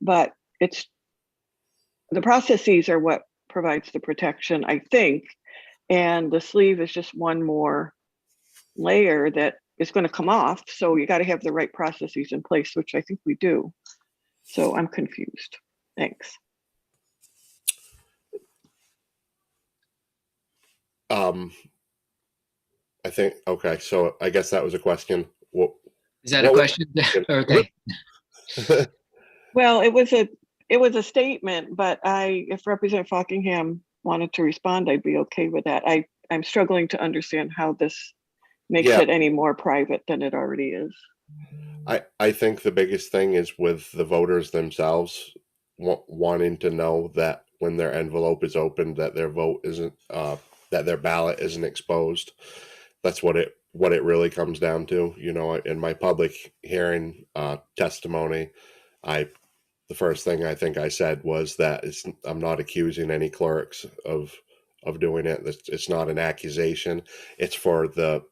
Speaker 8: but the processes are what provides the protection, I think. And the sleeve is just one more layer that is going to come off. So you got to have the right processes in place, which I think we do. So I'm confused. Thanks.
Speaker 2: I think, okay, so I guess that was a question. What
Speaker 1: Is that a question? Okay.
Speaker 8: Well, it was a statement, but if Representative Fockingham wanted to respond, I'd be okay with that. I'm struggling to understand how this makes
Speaker 2: Yeah.
Speaker 8: it any more private than it already is.
Speaker 2: I think the biggest thing is with the voters themselves wanting to know that when their envelope is opened, that their vote isn't, that their ballot isn't exposed. That's what it really comes down to. You know, in my public hearing testimony, the first thing I think I said was that I'm not accusing any clerks of doing it. It's not an accusation. It's for the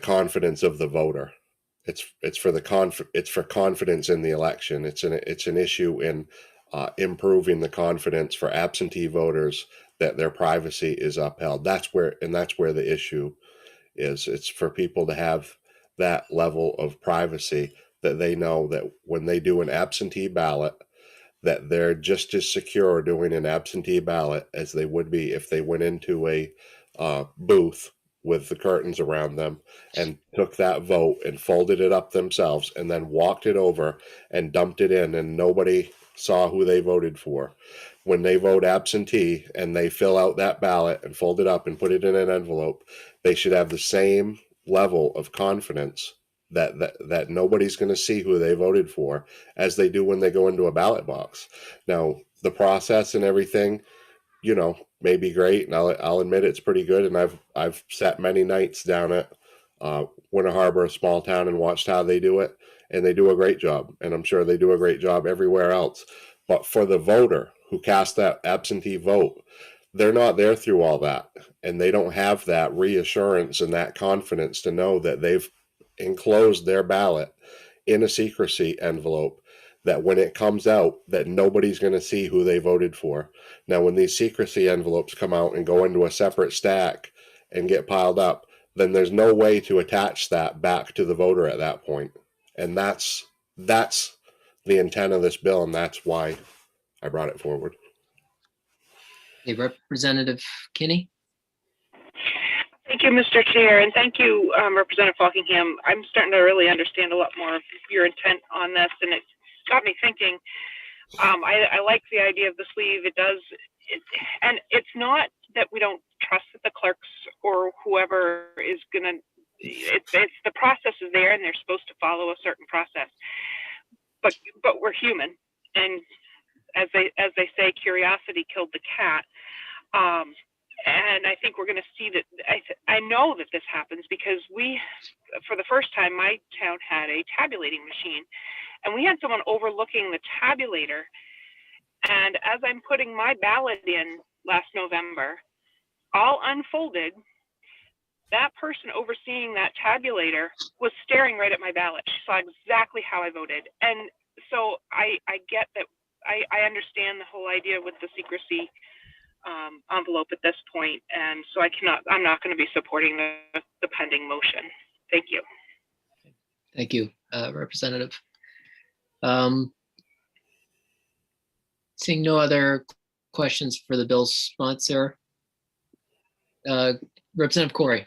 Speaker 2: confidence of the voter. It's for confidence in the election. It's an issue in improving the confidence for absentee voters that their privacy is upheld. That's where the issue is. It's for people to have that level of privacy that they know that when they do an absentee ballot, that they're just as secure doing an absentee ballot as they would be if they went into a booth with the curtains around them and took that vote and folded it up themselves and then walked it over and dumped it in, and nobody saw who they voted for. When they vote absentee and they fill out that ballot and fold it up and put it in an envelope, they should have the same level of confidence that nobody's going to see who they voted for as they do when they go into a ballot box. Now, the process and everything, you know, may be great, and I'll admit it's pretty good. And I've sat many nights down at Winter Harbor, a small town, and watched how they do it, and they do a great job. And I'm sure they do a great job everywhere else. But for the voter who cast that absentee vote, they're not there through all that, and they don't have that reassurance and that confidence to know that they've enclosed their ballot in a secrecy envelope, that when it comes out that nobody's going to see who they voted for. Now, when these secrecy envelopes come out and go into a separate stack and get piled up, then there's no way to attach that back to the voter at that point. And that's the intent of this bill, and that's why I brought it forward.
Speaker 1: Hey, Representative Kinney.
Speaker 6: Thank you, Mr. Chair, and thank you, Representative Fockingham. I'm starting to really understand a lot more of your intent on this, and it got me thinking. I like the idea of the sleeve. And it's not that we don't trust that the clerks or whoever is gonna. It's the process is there, and they're supposed to follow a certain process. But we're human, and as they say, curiosity killed the cat. And I think we're going to see that. I know that this happens because for the first time, my town had a tabulating machine, and we had someone overlooking the tabulator. And as I'm putting my ballot in last November, all unfolded, that person overseeing that tabulator was staring right at my ballot. She saw exactly how I voted. And so I get that. I understand the whole idea with the secrecy envelope at this point, and so I'm not going to be supporting the pending motion. Thank you.
Speaker 1: Thank you, Representative. Seeing no other questions for the bill's sponsor, Representative Corey.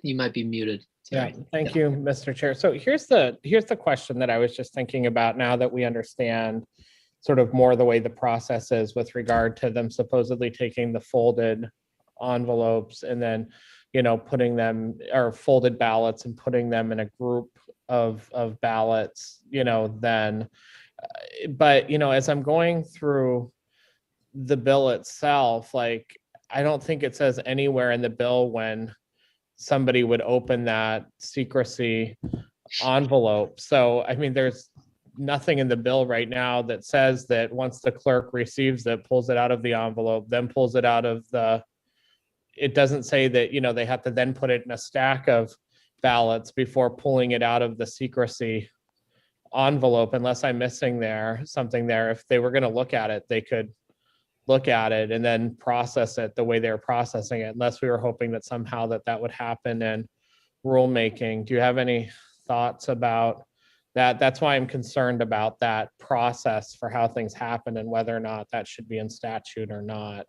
Speaker 1: You might be muted.
Speaker 5: Sorry. Yeah, thank you, Mr. Chair. So here's the question that I was just thinking about now that we understand sort of more the way the process is with regard to them supposedly taking the folded envelopes and then, you know, putting them, or folded ballots and putting them in a group of ballots, you know, then, but, you know, as I'm going through the bill itself, like, I don't think it says anywhere in the bill when somebody would open that secrecy envelope. So, I mean, there's nothing in the bill right now that says that once the clerk receives it, pulls it out of the envelope, then pulls it out of it doesn't say that, you know, they have to then put it in a stack of ballots before pulling it out of the secrecy envelope, unless I'm missing something there. If they were going to look at it, they could look at it and then process it the way they're processing it, unless we were hoping that somehow that would happen in rulemaking. Do you have any thoughts about That's why I'm concerned about that process for how things happen and whether or not that should be in statute or not.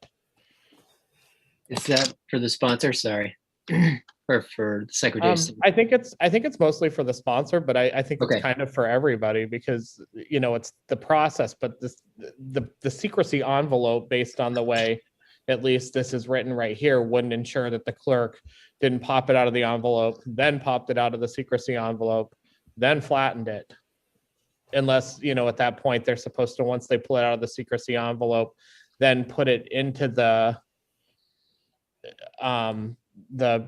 Speaker 1: Is that for the sponsor? Sorry. Or for the Secretary of State?
Speaker 5: I think it's mostly for the sponsor, but I think it's
Speaker 1: Okay.
Speaker 5: kind of for everybody because, you know, it's the process, but the secrecy envelope, based on the way at least this is written right here, wouldn't ensure that the clerk didn't pop it out of the envelope, then popped it out of the secrecy envelope, then flattened it. Unless, you know, at that point, they're supposed to, once they pull it out of the secrecy envelope, then put it into the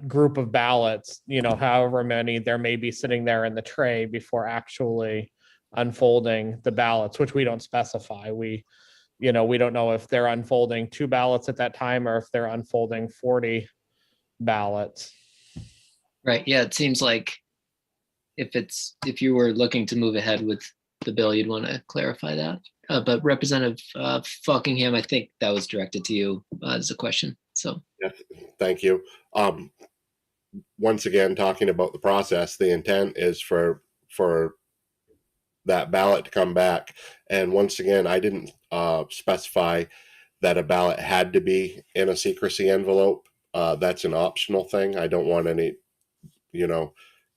Speaker 5: group of ballots, you know, however many there may be sitting there in the tray before actually unfolding the ballots, which we don't specify. We don't know if they're unfolding 2 ballots at that time or if they're unfolding 40 ballots.
Speaker 1: Right. Yeah. It seems like if you were looking to move ahead with the bill, you'd want to clarify that. But Representative Falkingham, I think that was directed to you as a question. So.
Speaker 2: Yeah, thank you. Once again, talking about the process, the intent is for that ballot to come back. And once again, I didn't specify that a ballot had to be in a secrecy envelope. That's an optional thing. I don't want any,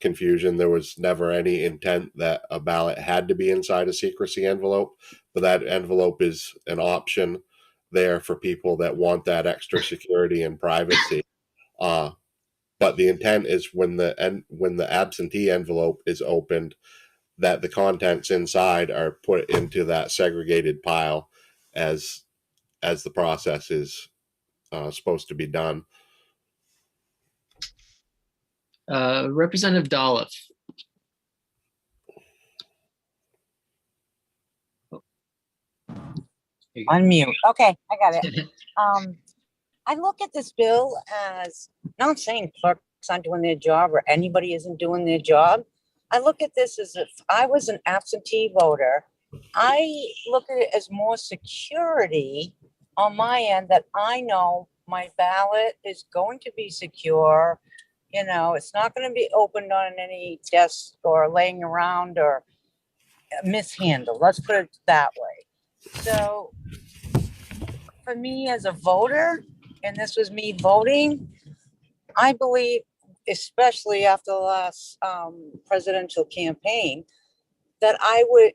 Speaker 2: confusion. There was never any intent that a ballot had to be inside a secrecy envelope, but that envelope is an option there for people that want that extra security and privacy. But the intent is when the absentee envelope is opened, that the contents inside are put into that segregated pile as the process is supposed to be done.
Speaker 1: Representative Dolph.
Speaker 23: Unmute. Okay, I got it. I look at this bill as not saying clerks aren't doing their job or anybody isn't doing their job. I look at this as if I was an absentee voter. I look at it as more security on my end, that I know my ballot is going to be secure. You know, it's not going to be opened on any desk or laying around or mishandled. Let's put it that way. So for me as a voter, and this was me voting, I believe, especially after the last presidential campaign, that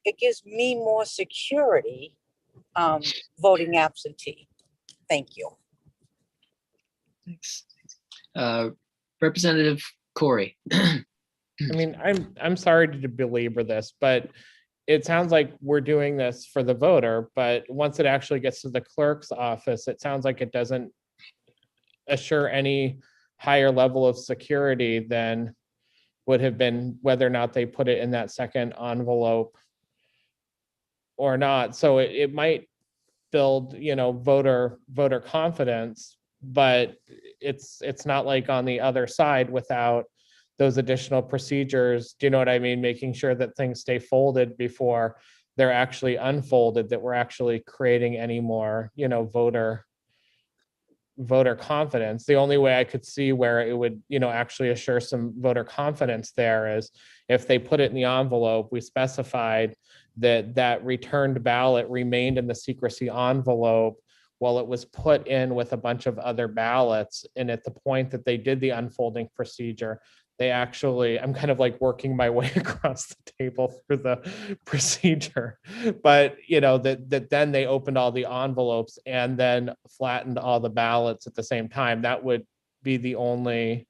Speaker 23: it gives me more security voting absentee. Thank you.
Speaker 1: Thanks. Representative Corey.
Speaker 5: I mean, I'm sorry to belabor this, but it sounds like we're doing this for the voter, but once it actually gets to the clerk's office, it sounds like it doesn't assure any higher level of security than would have been whether or not they put it in that second envelope or not. So it might build, voter confidence, but it's not like on the other side without those additional procedures. Do you know what I mean? Making sure that things stay folded before they're actually unfolded, that we're actually creating any more, voter confidence. The only way I could see where it would, actually assure some voter confidence there is if they put it in the envelope, we specified that returned ballot remained in the secrecy envelope while it was put in with a bunch of other ballots. And at the point that they did the unfolding procedure, they actually, I'm kind of like working my way across the table through the procedure, but that then they opened all the envelopes and then flattened all the ballots at the same time. That would be the only,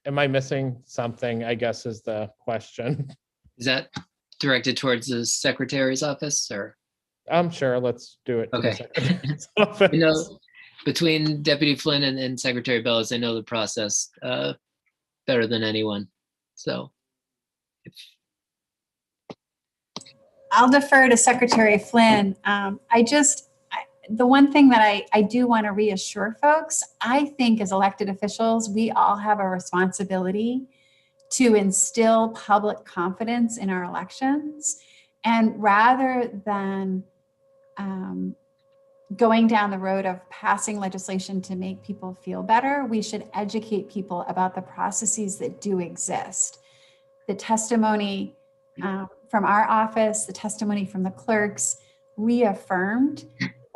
Speaker 5: am I missing something, I guess is the question.
Speaker 1: Is that directed towards the Secretary's office or?
Speaker 5: I'm sure, let's do it.
Speaker 1: Okay. Between Deputy Flynn and Secretary Bellows, they know the process better than anyone. So.
Speaker 4: I'll defer to Secretary Flynn. The one thing that I do want to reassure folks, I think as elected officials, we all have a responsibility to instill public confidence in our elections. And rather than going down the road of passing legislation to make people feel better, we should educate people about the processes that do exist. the testimony from our office, the testimony from the clerks reaffirmed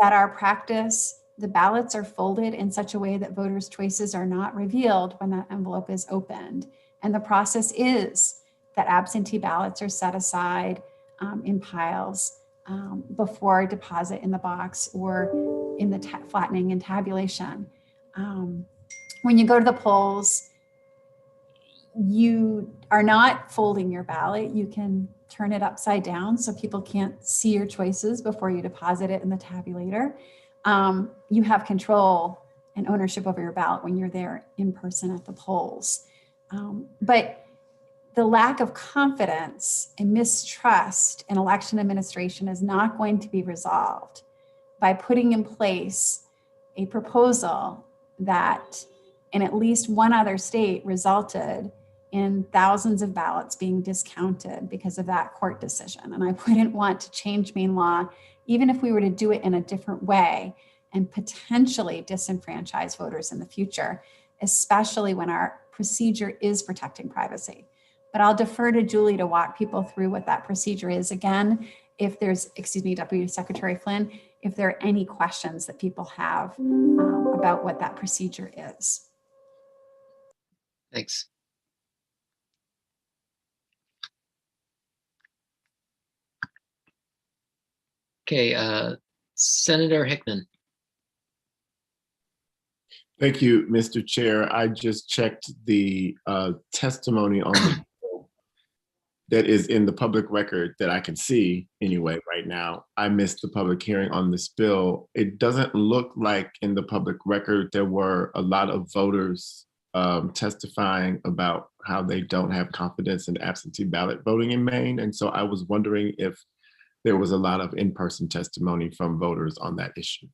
Speaker 4: that our practice, the ballots are folded in such a way that voters' choices are not revealed when that envelope is opened. And the process is that absentee ballots are set aside in piles before deposit in the box or in the flattening and tabulation. When you go to the polls, you are not folding your ballot. You can turn it upside down so people can't see your choices before you deposit it in the tabulator. You have control and ownership over your ballot when you're there in person at the polls. But the lack of confidence and mistrust in election administration is not going to be resolved by putting in place a proposal that in at least one other state resulted in thousands of ballots being discounted because of that court decision. And I wouldn't want to change Maine law, even if we were to do it in a different way and potentially disenfranchise voters in the future, especially when our procedure is protecting privacy. But I'll defer to Julie to walk people through what that procedure is again. If there's, excuse me, Deputy Secretary Flynn, if there are any questions that people have about what that procedure is.
Speaker 1: Thanks. Okay, Senator Hickman.
Speaker 12: Thank you, Mr. Chair. I just checked the testimony on the that is in the public record that I can see anyway right now. I missed the public hearing on this bill. It doesn't look like in the public record there were a lot of voters testifying about how they don't have confidence in absentee ballot voting in Maine. And so I was wondering if there was a lot of in-person testimony from voters on that issue.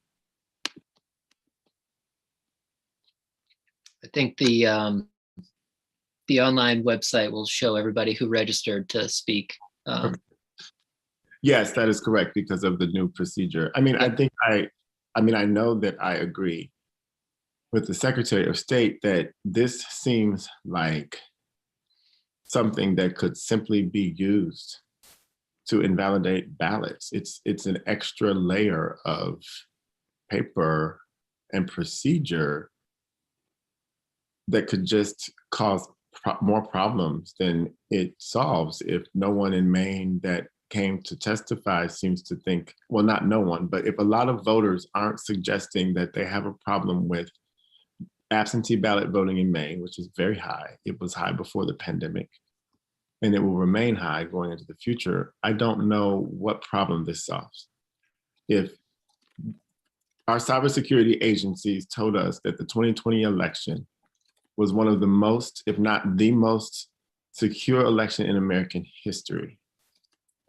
Speaker 1: I think the online website will show everybody who registered to speak.
Speaker 12: Okay. Yes, that is correct because of the new procedure. I mean, I know that I agree with the Secretary of State that this seems like something that could simply be used to invalidate ballots. It's an extra layer of paper and procedure that could just cause more problems than it solves if no one in Maine that came to testify seems to think, well, not no one, but if a lot of voters aren't suggesting that they have a problem with absentee ballot voting in Maine, which is very high, it was high before the pandemic, and it will remain high going into the future, I don't know what problem this solves. If our cybersecurity agencies told us that the 2020 election was one of the most, if not the most secure election in American history.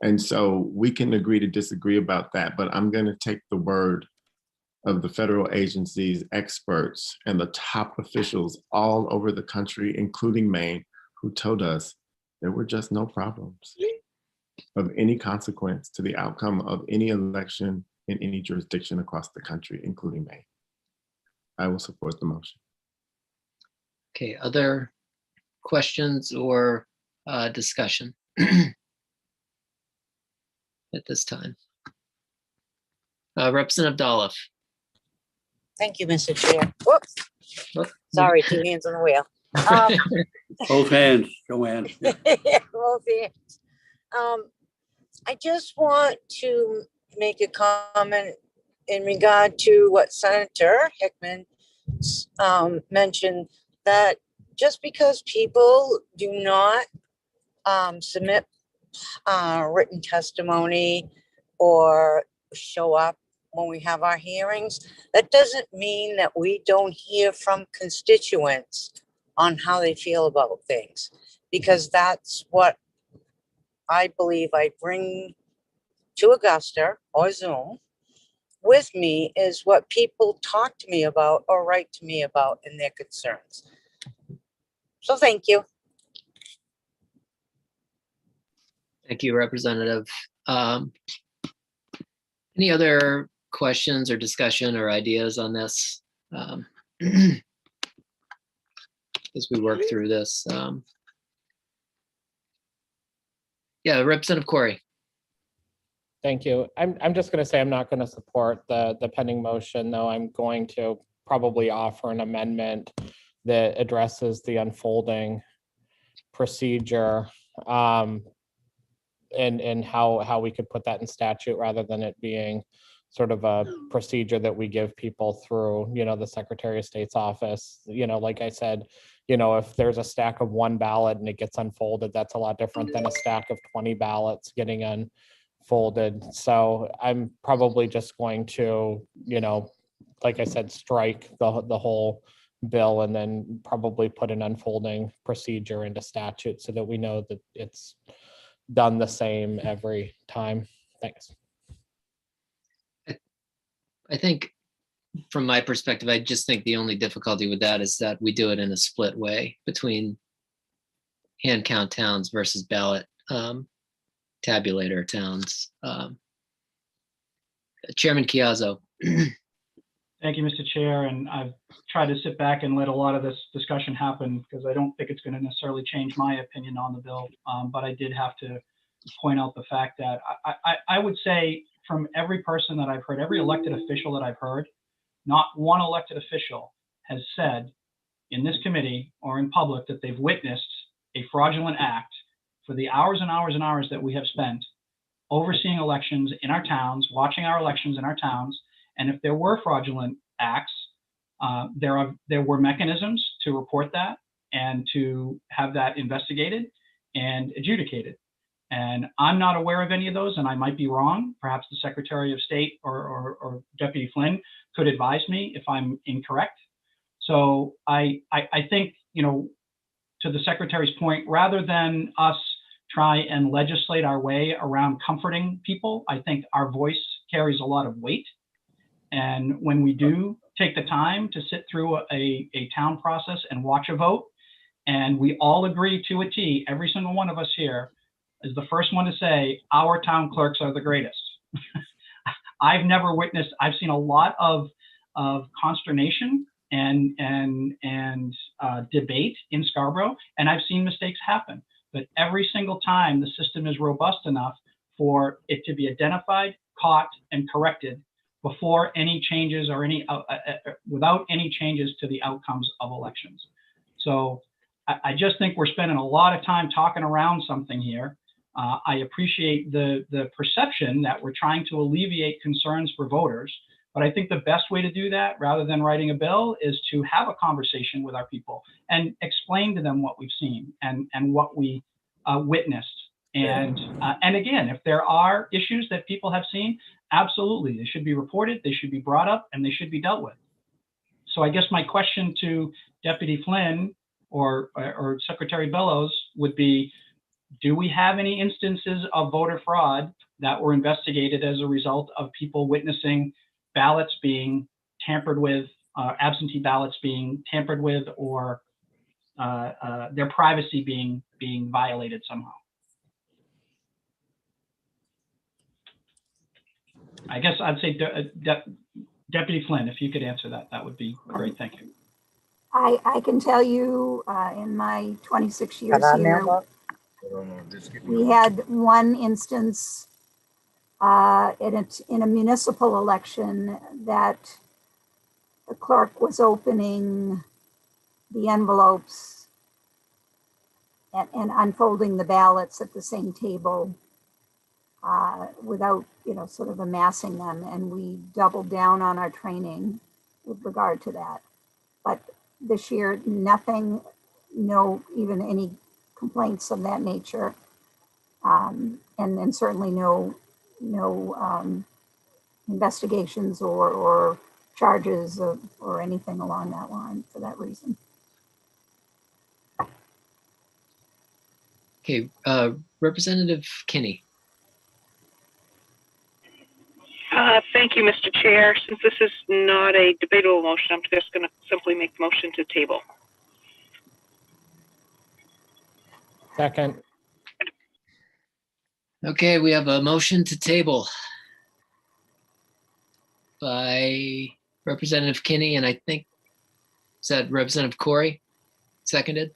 Speaker 12: And so we can agree to disagree about that, but I'm gonna take the word of the federal agencies, experts, and the top officials all over the country, including Maine, who told us there were just no problems of any consequence to the outcome of any election in any jurisdiction across the country, including Maine. I will support the motion.
Speaker 1: Okay, other questions or discussion at this time? Representative Dolph.
Speaker 23: Thank you, Mr. Chair. Whoops. Sorry, two hands on the wheel.
Speaker 16: Both hands, Joanne.
Speaker 23: Both hands. I just want to make a comment in regard to what Senator Hickman mentioned, that just because people do not submit written testimony or show up when we have our hearings, that doesn't mean that we don't hear from constituents on how they feel about things, because that's what I believe I bring to Augusta or Zoom with me, is what people talk to me about or write to me about and their concerns. So thank you.
Speaker 1: Thank you, Representative. Any other questions or discussion or ideas on this as we work through this? Yeah, Representative Corey.
Speaker 5: Thank you. I'm just going to say I'm not going to support the pending motion, though I'm going to probably offer an amendment that addresses the unfolding procedure, and how we could put that in statute rather than it being sort of a procedure that we give people through, the Secretary of State's office. Like I said, if there's a stack of 1 ballot and it gets unfolded, that's a lot different than a stack of 20 ballots getting unfolded. So I'm probably just going to, like I said, strike the whole bill and then probably put an unfolding procedure into statute so that we know that it's done the same every time. Thanks.
Speaker 1: I think from my perspective, I just think the only difficulty with that is that we do it in a split way between hand count towns versus ballot tabulator towns. Chairman Chiazzo.
Speaker 3: Thank you, Mr. Chair. And I've tried to sit back and let a lot of this discussion happen because I don't think it's going to necessarily change my opinion on the bill. But I did have to point out the fact that I would say from every person that I've heard, every elected official that I've heard, not one elected official has said in this committee or in public that they've witnessed a fraudulent act for the hours and hours and hours that we have spent overseeing elections in our towns, watching our elections in our towns. And if there were fraudulent acts, there were mechanisms to report that and to have that investigated and adjudicated. And I'm not aware of any of those, and I might be wrong. Perhaps the Secretary of State or Deputy Flynn could advise me if I'm incorrect. So I think, to the Secretary's point, rather than us try and legislate our way around comforting people, I think our voice carries a lot of weight. And when we do take the time to sit through a town process and watch a vote, and we all agree to a T, every single one of us here is the first one to say, our town clerks are the greatest. I've never witnessed, I've seen a lot of consternation and debate in Scarborough, and I've seen mistakes happen. But every single time the system is robust enough for it to be identified, caught, and corrected before any changes or without any changes to the outcomes of elections. So I just think we're spending a lot of time talking around something here. I appreciate the perception that we're trying to alleviate concerns for voters, but I think the best way to do that, rather than writing a bill, is to have a conversation with our people and explain to them what we've seen and what we witnessed. And again, if there are issues that people have seen, absolutely, they should be reported, they should be brought up, and they should be dealt with. So I guess my question to Deputy Flynn or Secretary Bellows would be, do we have any instances of voter fraud that were investigated as a result of people witnessing ballots being tampered with, absentee ballots being tampered with, or their privacy being violated somehow? I guess I'd say Deputy Flynn, if you could answer that, that would be great. Thank you.
Speaker 13: I can tell you in my 26 years here, we had one instance in a municipal election that the clerk was opening the envelopes and unfolding the ballots at the same table without, sort of amassing them. And we doubled down on our training with regard to that. But this year, nothing, even any complaints of that nature. And then certainly no investigations or charges or anything along that line for that reason.
Speaker 1: Okay, Representative Kinney.
Speaker 6: Thank you, Mr. Chair. Since this is not a debatable motion, I'm just going to simply make the motion to table.
Speaker 5: Second.
Speaker 1: Okay, we have a motion to table by Representative Kinney, and I think, is that Representative Corey? Seconded?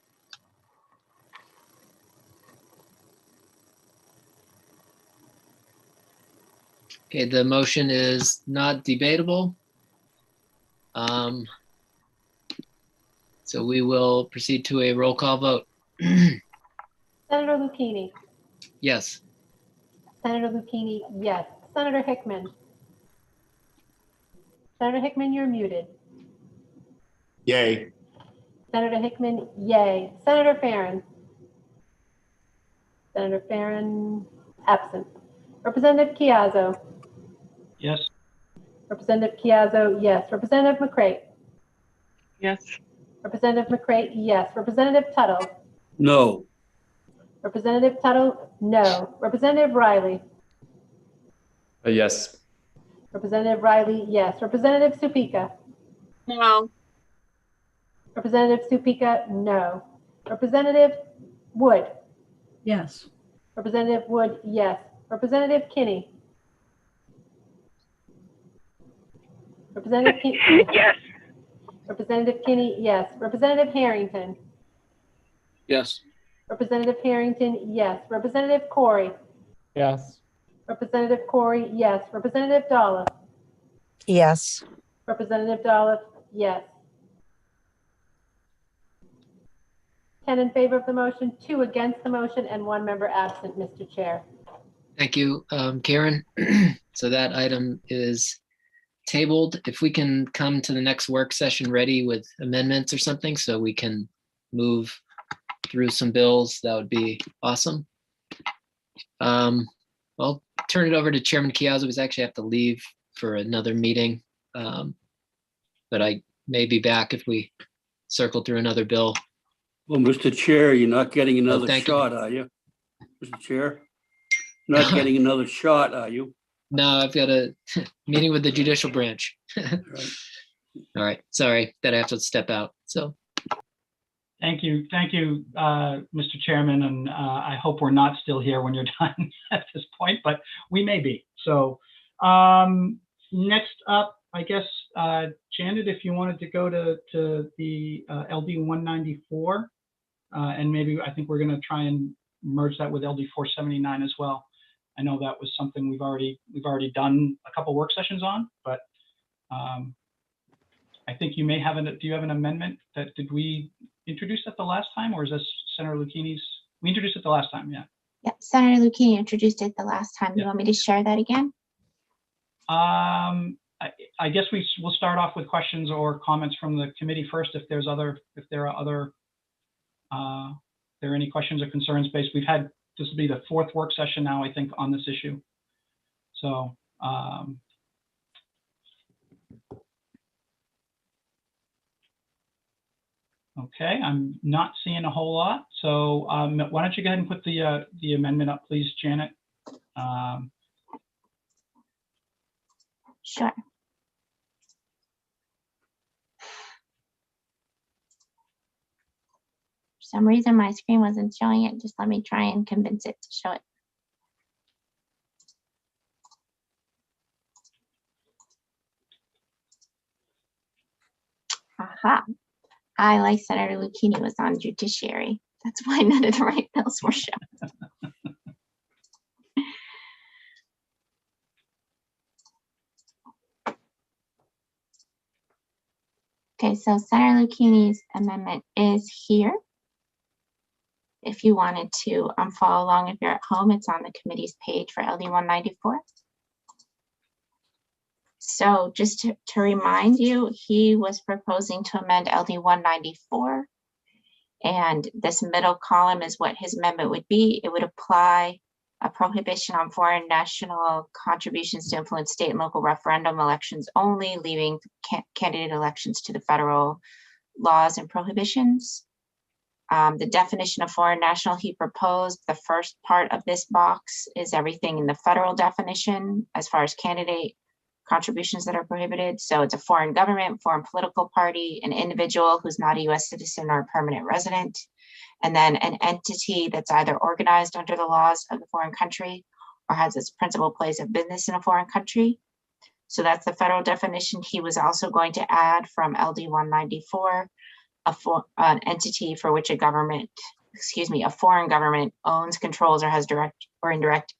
Speaker 1: Okay, the motion is not debatable. So we will proceed to a roll call vote.
Speaker 20: Senator Lucchini,
Speaker 1: Yes.
Speaker 20: Senator Lucchini, yes. Senator Hickman. Senator Hickman, you're muted.
Speaker 10: Yay.
Speaker 20: Senator Hickman, yay. Senator Farren. Senator Farren, absent. Representative Chiazzo.
Speaker 3: Yes.
Speaker 20: Representative Chiazzo, yes. Representative McCray.
Speaker 6: Yes.
Speaker 20: Representative McCray, yes. Representative Tuttle.
Speaker 16: No.
Speaker 20: Representative Tuttle, no. Representative Riley.
Speaker 7: Yes.
Speaker 20: Representative Riley, yes. Representative Supika.
Speaker 19: No.
Speaker 20: Representative Supika, no. Representative Wood.
Speaker 22: Yes.
Speaker 20: Representative Wood, yes. Representative Kinney. Representative Kinney.
Speaker 6: Yes.
Speaker 20: Representative Kinney, yes. Representative Harrington.
Speaker 11: Yes.
Speaker 20: Representative Harrington, yes. Representative Corey.
Speaker 5: Yes.
Speaker 20: Representative Corey, yes. Representative Dolph.
Speaker 23: Yes.
Speaker 20: Representative Dolph, yes. 10 in favor of the motion, 2 against the motion, and 1 member absent, Mr. Chair.
Speaker 1: Thank you, Karen. So that item is tabled. If we can come to the next work session ready with amendments or something so we can move through some bills, that would be awesome. I'll turn it over to Chairman Chiazzo, who's actually have to leave for another meeting. But I may be back if we circle through another bill.
Speaker 16: Well, Mr. Chair, you're not getting another
Speaker 1: thank you.
Speaker 16: shot, are you? Mr. Chair? Not getting another shot, are you?
Speaker 1: No, I've got a meeting with the judicial branch.
Speaker 16: Right.
Speaker 1: All right, sorry that I have to step out, so.
Speaker 3: Thank you, Mr. Chairman, and I hope we're not still here when you're done at this point, but we may be. So next up, I guess, Janet, if you wanted to go to the LD 194, and maybe I think we're going to try and merge that with LD 479 as well. I know that was something we've already done a couple work sessions on, but I think you may have do you have an amendment that did we introduce that the last time, or is this Senator Lucchini's? We introduced it the last time, yeah.
Speaker 14: Yep, Senator Lucchini introduced it the last time. You want me to share that again?
Speaker 3: I guess we'll start off with questions or comments from the committee first. If there are any questions or concerns based, this will be the 4th work session now, I think, on this issue. So, okay, I'm not seeing a whole lot. So why don't you go ahead and put the amendment up, please, Janet?
Speaker 14: Sure. For some reason, my screen wasn't showing it. Just let me try and convince it to show it. Aha. I, like Senator Lucchini, was on judiciary. That's why none of the right bills were shown. Okay, so Senator Lucchini's amendment is here. If you wanted to follow along, if you're at home, it's on the committee's page for LD 194. So just to remind you, he was proposing to amend LD 194. And this middle column is what his amendment would be. It would apply a prohibition on foreign national contributions to influence state and local referendum elections only, leaving candidate elections to the federal laws and prohibitions. The definition of foreign national he proposed, the first part of this box is everything in the federal definition as far as candidate contributions that are prohibited. So it's a foreign government, foreign political party, an individual who's not a US citizen or a permanent resident, and then an entity that's either organized under the laws of the foreign country or has its principal place of business in a foreign country. So that's the federal definition. He was also going to add from LD 194, an entity for which a foreign government owns, controls, or has direct or indirect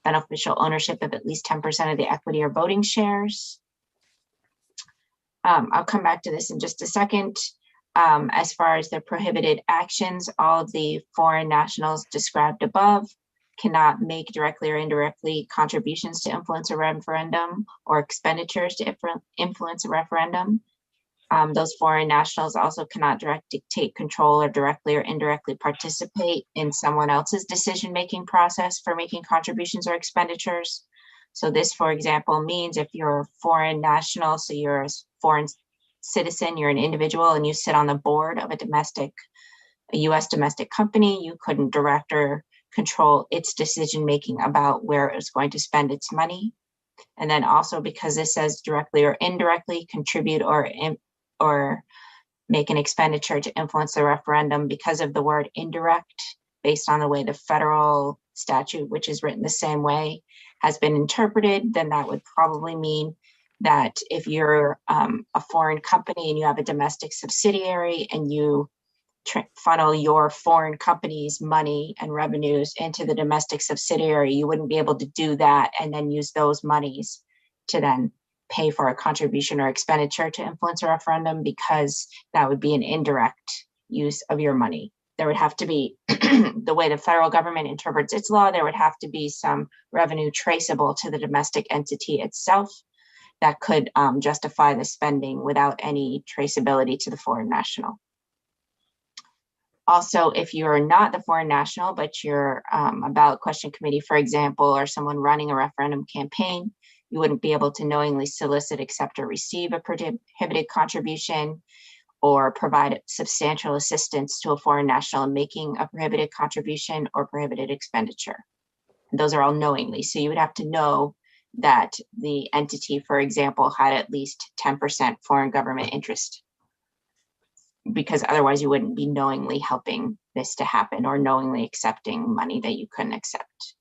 Speaker 14: beneficial ownership of at least 10% of the equity or voting shares. I'll come back to this in just a second. As far as the prohibited actions, all of the foreign nationals described above cannot make directly or indirectly contributions to influence a referendum or expenditures to influence a referendum. Those foreign nationals also cannot dictate, control, or directly or indirectly participate in someone else's decision-making process for making contributions or expenditures. So this, for example, means if you're a foreign national, so you're a foreign citizen, you're an individual, and you sit on the board of a US domestic company, you couldn't direct or control its decision-making about where it was going to spend its money. And then also, because this says directly or indirectly contribute or make an expenditure to influence the referendum, because of the word indirect, based on the way the federal statute, which is written the same way, has been interpreted, then that would probably mean that if you're a foreign company and you have a domestic subsidiary and you funnel your foreign company's money and revenues into the domestic subsidiary, you wouldn't be able to do that and then use those monies to then pay for a contribution or expenditure to influence a referendum, because that would be an indirect use of your money. There would have to be, the way the federal government interprets its law, there would have to be some revenue traceable to the domestic entity itself that could justify the spending without any traceability to the foreign national. Also, if you're not the foreign national, but you're a ballot question committee, for example, or someone running a referendum campaign, you wouldn't be able to knowingly solicit, accept, or receive a prohibited contribution or provide substantial assistance to a foreign national in making a prohibited contribution or prohibited expenditure. And those are all knowingly. So you would have to know that the entity, for example, had at least 10% foreign government interest, because otherwise you wouldn't be knowingly helping this to happen or knowingly accepting money that you couldn't accept.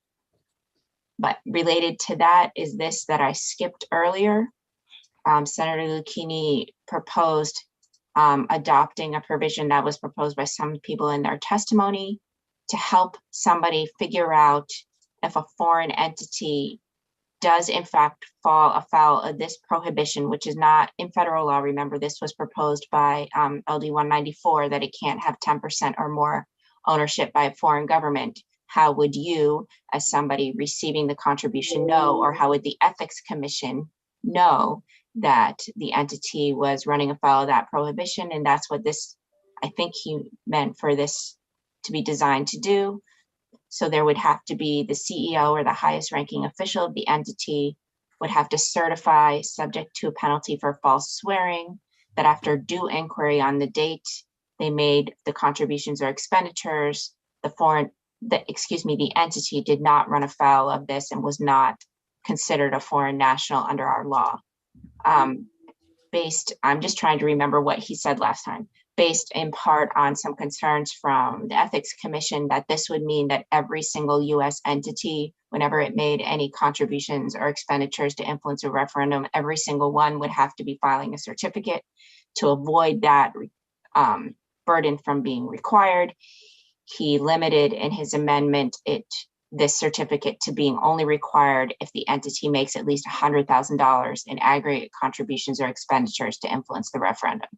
Speaker 14: But related to that is this that I skipped earlier. Senator Lucchini proposed adopting a provision that was proposed by some people in their testimony to help somebody figure out if a foreign entity does in fact fall afoul of this prohibition, which is not in federal law. Remember, this was proposed by LD 194, that it can't have 10% or more ownership by a foreign government. How would you, as somebody receiving the contribution, know, or how would the Ethics Commission know that the entity was running afoul of that prohibition? And that's what this, I think he meant for this to be designed to do. So there would have to be the CEO or the highest ranking official of the entity would have to certify, subject to a penalty for false swearing, that after due inquiry on the date they made the contributions or expenditures, the entity did not run afoul of this and was not considered a foreign national under our law. I'm just trying to remember what he said last time, based in part on some concerns from the Ethics Commission that this would mean that every single US entity, whenever it made any contributions or expenditures to influence a referendum, every single one would have to be filing a certificate to avoid that burden from being required. He limited in his amendment this certificate to being only required if the entity makes at least $100,000 in aggregate contributions or expenditures to influence the referendum.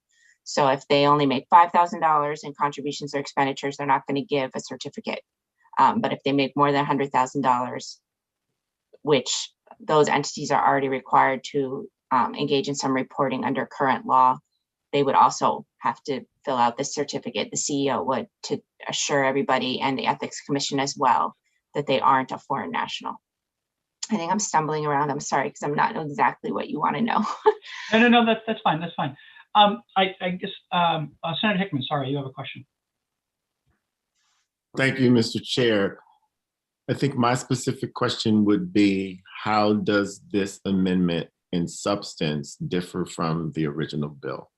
Speaker 14: So if they only make $5,000 in contributions or expenditures, they're not going to give a certificate. But if they make more than $100,000, which those entities are already required to engage in some reporting under current law, they would also have to fill out this certificate. The CEO would, to assure everybody, and the Ethics Commission as well, that they aren't a foreign national. I think I'm stumbling around. I'm sorry, because I'm not know exactly what you want to know.
Speaker 3: No, that's fine. That's fine. I guess, Senator Hickman, sorry, you have a question.
Speaker 12: Thank you, Mr. Chair. I think my specific question would be, how does this amendment in substance differ from the original bill?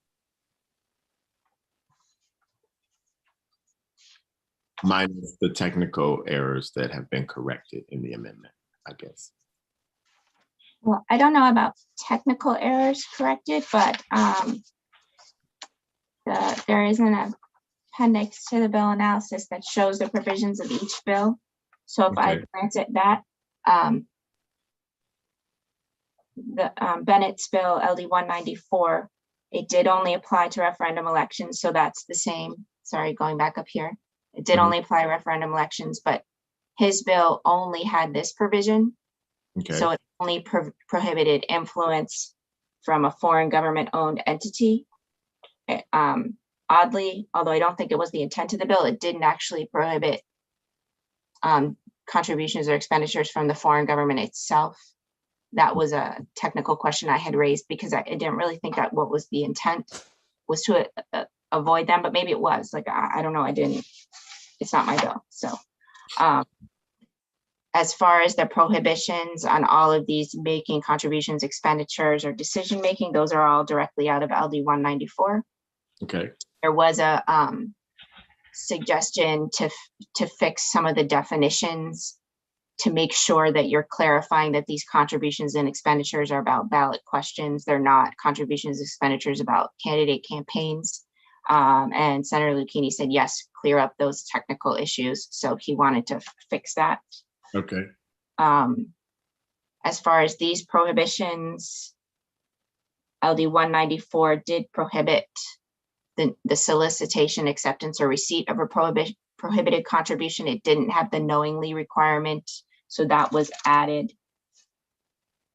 Speaker 12: Minus the technical errors that have been corrected in the amendment, I guess.
Speaker 14: Well, I don't know about technical errors corrected, but there is an appendix to the bill analysis that shows the provisions of each bill. So if I glance at that, The Bennett's bill LD 194, it did only apply to referendum elections, so that's the same. Sorry, going back up here. It did only apply to referendum elections, but his bill only had this provision.
Speaker 12: Okay.
Speaker 14: So it only prohibited influence from a foreign government owned entity. Oddly, although I don't think it was the intent of the bill, it didn't actually prohibit contributions or expenditures from the foreign government itself. That was a technical question I had raised because I didn't really think that what was the intent was to avoid them, but maybe it was. Like, I don't know, it's not my bill. So as far as the prohibitions on all of these making contributions, expenditures, or decision-making, those are all directly out of LD 194.
Speaker 12: Okay.
Speaker 14: There was a suggestion to fix some of the definitions to make sure that you're clarifying that these contributions and expenditures are about ballot questions. They're not contributions, expenditures about candidate campaigns. And Senator Lucchini said, yes, clear up those technical issues. So he wanted to fix that.
Speaker 12: Okay.
Speaker 14: As far as these prohibitions, LD 194 did prohibit the solicitation, acceptance, or receipt of a prohibited contribution. It didn't have the knowingly requirement, so that was added.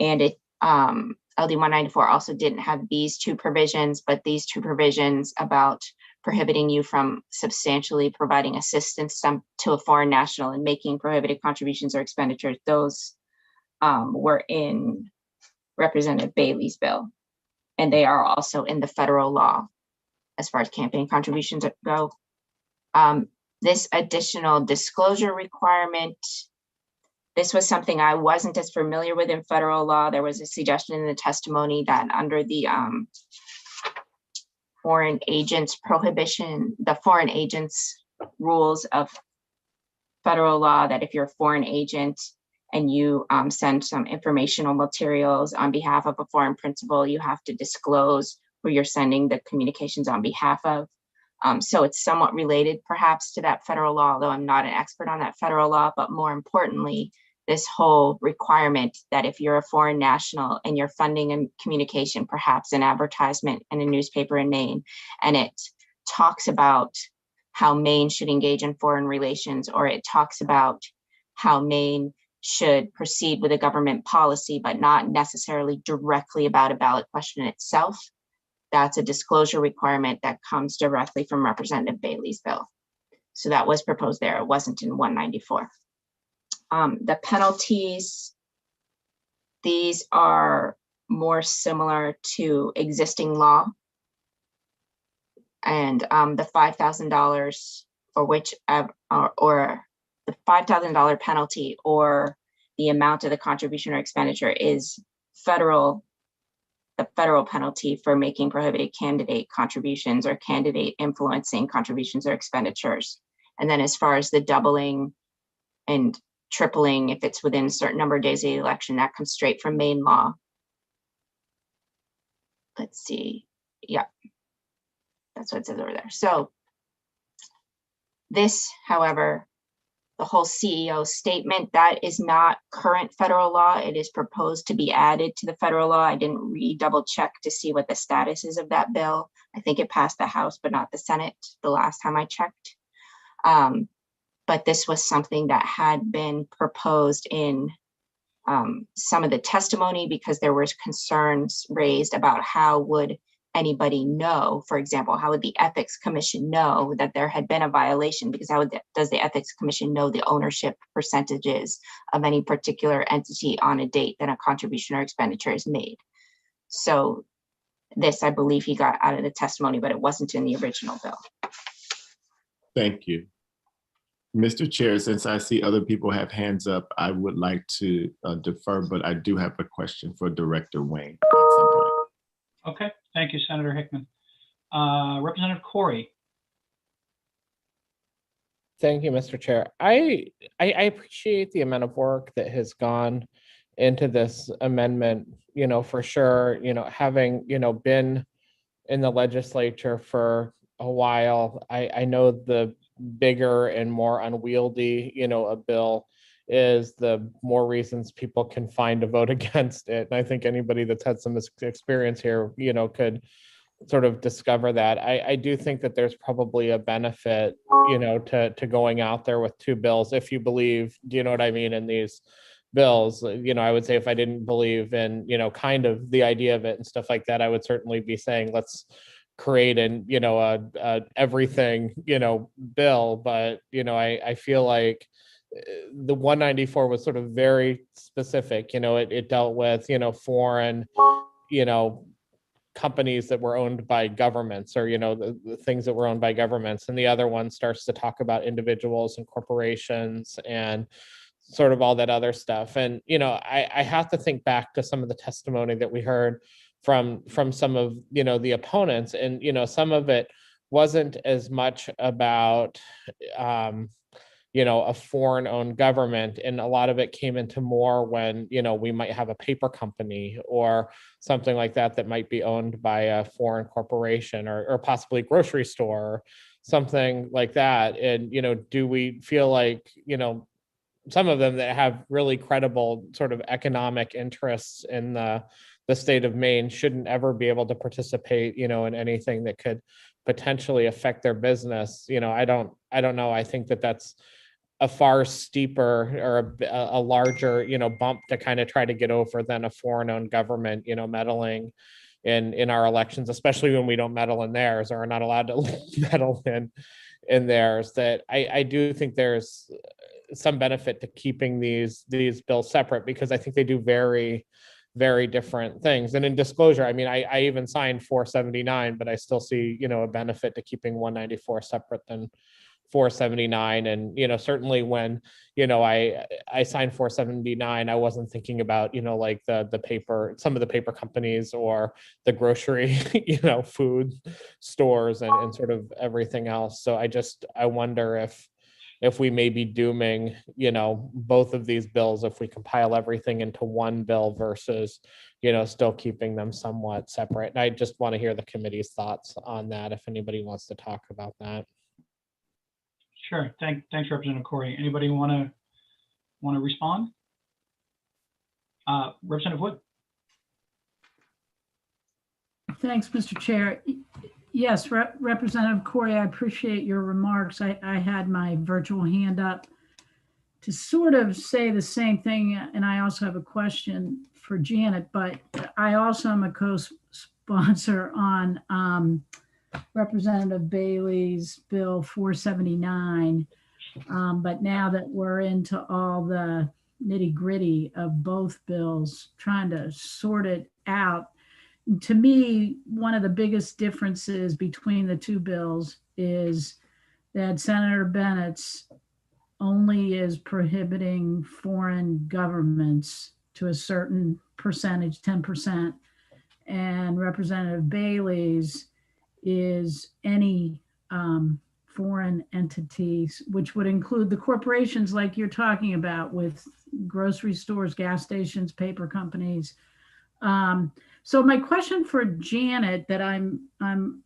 Speaker 14: And it LD 194 also didn't have these two provisions, but these two provisions about prohibiting you from substantially providing assistance to a foreign national and making prohibited contributions or expenditures, those were in Representative Bailey's bill. And they are also in the federal law as far as campaign contributions go. This additional disclosure requirement, this was something I wasn't as familiar with in federal law. There was a suggestion in the testimony that under the foreign agents prohibition, the foreign agents rules of federal law, that if you're a foreign agent and you send some informational materials on behalf of a foreign principal, you have to disclose who you're sending the communications on behalf of. So it's somewhat related perhaps to that federal law, although I'm not an expert on that federal law, but more importantly, this whole requirement that if you're a foreign national and you're funding a communication, perhaps an advertisement in a newspaper in Maine, and it talks about how Maine should engage in foreign relations, or it talks about how Maine should proceed with a government policy, but not necessarily directly about a ballot question itself, that's a disclosure requirement that comes directly from Representative Bailey's bill. So that was proposed there. It wasn't in 194. The penalties, these are more similar to existing law. And the $5,000 or which or the $5,000 penalty or the amount of the contribution or expenditure is the federal penalty for making prohibited candidate contributions or candidate influencing contributions or expenditures. And then as far as the doubling and tripling, if it's within a certain number of days of the election, that comes straight from Maine law. Let's see. Yeah, that's what it says over there. So this, however, the whole CEO statement, that is not current federal law. It is proposed to be added to the federal law. I didn't double check to see what the status is of that bill. I think it passed the House, but not the Senate the last time I checked. But this was something that had been proposed in some of the testimony because there were concerns raised about how would anybody know, for example, how would the Ethics Commission know that there had been a violation? Because how does the Ethics Commission know the ownership percentages of any particular entity on a date that a contribution or expenditure is made? So this, I believe he got out of the testimony, but it wasn't in the original bill.
Speaker 12: Thank you. Mr. Chair, since I see other people have hands up, I would like to defer, but I do have a question for Director Wayne at some point.
Speaker 3: Okay, thank you, Senator Hickman. Representative Corey.
Speaker 5: Thank you, Mr. Chair. I appreciate the amount of work that has gone into this amendment, for sure, having, been in the legislature for a while, I know the bigger and more unwieldy, a bill is, the more reasons people can find to vote against it. And I think anybody that's had some experience here, could sort of discover that. I do think that there's probably a benefit, to going out there with two bills, if you believe, do you know what I mean, in these bills. I would say if I didn't believe in, kind of the idea of it and stuff like that, I would certainly be saying, let's create an, a everything, bill. But, I feel like the 194 was sort of very specific, it dealt with, foreign, companies that were owned by governments, or the things that were owned by governments, and the other one starts to talk about individuals and corporations and sort of all that other stuff. And I have to think back to some of the testimony that we heard from some of the opponents, and some of it wasn't as much about a foreign owned government, and a lot of it came into more when we might have a paper company or something like that that might be owned by a foreign corporation, or possibly a grocery store or something like that. And do we feel like some of them that have really credible sort of economic interests in the state of Maine shouldn't ever be able to participate in anything that could potentially affect their business? I don't know. I think that that's a far steeper, or a larger bump to kind of try to get over than a foreign owned government meddling in our elections, especially when we don't meddle in theirs, or are not allowed to meddle in theirs. That I do think there's some benefit to keeping these bills separate, because I think they do very, very different things. And in disclosure, I mean, I even signed 479, but I still see a benefit to keeping 194 separate than 479. And certainly when I signed 479, I wasn't thinking about like the paper, some of the paper companies, or the grocery food stores, and sort of everything else. So I wonder if we may be dooming both of these bills if we compile everything into one bill versus still keeping them somewhat separate. And I just want to hear the committee's thoughts on that, if anybody wants to talk about that.
Speaker 3: Sure. Thanks, Representative Corey. Anybody want to respond? Representative Wood.
Speaker 22: Thanks, Mr. Chair. Yes, Representative Corey, I appreciate your remarks. I had my virtual hand up to sort of say the same thing, and I also have a question for Janet, but I also am a co-sponsor on Representative Bailey's Bill 479. But now that we're into all the nitty gritty of both bills, trying to sort it out, to me, one of the biggest differences between the two bills is that Senator Bennett's only is prohibiting foreign governments to a certain percentage, 10%, and Representative Bailey's is any foreign entities, which would include the corporations like you're talking about, with grocery stores, gas stations, paper companies. So my question for Janet that I'm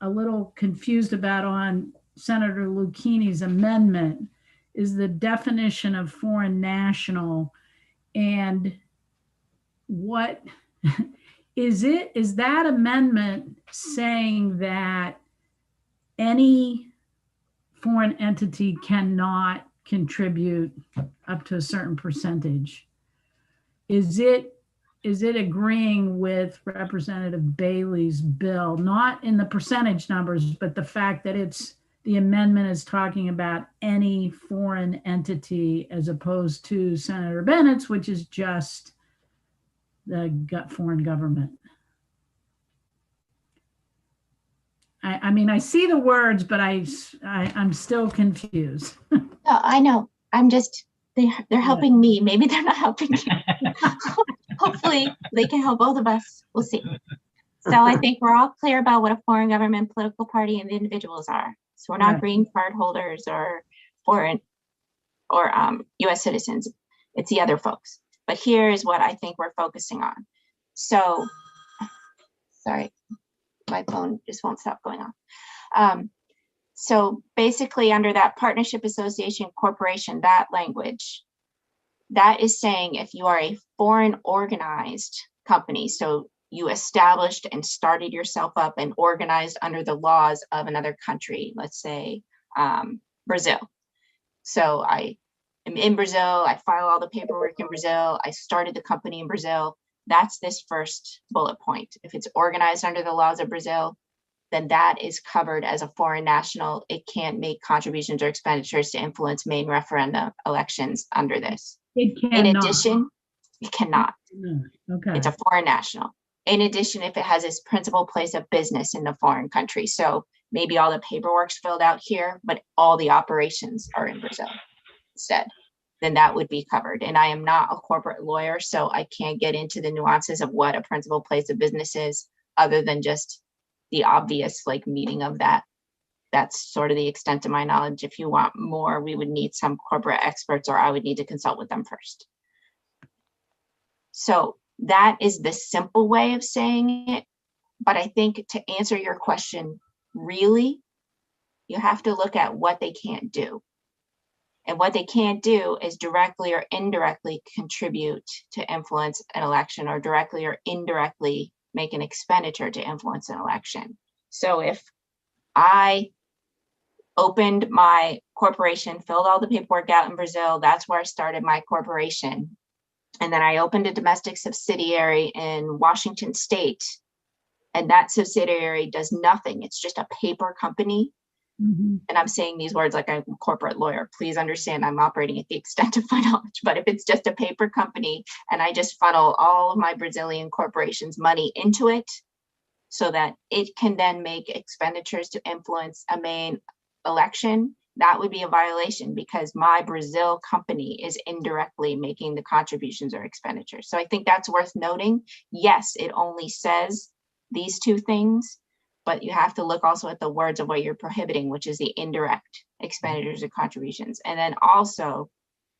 Speaker 22: a little confused about on Senator Lucchini's amendment is the definition of foreign national, and what is that amendment saying that any foreign entity cannot contribute up to a certain percentage? Is it agreeing with Representative Bailey's bill, not in the percentage numbers, but the fact that the amendment is talking about any foreign entity, as opposed to Senator Bennett's, which is just the foreign government? I mean, I see the words, but I'm still confused.
Speaker 14: No, I know. I'm just, they're helping me. Maybe they're not helping you. Hopefully they can help both of us. We'll see. So I think we're all clear about what a foreign government, political party, and the individuals are. So we're not green card holders or foreign or US citizens. It's the other folks. But here's what I think we're focusing on. So, sorry, my phone just won't stop going off. So basically under that partnership, association, corporation, that language, That is saying if you are a foreign organized company, so you established and started yourself up and organized under the laws of another country, let's say Brazil. So I am in Brazil, I file all the paperwork in Brazil, I started the company in Brazil. That's this first bullet point. If it's organized under the laws of Brazil, then that is covered as a foreign national. It can't make contributions or expenditures to influence main referendum elections under this.
Speaker 22: It cannot.
Speaker 14: In addition, it cannot.
Speaker 22: Okay.
Speaker 14: It's a foreign national. In addition, if it has its principal place of business in the foreign country. So maybe all the paperwork's filled out here, but all the operations are in Brazil instead, then that would be covered. And I am not a corporate lawyer, so I can't get into the nuances of what a principal place of business is, other than just the obvious like meaning of that. That's sort of the extent of my knowledge. If you want more, we would need some corporate experts, or I would need to consult with them first. So that is the simple way of saying it. But I think to answer your question, really, you have to look at what they can't do. And what they can't do is directly or indirectly contribute to influence an election, or directly or indirectly make an expenditure to influence an election. So if I opened my corporation, filled all the paperwork out in Brazil, that's where I started my corporation. And then I opened a domestic subsidiary in Washington State, and that subsidiary does nothing. It's just a paper company. And I'm saying these words like I'm a corporate lawyer. Please understand I'm operating at the extent of my knowledge. But if it's just a paper company and I just funnel all of my Brazilian corporations' money into it so that it can then make expenditures to influence a main election, that would be a violation, because my Brazil company is indirectly making the contributions or expenditures. So I think that's worth noting. Yes, it only says these two things, but you have to look also at the words of what you're prohibiting, which is the indirect expenditures and contributions. And then also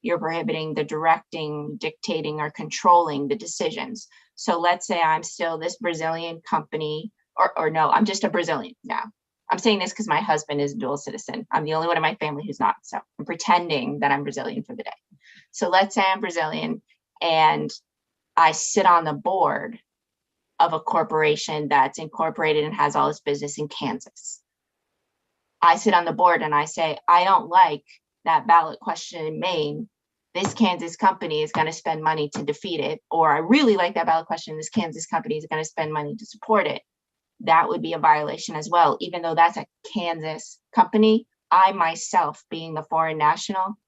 Speaker 14: you're prohibiting the directing, dictating, or controlling the decisions. So let's say I'm still this Brazilian company, or no, I'm just a Brazilian now. I'm saying this because my husband is a dual citizen. I'm the only one in my family who's not. So I'm pretending that I'm Brazilian for the day. So let's say I'm Brazilian and I sit on the board of a corporation that's incorporated and has all its business in Kansas. I sit on the board and I say, I don't like that ballot question in Maine. This Kansas company is going to spend money to defeat it. Or I really like that ballot question. This Kansas company is going to spend money to support it. That would be a violation as well. Even though that's a Kansas company, I myself, being the foreign national,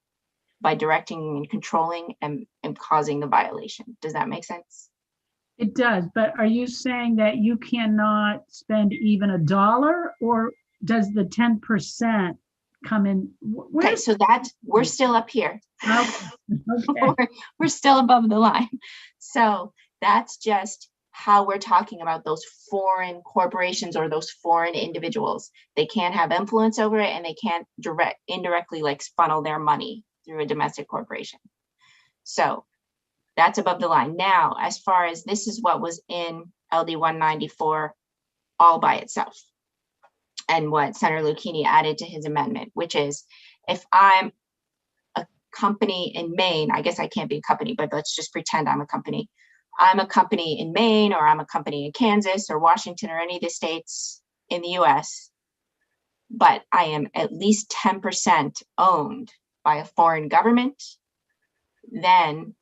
Speaker 14: by directing and controlling, am causing the violation. Does that make sense?
Speaker 22: It does, but are you saying that you cannot spend even $1, or does the 10% come in?
Speaker 14: Okay, so that we're still up here.
Speaker 22: Okay.
Speaker 14: We're still above the line. So that's just how we're talking about those foreign corporations or those foreign individuals. They can't have influence over it, and they can't indirectly like funnel their money through a domestic corporation. So that's above the line. Now, as far as this is what was in LD 194 all by itself, and what Senator Lucchini added to his amendment, which is if I'm a company in Maine, I guess I can't be a company, but let's just pretend I'm a company. I'm a company in Maine, or I'm a company in Kansas or Washington or any of the states in the US, but I am at least 10% owned by a foreign government, then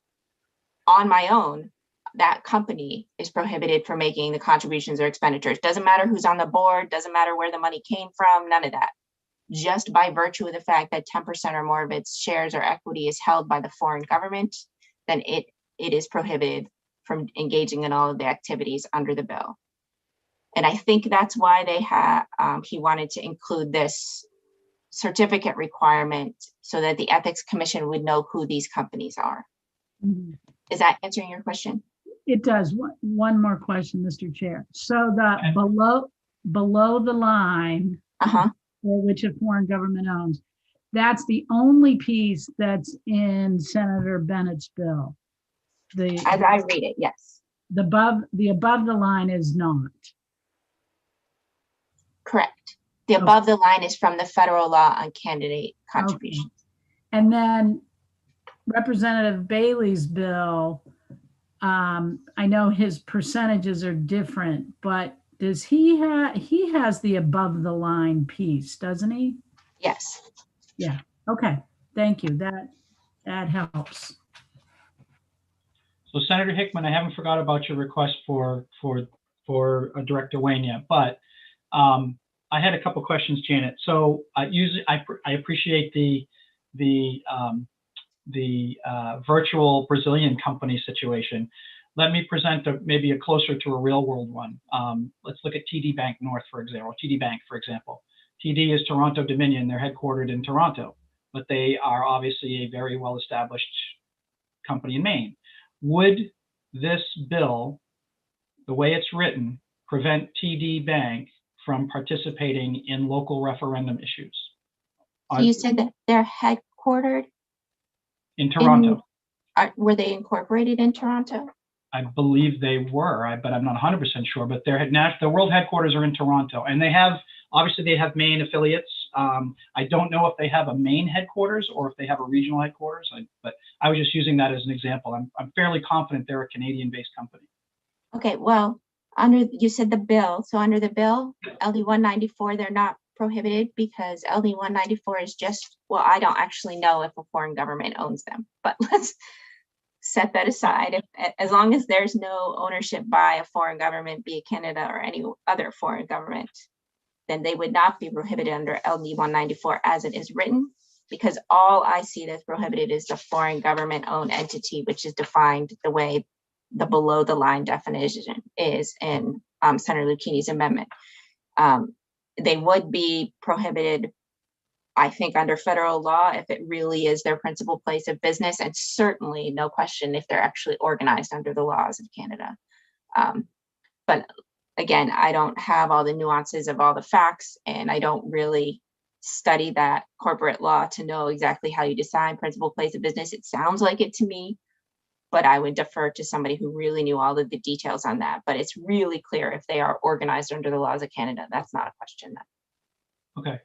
Speaker 14: on my own, that company is prohibited from making the contributions or expenditures. Doesn't matter who's on the board, doesn't matter where the money came from, none of that. Just by virtue of the fact that 10% or more of its shares or equity is held by the foreign government, then it is prohibited from engaging in all of the activities under the bill. And I think that's why they he wanted to include this certificate requirement so that the Ethics Commission would know who these companies are.
Speaker 22: Mhm.
Speaker 14: Is that answering your question?
Speaker 22: It does. One more question, Mr. Chair. So the below the line, which a foreign government owns, that's the only piece that's in Senator Bennett's bill. As
Speaker 14: I read it, yes.
Speaker 22: The above the line is not.
Speaker 14: Correct. The above the line is from the federal law on candidate contributions.
Speaker 22: Okay. And then Representative Bailey's bill, I know his percentages are different, but does he has the above the line piece, doesn't he?
Speaker 14: Yes.
Speaker 22: Yeah. Okay. Thank you. That helps.
Speaker 3: So Senator Hickman, I haven't forgot about your request for Director Wayne yet, but I had a couple questions, Janet. So usually I appreciate the virtual Brazilian company situation. Let me present maybe a closer to a real world one. Let's look at TD Bank North, for example. TD Bank, for example. TD is Toronto Dominion. They're headquartered in Toronto, but they are obviously a very well established company in Maine. Would this bill, the way it's written, prevent TD Bank from participating in local referendum issues?
Speaker 14: So you said that they're headquartered
Speaker 3: in Toronto.
Speaker 14: Were they incorporated in Toronto?
Speaker 3: I believe they were, but I'm not 100% sure. But the world headquarters are in Toronto, and they have Maine affiliates. I don't know if they have a Maine headquarters or if they have a regional headquarters, but I was just using that as an example. I'm fairly confident they're a Canadian-based company.
Speaker 14: Okay, well, you said the bill. So under the bill, LD 194, they're not prohibited because LD 194 is just, well, I don't actually know if a foreign government owns them, but let's set that aside. As long as there's no ownership by a foreign government, be it Canada or any other foreign government, then they would not be prohibited under LD 194 as it is written, because all I see that's prohibited is the foreign government owned entity, which is defined the way the below the line definition is in Senator Lucchini's amendment. They would be prohibited, I think, under federal law if it really is their principal place of business, and certainly no question if they're actually organized under the laws of Canada. But again, I don't have all the nuances of all the facts, and I don't really study that corporate law to know exactly how you decide principal place of business. It sounds like it to me, but I would defer to somebody who really knew all of the details on that. But it's really clear if they are organized under the laws of Canada. That's not a question.
Speaker 3: Okay,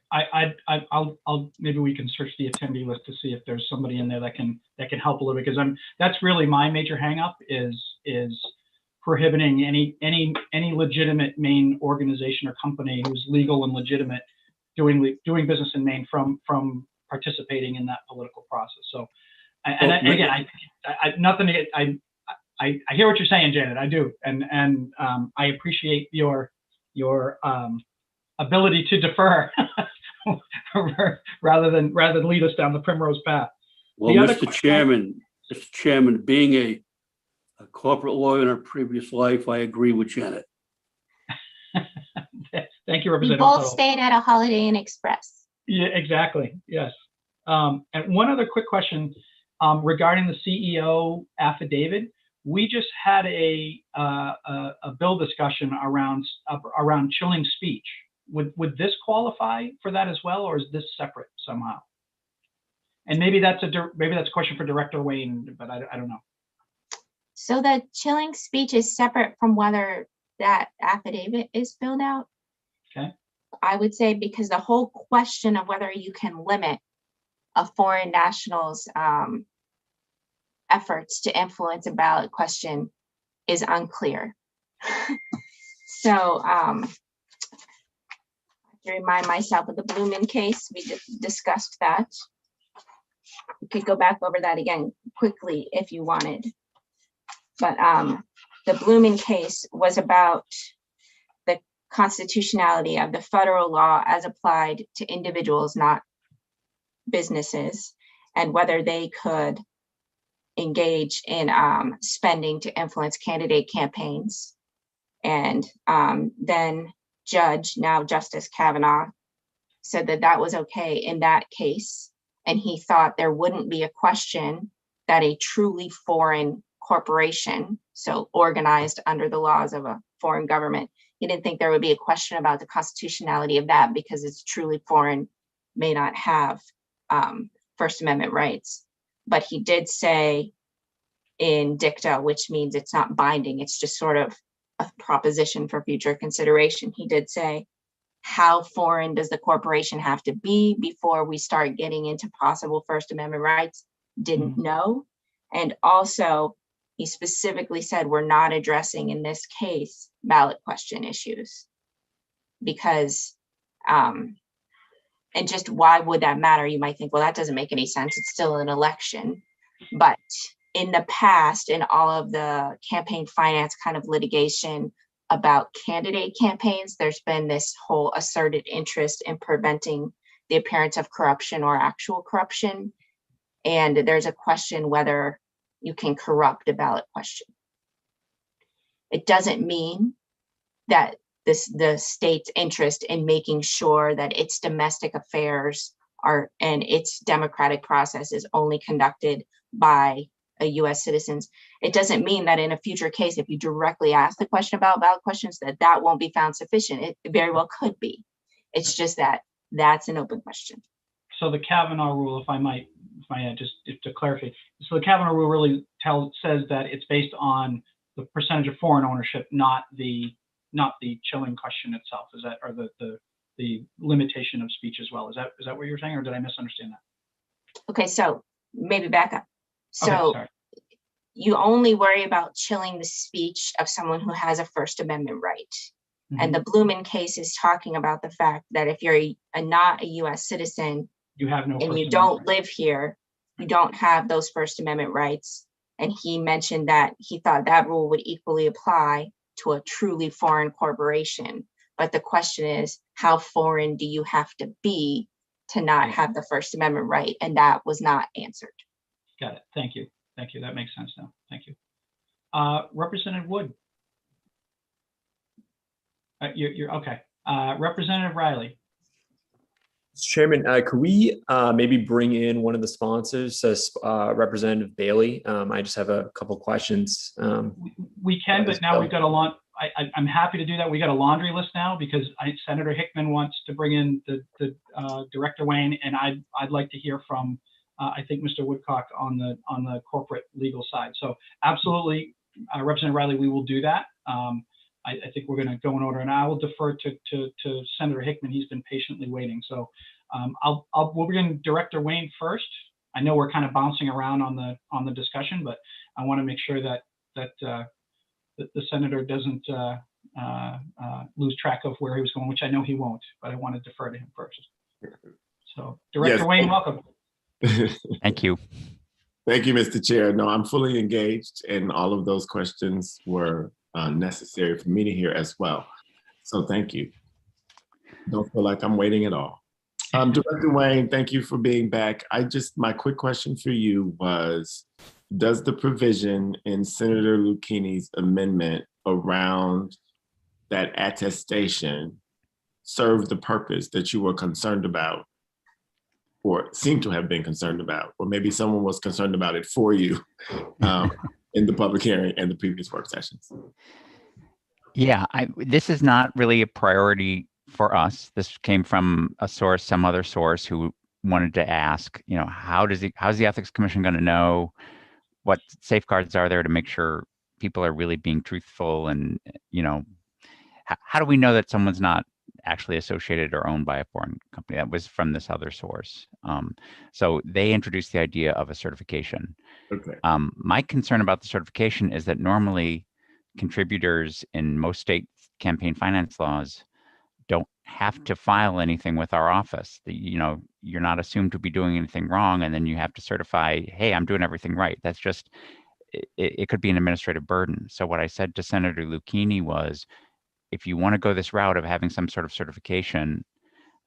Speaker 3: I'll maybe we can search the attendee list to see if there's somebody in there that can help a little bit, because that's really my major hangup is prohibiting any legitimate Maine organization or company who's legal and legitimate doing business in Maine from participating in that political process. So, I hear what you're saying, Janet. I do, and I appreciate your ability to defer rather than lead us down the primrose path.
Speaker 16: Well, Mr. Chairman, being a corporate lawyer in a previous life, I agree with Janet.
Speaker 3: Thank you,
Speaker 14: We
Speaker 3: Representative.
Speaker 14: both stayed at a Holiday Inn Express.
Speaker 3: Yeah, exactly. Yes. And one other quick question regarding the CEO affidavit. We just had a bill discussion around chilling speech. Would this qualify for that as well, or is this separate somehow? And maybe that's a question for Director Wayne, but I don't know.
Speaker 14: So the chilling speech is separate from whether that affidavit is filled out.
Speaker 3: Okay.
Speaker 14: I would say because the whole question of whether you can limit a foreign national's efforts to influence a ballot question is unclear. So to remind myself of the Blumen case, we discussed that. We could go back over that again quickly if you wanted. But the Blumen case was about the constitutionality of the federal law as applied to individuals, not businesses, and whether they could engage in spending to influence candidate campaigns. And then now Justice Kavanaugh, said that that was okay in that case. And he thought there wouldn't be a question that a truly foreign corporation, so organized under the laws of a foreign government, he didn't think there would be a question about the constitutionality of that because it's truly foreign, may not have First Amendment rights. But he did say in dicta, which means it's not binding, it's just sort of a proposition for future consideration. He did say, how foreign does the corporation have to be before we start getting into possible First Amendment rights? didn't know. And also, he specifically said, we're not addressing in this case ballot question issues because, and just why would that matter? You might think, well, that doesn't make any sense. It's still an election. But in the past, in all of the campaign finance kind of litigation about candidate campaigns, there's been this whole asserted interest in preventing the appearance of corruption or actual corruption. And there's a question whether you can corrupt a ballot question. It doesn't mean that the state's interest in making sure that its domestic affairs are and its democratic process is only conducted by a US citizens. It doesn't mean that in a future case, if you directly ask the question about ballot questions, that won't be found sufficient. It very well could be. It's just that that's an open question.
Speaker 3: So the Kavanaugh rule, if I might just to clarify, so the Kavanaugh rule really says that it's based on the percentage of foreign ownership, not the chilling question itself. Is that, or the limitation of speech as well? Is that what you're saying, or did I misunderstand that?
Speaker 14: Okay, so maybe back up. So
Speaker 3: okay,
Speaker 14: you only worry about chilling the speech of someone who has a First Amendment right. Mm-hmm. And the Blumen case is talking about the fact that if you're not a US citizen,
Speaker 3: you have no
Speaker 14: and you don't live here, you don't have those First Amendment rights. And he mentioned that he thought that rule would equally apply to a truly foreign corporation. But the question is, how foreign do you have to be to not have the First Amendment right? And that was not answered.
Speaker 3: Got it. Thank you. Thank you. That makes sense now. Thank you. Representative Wood. You're okay. Representative Riley.
Speaker 7: Mr. Chairman, could we maybe bring in one of the sponsors, Representative Bailey? I just have a couple questions.
Speaker 3: We can, but now we've got I'm happy to do that. We got a laundry list now because Senator Hickman wants to bring in the Director Wayne, and I'd like to hear from I think Mr. Woodcock on the corporate legal side. So absolutely, Representative Riley, we will do that. I think we're going to go in order, and I will defer to Senator Hickman. He's been patiently waiting. So we'll bring Director Wayne first. I know we're kind of bouncing around on the discussion, but I want to make sure that the senator doesn't lose track of where he was going, which I know he won't. But I want to defer to him first. So Director Wayne, welcome.
Speaker 17: Thank you.
Speaker 12: Thank you, Mr. Chair. No, I'm fully engaged, and all of those questions were necessary for me to hear as well. So thank you. Don't feel like I'm waiting at all. Director Wayne, thank you for being back. My quick question for you was, does the provision in Senator Lucchini's amendment around that attestation serve the purpose that you were concerned about, or seem to have been concerned about, or maybe someone was concerned about it for you in the public hearing and the previous work sessions?
Speaker 17: Yeah, this is not really a priority for us. This came from a source, some other source who wanted to ask, how's the Ethics Commission going to know what safeguards are there to make sure people are really being truthful? And, how do we know that someone's not actually associated or owned by a foreign company? That was from this other source. So they introduced the idea of a certification.
Speaker 12: Okay.
Speaker 17: My concern about the certification is that normally contributors in most state campaign finance laws don't have to file anything with our office. You're not assumed to be doing anything wrong, and then you have to certify, hey, I'm doing everything right. That's just, it could be an administrative burden. So what I said to Senator Lucchini was, if you want to go this route of having some sort of certification,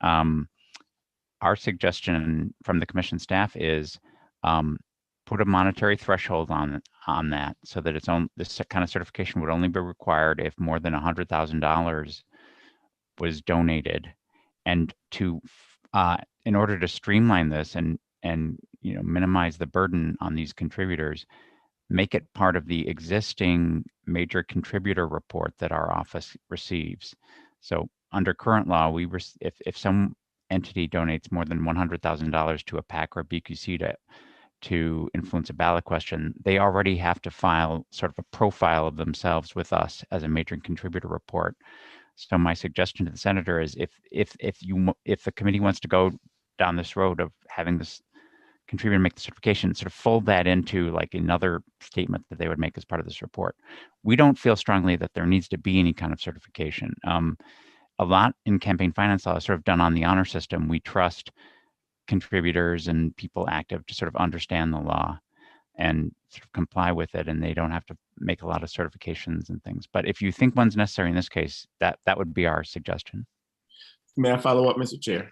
Speaker 17: our suggestion from the commission staff is put a monetary threshold on that, so that this kind of certification would only be required if more than $100,000 was donated. And in order to streamline this and minimize the burden on these contributors, make it part of the existing major contributor report that our office receives. So under current law, if some entity donates more than $100,000 to a PAC or BQC to influence a ballot question, they already have to file sort of a profile of themselves with us as a major contributor report. So my suggestion to the senator is, if the committee wants to go down this road of having this contributor make the certification, sort of fold that into like another statement that they would make as part of this report. We don't feel strongly that there needs to be any kind of certification. A lot in campaign finance law is sort of done on the honor system. We trust contributors and people active to sort of understand the law and sort of comply with it, and they don't have to make a lot of certifications and things. But if you think one's necessary in this case, that would be our suggestion.
Speaker 12: May I follow up, Mr. Chair?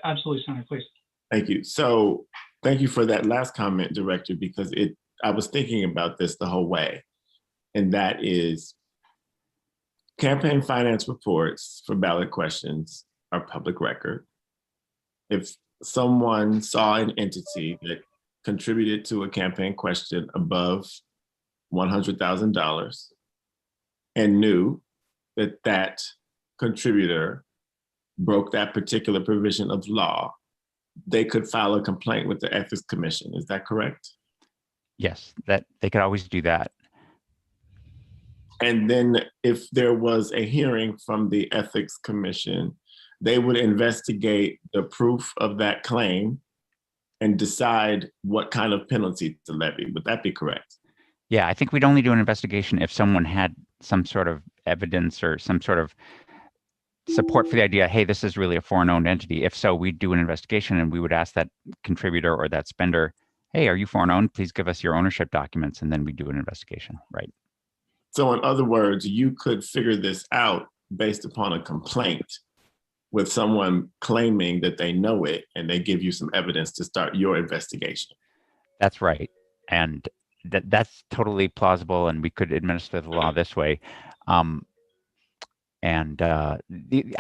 Speaker 3: Absolutely, Senator, please.
Speaker 12: Thank you. So thank you for that last comment, Director, because I was thinking about this the whole way, and that is campaign finance reports for ballot questions are public record. If someone saw an entity that contributed to a campaign question above $100,000 and knew that that contributor broke that particular provision of law, they could file a complaint with the Ethics Commission. Is that correct?
Speaker 17: Yes, that they could always do that.
Speaker 12: And then if there was a hearing from the Ethics Commission, they would investigate the proof of that claim and decide what kind of penalty to levy. Would that be correct?
Speaker 17: Yeah, I think we'd only do an investigation if someone had some sort of evidence or some sort of support for the idea, hey, this is really a foreign owned entity. If so, we'd do an investigation and we would ask that contributor or that spender, hey, are you foreign owned? Please give us your ownership documents. And then we do an investigation, right?
Speaker 12: So in other words, you could figure this out based upon a complaint with someone claiming that they know it, and they give you some evidence to start your investigation.
Speaker 17: That's right. And that's totally plausible, and we could administer the law this way. I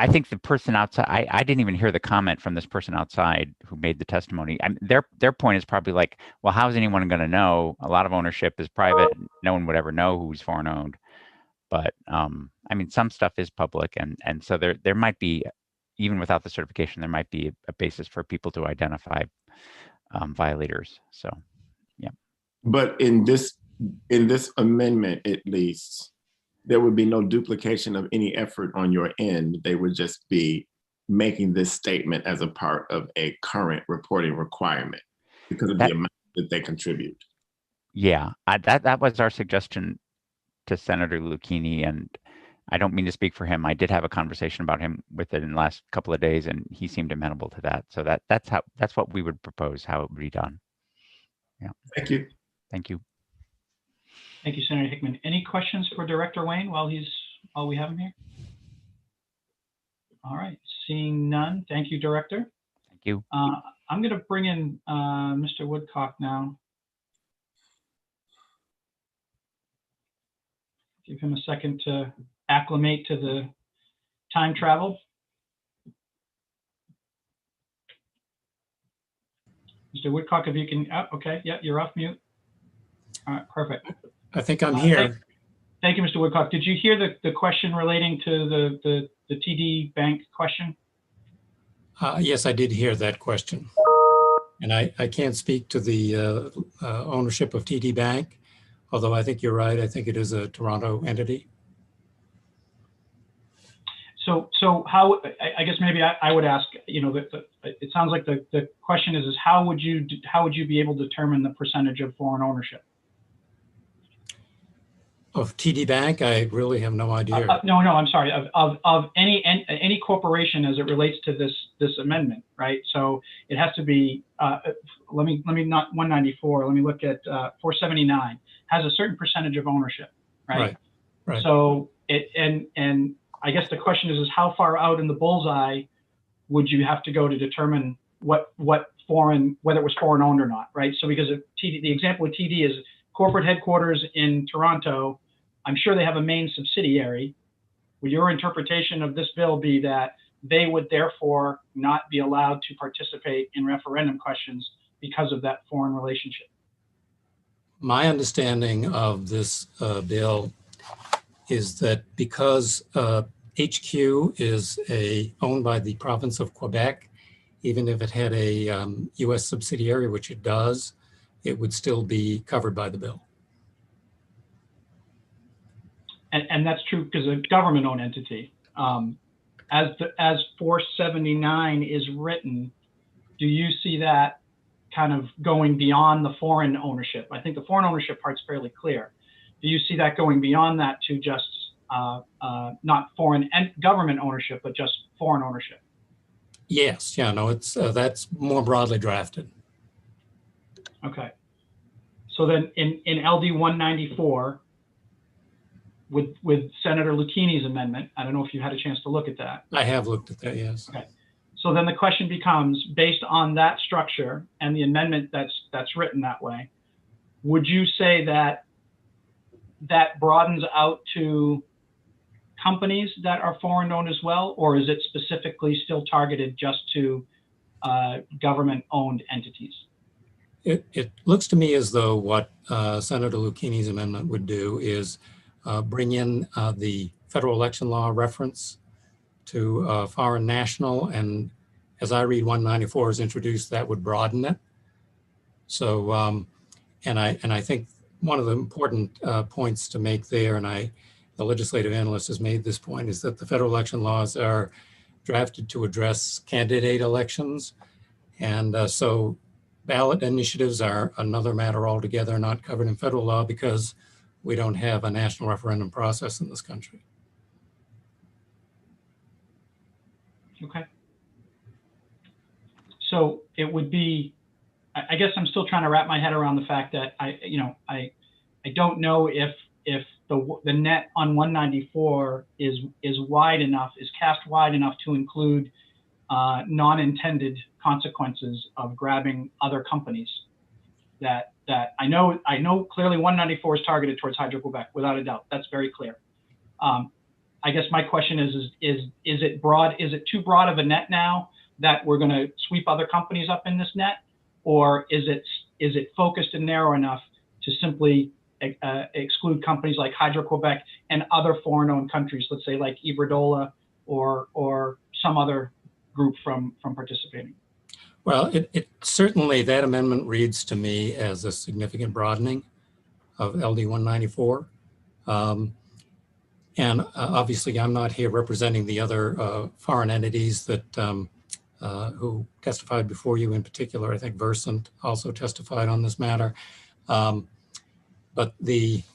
Speaker 17: think the person outside, I didn't even hear the comment from this person outside who made the testimony. Their point is probably like, well, how is anyone going to know? A lot of ownership is private. No one would ever know who's foreign owned. But I mean, some stuff is public, and so there might be, even without the certification, there might be a basis for people to identify violators. So, yeah.
Speaker 12: But in this amendment, at least, there would be no duplication of any effort on your end. They would just be making this statement as a part of a current reporting requirement because of the amount that they contribute.
Speaker 17: Yeah, that was our suggestion to Senator Lucchini, and I don't mean to speak for him. I did have a conversation about him with it in the last couple of days, and he seemed amenable to that. So that's what we would propose, how it would be done. Yeah.
Speaker 12: Thank you.
Speaker 17: Thank you.
Speaker 3: Thank you, Senator Hickman. Any questions for Director Wayne while we have him here? All right, seeing none. Thank you, Director.
Speaker 17: Thank you.
Speaker 3: I'm going to bring in Mr. Woodcock now. Give him a second to acclimate to the time travel. Mr. Woodcock, if you can, okay, yeah, you're off mute. All right, perfect.
Speaker 15: I think I'm here.
Speaker 3: Thank you, Mr. Woodcock. Did you hear the question relating to the TD Bank question?
Speaker 15: Yes, I did hear that question. And I can't speak to the ownership of TD Bank, although I think you're right. I think it is a Toronto entity.
Speaker 3: So how, I guess maybe I would ask, you know, it sounds like the question is how would you be able to determine the percentage of foreign ownership?
Speaker 15: Of TD Bank, I really have no idea.
Speaker 3: No, I'm sorry. Of any corporation as it relates to this amendment, right? So it has to be. Let me not 194. Let me look at 479. Has a certain percentage of ownership, right? Right. So and I guess the question is how far out in the bullseye would you have to go to determine whether it was foreign owned or not, right? So because of TD, the example with TD is corporate headquarters in Toronto. I'm sure they have a main subsidiary. Would your interpretation of this bill be that they would therefore not be allowed to participate in referendum questions because of that foreign relationship?
Speaker 15: My understanding of this bill is that because HQ is owned by the province of Quebec, even if it had a US subsidiary, which it does, it would still be covered by the bill.
Speaker 3: And that's true because a government-owned entity. As 479 is written, do you see that kind of going beyond the foreign ownership? I think the foreign ownership part's fairly clear. Do you see that going beyond that to just not foreign and government ownership, but just foreign ownership?
Speaker 15: Yes, yeah, no, it's that's more broadly drafted.
Speaker 3: Okay. So then in LD 194, with Senator Lucchini's amendment, I don't know if you had a chance to look at that.
Speaker 15: I have looked at that, yes.
Speaker 3: Okay. So then the question becomes, based on that structure and the amendment that's written that way, would you say that that broadens out to companies that are foreign owned as well, or is it specifically still targeted just to government owned entities?
Speaker 15: It looks to me as though what Senator Lucchini's amendment would do is bring in the federal election law reference to foreign national, and as I read 194 is introduced, that would broaden it. So, and I think one of the important points to make there, and the legislative analyst has made this point, is that the federal election laws are drafted to address candidate elections, and so ballot initiatives are another matter altogether, not covered in federal law because we don't have a national referendum process in this country.
Speaker 3: Okay. So it would be, I guess I'm still trying to wrap my head around the fact that I don't know if the net on 194 is wide enough, is cast wide enough to include non-intended consequences of grabbing other companies. That I know clearly 194 is targeted towards Hydro-Quebec, without a doubt. That's very clear. I guess my question is it broad? Is it too broad of a net now that we're going to sweep other companies up in this net, or is it focused and narrow enough to simply exclude companies like Hydro-Quebec and other foreign-owned countries, let's say like Iberdrola or some other group from participating?
Speaker 15: Well, it certainly, that amendment reads to me as a significant broadening of LD 194. And obviously, I'm not here representing the other foreign entities that who testified before you in particular. I think Versant also testified on this matter. But the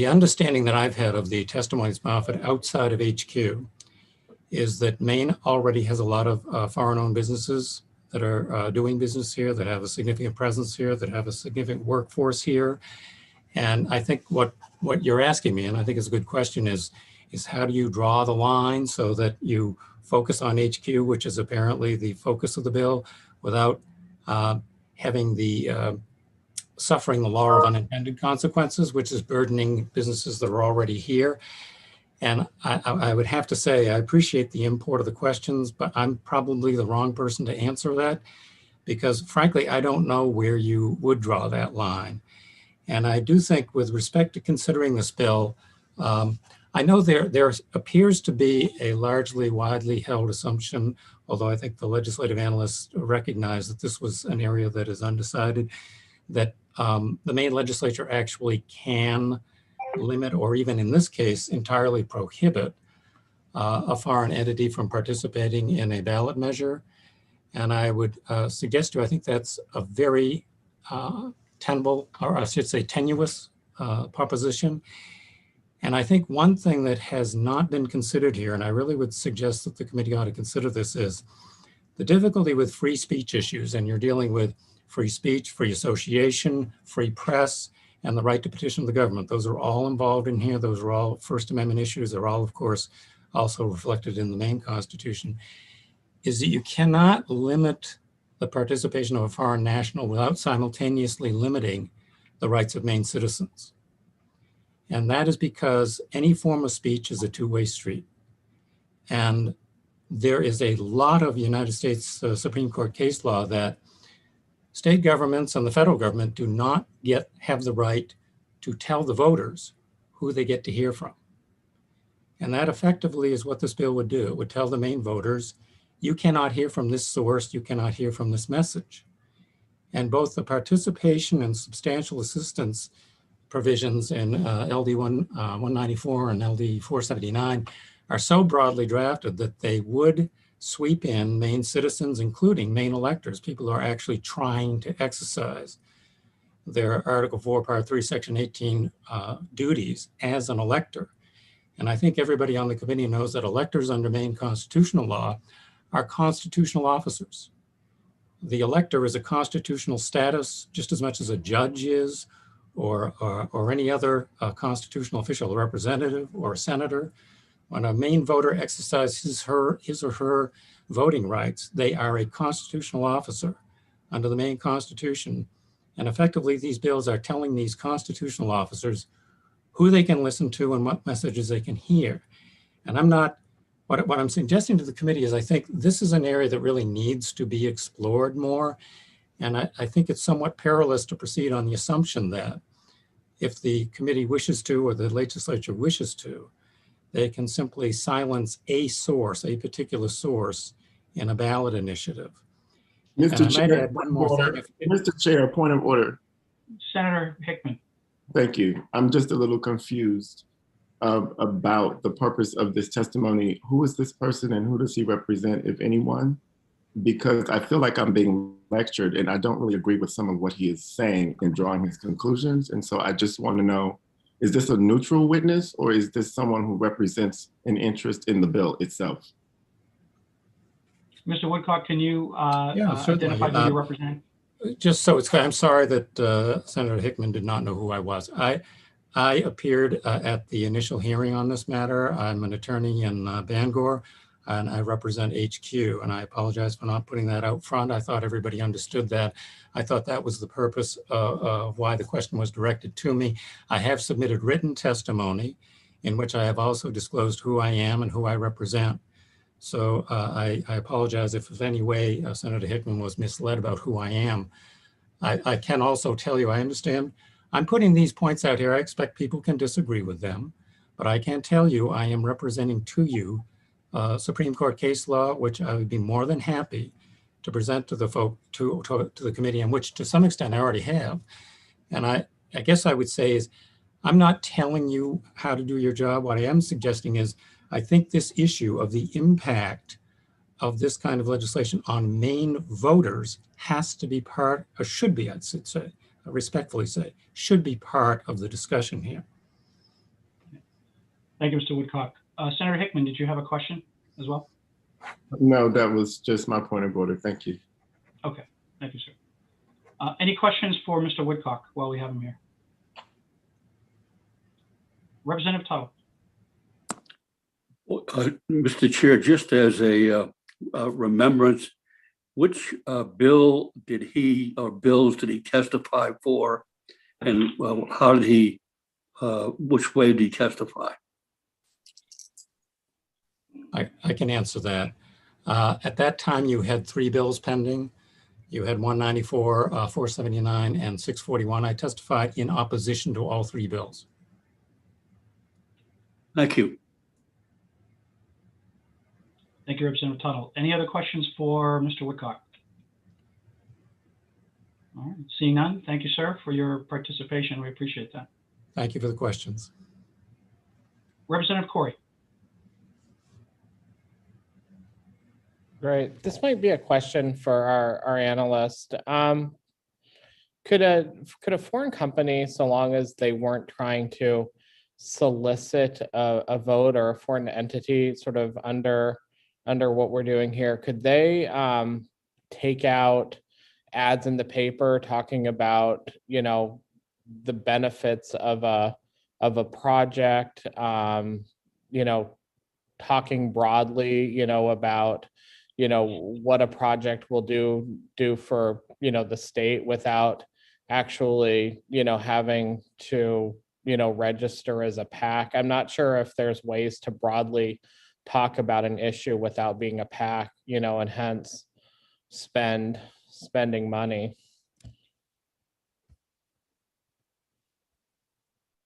Speaker 15: understanding that I've had of the testimonies offered outside of HQ is that Maine already has a lot of foreign-owned businesses that are doing business here, that have a significant presence here, that have a significant workforce here. And I think what you're asking me, and I think it's a good question, is how do you draw the line so that you focus on HQ, which is apparently the focus of the bill, without having the suffering the law of unintended consequences, which is burdening businesses that are already here. And I would have to say, I appreciate the import of the questions, but I'm probably the wrong person to answer that because frankly, I don't know where you would draw that line. And I do think with respect to considering this bill, I know there appears to be a largely widely held assumption, although I think the legislative analysts recognize that this was an area that is undecided, that the Maine legislature actually can limit, or even in this case, entirely prohibit a foreign entity from participating in a ballot measure. And I would suggest to you, I think that's a very tenable, or I should say tenuous proposition. And I think one thing that has not been considered here, and I really would suggest that the committee ought to consider this, is the difficulty with free speech issues. And you're dealing with free speech, free association, free press, and the right to petition the government. Those are all involved in here. Those are all First Amendment issues. They're all, of course, also reflected in the Maine Constitution, is that you cannot limit the participation of a foreign national without simultaneously limiting the rights of Maine citizens. And that is because any form of speech is a two-way street. And there is a lot of United States Supreme Court case law that state governments and the federal government do not yet have the right to tell the voters who they get to hear from. And that effectively is what this bill would do. It would tell the Maine voters, you cannot hear from this source, you cannot hear from this message. And both the participation and substantial assistance provisions in LD 194 and LD 479 are so broadly drafted that they would sweep in Maine citizens, including Maine electors, people who are actually trying to exercise their Article 4, Part 3, Section 18 duties as an elector. And I think everybody on the committee knows that electors under Maine constitutional law are constitutional officers. The elector is a constitutional status just as much as a judge is, or any other constitutional official, a representative or a senator. When a Maine voter exercises his or her voting rights, they are a constitutional officer under the Maine Constitution. And effectively, these bills are telling these constitutional officers who they can listen to and what messages they can hear. And I'm not, what I'm suggesting to the committee is I think this is an area that really needs to be explored more. And I think it's somewhat perilous to proceed on the assumption that if the committee wishes to, or the legislature wishes to, they can simply silence a source, a particular source in a ballot initiative.
Speaker 12: Mr. Chair, Mr. Chair, point of order.
Speaker 3: Senator Hickman.
Speaker 12: Thank you. I'm just a little confused about the purpose of this testimony. Who is this person and who does he represent, if anyone? Because I feel like I'm being lectured and I don't really agree with some of what he is saying and drawing his conclusions. And so I just want to know, is this a neutral witness or is this someone who represents an interest in the bill itself?
Speaker 3: Mr. Woodcock, can you
Speaker 15: certainly.
Speaker 3: identify who you're representing?
Speaker 15: Just so it's clear, I'm sorry that Senator Hickman did not know who I was. I appeared at the initial hearing on this matter. I'm an attorney in Bangor, and I represent HQ, and I apologize for not putting that out front. I thought everybody understood that. I thought that was the purpose of why the question was directed to me. I have submitted written testimony in which I have also disclosed who I am and who I represent. So I apologize if any way Senator Hickman was misled about who I am. I can also tell you, I understand, I'm putting these points out here. I expect people can disagree with them, but I can tell you I am representing to you Supreme Court case law, which I would be more than happy to present to the to the committee, and which to some extent I already have. And I guess I would say is, I'm not telling you how to do your job. What I am suggesting is, I think this issue of the impact of this kind of legislation on Maine voters has to be part, or should be, I should say, I respectfully say, should be part of the discussion here.
Speaker 3: Thank you, Mr. Woodcock. Senator Hickman, did you have a question as well?
Speaker 12: No, that was just my point of order. Thank you.
Speaker 3: Okay, thank you, sir. Any questions for Mr. Woodcock while we have him here? Representative Tuttle.
Speaker 16: Mr. Chair, just as a remembrance, which bill did he, or bills did he testify for, and how did he, which way did he testify?
Speaker 15: I can answer that. At that time, you had 3 bills pending. You had 194, 479, and 641. I testified in opposition to all 3 bills.
Speaker 16: Thank you.
Speaker 3: Thank you, Representative Tuttle. Any other questions for Mr. Woodcock? All right, seeing none, thank you, sir, for your participation. We appreciate that.
Speaker 15: Thank you for the questions.
Speaker 3: Representative Corey.
Speaker 5: Great. This might be a question for our analyst. Could a foreign company, so long as they weren't trying to solicit a vote, or a foreign entity sort of under what we're doing here, could they take out ads in the paper talking about, you know, the benefits of a project, you know, talking broadly, you know, about, you know, what a project will do for, you know, the state, without actually, you know, having to, you know, register as a PAC? I'm not sure if there's ways to broadly talk about an issue without being a PAC, you know, and hence spending money.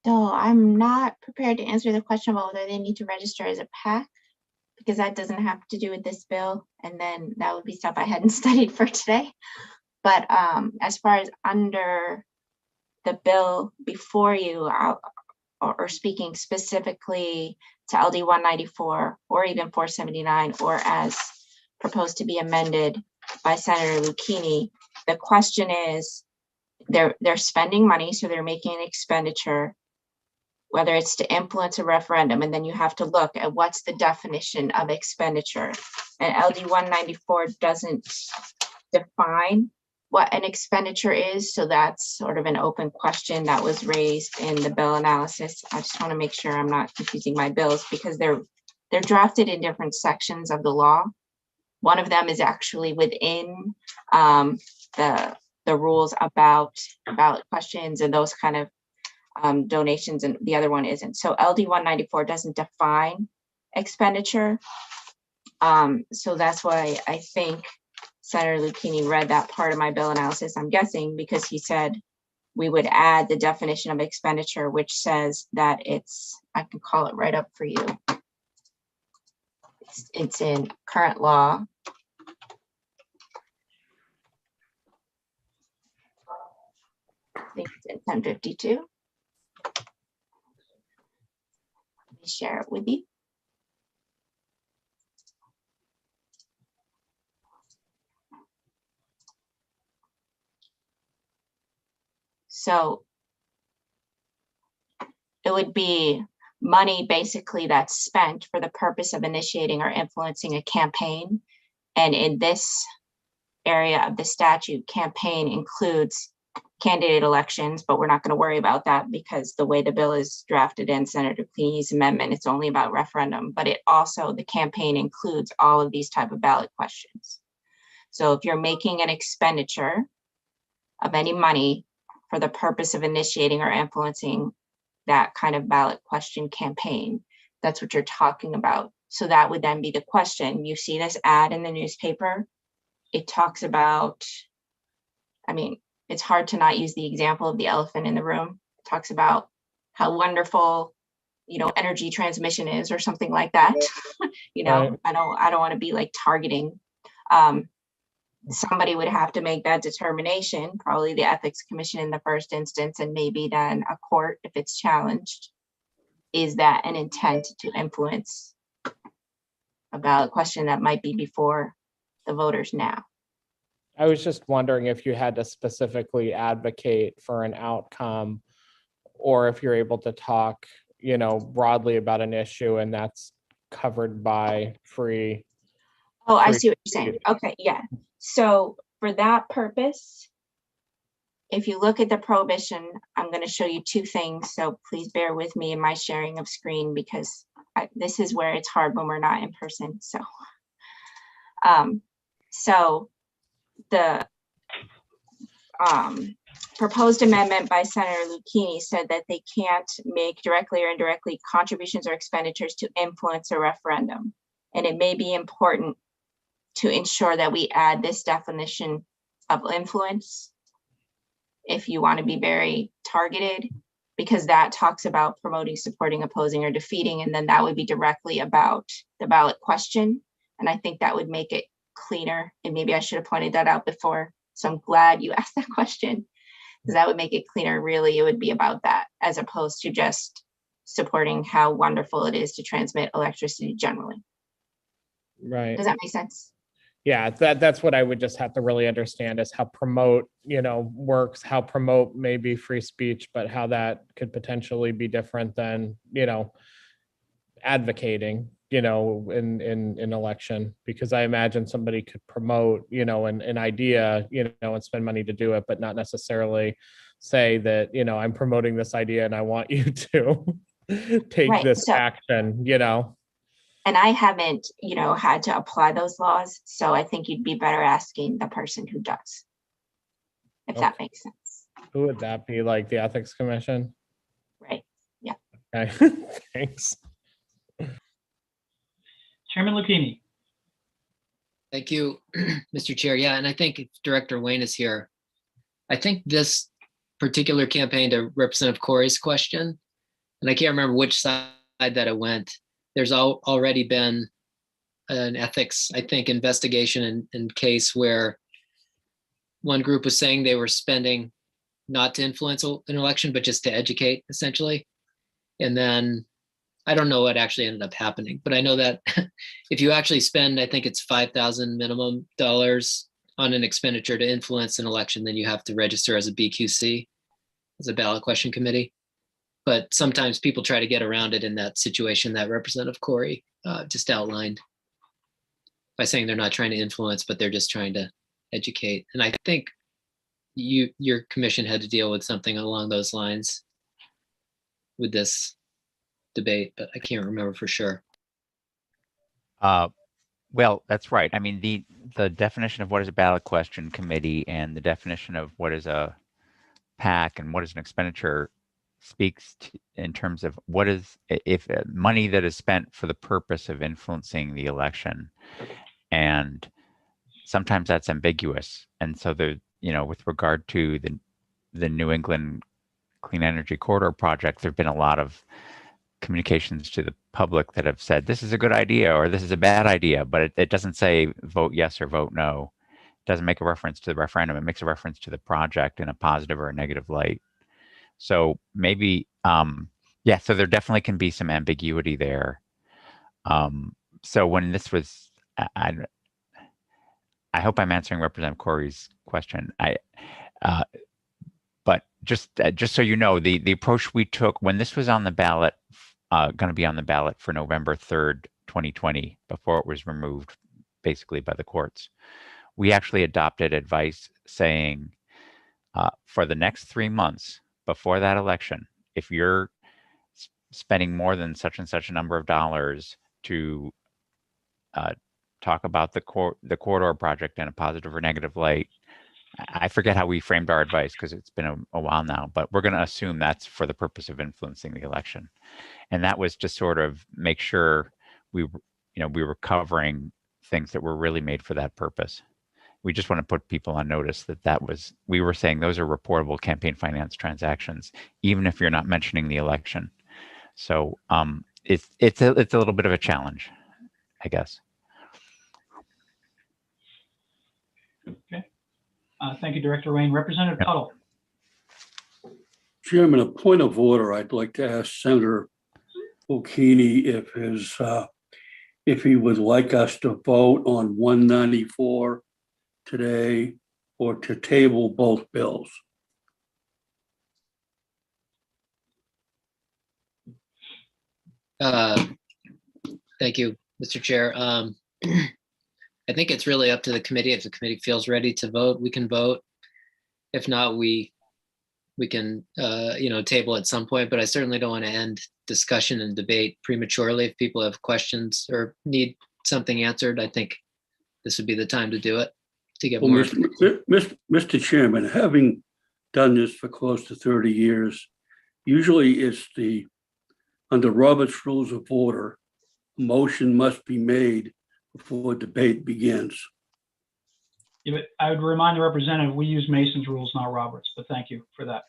Speaker 14: So I'm not prepared to answer the question about whether they need to register as a PAC, because that doesn't have to do with this bill. And then that would be stuff I hadn't studied for today. But as far as under the bill before you, or speaking specifically to LD 194 or even 479, or as proposed to be amended by Senator Lucchini. The question is, they're spending money, so they're making an expenditure, whether it's to influence a referendum, and then you have to look at what's the definition of expenditure. And LD 194 doesn't define what an expenditure is, so that's sort of an open question that was raised in the bill analysis. I just want to make sure I'm not confusing my bills, because they're drafted in different sections of the law. One of them is actually within the rules about ballot questions and those kind of donations, and the other one isn't. So LD 194 doesn't define expenditure. So that's why I think Senator Lucchini read that part of my bill analysis, I'm guessing, because he said we would add the definition of expenditure, which says that it's, I can call it right up for you. It's in current law. I think it's in 1052. Let me share it with you. So it would be money basically that's spent for the purpose of initiating or influencing a campaign. And in this area of the statute, campaign includes candidate elections, but we're not going to worry about that because the way the bill is drafted in Senator Lucchini's amendment, it's only about referendum, but it also, the campaign includes all of these type of ballot questions. So if you're making an expenditure of any money for the purpose of initiating or influencing that kind of ballot question campaign, that's what you're talking about. So that would then be the question. You see this ad in the newspaper. It talks about, I mean, it's hard to not use the example of the elephant in the room. It talks about how wonderful, you know, energy transmission is, or something like that. You know, right. I don't want to be like targeting. Somebody would have to make that determination, probably the Ethics Commission in the first instance, and maybe then a court if it's challenged. Is that an intent to influence a ballot question that might be before the voters now?
Speaker 5: I was just wondering if you had to specifically advocate for an outcome, or if you're able to talk, you know, broadly about an issue and that's covered by free.
Speaker 14: Oh, I see what you're saying. Okay, yeah. So for that purpose, if you look at the prohibition, I'm going to show you two things. So please bear with me in my sharing of screen, because this is where it's hard when we're not in person. So, the proposed amendment by Senator Lucchini said that they can't make directly or indirectly contributions or expenditures to influence a referendum. And it may be important to ensure that we add this definition of influence if you want to be very targeted, because that talks about promoting, supporting, opposing, or defeating, and then that would be directly about the ballot question. And I think that would make it cleaner, and maybe I should have pointed that out before. So I'm glad you asked that question, because that would make it cleaner. Really, it would be about that, as opposed to just supporting how wonderful it is to transmit electricity generally.
Speaker 5: Right.
Speaker 14: Does that make sense?
Speaker 5: Yeah, that's what I would just have to really understand, is how promote, you know, works, how promote may be free speech, but how that could potentially be different than, you know, advocating, you know, in election, because I imagine somebody could promote, you know, an idea, you know, and spend money to do it, but not necessarily say that, you know, I'm promoting this idea and I want you to take
Speaker 14: right.
Speaker 5: this action, you know.
Speaker 14: And I haven't, you know, had to apply those laws. So I think you'd be better asking the person who does, if that makes sense.
Speaker 5: Who would that be? Like the Ethics Commission?
Speaker 14: Right. Yeah.
Speaker 5: Okay. Thanks.
Speaker 3: Chairman Lucchini.
Speaker 1: Thank you, Mr. Chair. Yeah, and I think if Director Wayne is here, I think this particular campaign, to Representative Corey's question, and I can't remember which side that it went, there's already been an ethics, I think, investigation and case where one group was saying they were spending not to influence an election, but just to educate, essentially. And then I don't know what actually ended up happening, but I know that if you actually spend, I think it's $5,000 minimum dollars on an expenditure to influence an election, then you have to register as a BQC, as a ballot question committee. But sometimes people try to get around it in that situation that Representative Corey just outlined by saying they're not trying to influence, but they're just trying to educate. And I think your commission had to deal with something along those lines with this debate, but I can't remember for sure.
Speaker 17: Well, that's right. I mean, the definition of what is a ballot question committee and the definition of what is a PAC and what is an expenditure speaks to, in terms of what is, if money that is spent for the purpose of influencing the election. And sometimes that's ambiguous. And so with regard to the New England Clean Energy Corridor project, there've been a lot of communications to the public that have said this is a good idea or this is a bad idea, but it doesn't say vote yes or vote no. It doesn't make a reference to the referendum. It makes a reference to the project in a positive or a negative light. So maybe, so there definitely can be some ambiguity there. So when this was, I hope I'm answering Representative Corey's question. But just so you know, the approach we took when this was on the ballot, going to be on the ballot for November 3rd, 2020, before it was removed basically by the courts, we actually adopted advice saying for the next 3 months before that election, if you're spending more than such and such a number of dollars to talk about the corridor project in a positive or negative light, I forget how we framed our advice because it's been a while now, but we're going to assume that's for the purpose of influencing the election. And that was to sort of make sure we were covering things that were really made for that purpose. We just want to put people on notice we were saying those are reportable campaign finance transactions, even if you're not mentioning the election. So it's a little bit of a challenge, I guess.
Speaker 3: Okay. Thank you, Director Rain. Representative Tuttle.
Speaker 16: Chairman, a point of order. I'd like to ask Senator Lucchini if he would like us to vote on 194 today or to table both bills.
Speaker 1: Thank you, Mr. Chair. I think it's really up to the committee. If the committee feels ready to vote, we can vote. If not, we can table at some point, but I certainly don't want to end discussion and debate prematurely. If people have questions or need something answered, I think this would be the time to do it, to get more.
Speaker 16: Mr. Chairman, having done this for close to 30 years, usually it's under Robert's Rules of Order, a motion must be made before debate begins.
Speaker 3: Yeah, but I would remind the representative, we use Mason's rules, not Robert's, but thank you for that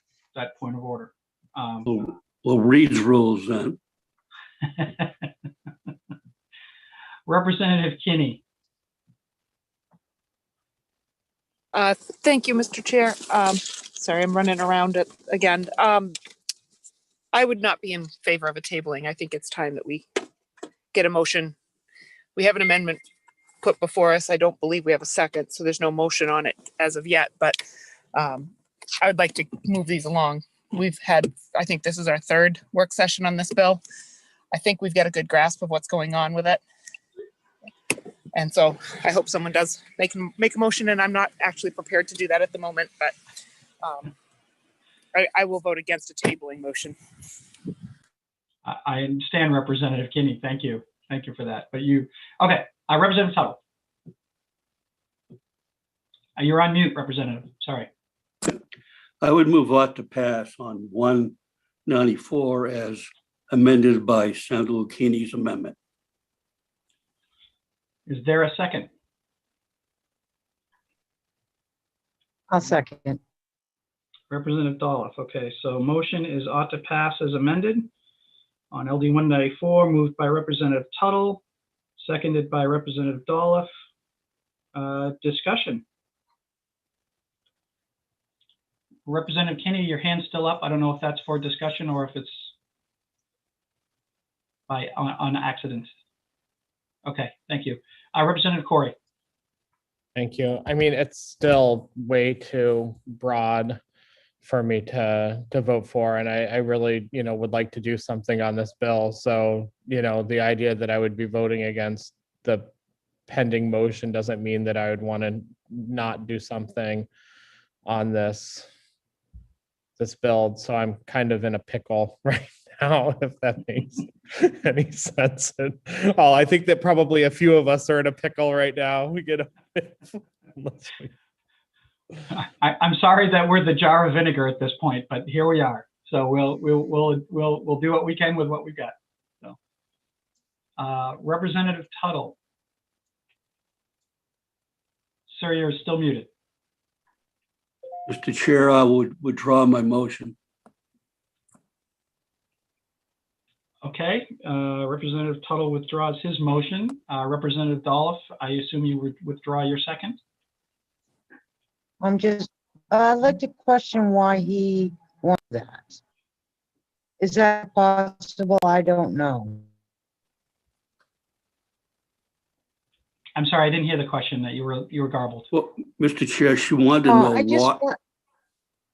Speaker 3: point of order.
Speaker 16: Well, Reed's rules then.
Speaker 3: Representative Kinney.
Speaker 6: Thank you, Mr. Chair. Sorry, I'm running around it again. I would not be in favor of a tabling. I think it's time that we get a motion. We have an amendment put before us. I don't believe we have a second, so there's no motion on it as of yet, but I would like to move these along. We've had, I think this is our third work session on this bill. I think we've got a good grasp of what's going on with it. And so I hope someone does make a motion, and I'm not actually prepared to do that at the moment, but I will vote against a tabling motion.
Speaker 3: I understand, Representative Kinney. Thank you. Thank you for that. But okay, Representative Tuttle. You're on mute, Representative. Sorry.
Speaker 16: I would move ought to pass on 194 as amended by Senator Lucchini's amendment.
Speaker 3: Is there a second?
Speaker 9: I'll second.
Speaker 3: Representative Dolph. Okay, so motion is ought to pass as amended on LD 194, moved by Representative Tuttle, seconded by Representative Dolph. Discussion. Representative Kinney, your hand's still up. I don't know if that's for discussion or if it's on accident. Okay, thank you. Representative Corey.
Speaker 5: Thank you. I mean, it's still way too broad for me to vote for, and I really, would like to do something on this bill. So, the idea that I would be voting against the pending motion doesn't mean that I would want to not do something on this build. So I'm kind of in a pickle right now, if that makes any sense at all. I think that probably a few of us are in a pickle right now. We get
Speaker 3: I'm sorry that we're the jar of vinegar at this point, but here we are. So we'll do what we can with what we've got. So, Representative Tuttle. Sir, you're still muted.
Speaker 16: Mr. Chair, I would withdraw my motion.
Speaker 3: Okay, Representative Tuttle withdraws his motion. Representative Dolph, I assume you would withdraw your second?
Speaker 9: I'd like to question why he wants that. Is that possible? I don't know.
Speaker 3: I'm sorry, I didn't hear the question. That you were garbled.
Speaker 16: Well, Mr. Chair, she wanted to know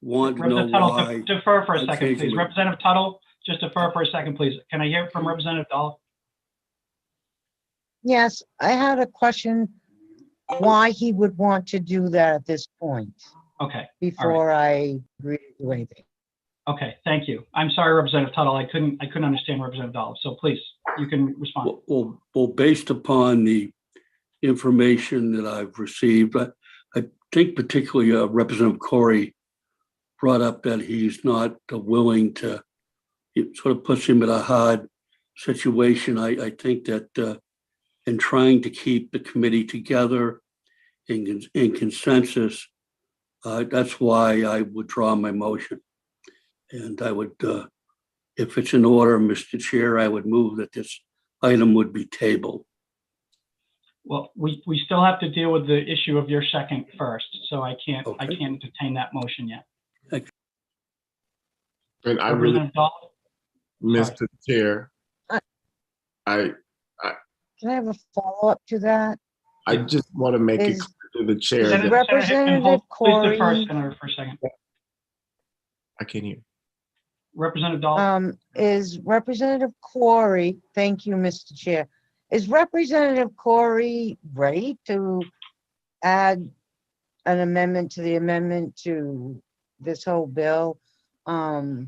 Speaker 3: Representative Tuttle,
Speaker 16: why.
Speaker 3: defer for a second, please. Representative Tuttle, just defer for a second, please. Can I hear from Representative Dolph?
Speaker 9: Yes, I had a question why he would want to do that at this point.
Speaker 3: Okay.
Speaker 9: Before I agree to do anything.
Speaker 3: Okay, thank you. I'm sorry, Representative Tuttle. I couldn't understand Representative Dolph. So please, you can respond.
Speaker 16: Well, based upon the information that I've received, I think particularly Representative Corey brought up that he's not willing to, it sort of puts him in a hard situation. I think that in trying to keep the committee together in consensus, that's why I withdraw my motion. And I would, if it's in order, Mr. Chair, I would move that this item would be tabled.
Speaker 3: Well, we still have to deal with the issue of your second first, so I can't entertain that motion yet.
Speaker 12: And I really, Mr. Chair,
Speaker 9: Can I have a follow-up to that?
Speaker 12: I just want to make it clear to the chair that
Speaker 9: Representative Corey.
Speaker 3: Please defer, Senator, for a second.
Speaker 12: I can't hear.
Speaker 3: Representative Dahl.
Speaker 9: Is Representative Corey, thank you, Mr. Chair. Is Representative Corey ready to add an amendment to the amendment to this whole bill? I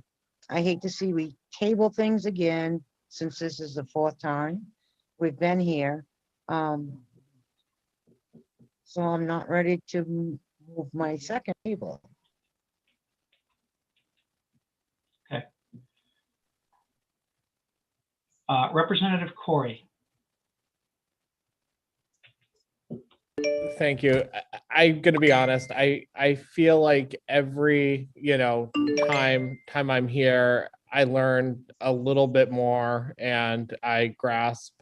Speaker 9: hate to see we table things again, since this is the fourth time we've been here. So I'm not ready to move my second table.
Speaker 3: Okay. Representative Corey.
Speaker 5: Thank you. I'm going to be honest. I feel like every, time I'm here, I learn a little bit more and I grasp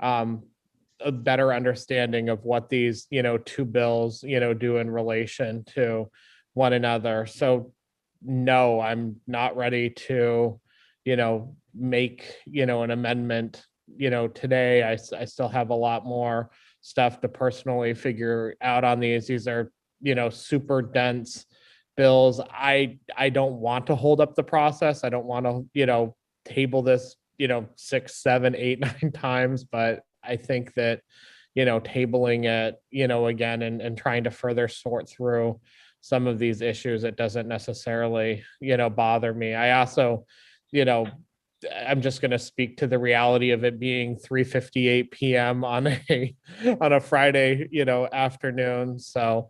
Speaker 5: a better understanding of what these, two bills, do in relation to one another. So no, I'm not ready to, make, an amendment, today. I still have a lot more stuff to personally figure out on these. These are, super dense bills. I don't want to hold up the process. I don't want to, table this, 6, 7, 8, 9 times, but I think that, tabling it, again, and trying to further sort through some of these issues, it doesn't necessarily, bother me. I also, I'm just going to speak to the reality of it being 3:58 p.m. on a Friday, afternoon. So,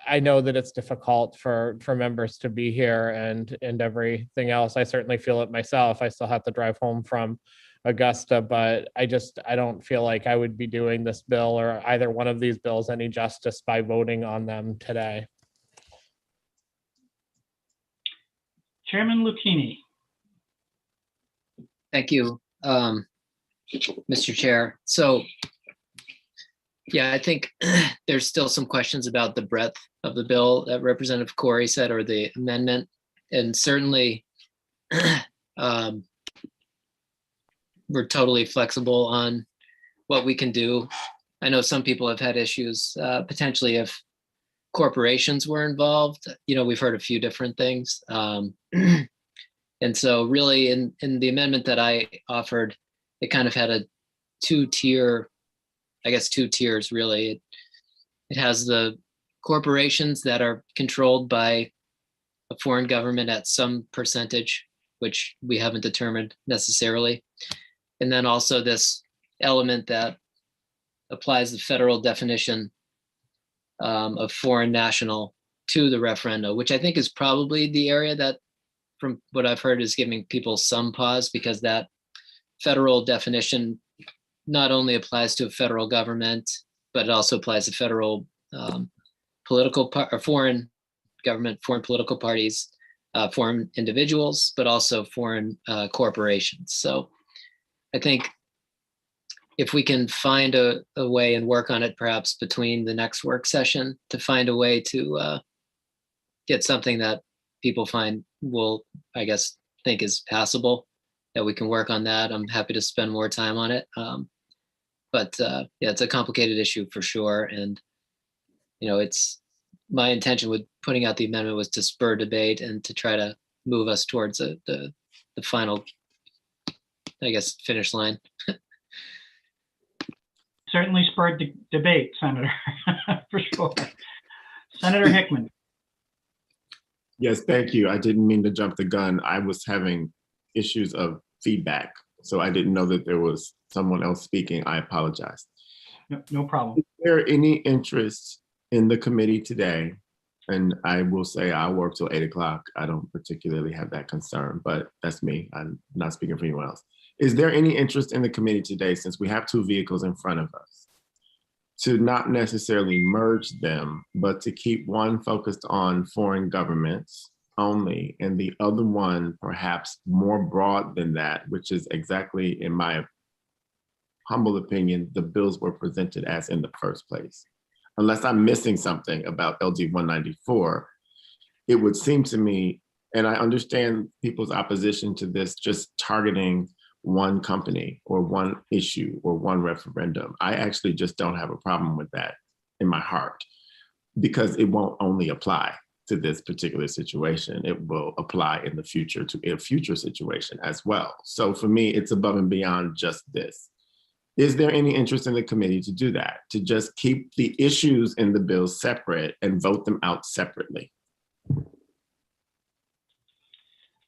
Speaker 5: I know that it's difficult for members to be here and everything else. I certainly feel it myself. I still have to drive home from Augusta, but I don't feel like I would be doing this bill or either one of these bills any justice by voting on them today.
Speaker 3: Chairman Lucchini.
Speaker 1: Thank you, Mr. Chair. So, yeah, I think there's still some questions about the breadth of the bill that Representative Corey said, or the amendment. And certainly, we're totally flexible on what we can do. I know some people have had issues potentially if corporations were involved. We've heard a few different things. And so really in the amendment that I offered, it kind of had a two tiers really. It has the corporations that are controlled by a foreign government at some percentage, which we haven't determined necessarily. And then also this element that applies the federal definition of foreign national to the referenda, which I think is probably the area that, from what I've heard, is giving people some pause, because that federal definition not only applies to a federal government, but it also applies to federal foreign government, foreign political parties, foreign individuals, but also foreign corporations. So I think if we can find a way and work on it, perhaps between the next work session, to find a way to get something that people will, I guess, think is passable, that we can work on that. I'm happy to spend more time on it. But yeah, it's a complicated issue for sure. And, it's my intention with putting out the amendment was to spur debate and to try to move us towards the final, I guess, finish line.
Speaker 3: Certainly spurred debate, Senator, for sure. Senator Hickman.
Speaker 12: Yes, thank you. I didn't mean to jump the gun. I was having issues of feedback, so I didn't know that there was someone else speaking. I apologize.
Speaker 3: No problem.
Speaker 12: Is there any interest in the committee today? And I will say I'll work till 8 o'clock. I don't particularly have that concern, but that's me. I'm not speaking for anyone else. Is there any interest in the committee today, since we have two vehicles in front of us, to not necessarily merge them, but to keep one focused on foreign governments only, and the other one perhaps more broad than that, which is exactly, in my humble opinion, the bills were presented as in the first place? Unless I'm missing something about LD 194, it would seem to me, and I understand people's opposition to this just targeting one company or one issue or one referendum. I actually just don't have a problem with that in my heart, because it won't only apply to this particular situation. It will apply in the future to a future situation as well. So for me, it's above and beyond just this. Is there any interest in the committee to do that, to just keep the issues in the bills separate and vote them out separately?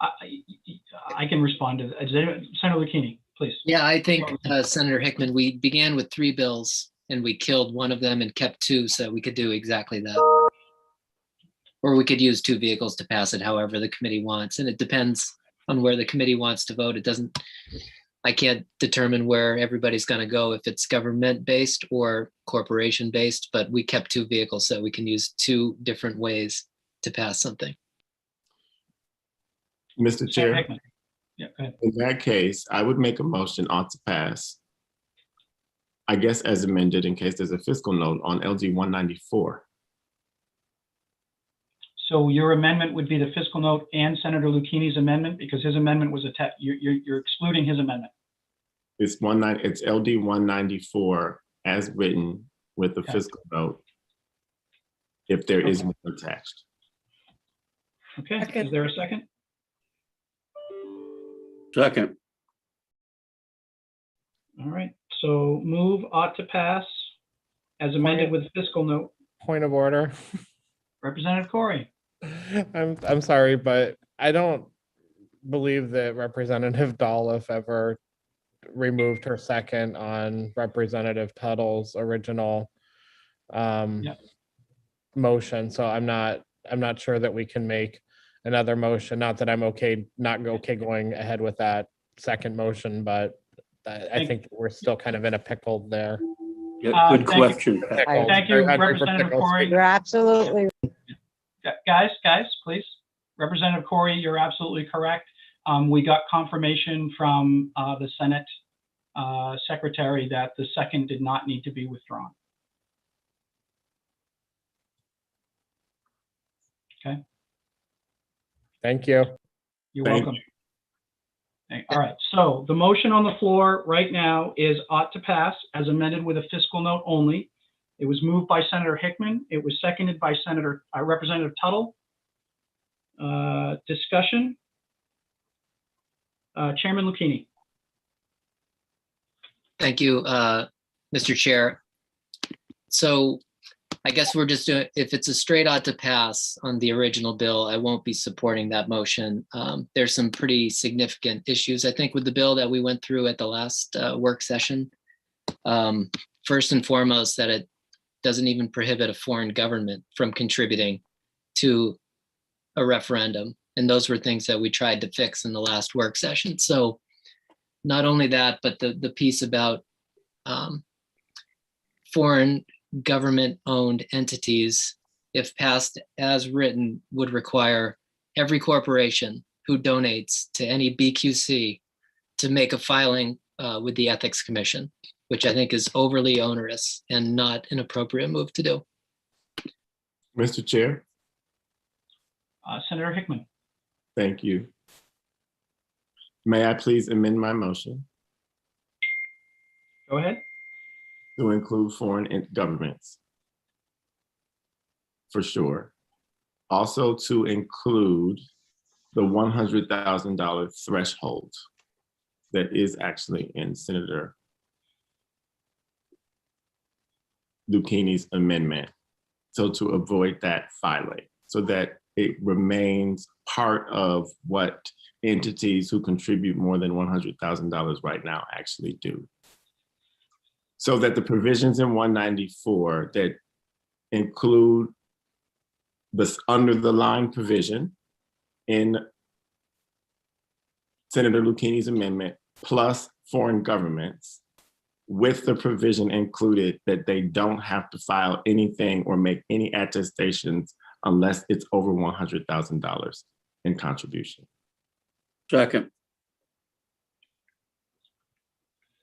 Speaker 3: I can respond to that. Senator Lucchini, please.
Speaker 1: Yeah, I think, Senator Hickman, we began with 3 bills and we killed one of them and kept 2 so we could do exactly that. Or we could use 2 vehicles to pass it however the committee wants. And it depends on where the committee wants to vote. I can't determine where everybody's going to go, if it's government-based or corporation-based, but we kept 2 vehicles so we can use 2 different ways to pass something.
Speaker 12: Mr. Chair,
Speaker 3: yeah, go ahead.
Speaker 12: In that case, I would make a motion ought to pass, I guess as amended in case there's a fiscal note on LG 194.
Speaker 3: So your amendment would be the fiscal note and Senator Lucchini's amendment, because his amendment was you're excluding his amendment.
Speaker 12: It's LD 194 as written with the fiscal note, if there is one attached.
Speaker 3: Okay, is there a second?
Speaker 16: Second.
Speaker 3: All right, so move ought to pass as amended with fiscal note.
Speaker 5: Point of order.
Speaker 3: Representative Corey.
Speaker 5: I'm sorry, but I don't believe that Representative Dollif ever removed her second on Representative Tuttle's original motion. So I'm not sure that we can make another motion. Not that I'm not okay going ahead with that second motion, but I think we're still kind of in a pickle there.
Speaker 16: Yeah, good question.
Speaker 3: Thank you, Representative Corey.
Speaker 9: You're absolutely
Speaker 3: Guys, please. Representative Corey, you're absolutely correct. We got confirmation from the Senate Secretary that the second did not need to be withdrawn. Okay.
Speaker 5: Thank you.
Speaker 3: You're welcome. Okay, all right, so the motion on the floor right now is ought to pass as amended with a fiscal note only. It was moved by Senator Hickman. It was seconded by Representative Tuttle. Discussion. Chairman Lucchini.
Speaker 1: Thank you, Mr. Chair. So I guess we're just doing, if it's a straight ought to pass on the original bill, I won't be supporting that motion. There's some pretty significant issues, I think, with the bill that we went through at the last work session. First and foremost, that it doesn't even prohibit a foreign government from contributing to a referendum. And those were things that we tried to fix in the last work session. So not only that, but the piece about foreign government-owned entities, if passed as written, would require every corporation who donates to any BQC to make a filing with the Ethics Commission, which I think is overly onerous and not an appropriate move to do.
Speaker 12: Mr. Chair.
Speaker 3: Senator Hickman.
Speaker 12: Thank you. May I please amend my motion?
Speaker 3: Go ahead.
Speaker 12: To include foreign governments. For sure. Also to include the $100,000 threshold that is actually in Senator Lucchini's amendment. So to avoid that filing, so that it remains part of what entities who contribute more than $100,000 right now actually do. So that the provisions in 194 that include this under the line provision in Senator Lucchini's amendment, plus foreign governments, with the provision included that they don't have to file anything or make any attestations unless it's over $100,000 in contribution.
Speaker 16: Second.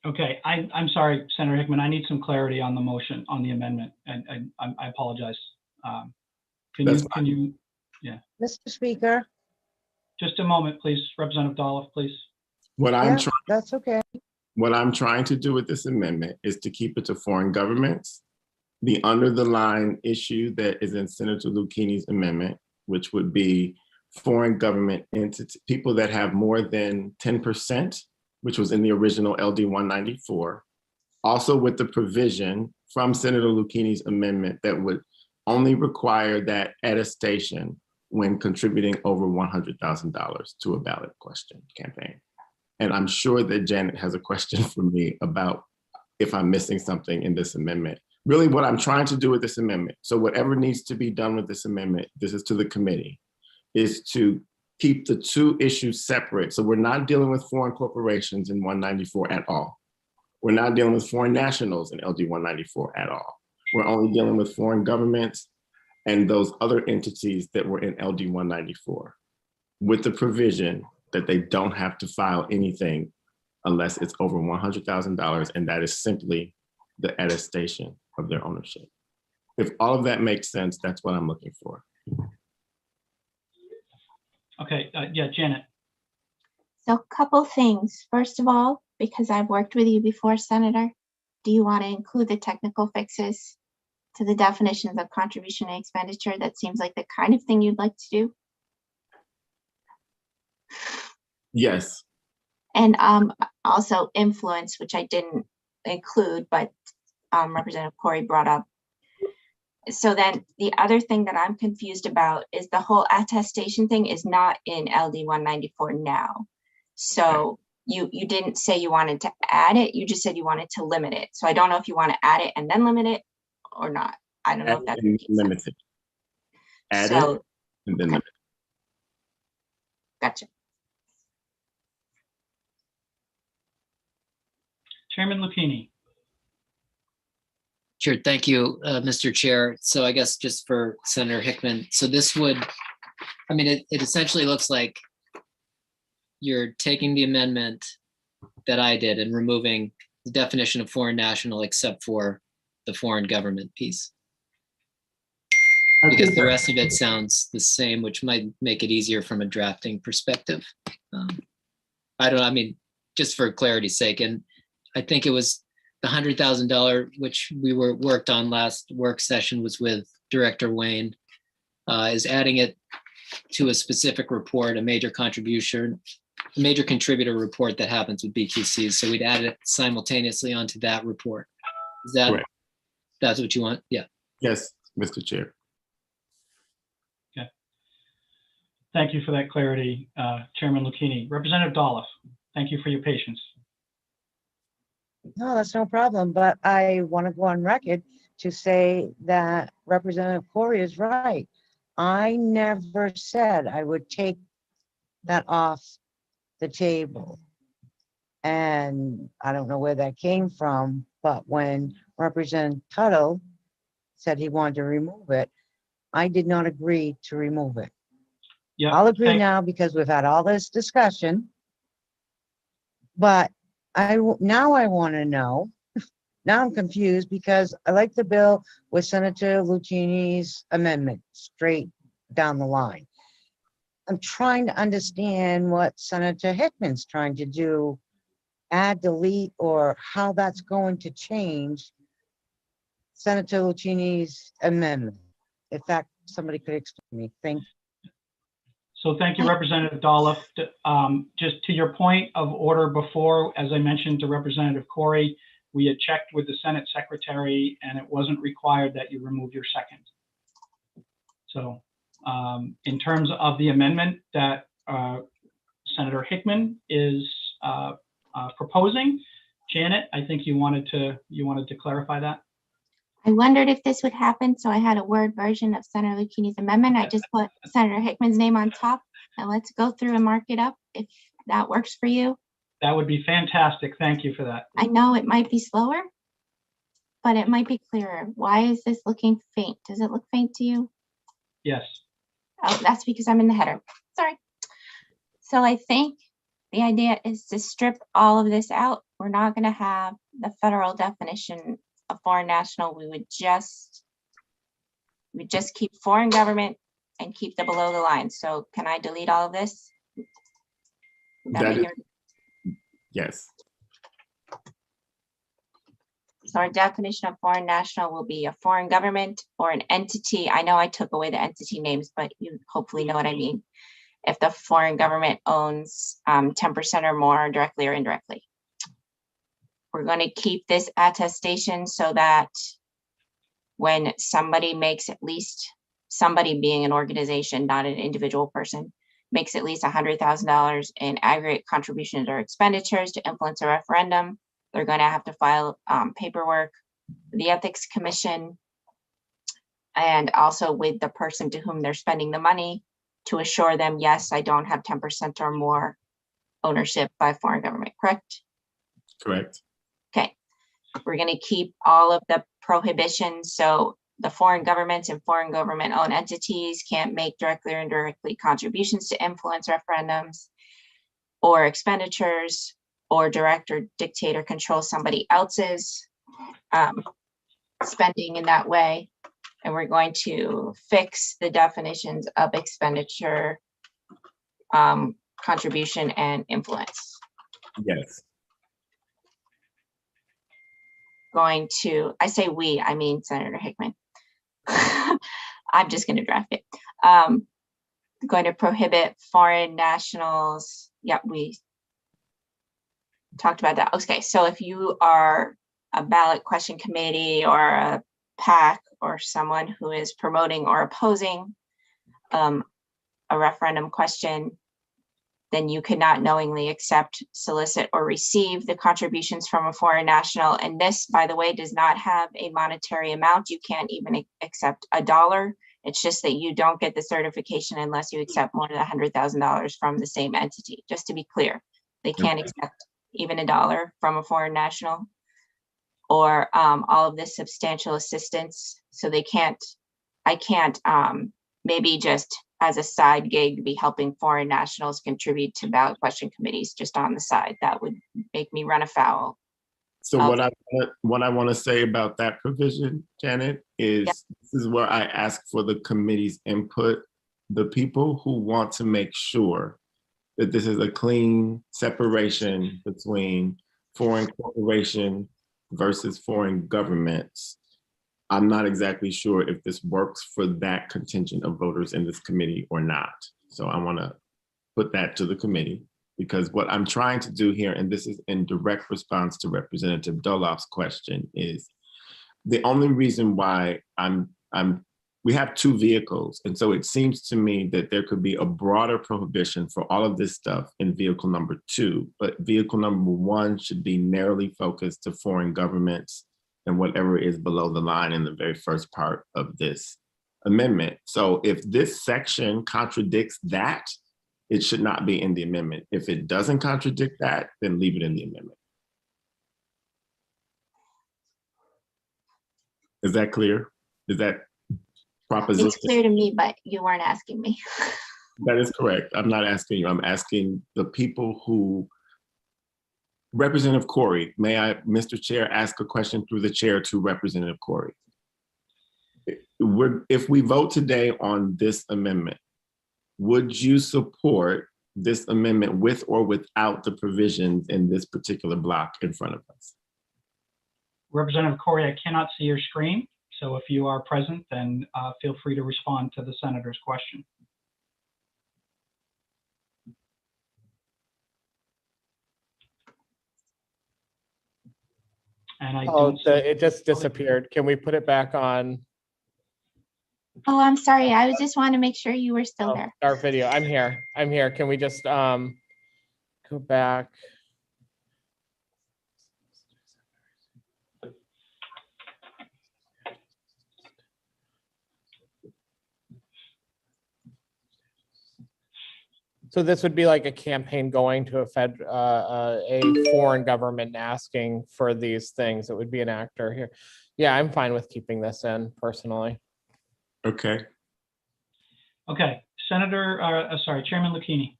Speaker 3: Okay, I'm sorry, Senator Hickman, I need some clarity on the motion, on the amendment, and I apologize. Can you, yeah.
Speaker 9: Mr. Speaker.
Speaker 3: Just a moment, please. Representative Dolph, please.
Speaker 9: That's okay.
Speaker 12: What I'm trying to do with this amendment is to keep it to foreign governments. The under the line issue that is in Senator Lucchini's amendment, which would be foreign government entities, people that have more than 10%, which was in the original LD 194, also with the provision from Senator Lucchini's amendment that would only require that attestation when contributing over $100,000 to a ballot question campaign. And I'm sure that Janet has a question for me about if I'm missing something in this amendment. Really what I'm trying to do with this amendment, so whatever needs to be done with this amendment, this is to the committee, is to keep the two issues separate. So we're not dealing with foreign corporations in 194 at all. We're not dealing with foreign nationals in LD 194 at all. We're only dealing with foreign governments and those other entities that were in LD 194, with the provision that they don't have to file anything unless it's over $100,000, and that is simply the attestation of their ownership. If all of that makes sense, that's what I'm looking for.
Speaker 3: Okay, yeah, Janet.
Speaker 14: So a couple things. First of all, because I've worked with you before, Senator, do you want to include the technical fixes to the definitions of contribution and expenditure? That seems like the kind of thing you'd like to do.
Speaker 12: Yes.
Speaker 14: And also influence, which I didn't include, but Representative Corey brought up. So then the other thing that I'm confused about is the whole attestation thing is not in LD 194 now. So you didn't say you wanted to add it, you just said you wanted to limit it. So I don't know if you want to add it and then limit it or not. I don't know if that's
Speaker 12: limited. Add
Speaker 14: so,
Speaker 12: it and then limit.
Speaker 14: Gotcha.
Speaker 3: Chairman Lucchini.
Speaker 1: Sure, thank you, Mr. Chair. So I guess just for Senator Hickman, so this would, I mean, it essentially looks like you're taking the amendment that I did and removing the definition of foreign national except for the foreign government piece. Because the rest of it sounds the same, which might make it easier from a drafting perspective. I don't know, I mean, just for clarity's sake, and I think it was the $100,000, which we worked on last work session, was with Director Wayne, is adding it to a specific report, a major contributor report that happens with BQCs. So we'd add it simultaneously onto that report. Is that,
Speaker 12: Correct.
Speaker 1: that's what you want? Yeah.
Speaker 12: Yes, Mr. Chair.
Speaker 3: Okay. Thank you for that clarity, Chairman Lucchini. Representative Dolph, thank you for your patience.
Speaker 9: No, that's no problem, but I want to go on record to say that Representative Corey is right. I never said I would take that off the table. And I don't know where that came from, but when Representative Tuttle said he wanted to remove it, I did not agree to remove it.
Speaker 3: Yeah,
Speaker 9: I'll agree now because we've had all this discussion. But now I want to know, now I'm confused because I like the bill with Senator Lucchini's amendment straight down the line. I'm trying to understand what Senator Hickman's trying to do, add, delete, or how that's going to change Senator Lucchini's amendment. If that somebody could explain to me, thank you.
Speaker 3: So thank you, Representative Dolph. Just to your point of order before, as I mentioned to Representative Corey, we had checked with the Senate Secretary and it wasn't required that you remove your second. So in terms of the amendment that Senator Hickman is proposing, Janet, I think you wanted to clarify that.
Speaker 14: I wondered if this would happen, so I had a Word version of Senator Lucchini's amendment. I just put Senator Hickman's name on top, and let's go through and mark it up if that works for you.
Speaker 3: That would be fantastic. Thank you for that.
Speaker 14: I know it might be slower, but it might be clearer. Why is this looking faint? Does it look faint to you?
Speaker 3: Yes.
Speaker 14: Oh, that's because I'm in the header. Sorry. So I think the idea is to strip all of this out. We're not going to have the federal definition of foreign national. We would just keep foreign government and keep the below the line. So can I delete all of this?
Speaker 12: Yes.
Speaker 14: So our definition of foreign national will be a foreign government or an entity. I know I took away the entity names, but you hopefully know what I mean. If the foreign government owns 10% or more directly or indirectly. We're going to keep this attestation so that when somebody makes at least, somebody being an organization, not an individual person, makes at least $100,000 in aggregate contributions or expenditures to influence a referendum, they're going to have to file paperwork with the Ethics Commission and also with the person to whom they're spending the money to assure them, yes, I don't have 10% or more ownership by foreign government, correct?
Speaker 12: Correct.
Speaker 14: Okay, we're going to keep all of the prohibitions. So the foreign governments and foreign government owned entities can't make directly or indirectly contributions to influence referendums or expenditures or direct or dictate or control somebody else's spending in that way. And we're going to fix the definitions of expenditure, contribution, and influence.
Speaker 12: Yes.
Speaker 14: Going to, I say we, I mean Senator Hickman. I'm just going to draft it. Going to prohibit foreign nationals. Yeah, we talked about that. Okay, so if you are a ballot question committee or a PAC or someone who is promoting or opposing a referendum question, then you cannot knowingly accept, solicit, or receive the contributions from a foreign national. And this, by the way, does not have a monetary amount. You can't even accept $1. It's just that you don't get the certification unless you accept more than $100,000 from the same entity. Just to be clear, they can't accept even $1 from a foreign national or all of this substantial assistance. So they can't, I can't maybe just as a side gig be helping foreign nationals contribute to ballot question committees just on the side. That would make me run afoul.
Speaker 12: So what I want to say about that provision, Janet, is this is where I ask for the committee's input. The people who want to make sure that this is a clean separation between foreign corporation versus foreign governments. I'm not exactly sure if this works for that contingent of voters in this committee or not. So I want to put that to the committee, because what I'm trying to do here, and this is in direct response to Representative Dolof's question, is the only reason why we have two vehicles. And so it seems to me that there could be a broader prohibition for all of this stuff in vehicle number 2, but vehicle number 1 should be narrowly focused to foreign governments and whatever is below the line in the very first part of this amendment. So if this section contradicts that, it should not be in the amendment. If it doesn't contradict that, then leave it in the amendment. Is that clear? Is that proposition?
Speaker 14: It's clear to me, but you weren't asking me.
Speaker 12: That is correct. I'm not asking you. I'm asking the people who, Representative Corey, may I, Mr. Chair, ask a question through the chair to Representative Corey? If we vote today on this amendment, would you support this amendment with or without the provisions in this particular block in front of us?
Speaker 3: Representative Corey, I cannot see your screen. So if you are present, then feel free to respond to the senator's question. And I don't see
Speaker 5: it just disappeared. Can we put it back on?
Speaker 14: Oh, I'm sorry. I just want to make sure you were still there.
Speaker 5: Start video. I'm here. I'm here. Can we just go back? So this would be like a campaign going to a foreign government asking for these things. It would be an actor here. Yeah, I'm fine with keeping this in personally.
Speaker 12: Okay.
Speaker 3: Okay, Chairman Lucchini.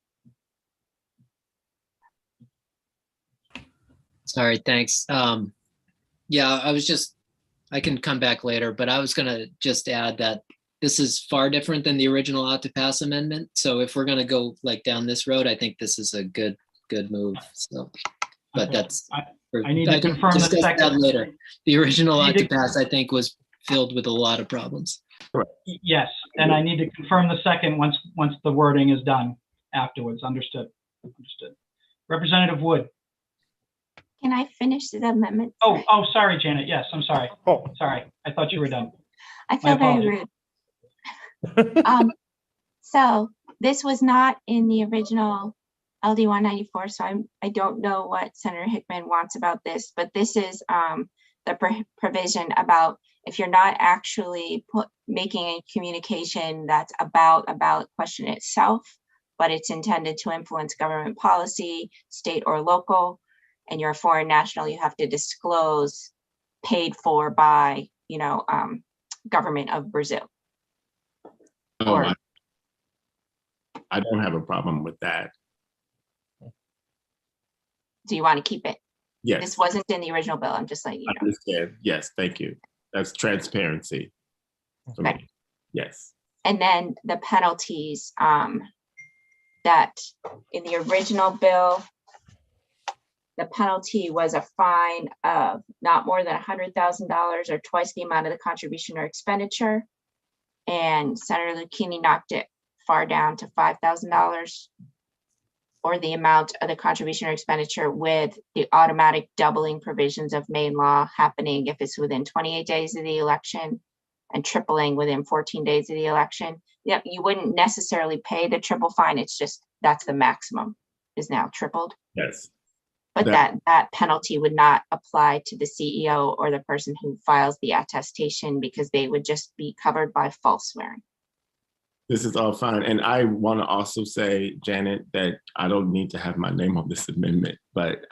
Speaker 1: Sorry, thanks. Yeah, I can come back later, but I was gonna just add that this is far different than the original ought to pass amendment. So if we're gonna go like down this road, I think this is a good move. So, but
Speaker 3: Okay.
Speaker 1: that's,
Speaker 3: I need to
Speaker 1: can
Speaker 3: confirm the
Speaker 1: discuss that
Speaker 3: second.
Speaker 1: later. The original
Speaker 3: I
Speaker 1: ought
Speaker 3: need
Speaker 1: to
Speaker 3: to-
Speaker 1: pass, I think, was filled with a lot of problems.
Speaker 3: Yes, and I need to confirm the second once the wording is done afterwards. Understood. Understood. Representative Wood.
Speaker 14: Can I finish the amendment?
Speaker 3: Oh, sorry, Janet. Yes, I'm sorry.
Speaker 5: Oh,
Speaker 3: sorry. I thought you were done.
Speaker 14: I feel very rude. So this was not in the original LD 194, so I don't know what Senator Hickman wants about this, but this is the provision about if you're not actually making a communication that's about a ballot question itself, but it's intended to influence government policy, state or local, and you're a foreign national, you have to disclose paid for by, government of Brazil.
Speaker 12: Oh, I don't have a problem with that.
Speaker 14: Do you want to keep it?
Speaker 12: Yes.
Speaker 14: This wasn't in the original bill. I'm just letting you
Speaker 12: I
Speaker 14: know.
Speaker 12: understand. Yes, thank you. That's transparency for
Speaker 14: Right.
Speaker 12: me. Yes.
Speaker 14: And then the penalties that in the original bill, the penalty was a fine of not more than $100,000 or twice the amount of the contribution or expenditure. And Senator Lucchini knocked it far down to $5,000 or the amount of the contribution or expenditure, with the automatic doubling provisions of Maine law happening if it's within 28 days of the election and tripling within 14 days of the election. Yeah, you wouldn't necessarily pay the triple fine. It's just that's the maximum is now tripled.
Speaker 12: Yes.
Speaker 14: But that penalty would not apply to the CEO or the person who files the attestation, because they would just be covered by false swearing.
Speaker 12: This is all fine. And I want to also say, Janet, that I don't need to have my name on this amendment, but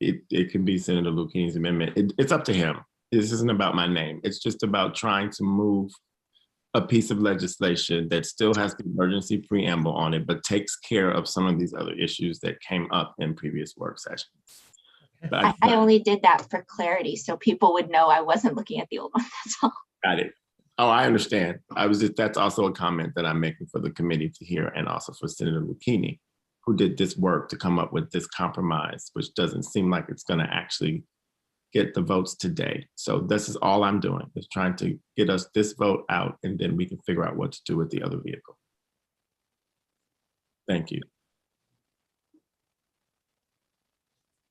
Speaker 12: it can be Senator Lucchini's amendment. It's up to him. This isn't about my name. It's just about trying to move a piece of legislation that still has the emergency preamble on it, but takes care of some of these other issues that came up in previous work sessions.
Speaker 14: I only did that for clarity, so people would know I wasn't looking at the old one, that's all.
Speaker 12: Got it. Oh, I understand. That's also a comment that I'm making for the committee to hear, and also for Senator Lucchini. who did this work to come up with this compromise, which doesn't seem like it's going to actually get the votes today. So this is all I'm doing, is trying to get us this vote out, and then we can figure out what to do with the other vehicle. Thank you.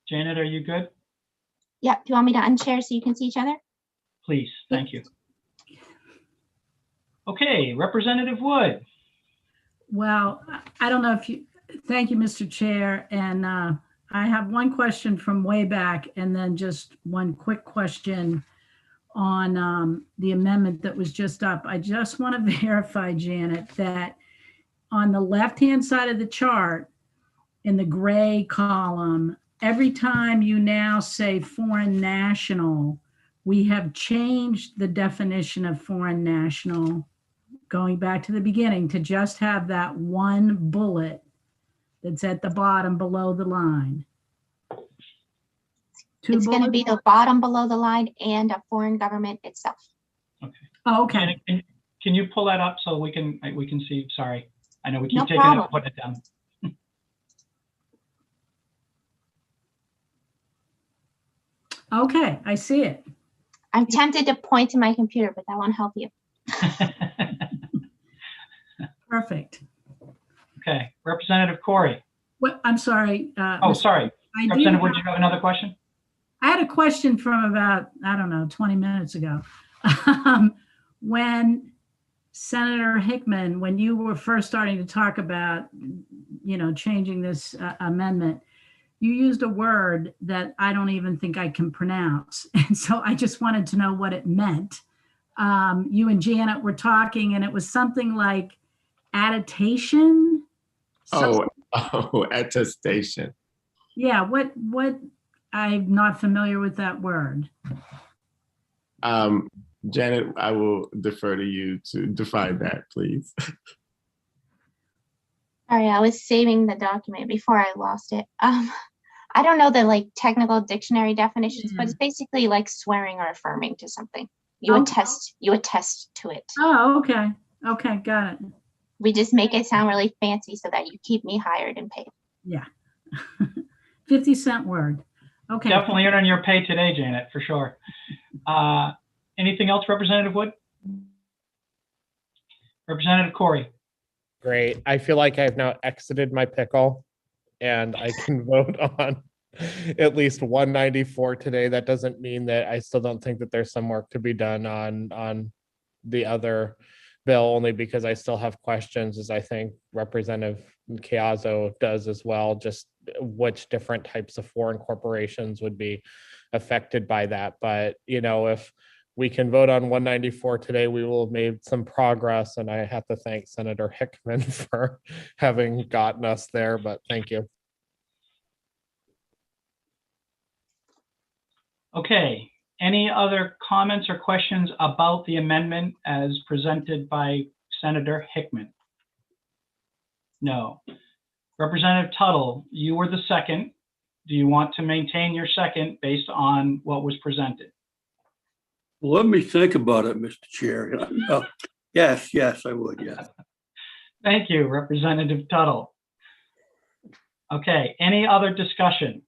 Speaker 3: Janet, are you good?
Speaker 14: Yep. Do you want me to unshare so you can see each other?
Speaker 3: Please, thank you. Okay, Representative Wood.
Speaker 22: Well, I don't know if you, thank you, Mr. Chair. And I have one question from way back and then just one quick question on the amendment that was just up. I just want to verify, Janet, that on the left-hand side of the chart in the gray column, every time you now say foreign national, we have changed the definition of foreign national, going back to the beginning, to just have that one bullet that's at the bottom below the line.
Speaker 14: It's going to be the bottom below the line and a foreign government itself.
Speaker 3: Okay.
Speaker 22: Oh, okay.
Speaker 3: Can you pull that up so we can see? Sorry, I know we keep
Speaker 14: No
Speaker 3: taking it
Speaker 14: problem.
Speaker 3: and putting it down.
Speaker 22: Okay, I see it.
Speaker 14: I'm tempted to point to my computer, but that won't help you.
Speaker 22: Perfect.
Speaker 3: Okay, Representative Corey.
Speaker 22: What, I'm sorry.
Speaker 3: Oh, sorry. Representative Wood, you have another question?
Speaker 22: I had a question from about, I don't know, 20 minutes ago. When Senator Hickman, when you were first starting to talk about, changing this amendment, you used a word that I don't even think I can pronounce. And so I just wanted to know what it meant. You and Janet were talking and it was something like attestation.
Speaker 12: Oh, attestation.
Speaker 22: Yeah, what, I'm not familiar with that word.
Speaker 12: Janet, I will defer to you to define that, please.
Speaker 14: Sorry, I was saving the document before I lost it. I don't know the technical dictionary definitions, but it's basically like swearing or affirming to something. You attest to it.
Speaker 22: Oh, okay. Okay, got it.
Speaker 14: We just make it sound really fancy so that you keep me hired and paid.
Speaker 22: Yeah. 50-cent word. Okay.
Speaker 3: Definitely earning your pay today, Janet, for sure. Anything else, Representative Wood? Representative Corey.
Speaker 5: Great. I feel like I've now exited my pickle and I can vote on at least 194 today. That doesn't mean that I still don't think that there's some work to be done on the other bill, only because I still have questions, as I think Representative Chiazzo does as well, just which different types of foreign corporations would be affected by that. But, if we can vote on 194 today, we will have made some progress. And I have to thank Senator Hickman for having gotten us there, but thank you.
Speaker 3: Okay, any other comments or questions about the amendment as presented by Senator Hickman? No. Representative Tuttle, you were the second. Do you want to maintain your second based on what was presented?
Speaker 16: Let me think about it, Mr. Chair. Yes, I would, yes.
Speaker 3: Thank you, Representative Tuttle. Okay, any other discussion?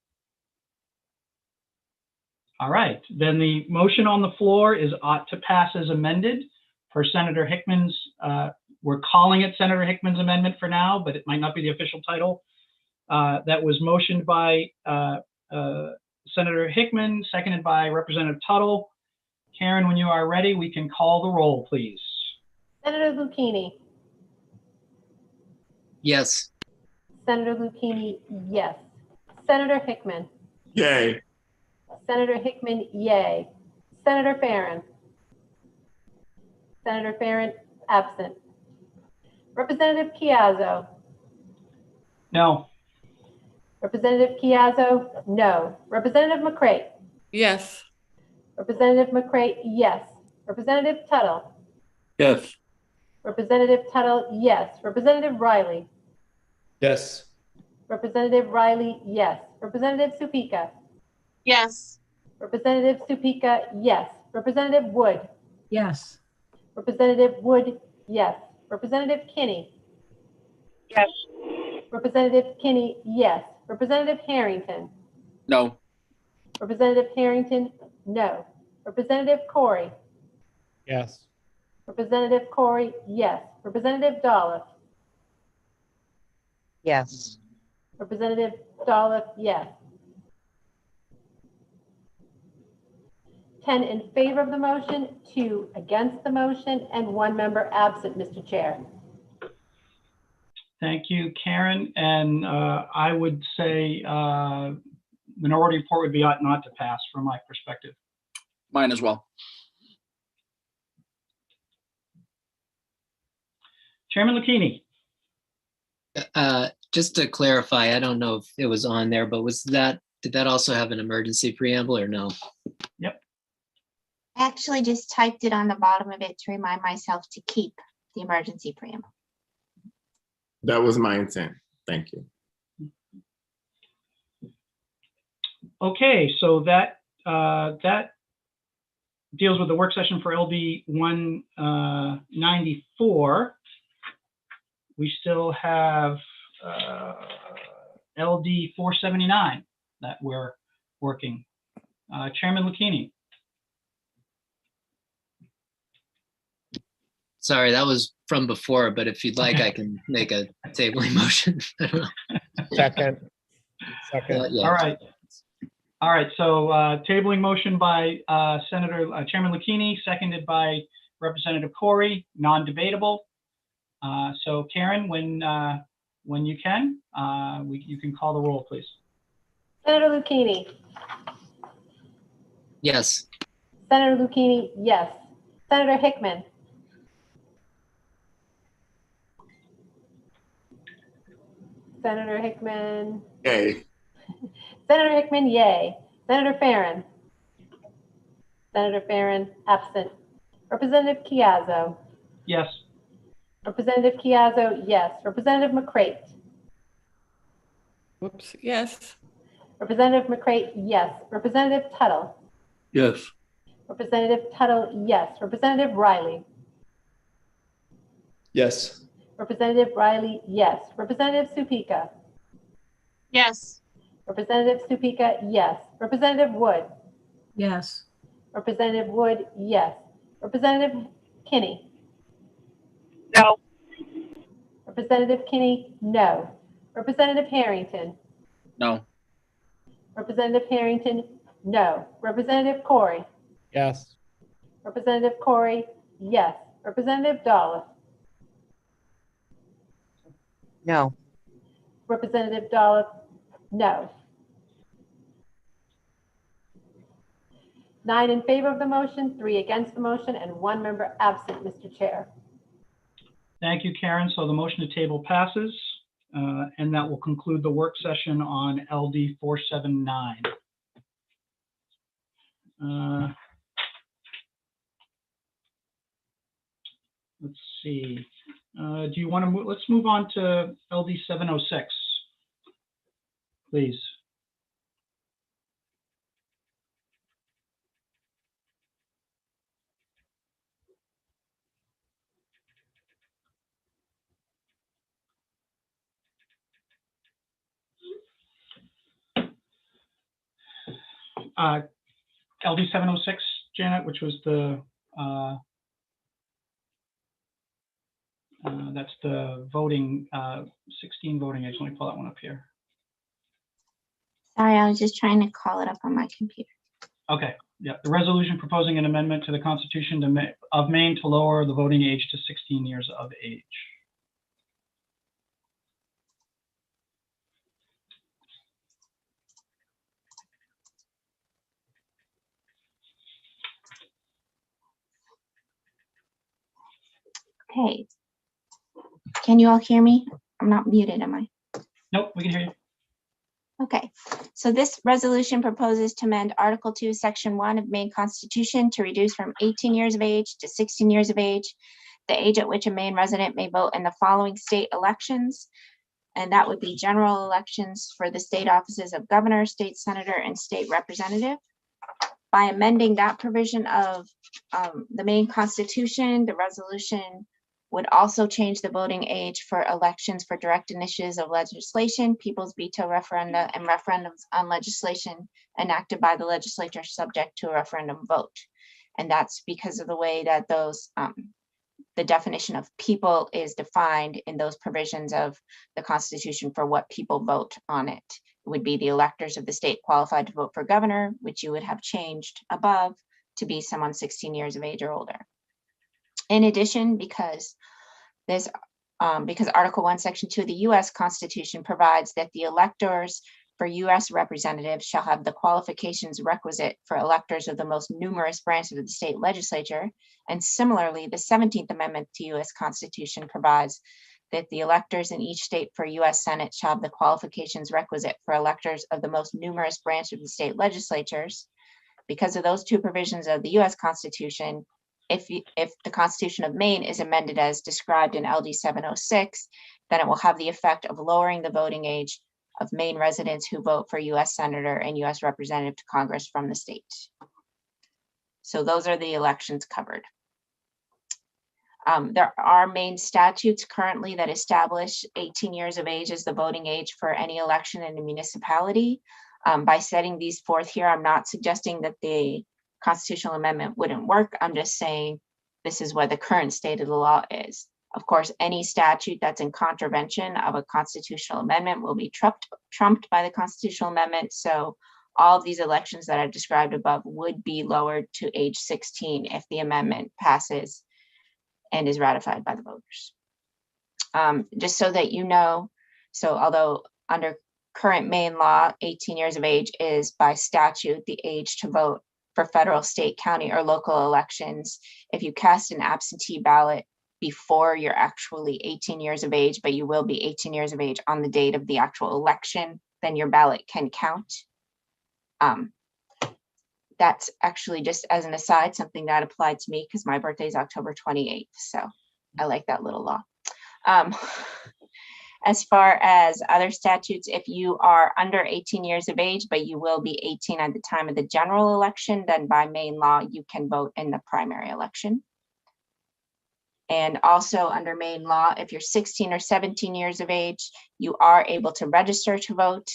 Speaker 3: All right, then the motion on the floor is ought to pass as amended for Senator Hickman's, we're calling it Senator Hickman's amendment for now, but it might not be the official title. That was motioned by Senator Hickman, seconded by Representative Tuttle. Karen, when you are ready, we can call the roll, please.
Speaker 20: Senator Lucchini.
Speaker 1: Yes.
Speaker 20: Senator Lucchini, yes. Senator Hickman.
Speaker 12: Yay.
Speaker 20: Senator Hickman, yay. Senator Farren. Senator Farren, absent. Representative Chiazzo.
Speaker 3: No.
Speaker 20: Representative Chiazzo, no. Representative McCray.
Speaker 19: Yes.
Speaker 20: Representative McCray, yes. Representative Tuttle.
Speaker 16: Yes.
Speaker 20: Representative Tuttle, yes. Representative Riley.
Speaker 7: Yes.
Speaker 20: Representative Riley, yes. Representative Supika.
Speaker 19: Yes.
Speaker 20: Representative Supika, yes. Representative Wood.
Speaker 22: Yes.
Speaker 20: Representative Wood, yes. Representative Kinney.
Speaker 6: Yes.
Speaker 20: Representative Kinney, yes. Representative Harrington.
Speaker 1: No.
Speaker 20: Representative Harrington, no. Representative Corey.
Speaker 5: Yes.
Speaker 20: Representative Corey, yes. Representative Dolph.
Speaker 9: Yes.
Speaker 20: Representative Dolph, yes. 10 in favor of the motion, 2 against the motion, and 1 member absent, Mr. Chair.
Speaker 3: Thank you, Karen. And I would say minority report would be ought not to pass from my perspective.
Speaker 1: Mine as well.
Speaker 3: Chairman Lucchini.
Speaker 1: Just to clarify, I don't know if it was on there, but did that also have an emergency preamble or no?
Speaker 3: Yep.
Speaker 14: I actually just typed it on the bottom of it to remind myself to keep the emergency preamble.
Speaker 12: That was my intent. Thank you.
Speaker 3: Okay, so that deals with the work session for LD 194. We still have LD 479 that we're working. Chairman Lucchini.
Speaker 1: Sorry, that was from before, but if you'd like, I can make a tabling motion. I don't know.
Speaker 5: Second.
Speaker 1: Yeah.
Speaker 3: All right. So tabling motion by Chairman Lucchini, seconded by Representative Corey, non-debatable. So Karen, when you can, you can call the roll, please.
Speaker 20: Senator Lucchini.
Speaker 1: Yes.
Speaker 20: Senator Lucchini, yes. Senator Hickman. Senator Hickman.
Speaker 12: Yay.
Speaker 20: Senator Hickman, yay. Senator Farren. Senator Farren, absent. Representative Chiazzo.
Speaker 3: Yes.
Speaker 20: Representative Chiazzo, yes. Representative McCrate.
Speaker 8: Whoops, yes.
Speaker 20: Representative McCrate, yes. Representative Tuttle.
Speaker 16: Yes.
Speaker 20: Representative Tuttle, yes. Representative Riley.
Speaker 7: Yes.
Speaker 20: Representative Riley, yes. Representative Supika.
Speaker 19: Yes.
Speaker 20: Representative Supika, yes. Representative Wood.
Speaker 22: Yes.
Speaker 20: Representative Wood, yes. Representative Kinney.
Speaker 6: No.
Speaker 20: Representative Kinney, no. Representative Harrington.
Speaker 1: No.
Speaker 20: Representative Harrington, no. Representative Corey.
Speaker 5: Yes.
Speaker 20: Representative Corey, yes. Representative Dolph.
Speaker 9: No.
Speaker 20: Representative Dolph, no. 9 in favor of the motion, 3 against the motion, and 1 member absent, Mr. Chair.
Speaker 3: Thank you, Karen. So the motion to table passes, and that will conclude the work session on LD 479. Let's see. Do you want to move? Let's move on to LD 706, please. LD 706, Janet, which was the that's the voting 16 voting age. Let me pull that one up here.
Speaker 14: Sorry, I was just trying to call it up on my computer.
Speaker 3: Okay. Yeah. The resolution proposing an amendment to the Constitution of Maine to lower the voting age to 16 years of age.
Speaker 14: Okay. Can you all hear me? I'm not muted, am I?
Speaker 3: Nope, we can hear you.
Speaker 14: Okay, so this resolution proposes to amend Article 2, Section 1 of Maine Constitution to reduce from 18 years of age to 16 years of age the age at which a Maine resident may vote in the following state elections. And that would be general elections for the state offices of governor, state senator, and state representative. By amending that provision of the Maine Constitution, the resolution would also change the voting age for elections for direct initiatives of legislation, people's veto referenda, and referendums on legislation enacted by the legislature subject to a referendum vote. And that's because of the way that those, the definition of people is defined in those provisions of the Constitution for what people vote on it. It would be the electors of the state qualified to vote for governor, which you would have changed above to be someone 16 years of age or older. In addition, because Article 1, Section 2 of the U.S. Constitution provides that the electors for U.S. representatives shall have the qualifications requisite for electors of the most numerous branches of the state legislature. And similarly, the 17th Amendment to U.S. Constitution provides that the electors in each state for U.S. Senate shall have the qualifications requisite for electors of the most numerous branch of the state legislatures. Because of those two provisions of the U.S. Constitution, if the Constitution of Maine is amended as described in LD 706, then it will have the effect of lowering the voting age of Maine residents who vote for U.S. Senator and U.S. Representative to Congress from the state. So those are the elections covered. There are Maine statutes currently that establish 18 years of age as the voting age for any election in a municipality. By setting these forth here, I'm not suggesting that the constitutional amendment wouldn't work. I'm just saying this is what the current state of the law is. Of course, any statute that's in contravention of a constitutional amendment will be trumped by the constitutional amendment. So all of these elections that I've described above would be lowered to age 16 if the amendment passes and is ratified by the voters. Just so that you know, so although under current Maine law, 18 years of age is by statute the age to vote for federal, state, county, or local elections. If you cast an absentee ballot before you're actually 18 years of age, but you will be 18 years of age on the date of the actual election, then your ballot can count. That's actually, just as an aside, something that applied to me because my birthday is October 28th. So I like that little law. As far as other statutes, if you are under 18 years of age, but you will be 18 at the time of the general election, then by Maine law, you can vote in the primary election. And also under Maine law, if you're 16 or 17 years of age, you are able to register to vote.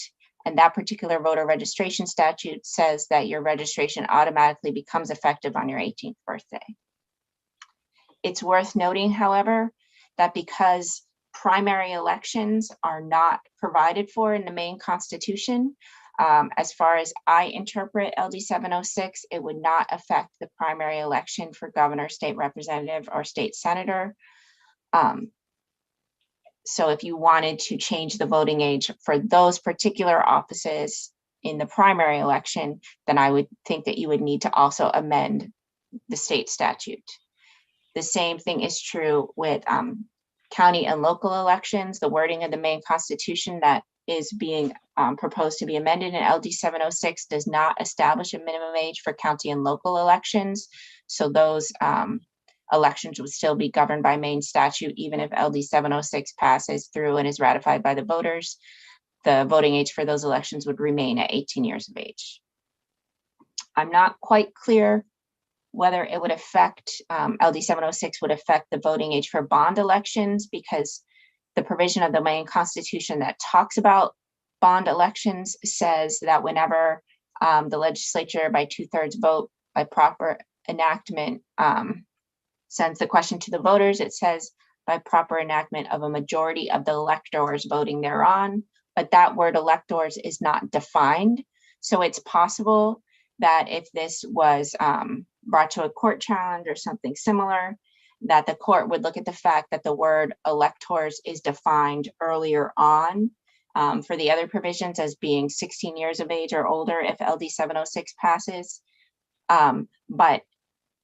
Speaker 14: And that particular voter registration statute says that your registration automatically becomes effective on your 18th birthday. It's worth noting, however, that because primary elections are not provided for in the Maine Constitution, as far as I interpret LD 706, it would not affect the primary election for governor, state representative, or state senator. So if you wanted to change the voting age for those particular offices in the primary election, then I would think that you would need to also amend the state statute. The same thing is true with county and local elections. The wording of the Maine Constitution that is being proposed to be amended in LD 706 does not establish a minimum age for county and local elections. So those elections would still be governed by Maine statute, even if LD 706 passes through and is ratified by the voters. The voting age for those elections would remain at 18 years of age. I'm not quite clear whether it would affect, LD 706 would affect the voting age for bond elections, because the provision of the Maine Constitution that talks about bond elections says that whenever the legislature by 2/3 vote by proper enactment sends the question to the voters, it says by proper enactment of a majority of the electors voting thereon, but that word electors is not defined. So it's possible that if this was brought to a court challenge or something similar, that the court would look at the fact that the word electors is defined earlier on for the other provisions as being 16 years of age or older if LD 706 passes. But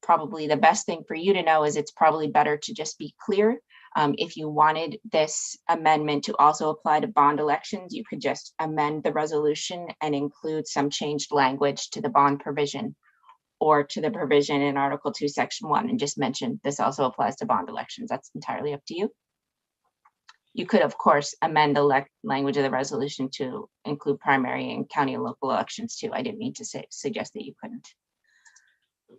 Speaker 14: probably the best thing for you to know is it's probably better to just be clear. If you wanted this amendment to also apply to bond elections, you could just amend the resolution and include some changed language to the bond provision or to the provision in Article 2, Section 1, and just mention this also applies to bond elections. That's entirely up to you. You could, of course, amend the language of the resolution to include primary and county and local elections too. I didn't mean to suggest that you couldn't.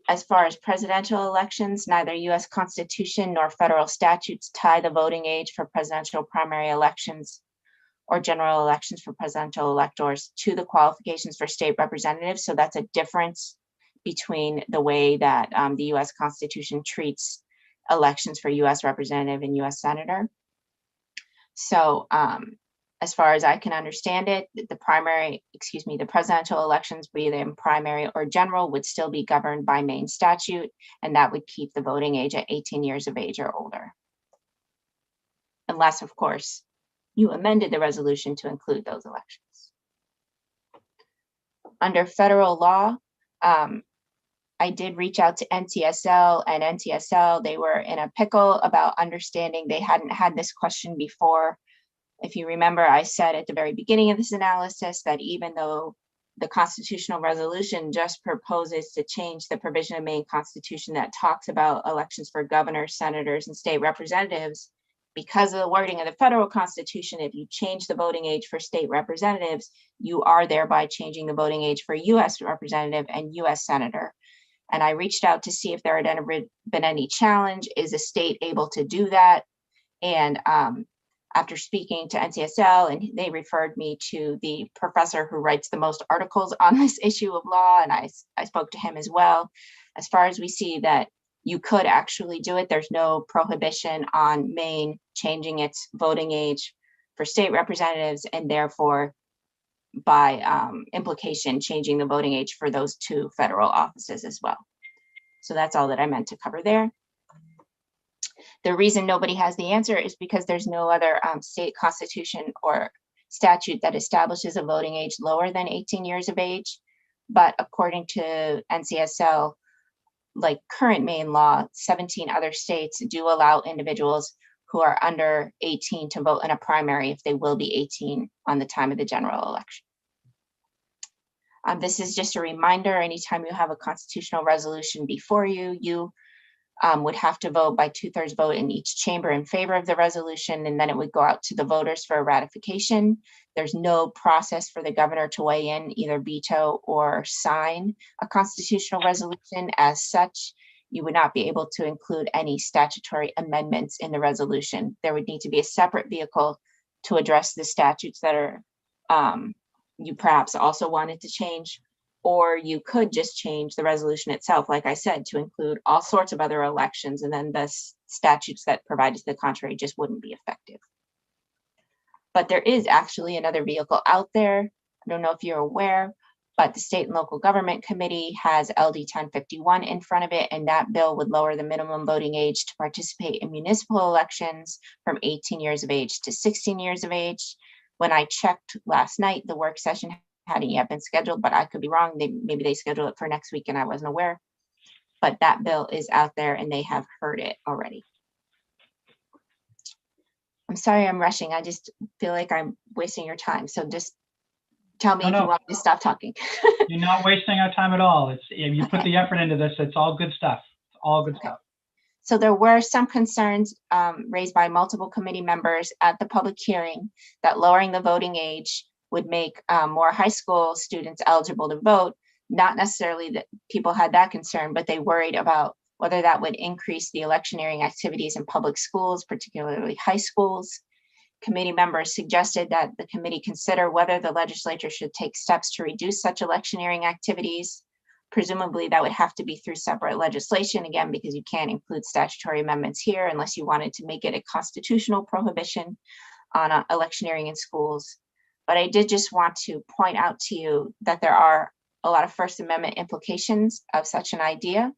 Speaker 14: As far as presidential elections, neither U.S. Constitution nor federal statutes tie the voting age for presidential primary elections or general elections for presidential electors to the qualifications for state representatives. So that's a difference between the way that the U.S. Constitution treats elections for U.S. representative and U.S. senator. So as far as I can understand it, the presidential elections, be they in primary or general, would still be governed by Maine statute, and that would keep the voting age at 18 years of age or older. Unless, of course, you amended the resolution to include those elections. Under federal law, I did reach out to NTSL, and NTSL, they were in a pickle about understanding they hadn't had this question before. If you remember, I said at the very beginning of this analysis that even though the constitutional resolution just proposes to change the provision of Maine Constitution that talks about elections for governors, senators, and state representatives, because of the wording of the federal constitution, if you change the voting age for state representatives, you are thereby changing the voting age for US representative and US senator. And I reached out to see if there had ever been any challenge. Is a state able to do that? And after speaking to NCSL, and they referred me to the professor who writes the most articles on this issue of law, and I spoke to him as well. As far as we see that you could actually do it, there's no prohibition on Maine changing its voting age for state representatives, and therefore by implication changing the voting age for those two federal offices as well. So that's all that I meant to cover there. The reason nobody has the answer is because there's no other state constitution or statute that establishes a voting age lower than 18 years of age. But according to NCSL, like current Maine law, 17 other states do allow individuals who are under 18 to vote in a primary if they will be 18 on the time of the general election. This is just a reminder, anytime you have a constitutional resolution before you, you would have to vote by 2/3 vote in each chamber in favor of the resolution, and then it would go out to the voters for ratification. There's no process for the governor to weigh in, either veto or sign a constitutional resolution. As such, you would not be able to include any statutory amendments in the resolution. There would need to be a separate vehicle to address the statutes that are you perhaps also wanted to change, or you could just change the resolution itself, like I said, to include all sorts of other elections, and then the statutes that provide to the contrary just wouldn't be effective. But there is actually another vehicle out there. I don't know if you're aware, but the State and Local Government Committee has LD 1051 in front of it, and that bill would lower the minimum voting age to participate in municipal elections from 18 years of age to 16 years of age. When I checked last night, the work session hadn't yet been scheduled, but I could be wrong. Maybe they scheduled it for next week and I wasn't aware. But that bill is out there and they have heard it already. I'm sorry I'm rushing. I just feel like I'm wasting your time. So just tell me if you want me to stop talking.
Speaker 3: You're not wasting our time at all. It's if you put the effort into this, it's all good stuff. It's all good stuff.
Speaker 14: So there were some concerns raised by multiple committee members at the public hearing that lowering the voting age would make more high school students eligible to vote. Not necessarily that people had that concern, but they worried about whether that would increase the electioneering activities in public schools, particularly high schools. Committee members suggested that the committee consider whether the legislature should take steps to reduce such electioneering activities. Presumably that would have to be through separate legislation, again, because you can't include statutory amendments here unless you wanted to make it a constitutional prohibition on electioneering in schools. But I did just want to point out to you that there are a lot of First Amendment implications of such an idea.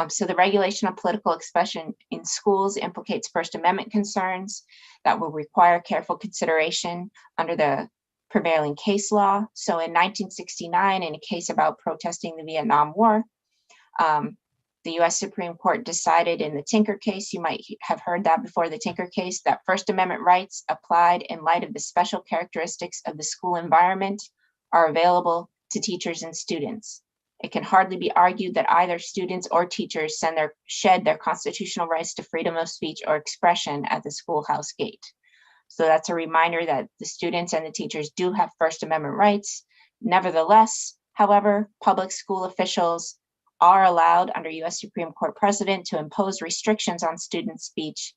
Speaker 14: So the regulation of political expression in schools implicates First Amendment concerns that will require careful consideration under the prevailing case law. So in 1969, in a case about protesting the Vietnam War, the US Supreme Court decided in the Tinker case, you might have heard that before, the Tinker case, that First Amendment rights applied in light of the special characteristics of the school environment are available to teachers and students. It can hardly be argued that either students or teachers shed their constitutional rights to freedom of speech or expression at the schoolhouse gate. So that's a reminder that the students and the teachers do have First Amendment rights. Nevertheless, however, public school officials are allowed under US Supreme Court precedent to impose restrictions on student speech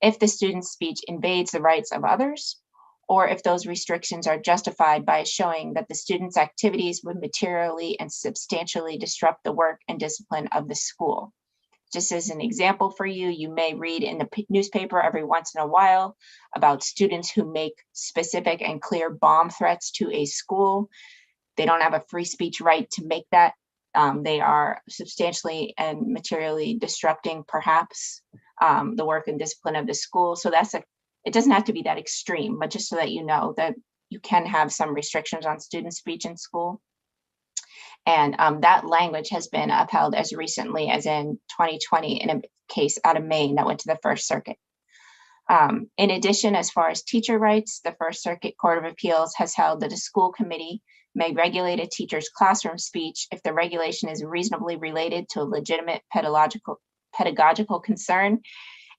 Speaker 14: if the student's speech invades the rights of others, or if those restrictions are justified by showing that the student's activities would materially and substantially disrupt the work and discipline of the school. Just as an example for you, you may read in the newspaper every once in a while about students who make specific and clear bomb threats to a school. They don't have a free speech right to make that. They are substantially and materially disrupting perhaps the work and discipline of the school. So it doesn't have to be that extreme, but just so that you know that you can have some restrictions on student speech in school. And that language has been upheld as recently as in 2020 in a case out of Maine that went to the First Circuit. In addition, as far as teacher rights, the First Circuit Court of Appeals has held that a school committee may regulate a teacher's classroom speech if the regulation is reasonably related to a legitimate pedagogical concern,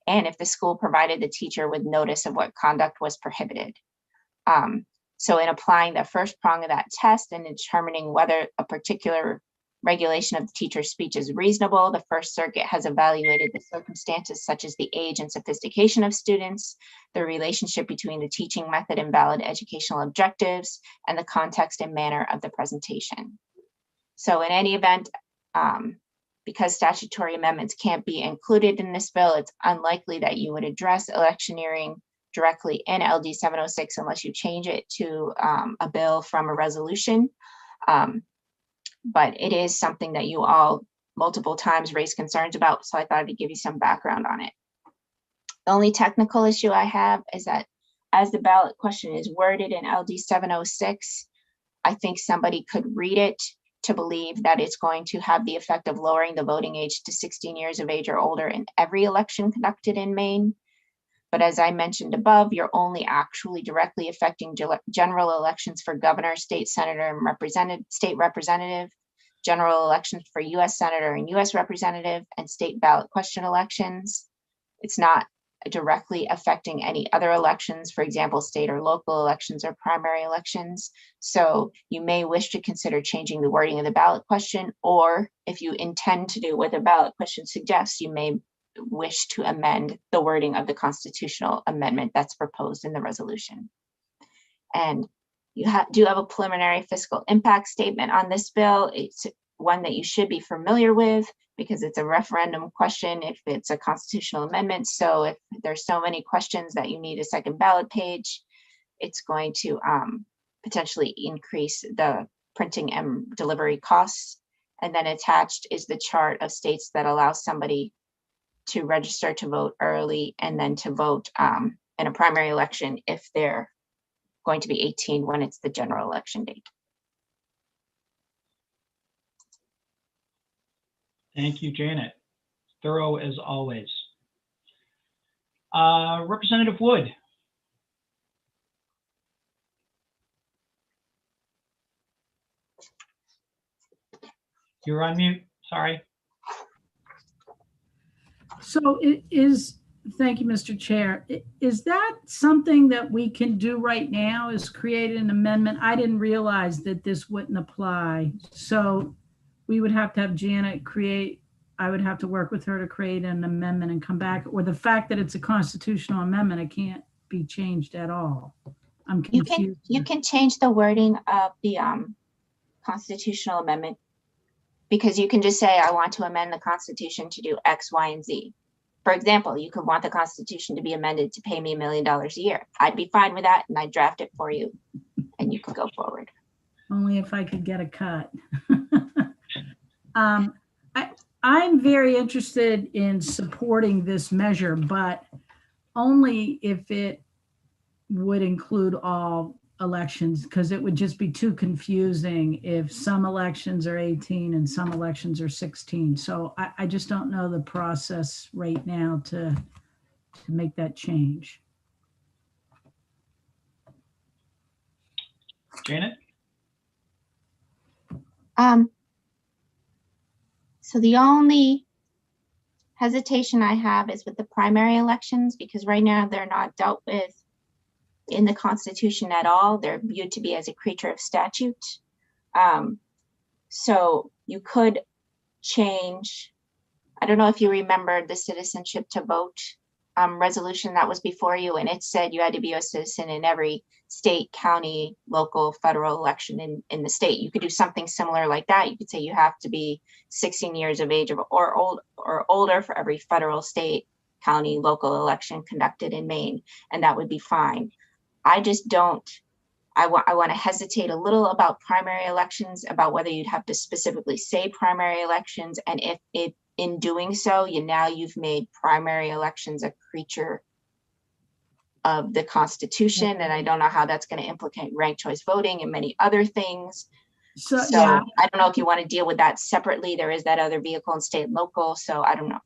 Speaker 14: and if the school provided the teacher with notice of what conduct was prohibited. So in applying the first prong of that test and determining whether a particular regulation of the teacher's speech is reasonable, the First Circuit has evaluated the circumstances such as the age and sophistication of students, the relationship between the teaching method and valid educational objectives, and the context and manner of the presentation. So in any event, because statutory amendments can't be included in this bill, it's unlikely that you would address electioneering directly in LD 706 unless you change it to a bill from a resolution. But it is something that you all multiple times raised concerns about, so I thought I'd give you some background on it. The only technical issue I have is that as the ballot question is worded in LD 706, I think somebody could read it to believe that it's going to have the effect of lowering the voting age to 16 years of age or older in every election conducted in Maine. But as I mentioned above, you're only actually directly affecting general elections for governor, state senator, and state representative, general elections for US senator and US representative, and state ballot question elections. It's not directly affecting any other elections, for example, state or local elections or primary elections. So you may wish to consider changing the wording of the ballot question, or if you intend to do what the ballot question suggests, you may wish to amend the wording of the constitutional amendment that's proposed in the resolution. And you do have a preliminary fiscal impact statement on this bill. It's one that you should be familiar with because it's a referendum question if it's a constitutional amendment. So if there's so many questions that you need a second ballot page, it's going to potentially increase the printing and delivery costs. And then attached is the chart of states that allow somebody to register to vote early and then to vote in a primary election if they're going to be 18 when it's the general election date.
Speaker 3: Thank you, Janet. Thorough as always. Representative Wood. You're on mute, sorry.
Speaker 22: So thank you, Mr. Chair. Is that something that we can do right now, is create an amendment? I didn't realize that this wouldn't apply. So we would have to have Janet I would have to work with her to create an amendment and come back, or the fact that it's a constitutional amendment, it can't be changed at all. I'm confused.
Speaker 14: You can change the wording of the constitutional amendment, because you can just say, I want to amend the Constitution to do X, Y, and Z. For example, you could want the Constitution to be amended to pay me $1 million a year. I'd be fine with that, and I'd draft it for you, and you could go forward.
Speaker 22: Only if I could get a cut. I'm very interested in supporting this measure, but only if it would include all elections, because it would just be too confusing if some elections are 18 and some elections are 16. So I just don't know the process right now to make that change.
Speaker 3: Janet?
Speaker 14: So the only hesitation I have is with the primary elections, because right now they're not dealt with in the Constitution at all. They're viewed to be as a creature of statute. So you could change. I don't know if you remember the citizenship to vote resolution that was before you, and it said you had to be a citizen in every state, county, local, federal election in the state. You could do something similar like that. You could say you have to be 16 years of age or older for every federal, state, county, local election conducted in Maine, and that would be fine. I just don't. I want to hesitate a little about primary elections, about whether you'd have to specifically say primary elections, and if in doing so, you've made primary elections a creature of the Constitution, and I don't know how that's going to implicate ranked choice voting and many other things. So yeah. I don't know if you want to deal with that separately. There is that other vehicle in state and local, so I don't know.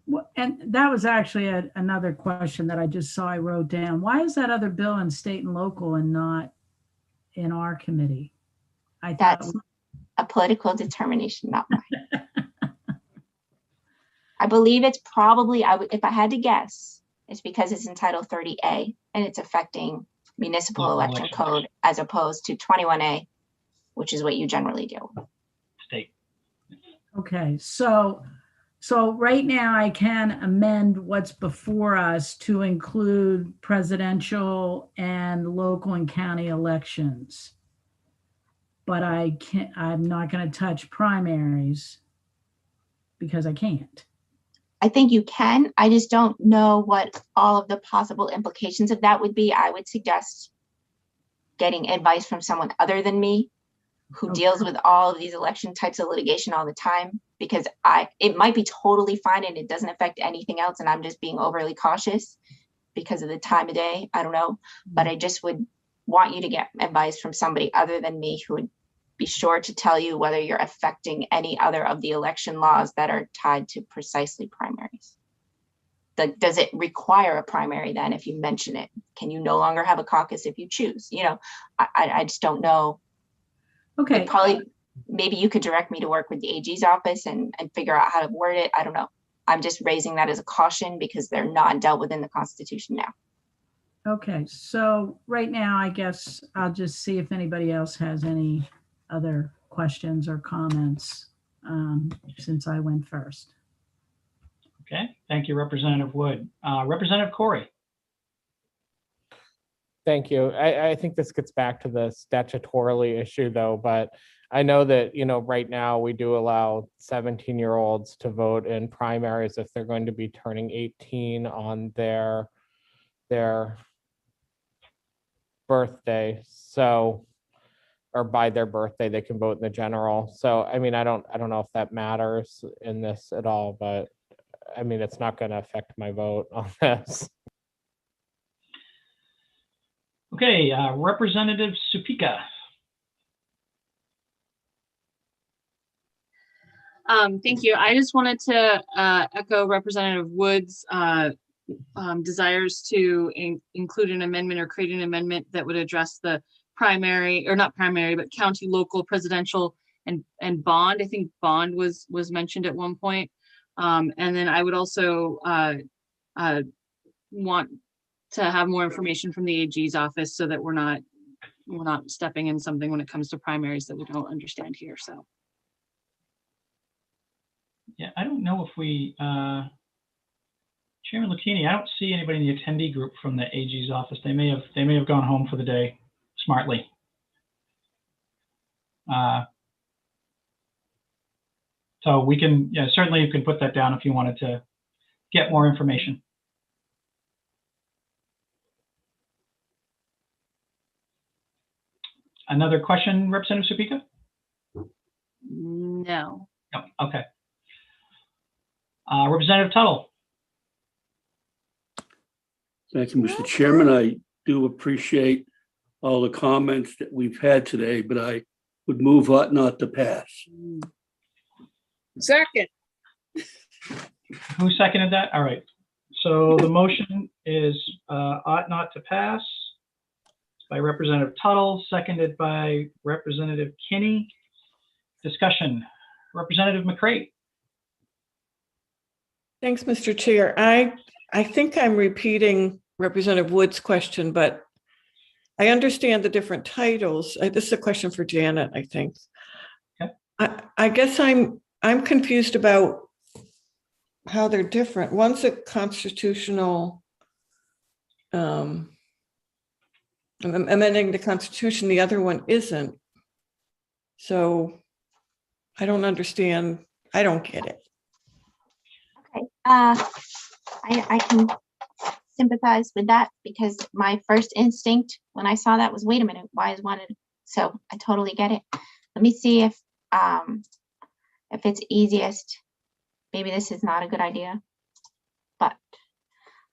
Speaker 22: Well, and that was actually another question that I just saw I wrote down. Why is that other bill in state and local and not in our committee?
Speaker 14: That's a political determination, not mine. I believe it's probably, if I had to guess, it's because it's in Title 30A and it's affecting municipal election code as opposed to 21A, which is what you generally deal with.
Speaker 3: State.
Speaker 22: Okay, so right now I can amend what's before us to include presidential and local and county elections. But I'm not going to touch primaries because I can't.
Speaker 14: I think you can. I just don't know what all of the possible implications of that would be. I would suggest getting advice from someone other than me who deals with all of these election types of litigation all the time, because it might be totally fine and it doesn't affect anything else, and I'm just being overly cautious because of the time of day. I don't know, but I just would want you to get advice from somebody other than me who would be sure to tell you whether you're affecting any other of the election laws that are tied to precisely primaries. Does it require a primary then if you mention it? Can you no longer have a caucus if you choose? I just don't know.
Speaker 22: Okay.
Speaker 14: Maybe you could direct me to work with the AG's office and figure out how to word it. I don't know. I'm just raising that as a caution because they're not dealt with in the Constitution now.
Speaker 22: Okay, so right now, I guess I'll just see if anybody else has any other questions or comments since I went first.
Speaker 3: Okay, thank you, Representative Wood. Representative Corey.
Speaker 5: Thank you. I think this gets back to the statutorily issue though, but I know that, right now we do allow 17-year-olds to vote in primaries if they're going to be turning 18 on their birthday. So, or by their birthday, they can vote in the general. So, I mean, I don't know if that matters in this at all, but I mean, it's not going to affect my vote on this.
Speaker 3: Okay, Representative Supika.
Speaker 19: Thank you. I just wanted to echo Representative Wood's desires to include an amendment or create an amendment that would address the primary, or not primary, but county, local, presidential, and bond. I think bond was mentioned at one point. And then I would also want to have more information from the AG's office so that we're not stepping in something when it comes to primaries that we don't understand here. So.
Speaker 3: Yeah, I don't know if we, Chairman Lucchini, I don't see anybody in the attendee group from the AG's office. They may have gone home for the day smartly. So we can, yeah, certainly you can put that down if you wanted to get more information. Another question, Representative Supika?
Speaker 19: No.
Speaker 3: No, okay. Representative Tuttle.
Speaker 16: Thank you, Mr. Chairman. I do appreciate all the comments that we've had today, but I would move ought not to pass.
Speaker 19: Second.
Speaker 3: Who seconded that? All right. So the motion is ought not to pass by Representative Tuttle, seconded by Representative Kinney. Discussion. Representative McCrate.
Speaker 8: Thanks, Mr. Chair. I think I'm repeating Representative Wood's question, but I understand the different titles. This is a question for Janet, I think.
Speaker 3: Okay.
Speaker 8: I guess I'm I'm confused about how they're different. One's a constitutional, amending the Constitution, the other one isn't. So I don't understand. I don't get it.
Speaker 14: Okay, I can sympathize with that because my first instinct when I saw that was, wait a minute, why is one? So I totally get it. Let me see if it's easiest. Maybe this is not a good idea, but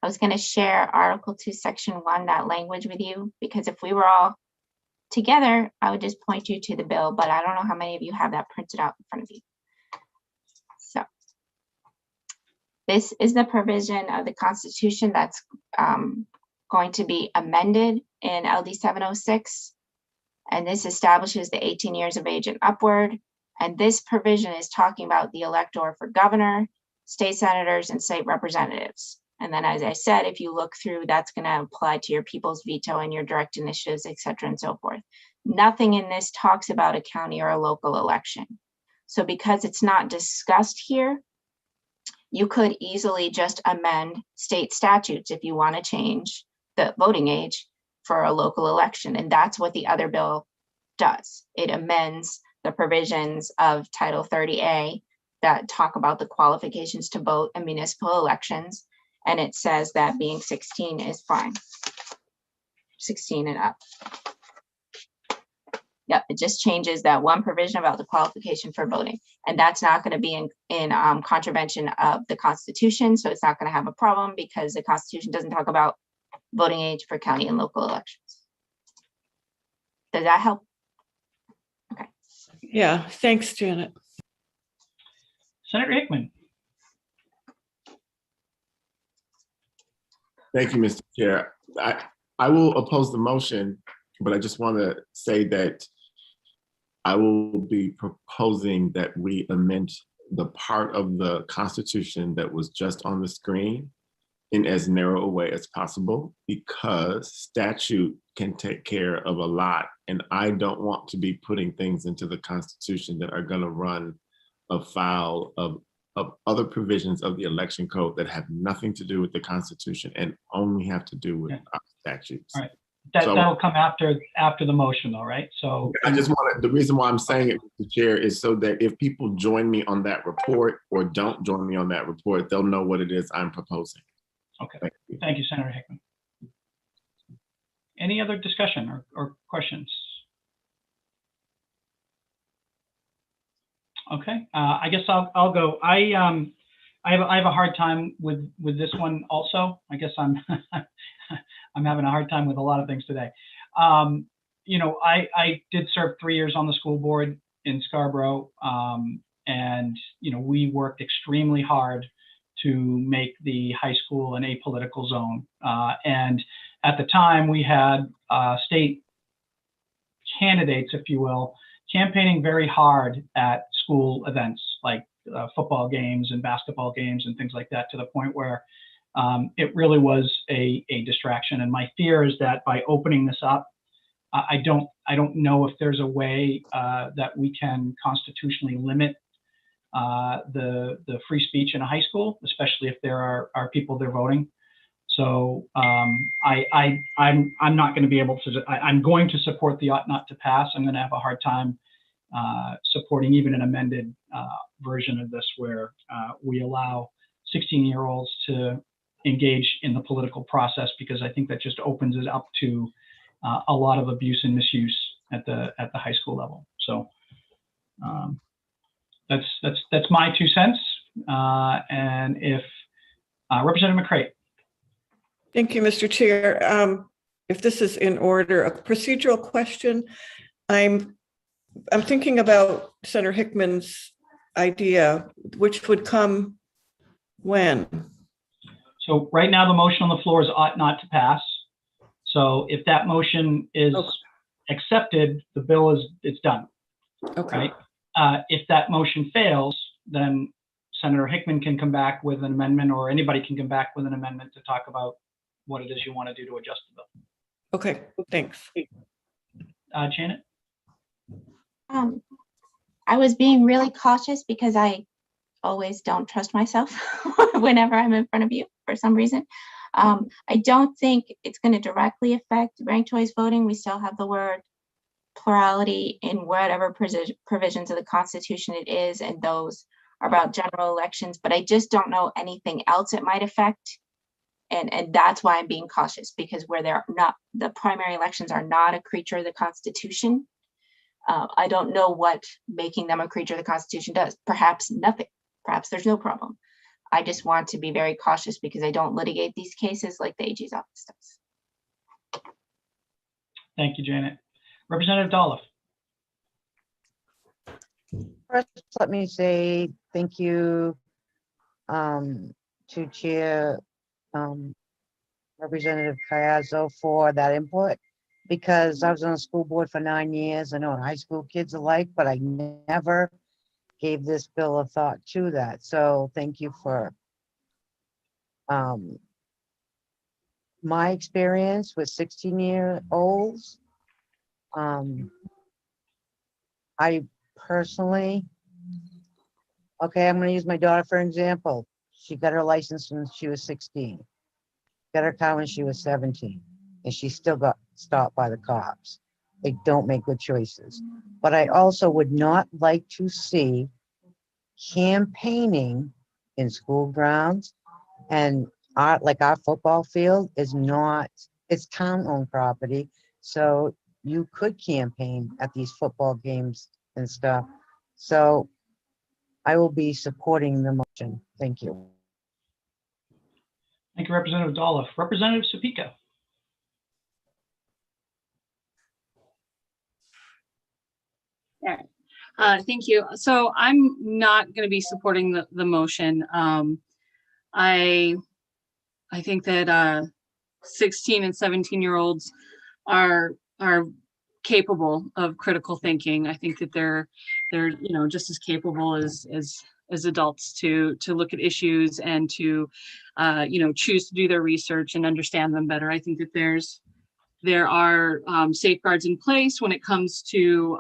Speaker 14: I was going to share Article 2, Section 1, that language with you, because if we were all together, I would just point you to the bill, but I don't know how many of you have that printed out in front of you. So this is the provision of the Constitution that's going to be amended in LD 706. And this establishes the 18 years of age and upward. And this provision is talking about the elector for governor, state senators, and state representatives. And then, as I said, if you look through, that's going to apply to your people's veto and your direct initiatives, et cetera, and so forth. Nothing in this talks about a county or a local election. So because it's not discussed here, you could easily just amend state statutes if you want to change the voting age for a local election. And that's what the other bill does. It amends the provisions of Title 30A that talk about the qualifications to vote in municipal elections. And it says that being 16 is fine. 16 and up. Yep, it just changes that one provision about the qualification for voting. And that's not going to be in contravention of the Constitution. So it's not going to have a problem because the Constitution doesn't talk about voting age for county and local elections. Does that help? Okay.
Speaker 8: Yeah, thanks, Janet.
Speaker 3: Senator Hickman.
Speaker 12: Thank you, Mr. Chair. I will oppose the motion, but I just want to say that I will be proposing that we amend the part of the Constitution that was just on the screen in as narrow a way as possible, because statute can take care of a lot. And I don't want to be putting things into the Constitution that are going to run afoul of other provisions of the election code that have nothing to do with the Constitution and only have to do with our statutes.
Speaker 3: All right. That'll come after the motion though, right? So
Speaker 12: I just want to, the reason why I'm saying it, Mr. Chair, is so that if people join me on that report or don't join me on that report, they'll know what it is I'm proposing.
Speaker 3: Okay. Thank you, Senator Hickman. Any other discussion or questions? Okay, I guess I'll go. I have a hard time with this one also. I guess I'm I'm having a hard time with a lot of things today. You know, I did serve 3 years on the school board in Scarborough, and you know, we worked extremely hard to make the high school an apolitical zone. And at the time, we had state candidates, if you will, campaigning very hard at school events like football games and basketball games and things like that, to the point where it really was a distraction. And my fear is that by opening this up, I don't know if there's a way that we can constitutionally limit the free speech in a high school, especially if there are people there voting. So I'm not going to be able to. I'm going to support the ought not to pass. I'm going to have a hard time supporting even an amended version of this, where we allow 16-year-olds to engage in the political process, because I think that just opens it up to a lot of abuse and misuse at the high school level. So that's my 2 cents. And if Representative McCray.
Speaker 8: Thank you, Mr. Chair. If this is in order, a procedural question. I'm thinking about Senator Hickman's idea, which would come when?
Speaker 3: So right now the motion on the floor is ought not to pass. So if that motion is accepted, the bill it's done.
Speaker 8: Okay.
Speaker 3: Right? If that motion fails, then Senator Hickman can come back with an amendment, or anybody can come back with an amendment to talk about what it is you want to do to adjust the bill.
Speaker 8: Okay, thanks.
Speaker 3: Janet?
Speaker 14: I was being really cautious because I always don't trust myself whenever I'm in front of you for some reason. I don't think it's going to directly affect ranked choice voting. We still have the word plurality in whatever provisions of the Constitution it is, and those are about general elections, but I just don't know anything else it might affect. And that's why I'm being cautious, because where they're not, the primary elections are not a creature of the Constitution. I don't know what making them a creature of the Constitution does. Perhaps nothing. Perhaps there's no problem. I just want to be very cautious because I don't litigate these cases like the AG's office does.
Speaker 3: Thank you, Janet. Representative Dolph.
Speaker 9: First, let me say thank you to Chair Representative Cayazzo for that input, because I was on the school board for 9 years. I know high school kids alike, but I never gave this bill a thought to that. So thank you for my experience with 16-year-olds. I personally, okay, I'm going to use my daughter for example. She got her license when she was 16, got her car when she was 17, and she still got stopped by the cops. They don't make good choices. But I also would not like to see campaigning in school grounds, and our football field is not, it's town-owned property. So you could campaign at these football games and stuff. So I will be supporting the motion. Thank you.
Speaker 3: Thank you, Representative Dolph. Representative Supika.
Speaker 19: Thank you. So I'm not going to be supporting the motion. I think that 16 and 17-year-olds are capable of critical thinking. I think that they're just as capable as adults to look at issues and to choose to do their research and understand them better. I think that there are safeguards in place when it comes to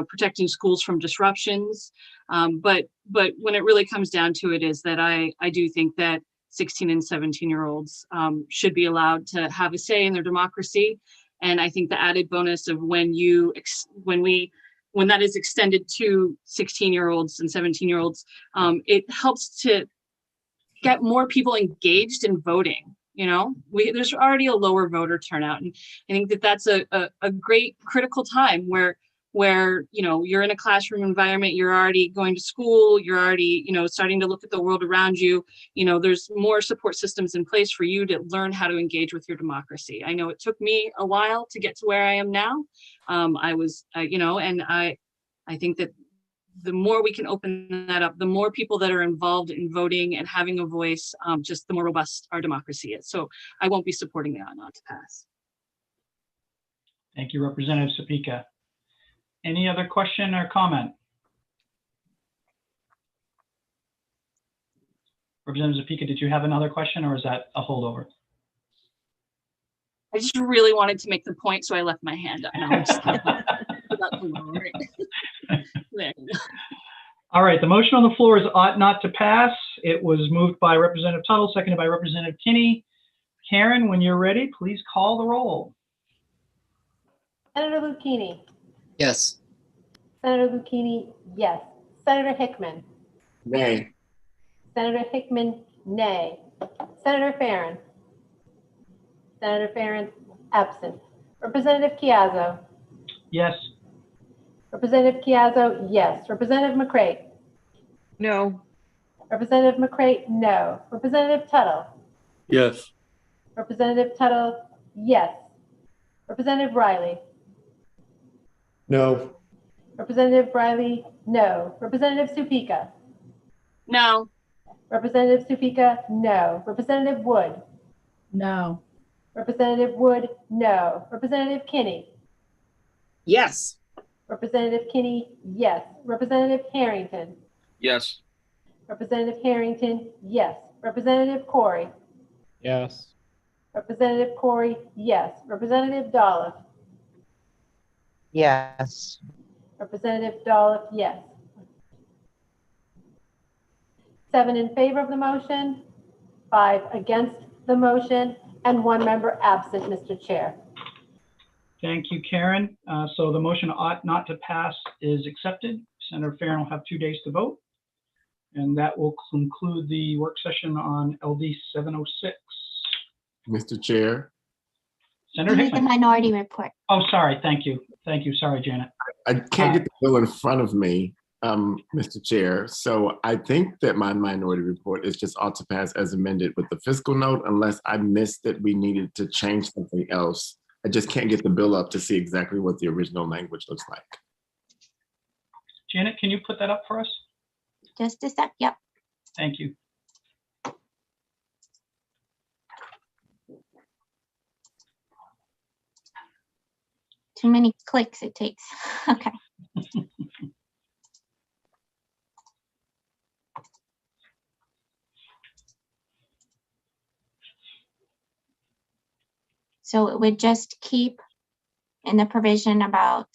Speaker 19: protecting schools from disruptions. But when it really comes down to it is that I do think that 16 and 17-year-olds should be allowed to have a say in their democracy. And I think the added bonus of when that is extended to 16-year-olds and 17-year-olds, it helps to get more people engaged in voting. There's already a lower voter turnout, and I think that that's a great critical time where you're in a classroom environment, you're already going to school, you're already starting to look at the world around you. There's more support systems in place for you to learn how to engage with your democracy. I know it took me a while to get to where I am now. And I think that the more we can open that up, the more people that are involved in voting and having a voice, just the more robust our democracy is. So I won't be supporting that not to pass.
Speaker 3: Thank you, Representative Supika. Any other question or comment? Representative Supika, did you have another question, or is that a holdover?
Speaker 19: I just really wanted to make the point, so I left my hand up. There you go.
Speaker 3: All right, the motion on the floor is ought not to pass. It was moved by Representative Tuttle, seconded by Representative Kinney. Karen, when you're ready, please call the roll.
Speaker 20: Senator Lucchini.
Speaker 1: Yes.
Speaker 20: Senator Lucchini, yes. Senator Hickman.
Speaker 12: Nay.
Speaker 20: Senator Hickman, nay. Senator Farren. Senator Farren, absent. Representative Chiazzo.
Speaker 3: Yes.
Speaker 20: Representative Chiazzo, yes. Representative McCray.
Speaker 8: No.
Speaker 20: Representative McCray, no. Representative Tuttle.
Speaker 16: Yes.
Speaker 20: Representative Tuttle, yes. Representative Riley.
Speaker 7: No.
Speaker 20: Representative Riley, no. Representative Supika.
Speaker 19: No.
Speaker 20: Representative Supika, no. Representative Wood.
Speaker 22: No.
Speaker 20: Representative Wood, no. Representative Kinney.
Speaker 2: Yes.
Speaker 20: Representative Kinney, yes. Representative Harrington.
Speaker 2: Yes.
Speaker 20: Representative Harrington, yes. Representative Corey.
Speaker 5: Yes.
Speaker 20: Representative Corey, yes. Representative Dolph.
Speaker 9: Yes.
Speaker 20: Representative Dolph, yes. 7 in favor of the motion, 5 against the motion, and 1 member absent, Mr. Chair.
Speaker 3: Thank you, Karen. So the motion ought not to pass is accepted. Senator Farren will have 2 days to vote. And that will conclude the work session on LD 706.
Speaker 12: Mr. Chair,
Speaker 3: Senator
Speaker 14: We need the
Speaker 3: Hickman.
Speaker 14: minority report.
Speaker 3: Oh, sorry. Thank you. Thank you. Sorry, Janet.
Speaker 12: I can't get the bill in front of me, Mr. Chair. So I think that my minority report is just ought to pass as amended with the fiscal note, unless I missed that we needed to change something else. I just can't get the bill up to see exactly what the original language looks like.
Speaker 3: Janet, can you put that up for us?
Speaker 14: Just a sec. Yep.
Speaker 3: Thank you.
Speaker 14: Too many clicks it takes. Okay. So it would just keep in the provision about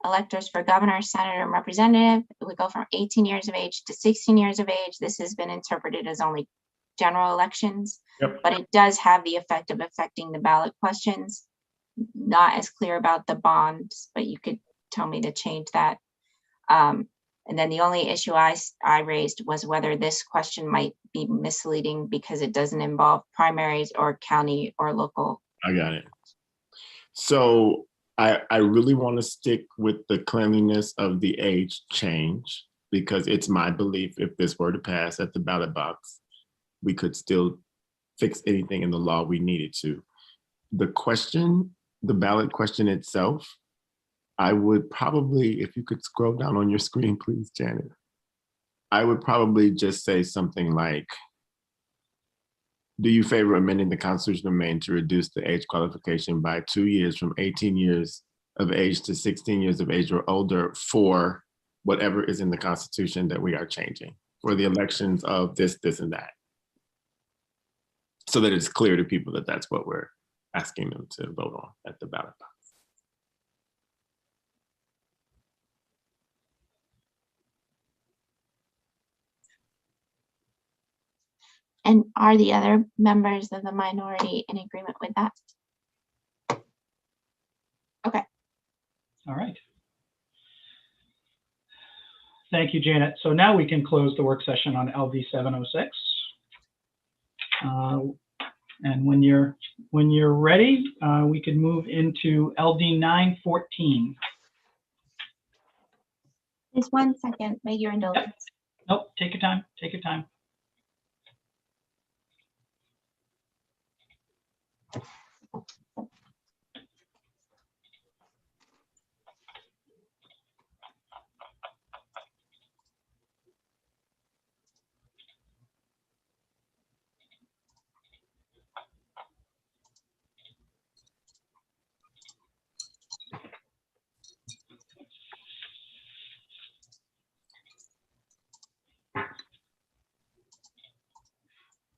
Speaker 14: electors for governor, senator, and representative. It would go from 18 years of age to 16 years of age. This has been interpreted as only general elections, but it does have the effect of affecting the ballot questions. Not as clear about the bonds, but you could tell me to change that. And then the only issue I raised was whether this question might be misleading because it doesn't involve primaries or county or local.
Speaker 12: I got it. So I really want to stick with the cleanliness of the age change, because it's my belief if this were to pass at the ballot box, we could still fix anything in the law we needed to. The question, the ballot question itself, I would probably, if you could scroll down on your screen, please, Janet, I would probably just say something like, do you favor amending the Constitution of Maine to reduce the age qualification by 2 years from 18 years of age to 16 years of age or older for whatever is in the Constitution that we are changing for the elections of this, this, and that? So that it's clear to people that that's what we're asking them to vote on at the ballot box.
Speaker 14: And are the other members of the minority in agreement with that? Okay.
Speaker 3: All right. Thank you, Janet. So now we can close the work session on LD 706. And when you're ready, we can move into LD 914.
Speaker 14: Just 1 second, make your indulgence.
Speaker 3: Yep. Nope, take your time, take your time.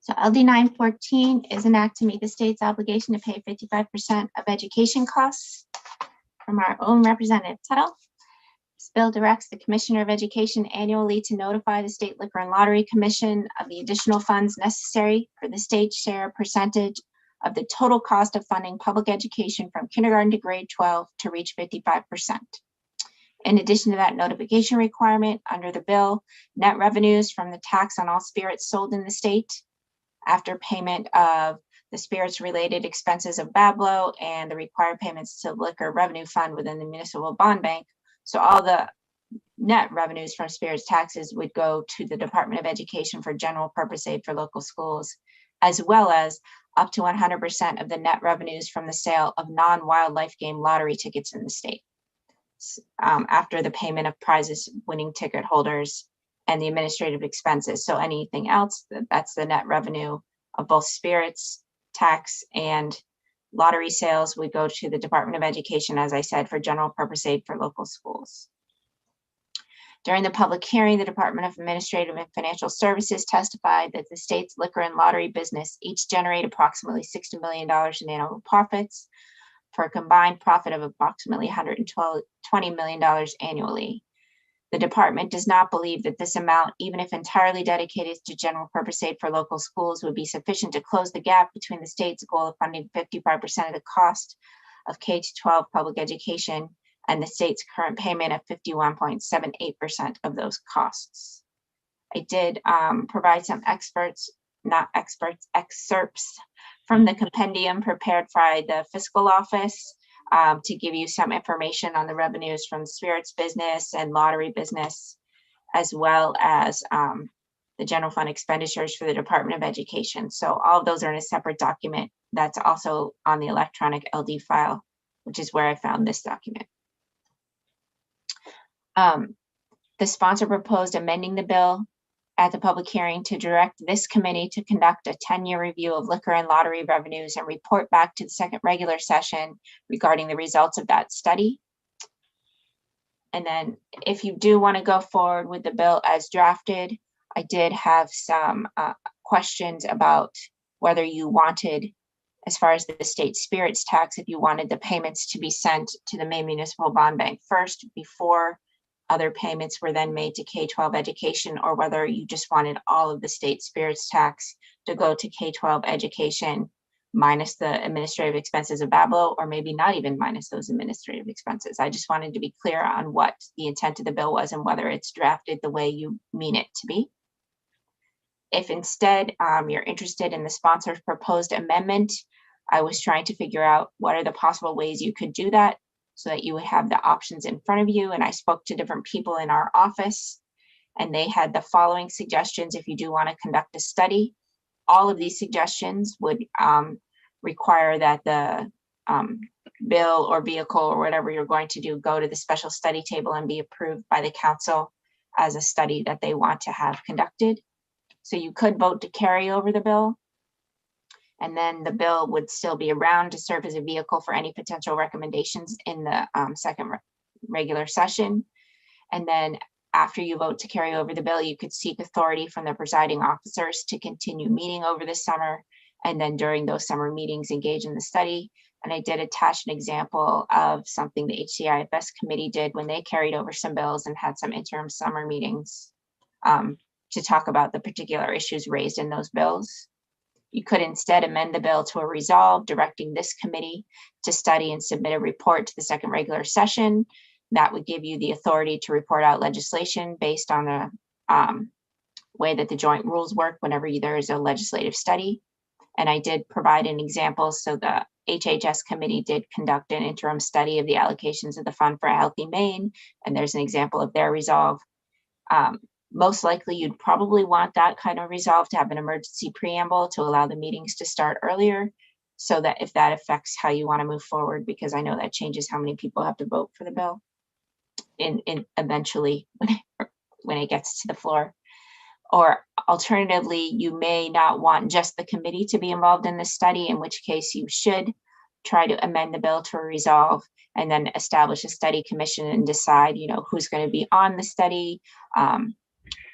Speaker 14: So LD 914 is an act to meet the state's obligation to pay 55% of education costs from our own representative Tuttle. This bill directs the Commissioner of Education annually to notify the State Liquor and Lottery Commission of the additional funds necessary for the state share percentage of the total cost of funding public education from kindergarten to grade 12 to reach 55%. In addition to that notification requirement under the bill, net revenues from the tax on all spirits sold in the state after payment of the spirits related expenses of Bablo and the required payments to the liquor revenue fund within the municipal bond bank. So all the net revenues from spirits taxes would go to the Department of Education for general purpose aid for local schools, as well as up to 100% of the net revenues from the sale of non-wildlife game lottery tickets in the state. After the payment of prizes winning ticket holders and the administrative expenses. So anything else, that's the net revenue of both spirits, tax, and lottery sales would go to the Department of Education, as I said, for general purpose aid for local schools. During the public hearing, the Department of Administrative and Financial Services testified that the state's liquor and lottery business each generate approximately $60 million in annual profits. for a combined profit of approximately $120 million annually. The department does not believe that this amount, even if entirely dedicated to general purpose aid for local schools, would be sufficient to close the gap between the state's goal of funding 55% of the cost of K-12 public education and the state's current payment of 51.78% of those costs. I did provide some excerpts from the compendium prepared by the fiscal office to give you some information on the revenues from the spirits business and lottery business, as well as the general fund expenditures for the Department of Education. So all of those are in a separate document that's also on the electronic LD file, which is where I found this document. The sponsor proposed amending the bill at the public hearing to direct this committee to conduct a 10-year review of liquor and lottery revenues and report back to the second regular session regarding the results of that study. And then if you do want to go forward with the bill as drafted, I did have some questions about whether you wanted, as far as the state spirits tax, if you wanted the payments to be sent to the Maine Municipal Bond Bank first before other payments were then made to K-12 education, or whether you just wanted all of the state spirits tax to go to K-12 education minus the administrative expenses of Bablo, or maybe not even minus those administrative expenses. I just wanted to be clear on what the intent of the bill was and whether it's drafted the way you mean it to be. If instead you're interested in the sponsor's proposed amendment, I was trying to figure out what are the possible ways you could do that so that you would have the options in front of you. And I spoke to different people in our office, and they had the following suggestions if you do want to conduct a study. All of these suggestions would require that the bill or vehicle or whatever you're going to do go to the special study table and be approved by the council as a study that they want to have conducted. So you could vote to carry over the bill, and then the bill would still be around to serve as a vehicle for any potential recommendations in the second regular session. And then after you vote to carry over the bill, you could seek authority from the presiding officers to continue meeting over the summer. And then during those summer meetings, engage in the study. And I did attach an example of something the HCIFS committee did when they carried over some bills and had some interim summer meetings to talk about the particular issues raised in those bills. You could instead amend the bill to a resolve directing this committee to study and submit a report to the second regular session. That would give you the authority to report out legislation based on the way that the joint rules work whenever there is a legislative study. And I did provide an example. So the HHS committee did conduct an interim study of the allocations of the Fund for a Healthy Maine, and there's an example of their resolve. Most likely you'd probably want that kind of resolve to have an emergency preamble to allow the meetings to start earlier, so that if that affects how you want to move forward, because I know that changes how many people have to vote for the bill in eventually when it gets to the floor. Or alternatively, you may not want just the committee to be involved in the study, in which case you should try to amend the bill to a resolve and then establish a study commission and decide, who's going to be on the study,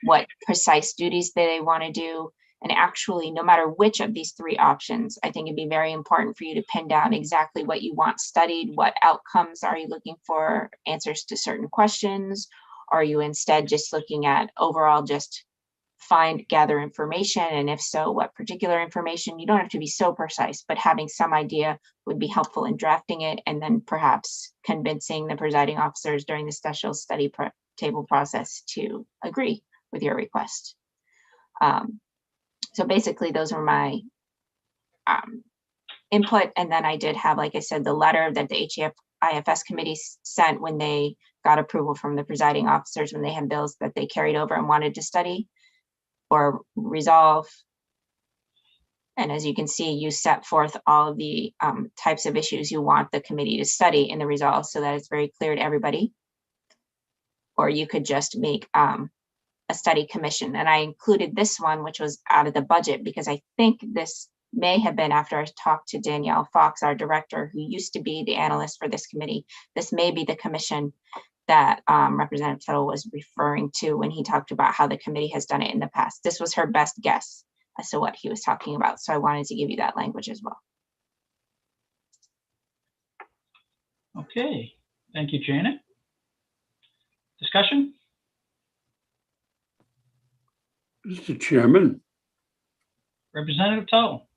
Speaker 14: what precise duties they want to do. And actually, no matter which of these three options, I think it'd be very important for you to pin down exactly what you want studied, what outcomes are you looking for, answers to certain questions, or are you instead just looking at overall just gather information, and if so, what particular information. You don't have to be so precise, but having some idea would be helpful in drafting it, and then perhaps convincing the presiding officers during the special study table process to agree with your request. So basically those are my input. And then I did have, like I said, the letter that the HCIFS committee sent when they got approval from the presiding officers when they had bills that they carried over and wanted to study or resolve. And as you can see, you set forth all of the types of issues you want the committee to study in the resolve so that it's very clear to everybody. Or you could just make a study commission. And I included this one, which was out of the budget, because I think this may have been after I talked to Danielle Fox, our director, who used to be the analyst for this committee. This may be the commission that Representative Tuttle was referring to when he talked about how the committee has done it in the past. This was her best guess as to what he was talking about. So I wanted to give you that language as well.
Speaker 3: Okay, thank you, Janet. Discussion?
Speaker 16: Mr. Chairman,
Speaker 3: Representative Tuttle.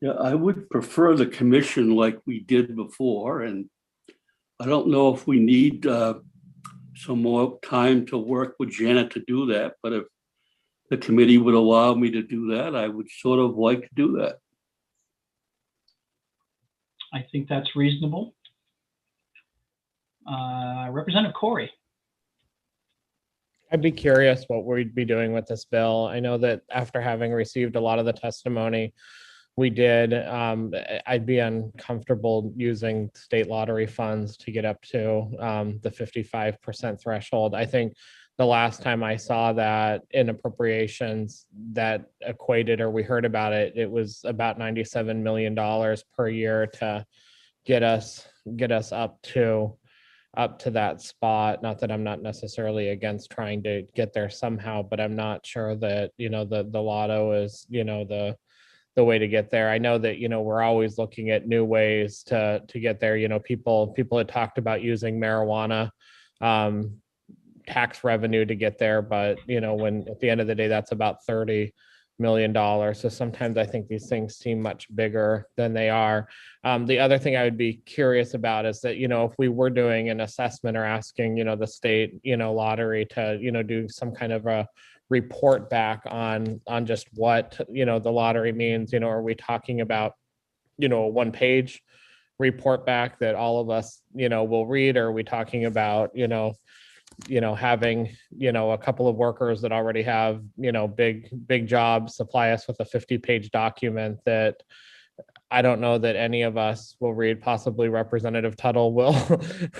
Speaker 16: yeah, I would prefer the commission like we did before, and I don't know if we need some more time to work with Janet to do that, but if the committee would allow me to do that, I would sort of like to do that.
Speaker 3: I think that's reasonable. Representative Corey.
Speaker 5: I'd be curious what we'd be doing with this bill. I know that after having received a lot of the testimony we did, I'd be uncomfortable using state lottery funds to get up to the 55% threshold. I think the last time I saw that in appropriations that equated, or we heard about it, it was about $97 million per year to get us up to that spot. Not that I'm not necessarily against trying to get there somehow, but I'm not sure that, the lotto is, the way to get there. I know that, we're always looking at new ways to get there. People had talked about using marijuana tax revenue to get there, but when at the end of the day, that's about $30 million. So sometimes I think these things seem much bigger than they are. The other thing I would be curious about is that, if we were doing an assessment or asking, the state, lottery to, do some kind of a report back on just what, the lottery means, are we talking about, a 1-page report back that all of us, will read? Or are we talking about, having, a couple of workers that already have, big jobs supply us with a 50-page document that I don't know that any of us will read. Possibly Representative Tuttle will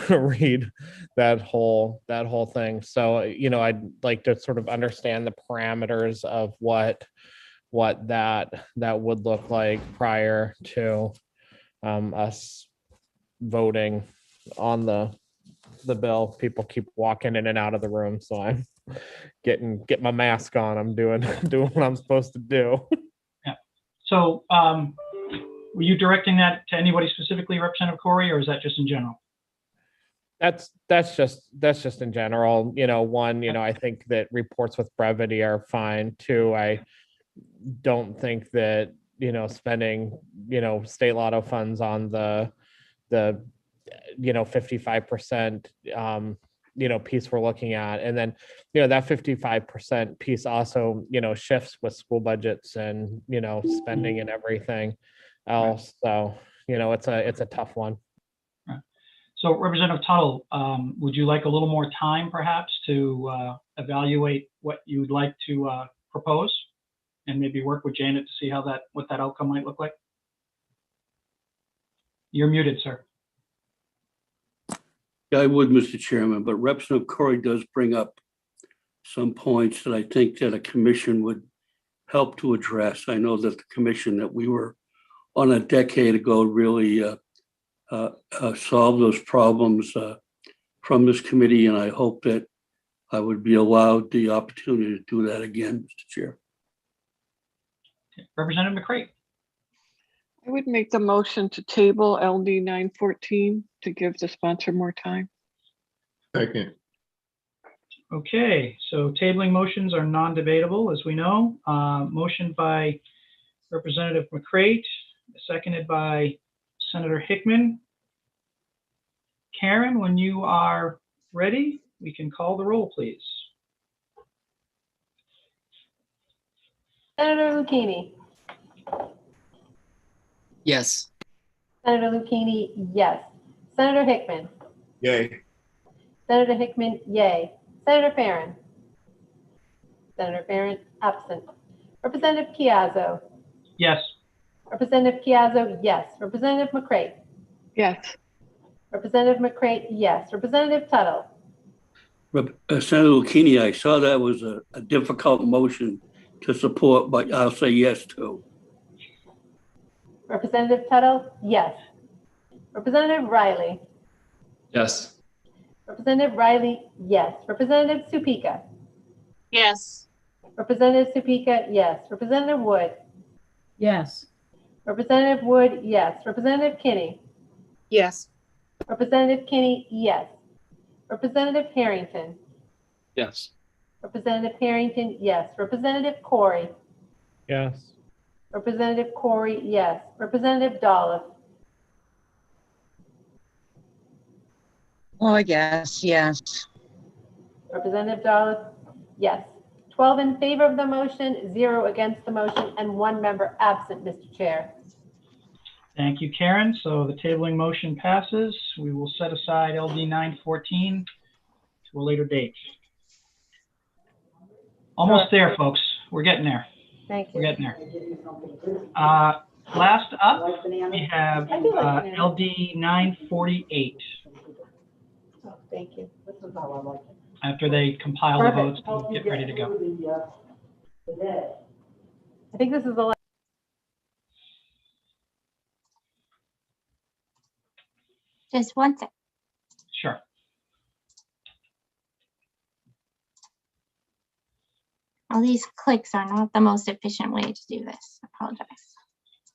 Speaker 5: read that whole thing. So, I'd like to sort of understand the parameters of what that would look like prior to us voting on the bill. People keep walking in and out of the room, so I'm get my mask on. I'm doing what I'm supposed to do.
Speaker 3: Yeah. So were you directing that to anybody specifically, Representative Corey, or is that just in general?
Speaker 5: That's just in general. One, I think that reports with brevity are fine. Two, I don't think that spending state lotto funds on the 55% piece we're looking at, and then that 55% piece also shifts with school budgets and spending and everything else. So it's a tough one.
Speaker 3: So Representative Tuttle, would you like a little more time perhaps to evaluate what you'd like to propose, and maybe work with Janet to see what that outcome might look like? You're muted, sir.
Speaker 16: Yeah, I would, Mr. Chairman, but Representative Corey does bring up some points that I think that a commission would help to address. I know that the commission that we were on a decade ago really solved those problems from this committee, and I hope that I would be allowed the opportunity to do that again, Mr. Chair.
Speaker 3: Okay. Representative McCray.
Speaker 2: I would make the motion to table LD 914 to give the sponsor more time.
Speaker 12: Second.
Speaker 3: Okay, so tabling motions are non-debatable, as we know. Motion by Representative McCray, seconded by Senator Hickman. Karen, when you are ready, we can call the roll, please.
Speaker 20: Senator Lucchini.
Speaker 1: Yes.
Speaker 20: Senator Lucchini, yes. Senator Hickman.
Speaker 12: Yay.
Speaker 20: Senator Hickman, yay. Senator Farren. Senator Farren, absent. Representative Chiazzo.
Speaker 3: Yes.
Speaker 20: Representative Chiazzo, yes. Representative McCray.
Speaker 2: Yes.
Speaker 20: Representative McCray, yes. Representative Tuttle.
Speaker 16: Senator Lucchini, I saw that was a difficult motion to support, but I'll say yes to.
Speaker 20: Representative Tuttle, yes. Representative Riley.
Speaker 12: Yes.
Speaker 20: Representative Riley, yes. Representative Supika.
Speaker 19: Yes.
Speaker 20: Representative Supika, yes. Representative Wood.
Speaker 22: Yes.
Speaker 20: Representative Wood, yes. Representative Kinney.
Speaker 2: Yes.
Speaker 20: Representative Kinney, yes. Representative Harrington.
Speaker 5: Yes.
Speaker 20: Representative Harrington, yes. Representative Corey.
Speaker 5: Yes.
Speaker 20: Representative Corey, yes. Representative Dolph.
Speaker 9: Oh, yes, yes.
Speaker 20: Representative Dolph, yes. 12 in favor of the motion, 0 against the motion, and 1 member absent, Mr. Chair.
Speaker 3: Thank you, Karen. So the tabling motion passes. We will set aside LD 914 to a later date. Almost there, folks. We're getting there.
Speaker 20: Thank you.
Speaker 3: We're getting there. Last up, we have LD 948.
Speaker 20: Oh, thank you. This is how I like it.
Speaker 3: After they compile the votes, we'll get ready to go.
Speaker 20: I think this is the last.
Speaker 14: Just one sec.
Speaker 3: Sure.
Speaker 14: All these clicks are not the most efficient way to do this. I apologize.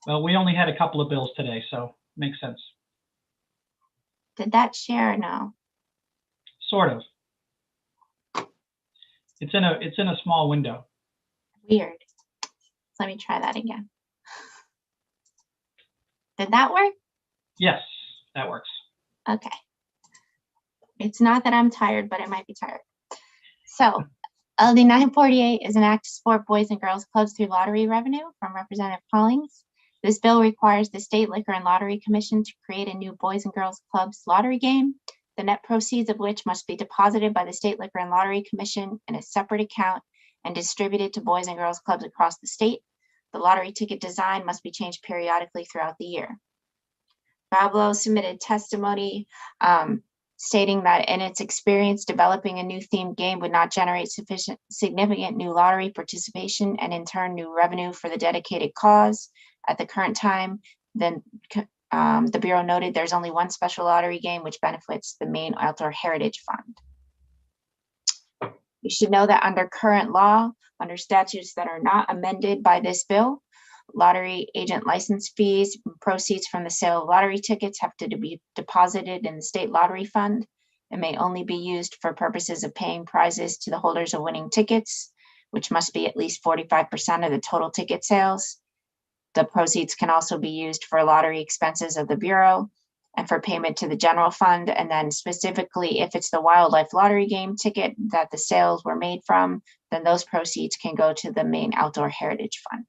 Speaker 3: Well, we only had a couple of bills today, so makes sense.
Speaker 14: Did that share or no?
Speaker 3: Sort of. It's in a small window.
Speaker 14: Weird. Let me try that again. Did that work?
Speaker 3: Yes, that works.
Speaker 14: Okay. It's not that I'm tired, but I might be tired. So LD 948 is an act to support boys and girls clubs through lottery revenue from Representative Collins. This bill requires the State Liquor and Lottery Commission to create a new Boys and Girls Clubs lottery game, the net proceeds of which must be deposited by the State Liquor and Lottery Commission in a separate account and distributed to boys and girls clubs across the state. The lottery ticket design must be changed periodically throughout the year. Pablo submitted testimony stating that in its experience, developing a new themed game would not generate significant new lottery participation and in turn new revenue for the dedicated cause. At the current time, then the Bureau noted there's only one special lottery game which benefits the Maine Outdoor Heritage Fund. You should know that under current law, under statutes that are not amended by this bill, lottery agent license fees, proceeds from the sale of lottery tickets have to be deposited in the state lottery fund. It may only be used for purposes of paying prizes to the holders of winning tickets, which must be at least 45% of the total ticket sales. The proceeds can also be used for lottery expenses of the Bureau and for payment to the general fund. And then specifically, if it's the wildlife lottery game ticket that the sales were made from, then those proceeds can go to the Maine Outdoor Heritage Fund.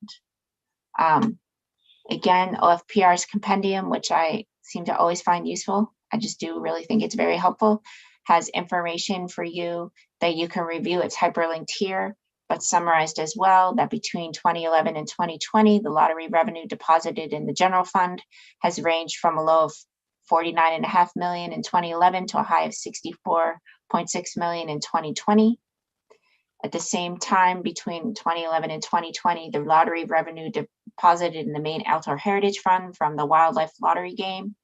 Speaker 14: Again, OFPR's compendium, which I seem to always find useful, I just do really think it's very helpful, has information for you that you can review. It's hyperlinked here, but summarized as well, that between 2011 and 2020, the lottery revenue deposited in the general fund has ranged from a low of 49.5 million in 2011 to a high of 64.6 million in 2020. At the same time, between 2011 and 2020, the lottery revenue deposited in the Maine Outdoor Heritage Fund from the wildlife lottery game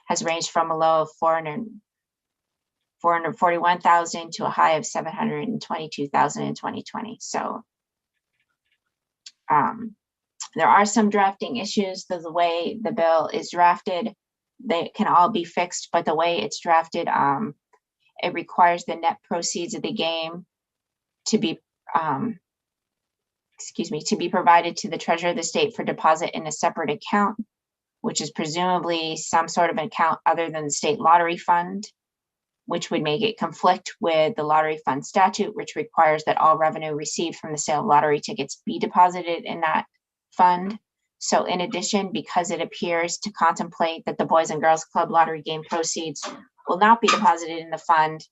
Speaker 14: has ranged from a low of 441,000 to a high of 722,000 in 2020. So there are some drafting issues. The way the bill is drafted, they can all be fixed, but the way it's drafted, it requires the net proceeds of the game to be, to be provided to the treasurer of the state for deposit in a separate account, which is presumably some sort of account other than the state lottery fund, which would make it conflict with the lottery fund statute, which requires that all revenue received from the sale of lottery tickets be deposited in that fund. So in addition, because it appears to contemplate that the Boys and Girls Club lottery game proceeds will not be deposited in the fund,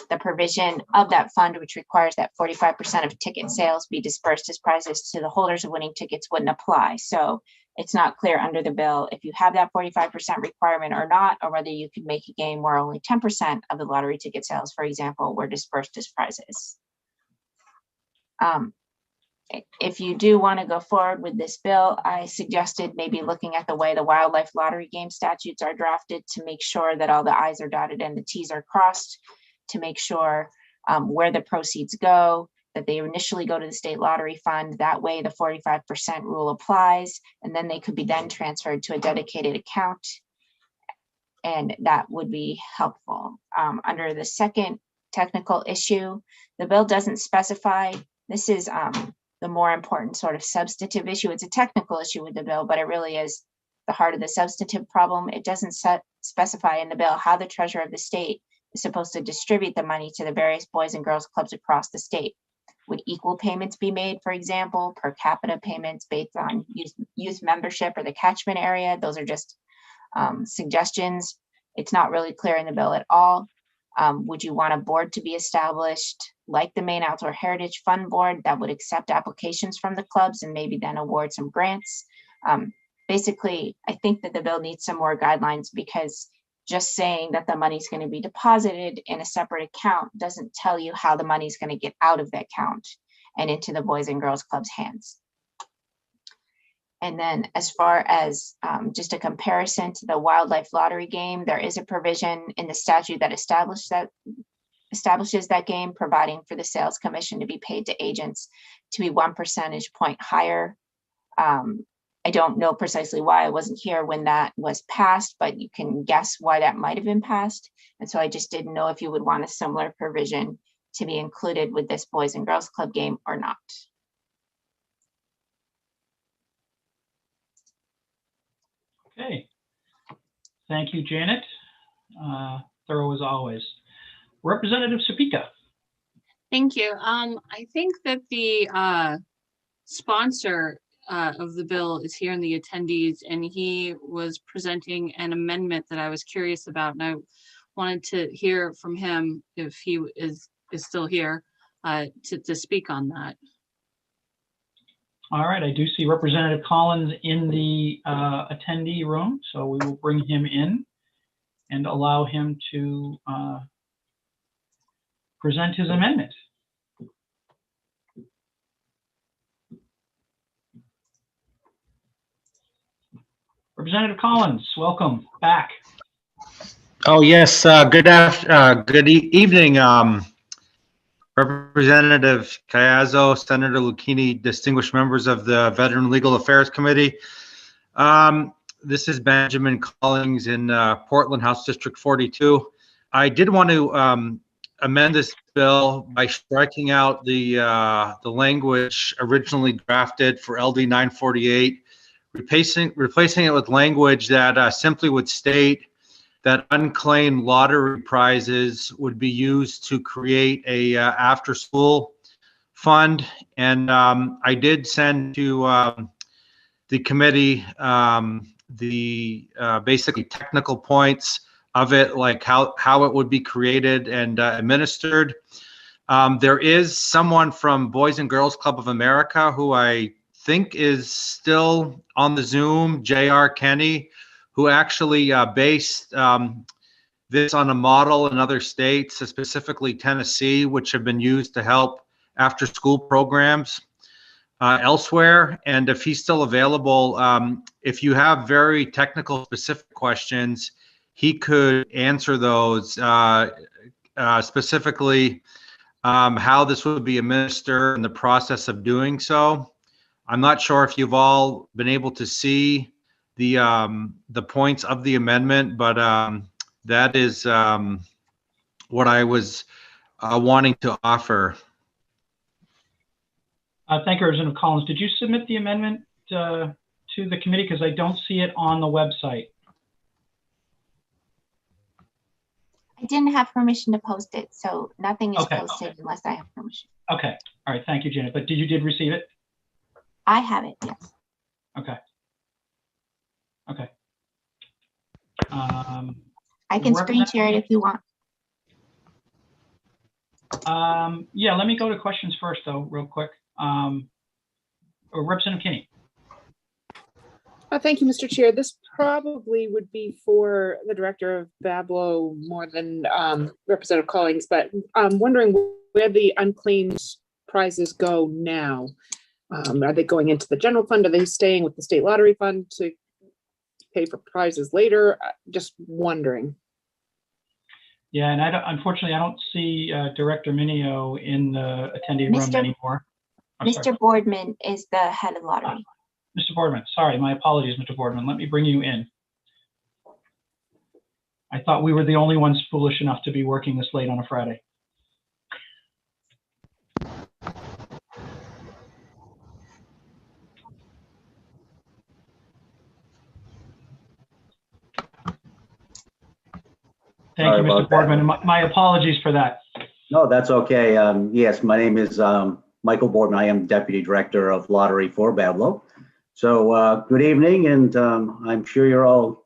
Speaker 14: the provision of that fund, which requires that 45% of ticket sales be dispersed as prizes to the holders of winning tickets, wouldn't apply. So it's not clear under the bill if you have that 45% requirement or not, or whether you could make a game where only 10% of the lottery ticket sales, for example, were dispersed as prizes. If you do want to go forward with this bill, I suggested maybe looking at the way the wildlife lottery game statutes are drafted to make sure that all the I's are dotted and the T's are crossed, to make sure where the proceeds go, that they initially go to the state lottery fund. That way the 45% rule applies, and then they could be then transferred to a dedicated account. and that would be helpful. Under the second technical issue, the bill doesn't specify. This is the more important sort of substantive issue. It's a technical issue with the bill, but it really is the heart of the substantive problem. It doesn't specify in the bill how the treasurer of the state is supposed to distribute the money to the various boys and girls clubs across the state. Would equal payments be made, for example, per capita payments based on youth membership or the catchment area? Those are just suggestions. It's not really clear in the bill at all. Would you want a board to be established like the Maine Outdoor Heritage Fund Board that would accept applications from the clubs and maybe then award some grants? Basically, I think that the bill needs some more guidelines, because just saying that the money's going to be deposited in a separate account doesn't tell you how the money's going to get out of the account and into the Boys and Girls Club's hands. And then as far as just a comparison to the wildlife lottery game, there is a provision in the statute that establishes that game, providing for the sales commission to be paid to agents to be 1 percentage point higher. I don't know precisely why. I wasn't here when that was passed, but you can guess why that might have been passed. And so I just didn't know if you would want a similar provision to be included with this Boys and Girls Club game or not.
Speaker 3: Okay. Thank you, Janet. Thorough as always. Representative Sapika.
Speaker 19: Thank you. I think that the sponsor of the bill is here in the attendees, and he was presenting an amendment that I was curious about, and I wanted to hear from him if he is still here to speak on that.
Speaker 3: All right, I do see Representative Collins in the attendee room, so we will bring him in and allow him to present his amendment. Representative Collins, welcome back.
Speaker 4: Oh, yes. Good evening, Representative Caiazzo, Senator Lucchini, distinguished members of the Veteran Legal Affairs Committee. This is Benjamin Collins in Portland, House District 42. I did want to amend this bill by striking out the language originally drafted for LD 948, replacing it with language that simply would state that unclaimed lottery prizes would be used to create a after-school fund. And I did send to the committee the basically technical points of it, like how it would be created and administered. There is someone from Boys and Girls Club of America who I think is still on the Zoom, J.R. Kenny, who actually based this on a model in other states, specifically Tennessee, which have been used to help after-school programs elsewhere. And if he's still available, if you have very technical specific questions, he could answer those, specifically how this would be administered and the process of doing so. I'm not sure if you've all been able to see the points of the amendment, but that is what I was wanting to offer.
Speaker 3: Thank you, Representative Collins. Did you submit the amendment to the committee? Because I don't see it on the website.
Speaker 14: I didn't have permission to post it, so nothing is posted unless I have permission.
Speaker 3: Okay. All right. Thank you, Janet. But you did receive it?
Speaker 14: I have it, yes.
Speaker 3: Okay. Okay.
Speaker 14: I can screen share it if you want.
Speaker 3: Yeah, let me go to questions first, though, real quick. Representative Kinney.
Speaker 18: Thank you, Mr. Chair. This probably would be for the director of Bablo more than Representative Collins, but I'm wondering where the unclaimed prizes go now. Are they going into the general fund? Are they staying with the state lottery fund to pay for prizes later? Just wondering.
Speaker 3: Yeah, and unfortunately, I don't see Director Minio in the attendee room anymore.
Speaker 14: Mr. Boardman is the head of lottery.
Speaker 3: Mr. Boardman, sorry, my apologies, Mr. Boardman. Let me bring you in. I thought we were the only ones foolish enough to be working this late on a Friday. Thank you, Mr. Boardman. My apologies for that.
Speaker 10: No, that's okay. Yes, my name is Michael Boardman. I am Deputy Director of Lottery for Bablow. So good evening, and I'm sure you're all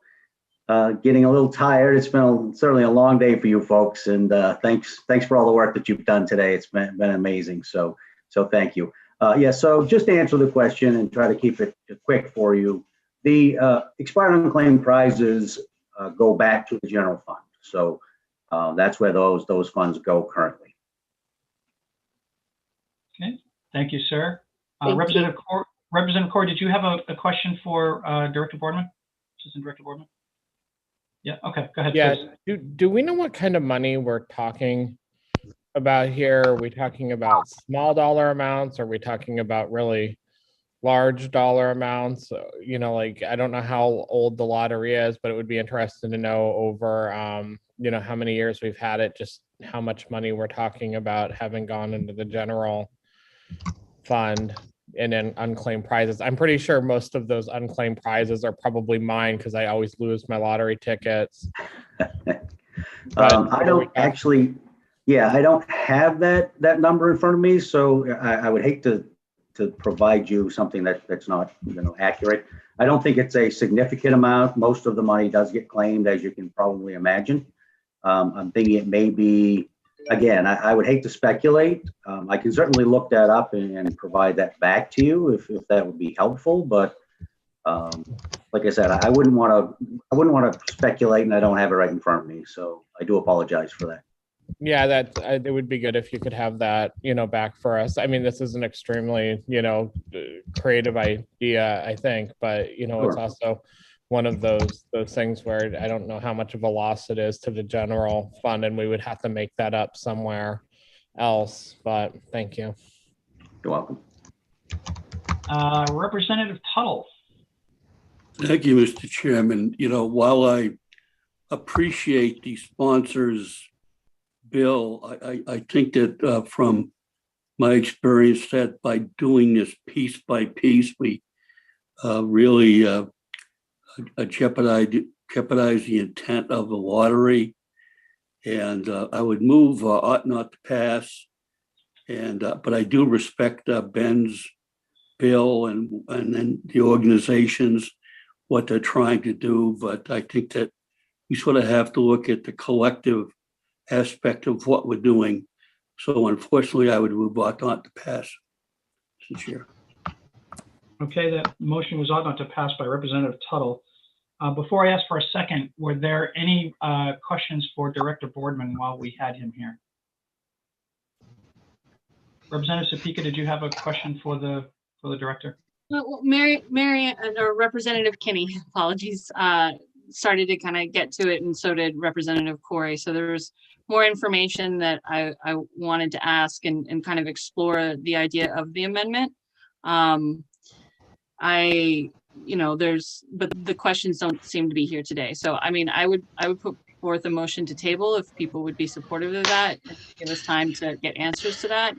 Speaker 10: getting a little tired. It's been certainly a long day for you folks, and thanks for all the work that you've done today. It's been amazing. So thank you. Yeah. So just to answer the question and try to keep it quick for you, the expired unclaimed prizes go back to the general fund. So that's where those funds go currently.
Speaker 3: Okay. Thank you, sir.
Speaker 14: Thank
Speaker 3: Representative Corr, did you have a question for Director Boardman? Assistant Director Boardman? Yeah, okay, go ahead.
Speaker 5: Yeah,
Speaker 3: Please.
Speaker 5: do we know what kind of money we're talking about here? Are we talking about small dollar amounts? Are we talking about really large dollar amounts? You know, like, I don't know how old the lottery is, but it would be interesting to know over, you know, how many years we've had it, just how much money we're talking about having gone into the general fund and then unclaimed prizes. I'm pretty sure most of those unclaimed prizes are probably mine because I always lose my lottery tickets.
Speaker 10: I don't actually, I don't have that number in front of me, so I would hate to provide you something that's not, you know, accurate. I don't think it's a significant amount. Most of the money does get claimed, as you can probably imagine. I'm thinking it may be, again, I would hate to speculate. I can certainly look that up and provide that back to you if that would be helpful. But like I said, I wouldn't want to speculate, and I don't have it right in front of me. So I do apologize for that.
Speaker 5: Yeah, that it would be good if you could have that, you know, back for us. I mean, this is an extremely, you know, creative idea, I think, but you know,
Speaker 10: Sure.
Speaker 5: It's also one of those things where I don't know how much of a loss it is to the general fund, and we would have to make that up somewhere else. But thank you.
Speaker 10: You're welcome.
Speaker 3: Representative Tuttle.
Speaker 16: Thank you, Mr. Chairman. You know, while I appreciate the sponsors' bill, I think that from my experience that by doing this piece by piece, we really jeopardize the intent of the lottery. And I would move ought not to pass. And but I do respect Ben's bill and then the organizations, what they're trying to do. But I think that we sort of have to look at the collective aspect of what we're doing. So unfortunately, I would move ought not to pass, Mr. Chair.
Speaker 3: Okay, that motion was ought not to pass by Representative Tuttle. Before I ask for a second, were there any questions for Director Boardman while we had him here? Representative Sapika, did you have a question for the director?
Speaker 19: Well, Mary or Representative Kinney, apologies, started to kind of get to it, and so did Representative Corey. So there was more information that I wanted to ask and kind of explore the idea of the amendment. But the questions don't seem to be here today. So I mean, I would put forth a motion to table if people would be supportive of that, and give us time to get answers to that.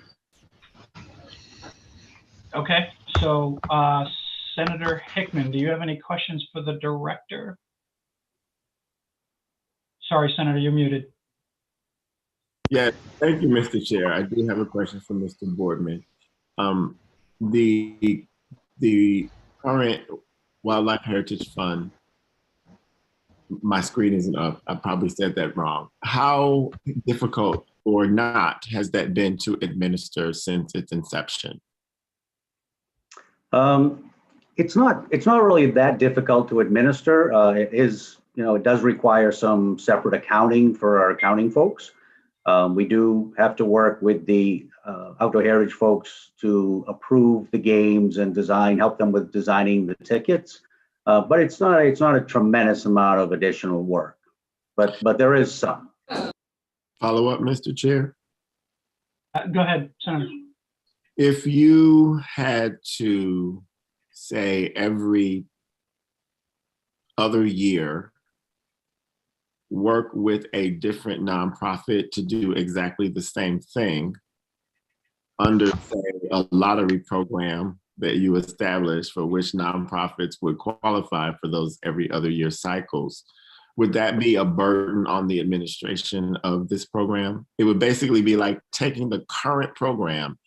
Speaker 3: Okay, so Senator Hickman, do you have any questions for the director? Sorry, Senator, you're muted.
Speaker 12: Yeah, thank you, Mr. Chair. I do have a question for Mr. Boardman. The current Wildlife Heritage Fund, my screen isn't up. I probably said that wrong. How difficult or not has that been to administer since its inception?
Speaker 10: It's not really that difficult to administer. It is, you know, it does require some separate accounting for our accounting folks. We do have to work with the Outdoor Heritage folks to approve the games and help them with designing the tickets. But it's not a tremendous amount of additional work, but there is some.
Speaker 12: Follow up, Mr. Chair.
Speaker 3: Go ahead, Senator.
Speaker 12: If you had to say every other year work with a different nonprofit to do exactly the same thing under, say, a lottery program that you establish for which nonprofits would qualify for those every other year cycles, would that be a burden on the administration of this program? It would basically be like taking the current program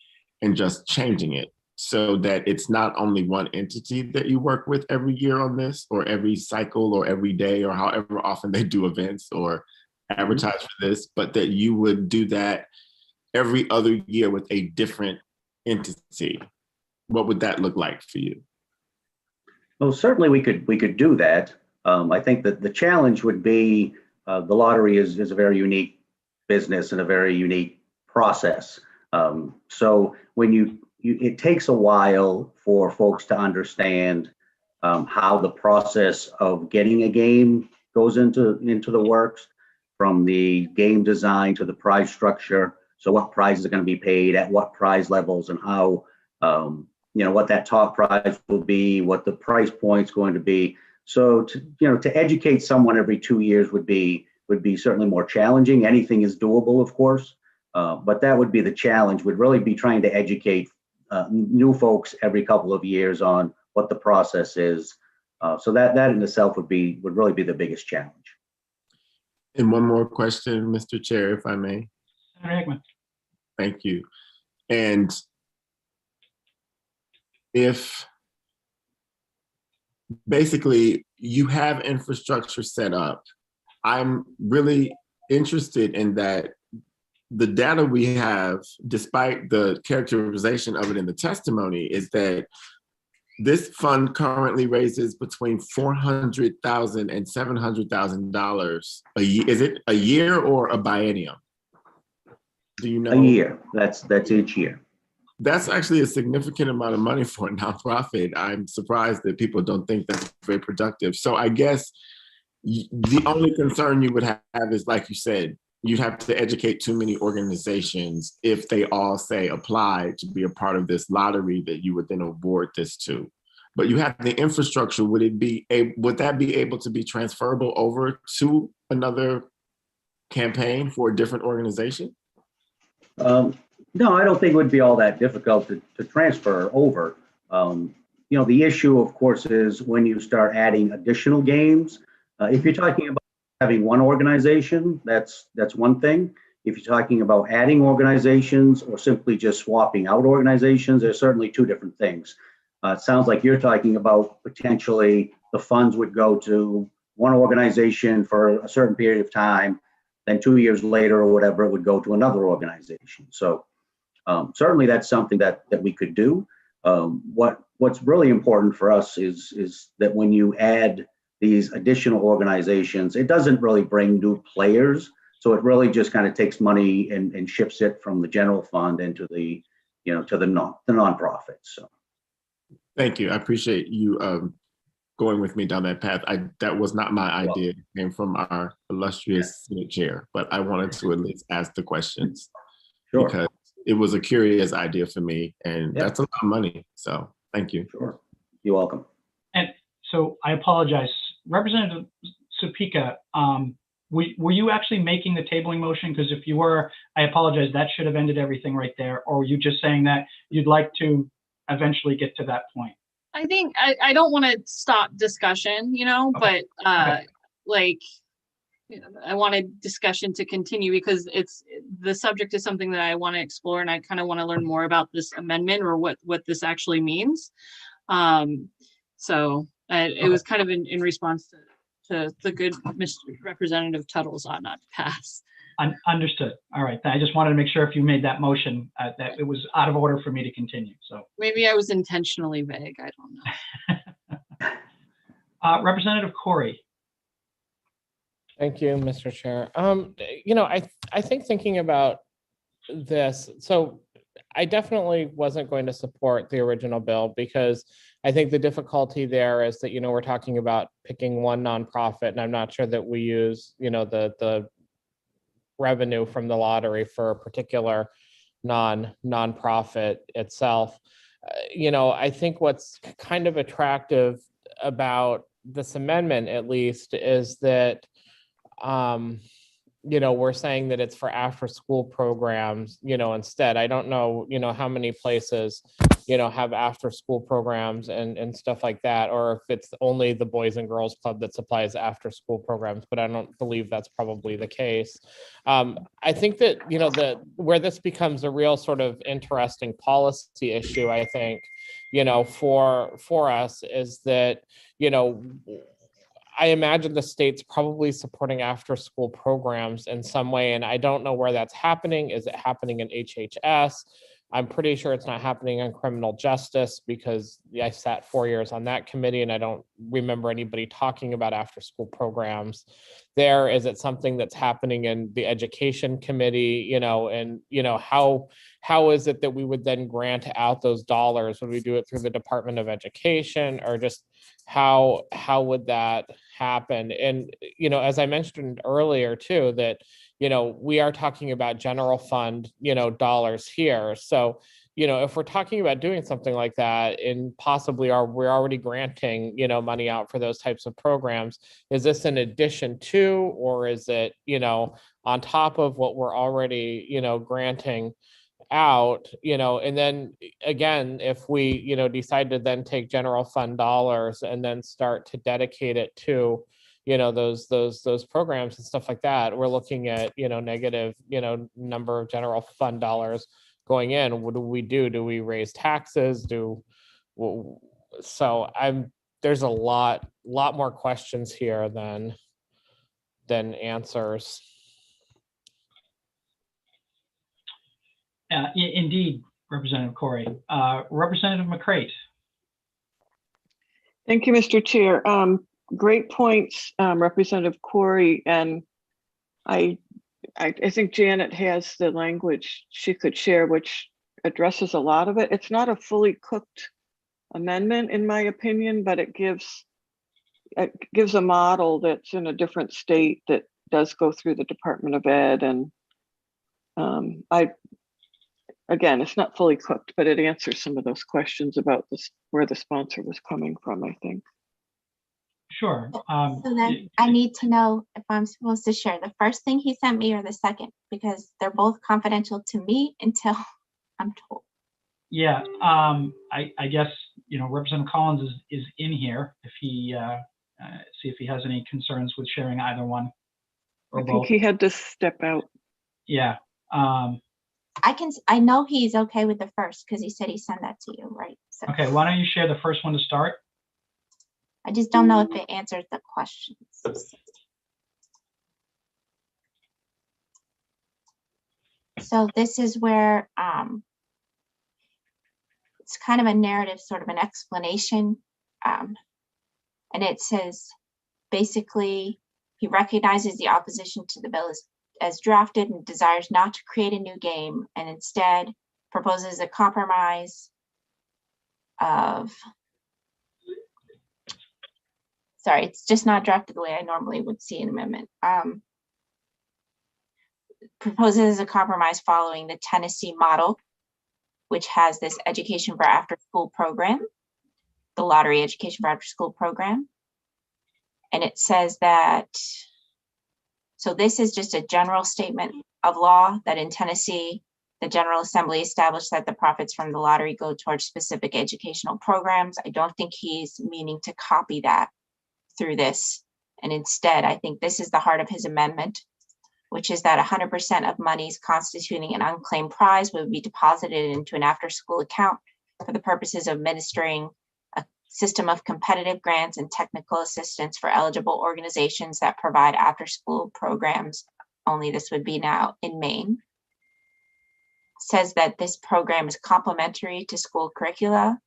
Speaker 12: and just changing it so that it's not only one entity that you work with every year on this, or every cycle, or every day, or however often they do events or advertise for this, but that you would do that every other year with a different entity. What would that look like for you?
Speaker 10: Well, certainly we could do that. I think that the challenge would be the lottery is a very unique business and a very unique process. So when it takes a while for folks to understand how the process of getting a game goes into the works, from the game design to the prize structure. So what prizes are going to be paid at what prize levels, and how what that top prize will be, what the price point's going to be. So to educate someone every 2 years would be certainly more challenging. Anything is doable, of course, but that would be the challenge. Would really be trying to educate new folks every couple of years on what the process is. So that in itself would really be the biggest challenge.
Speaker 12: And one more question, Mr. Chair, if I may.
Speaker 3: Senator Hickman.
Speaker 12: Thank you. And if basically you have infrastructure set up, I'm really interested in that the data we have, despite the characterization of it in the testimony, is that this fund currently raises between $400,000 and $700,000 a year. Is it a year or a biennium? Do you know?
Speaker 10: A year. That's each year.
Speaker 12: That's actually a significant amount of money for a nonprofit. I'm surprised that people don't think that's very productive. So I guess the only concern you would have is, like you said, you'd have to educate too many organizations if they all say apply to be a part of this lottery that you would then award this to. But you have the infrastructure. Would that be able to be transferable over to another campaign for a different organization?
Speaker 10: No, I don't think it would be all that difficult to transfer over. The issue, of course, is when you start adding additional games. If you're talking about having one organization, that's one thing. If you're talking about adding organizations or simply just swapping out organizations, there's certainly two different things. It sounds like you're talking about potentially the funds would go to one organization for a certain period of time, then 2 years later or whatever, it would go to another organization. So certainly that's something that we could do. What's really important for us is that when you add these additional organizations, it doesn't really bring new players. So it really just kind of takes money and shifts it from the general fund into the nonprofits. So.
Speaker 12: Thank you. I appreciate you going with me down that path. That was not my idea. It came from our illustrious Senate chair, but I wanted to at least ask the questions. Sure. Because it was a curious idea for me, and that's a lot of money. So thank you.
Speaker 10: Sure. You're welcome.
Speaker 3: And so I apologize. Representative Supika, were you actually making the tabling motion? Because if you were, I apologize, that should have ended everything right there. Or were you just saying that you'd like to eventually get to that point?
Speaker 19: I think I don't want to stop discussion, but like, I wanted discussion to continue because the subject is something that I want to explore, and I kind of want to learn more about this amendment or what this actually means. So it was kind of in response to the good Mr. Representative Tuttle's ought not to pass.
Speaker 3: Understood. All right. I just wanted to make sure if you made that motion that it was out of order for me to continue. So
Speaker 19: maybe I was intentionally vague. I don't know.
Speaker 3: Representative Corey.
Speaker 5: Thank you, Mr. Chair. I think thinking about this, so I definitely wasn't going to support the original bill because I think the difficulty there is that, we're talking about picking one nonprofit, and I'm not sure that we use, the revenue from the lottery for a particular nonprofit itself. I think what's kind of attractive about this amendment, at least, is that we're saying that it's for after school programs, instead. I don't know, how many places, have after school programs and stuff like that, or if it's only the Boys and Girls Club that supplies after school programs, but I don't believe that's probably the case. I think that, where this becomes a real sort of interesting policy issue, I think, for us is that, I imagine the state's probably supporting after school programs in some way, and I don't know where that's happening. Is it happening in HHS? I'm pretty sure it's not happening in criminal justice because I sat 4 years on that committee and I don't remember anybody talking about after school programs there. Is it something that's happening in the education committee, and how is it that we would then grant out those dollars? Would we do it through the Department of Education, or just how would that happen? And, as I mentioned earlier too, that, we are talking about general fund, dollars here. So, if we're talking about doing something like that and possibly we're already granting, money out for those types of programs, is this in addition to, or is it, on top of what we're already, granting out, and then again, if we, decide to then take general fund dollars and then start to dedicate it to, those programs and stuff like that, we're looking at, negative, number of general fund dollars going in. What do we do? Do we raise taxes? So there's a lot more questions here than answers.
Speaker 3: Indeed, Representative Corey. Representative McCrate.
Speaker 2: Thank you, Mr. Chair. Great points, Representative Corey. And I think Janet has the language she could share, which addresses a lot of it. It's not a fully cooked amendment, in my opinion, but it gives a model that's in a different state that does go through the Department of Ed. And again, it's not fully cooked, but it answers some of those questions about where the sponsor was coming from, I think.
Speaker 3: Sure.
Speaker 14: So then I need to know if I'm supposed to share the first thing he sent me or the second, because they're both confidential to me until I'm told.
Speaker 3: Yeah, I guess, Representative Collins is in here. If he, see if he has any concerns with sharing either one or both.
Speaker 2: I think he had to step out.
Speaker 3: Yeah.
Speaker 14: I know he's okay with the first because he said he sent that to you, right? So
Speaker 3: Okay, why don't you share the first one to start?
Speaker 14: I just don't know if it answers the questions. So this is where it's kind of a narrative, sort of an explanation. And it says, basically, he recognizes the opposition to the bill as drafted and desires not to create a new game, and instead proposes a compromise of, sorry, it's just not drafted the way I normally would see an amendment. Proposes a compromise following the Tennessee model, which has this education for after school program, the lottery education for after school program. And it says that, so this is just a general statement of law that in Tennessee, the General Assembly established that the profits from the lottery go towards specific educational programs. I don't think he's meaning to copy that through this. And instead, I think this is the heart of his amendment, which is that 100% of monies constituting an unclaimed prize would be deposited into an after-school account for the purposes of administering a system of competitive grants and technical assistance for eligible organizations that provide after-school programs. Only this would be now in Maine. Says that this program is complementary to school curricula,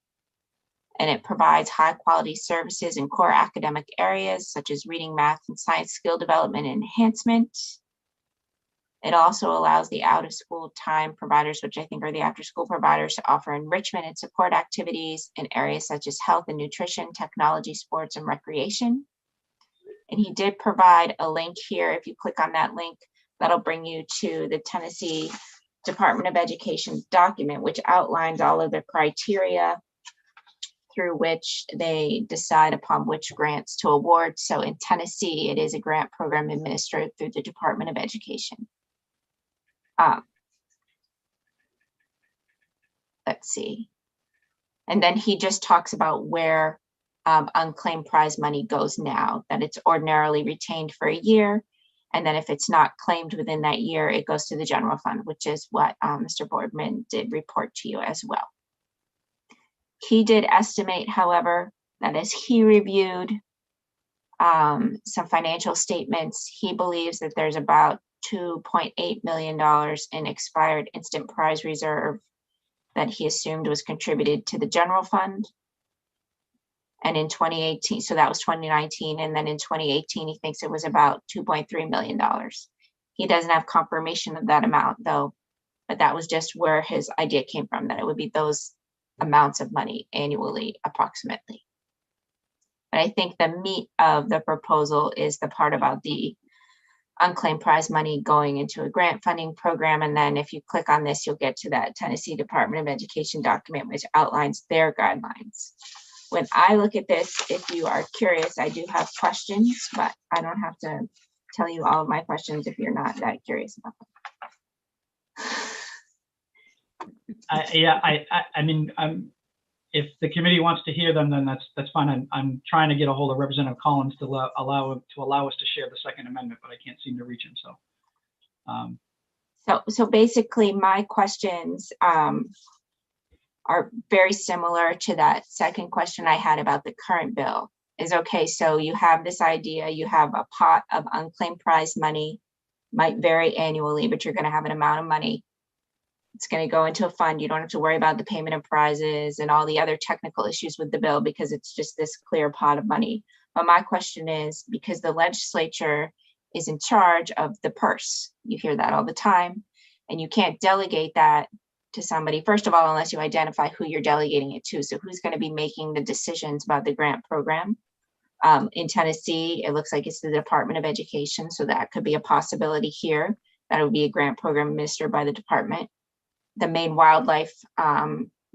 Speaker 14: and it provides high-quality services in core academic areas such as reading, math, and science skill development and enhancement. It also allows the out-of-school time providers, which I think are the after-school providers, to offer enrichment and support activities in areas such as health and nutrition, technology, sports, and recreation. And he did provide a link here. If you click on that link, that'll bring you to the Tennessee Department of Education document, which outlines all of the criteria through which they decide upon which grants to award. So in Tennessee, it is a grant program administered through the Department of Education. Let's see. And then he just talks about where unclaimed prize money goes now, that it's ordinarily retained for a year. And then if it's not claimed within that year, it goes to the general fund, which is what Mr. Boardman did report to you as well. He did estimate, however, that as he reviewed some financial statements, he believes that there's about $2.8 million in expired instant prize reserve that he assumed was contributed to the general fund. And in 2018, so that was 2019. And then in 2018, he thinks it was about $2.3 million. He doesn't have confirmation of that amount though, but that was just where his idea came from, that it would be those amounts of money annually, approximately. But I think the meat of the proposal is the part about the unclaimed prize money going into a grant funding program. And then if you click on this, you'll get to that Tennessee Department of Education document, which outlines their guidelines. When I look at this, if you are curious, I do have questions, but I don't have to tell you all of my questions if you're not that curious about them.
Speaker 3: I mean, if the committee wants to hear them, then that's fine. I'm trying to get a hold of Representative Collins to allow us to share the Second Amendment, but I can't seem to reach him.
Speaker 14: So basically, my questions are very similar to that second question I had about the current bill. Is okay, so you have this idea, you have a pot of unclaimed prize money, might vary annually, but you're going to have an amount of money. It's going to go into a fund. You don't have to worry about the payment of prizes and all the other technical issues with the bill because it's just this clear pot of money. But my question is, because the legislature is in charge of the purse, you hear that all the time, and you can't delegate that to somebody, first of all, unless you identify who you're delegating it to. So who's going to be making the decisions about the grant program? In Tennessee, it looks like it's the Department of Education. So that could be a possibility here. That would be a grant program administered by the department. The Maine Wildlife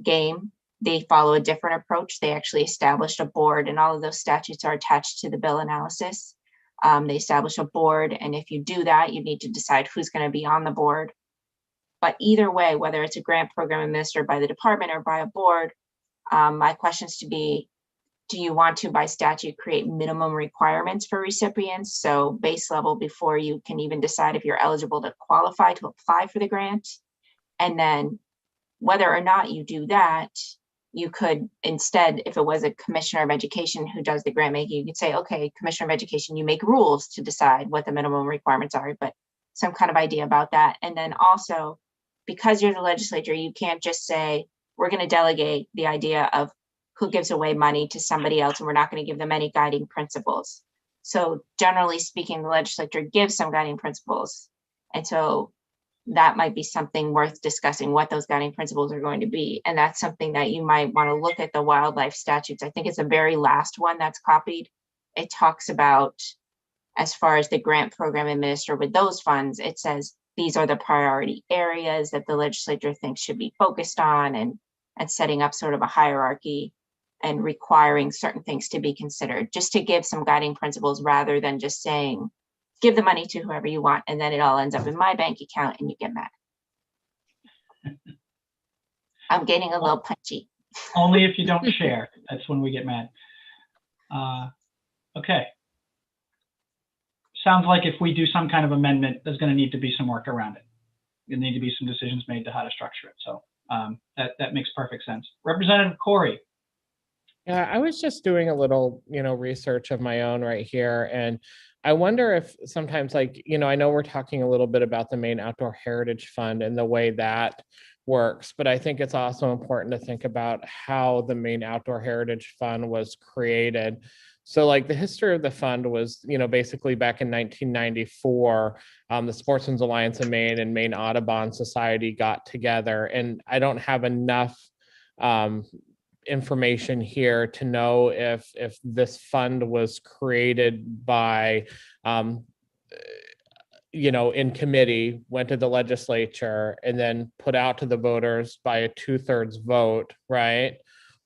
Speaker 14: game, they follow a different approach. They actually established a board, and all of those statutes are attached to the bill analysis. They establish a board, and if you do that, you need to decide who's going to be on the board. But either way, whether it's a grant program administered by the department or by a board, my questions to be, do you want to, by statute, create minimum requirements for recipients? So base level before you can even decide if you're eligible to qualify to apply for the grant. And then whether or not you do that, you could instead, if it was a commissioner of education who does the grant making, you could say, okay, commissioner of education, you make rules to decide what the minimum requirements are, but some kind of idea about that. And then also, because you're the legislature, you can't just say, we're going to delegate the idea of who gives away money to somebody else, and we're not going to give them any guiding principles. So generally speaking, the legislature gives some guiding principles. And so that might be something worth discussing, what those guiding principles are going to be. And that's something that you might want to look at the wildlife statutes. I think it's the very last one that's copied. It talks about, as far as the grant program administered with those funds, it says these are the priority areas that the legislature thinks should be focused on, and setting up sort of a hierarchy and requiring certain things to be considered, just to give some guiding principles rather than just saying, give the money to whoever you want, and then it all ends up in my bank account and you get mad. I'm getting a little punchy.
Speaker 3: Only if you don't share, that's when we get mad. Okay. Sounds like if we do some kind of amendment, there's going to need to be some work around it. There'll need to be some decisions made to how to structure it. So that makes perfect sense. Representative Corey.
Speaker 5: Yeah, I was just doing a little, research of my own right here. And I wonder if sometimes, like, I know we're talking a little bit about the Maine Outdoor Heritage Fund and the way that works, but I think it's also important to think about how the Maine Outdoor Heritage Fund was created. So like the history of the fund was, basically back in 1994, the Sportsman's Alliance of Maine and Maine Audubon Society got together, and I don't have enough information here to know if this fund was created by in committee, went to the legislature, and then put out to the voters by a 2/3 vote, right?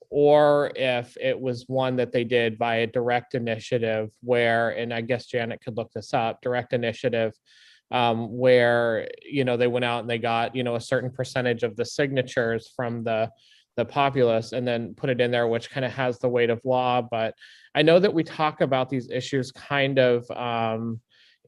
Speaker 5: or if it was one that they did via direct initiative where, and I guess Janet could look this up, direct initiative, where, you know, they went out and they got, you know, a certain percentage of the signatures from the populace and then put it in there, which kind of has the weight of law. But I know that we talk about these issues kind of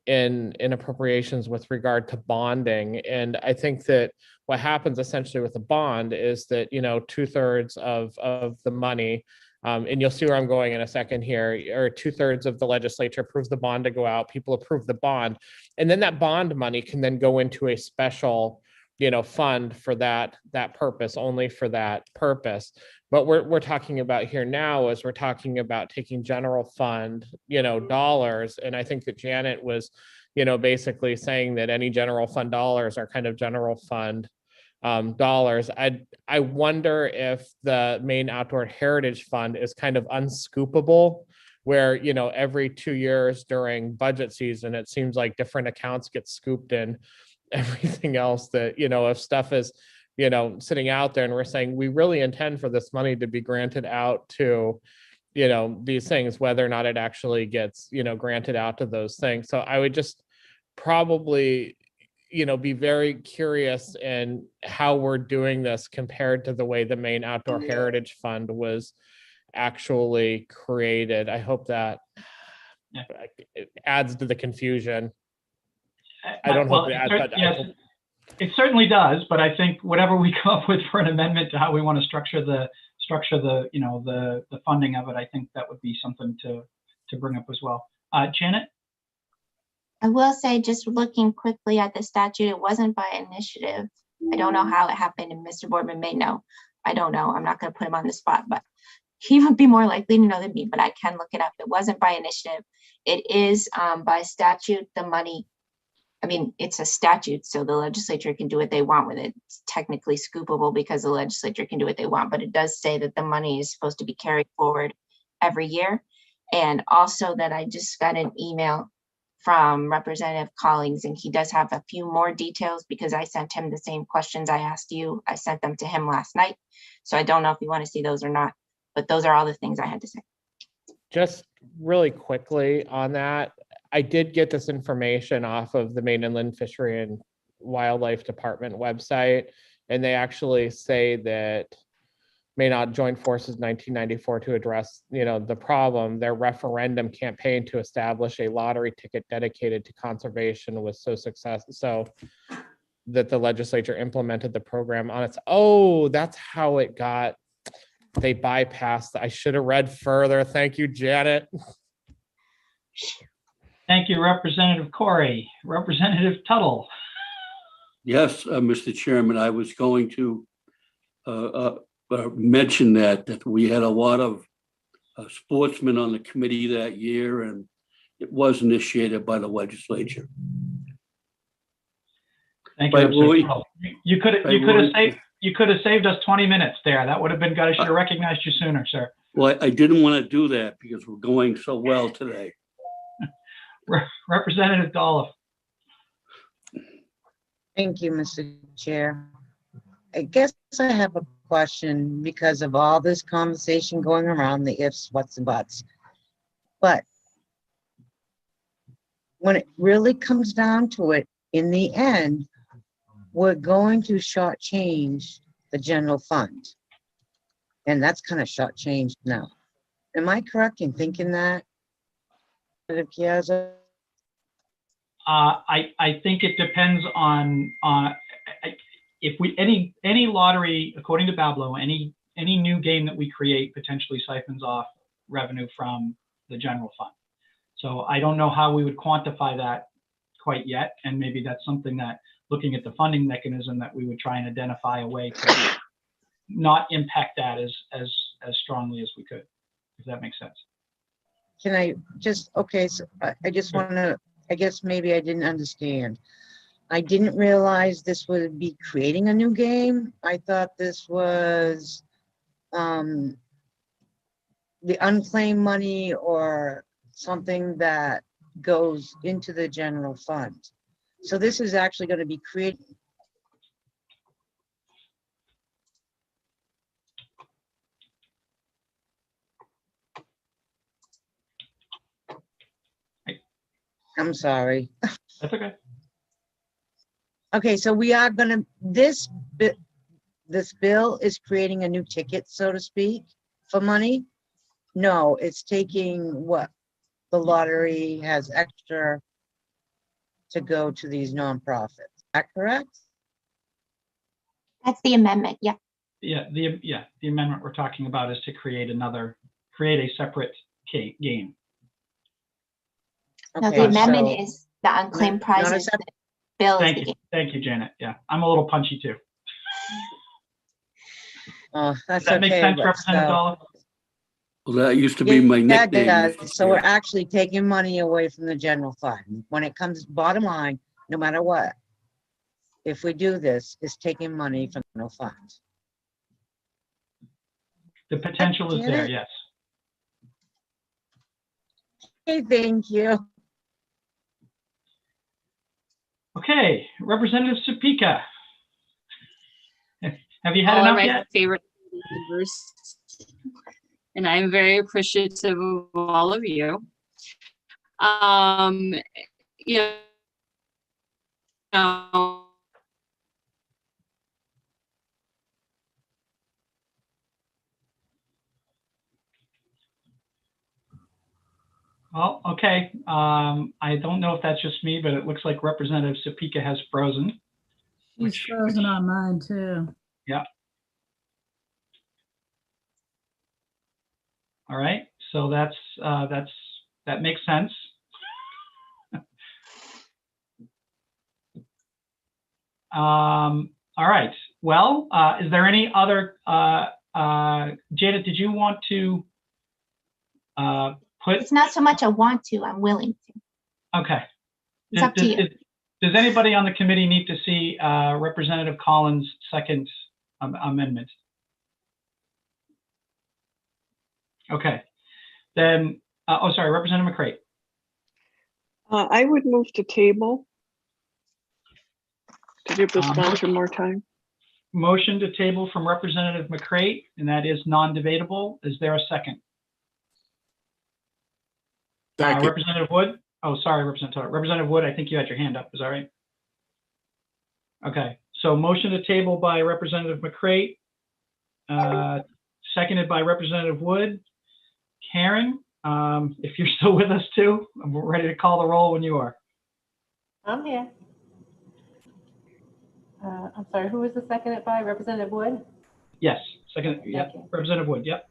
Speaker 5: in appropriations with regard to bonding. And I think that what happens essentially with a bond is that, you know, 2/3 of the money, and you'll see where I'm going in a second here, or 2/3 of the legislature approves the bond to go out, people approve the bond, and then that bond money can then go into a special, you know, fund for that purpose, only for that purpose. But we're talking about here now is we're talking about taking general fund, you know, dollars. And I think that Janet was, you know, basically saying that any general fund dollars are kind of general fund dollars. I wonder if the Maine Outdoor Heritage Fund is kind of unscoopable, where, you know, every 2 years during budget season, it seems like different accounts get scooped in everything else that, you know, if stuff is, you know, sitting out there and we're saying we really intend for this money to be granted out to, you know, these things, whether or not it actually gets, you know, granted out to those things. So I would just probably, you know, be very curious in how we're doing this compared to the way the Maine Outdoor Heritage Fund was actually created. I hope that it adds to the confusion. I don't hope it adds, but
Speaker 3: yes, it certainly does. But I think whatever we come up with for an amendment to how we want to structure the you know, the funding of it, I think that would be something to bring up as well. Janet?
Speaker 14: I will say, just looking quickly at the statute, it wasn't by initiative. I don't know how it happened, and Mr. Boardman may know. I don't know. I'm not going to put him on the spot, but he would be more likely to know than me, but I can look it up. It wasn't by initiative. It is by statute, the money. I mean, it's a statute, so the legislature can do what they want with it. It's technically scoopable because the legislature can do what they want, but it does say that the money is supposed to be carried forward every year. And also that I just got an email from Representative Collins, and he does have a few more details because I sent him the same questions I asked you. I sent them to him last night. So I don't know if you want to see those or not, but those are all the things I had to say.
Speaker 5: Just really quickly on that, I did get this information off of the Maine Inland Fishery and Wildlife Department website, and they actually say that Maine joined forces 1994 to address, you know, the problem. Their referendum campaign to establish a lottery ticket dedicated to conservation was so successful that the legislature implemented the program on its. Oh, that's how it got. They bypassed. I should have read further. Thank you, Janet.
Speaker 3: Thank you, Representative Corey. Representative Tuttle.
Speaker 16: Yes, Mr. Chairman, I was going to mention that we had a lot of sportsmen on the committee that year, and it was initiated by the legislature.
Speaker 3: Thank you. You could have saved us 20 minutes there. That would have been good. I should have recognized you sooner, sir.
Speaker 16: Well, I didn't want to do that because we're going so well today.
Speaker 3: Representative Dolph.
Speaker 9: Thank you, Mr. Chair. I guess I have a question because of all this conversation going around, the ifs, whats, and buts. But when it really comes down to it, in the end, we're going to shortchange the general fund. And that's kind of shortchanged now. Am I correct in thinking that?
Speaker 3: I think it depends on if we any lottery, according to Bablo, any new game that we create potentially siphons off revenue from the general fund. So I don't know how we would quantify that quite yet, and maybe that's something that, looking at the funding mechanism, that we would try and identify a way to not impact that as strongly as we could, if that makes sense.
Speaker 9: Can I just, okay, so I just want to, I guess maybe I didn't understand. I didn't realize this would be creating a new game. I thought this was the unclaimed money or something that goes into the general fund. So this is actually going to be creating. I'm sorry.
Speaker 3: That's okay.
Speaker 9: Okay, so we are gonna, this bill is creating a new ticket, so to speak, for money? No, it's taking what the lottery has extra to go to these nonprofits. Is that correct?
Speaker 14: That's the amendment. Yeah.
Speaker 3: Yeah, the amendment we're talking about is to create a separate game.
Speaker 14: No, the
Speaker 9: Okay,
Speaker 14: amendment
Speaker 9: so
Speaker 14: is the unclaimed
Speaker 9: not a
Speaker 14: prizes.
Speaker 9: separate-
Speaker 14: The bill is
Speaker 3: Thank
Speaker 14: the
Speaker 3: you.
Speaker 14: game.
Speaker 3: Thank you, Janet. Yeah, I'm a little punchy too.
Speaker 9: Oh,
Speaker 3: Does
Speaker 9: that's
Speaker 3: that make
Speaker 9: okay,
Speaker 3: sense,
Speaker 9: but
Speaker 3: Representative
Speaker 9: so.
Speaker 3: Dollar?
Speaker 16: Well, that used to be my
Speaker 9: Yeah,
Speaker 16: nickname.
Speaker 9: it
Speaker 16: Mr.
Speaker 9: does. So we're
Speaker 16: Chair.
Speaker 9: actually taking money away from the general fund. When it comes bottom line, no matter what, if we do this, it's taking money from the general fund.
Speaker 3: The potential is there,
Speaker 9: Janet?
Speaker 3: yes.
Speaker 9: Okay, thank you.
Speaker 3: Okay, Representative Supika. Have you had
Speaker 19: All
Speaker 3: enough
Speaker 19: right,
Speaker 3: yet?
Speaker 19: favorite members. And I'm very appreciative of all of you. You know,
Speaker 3: Well, okay. I don't know if that's just me, but it looks like Representative Supika has frozen.
Speaker 22: She's frozen on mine too.
Speaker 3: Yeah. All right. So that makes sense. All right. Well, is there any other, Janet, did you want to put?
Speaker 14: It's not so much I want to, I'm willing to.
Speaker 3: Okay.
Speaker 14: It's up to you.
Speaker 3: Does anybody on the committee need to see Representative Collins' second amendment? Okay. Then, oh, sorry, Representative McCray.
Speaker 2: I would move to table to give the sponsor more time.
Speaker 3: Motion to table from Representative McCray, and that is non-debatable. Is there a second? Representative Wood? Oh, sorry, Representative Wood, I think you had your hand up. Is that right? Okay, so motion to table by Representative McCray, seconded by Representative Wood. Karen, if you're still with us too, I'm ready to call the roll when you are.
Speaker 20: I'm here. I'm sorry, who was the seconded by? Representative Wood?
Speaker 3: Yes, second, yeah,
Speaker 20: you.
Speaker 3: Representative Wood, yep.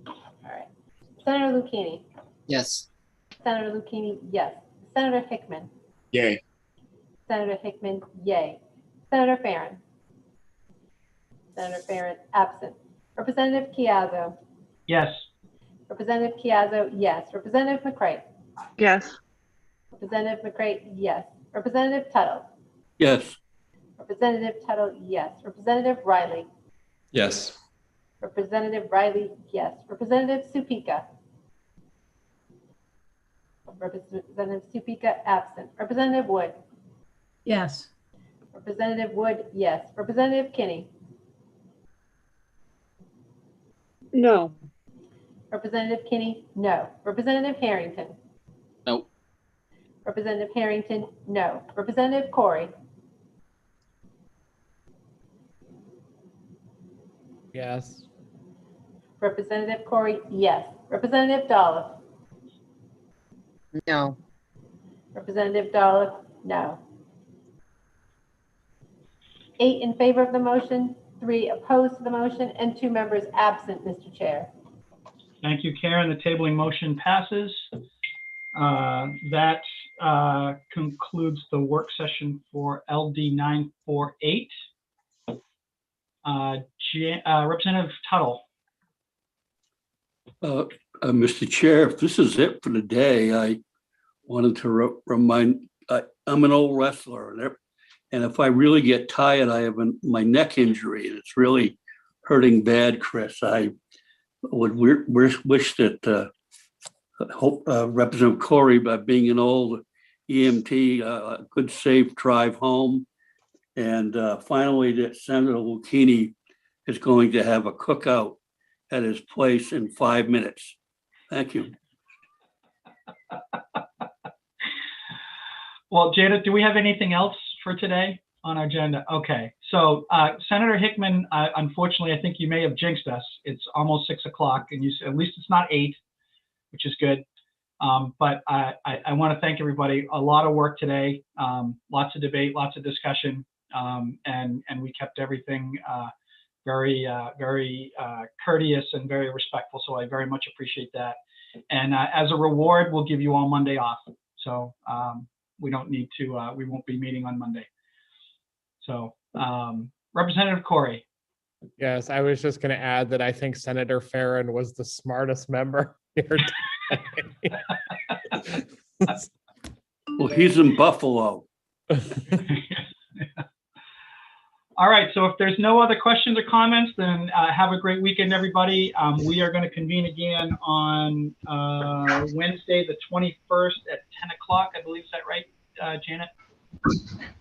Speaker 20: All right. Senator Lucchini?
Speaker 1: Yes.
Speaker 20: Senator Lucchini, yes. Senator Hickman?
Speaker 12: Yay.
Speaker 20: Senator Hickman, yay. Senator Farren? Senator Farren, absent. Representative Chiazzo?
Speaker 3: Yes.
Speaker 20: Representative Chiazzo, yes. Representative McCray?
Speaker 2: Yes.
Speaker 20: Representative McCray, yes. Representative Tuttle?
Speaker 16: Yes.
Speaker 20: Representative Tuttle, yes. Representative Riley?
Speaker 7: Yes.
Speaker 20: Representative Riley, yes. Representative Supika? Representative Supika, absent. Representative Wood?
Speaker 22: Yes.
Speaker 20: Representative Wood, yes. Representative Kinney?
Speaker 18: No.
Speaker 20: Representative Kinney, no. Representative Harrington?
Speaker 12: No.
Speaker 20: Representative Harrington, no. Representative Corey?
Speaker 5: Yes.
Speaker 20: Representative Corey, yes. Representative Dolph?
Speaker 9: No.
Speaker 20: Representative Dolph, no. 8 in favor of the motion, 3 opposed to the motion, and 2 members absent, Mr. Chair.
Speaker 3: Thank you, Karen. The tabling motion passes. That concludes the work session for LD 948. Representative Tuttle.
Speaker 16: Mr. Chair, if this is it for the day, I wanted to remind, I'm an old wrestler, and if I really get tired, I have my neck injury, and it's really hurting bad, Chris. I would wish that hope Representative Corey, by being an old EMT, a good safe drive home, and finally that Senator Lucchini is going to have a cookout at his place in 5 minutes. Thank you.
Speaker 3: Well, Janet, do we have anything else for today on our agenda? Okay, so Senator Hickman, unfortunately, I think you may have jinxed us. It's almost 6 o'clock, and you said at least it's not 8, which is good. But I want to thank everybody. A lot of work today, lots of debate, lots of discussion, and we kept everything very courteous and very respectful. So I very much appreciate that. And as a reward, we'll give you all Monday off. So we don't need to, we won't be meeting on Monday. So Representative Corey.
Speaker 5: Yes, I was just going to add that I think Senator Farron was the smartest member here today.
Speaker 16: Well, he's in Buffalo.
Speaker 3: All right, so if there's no other questions or comments, then have a great weekend, everybody. We are going to convene again on Wednesday, the 21st at 10 o'clock, I believe. Is that right, Janet?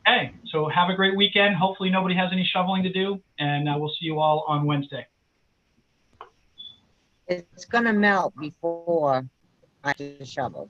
Speaker 3: Okay, so have a great weekend. Hopefully nobody has any shoveling to do, and we'll see you all on Wednesday.
Speaker 9: It's gonna melt before I shovel.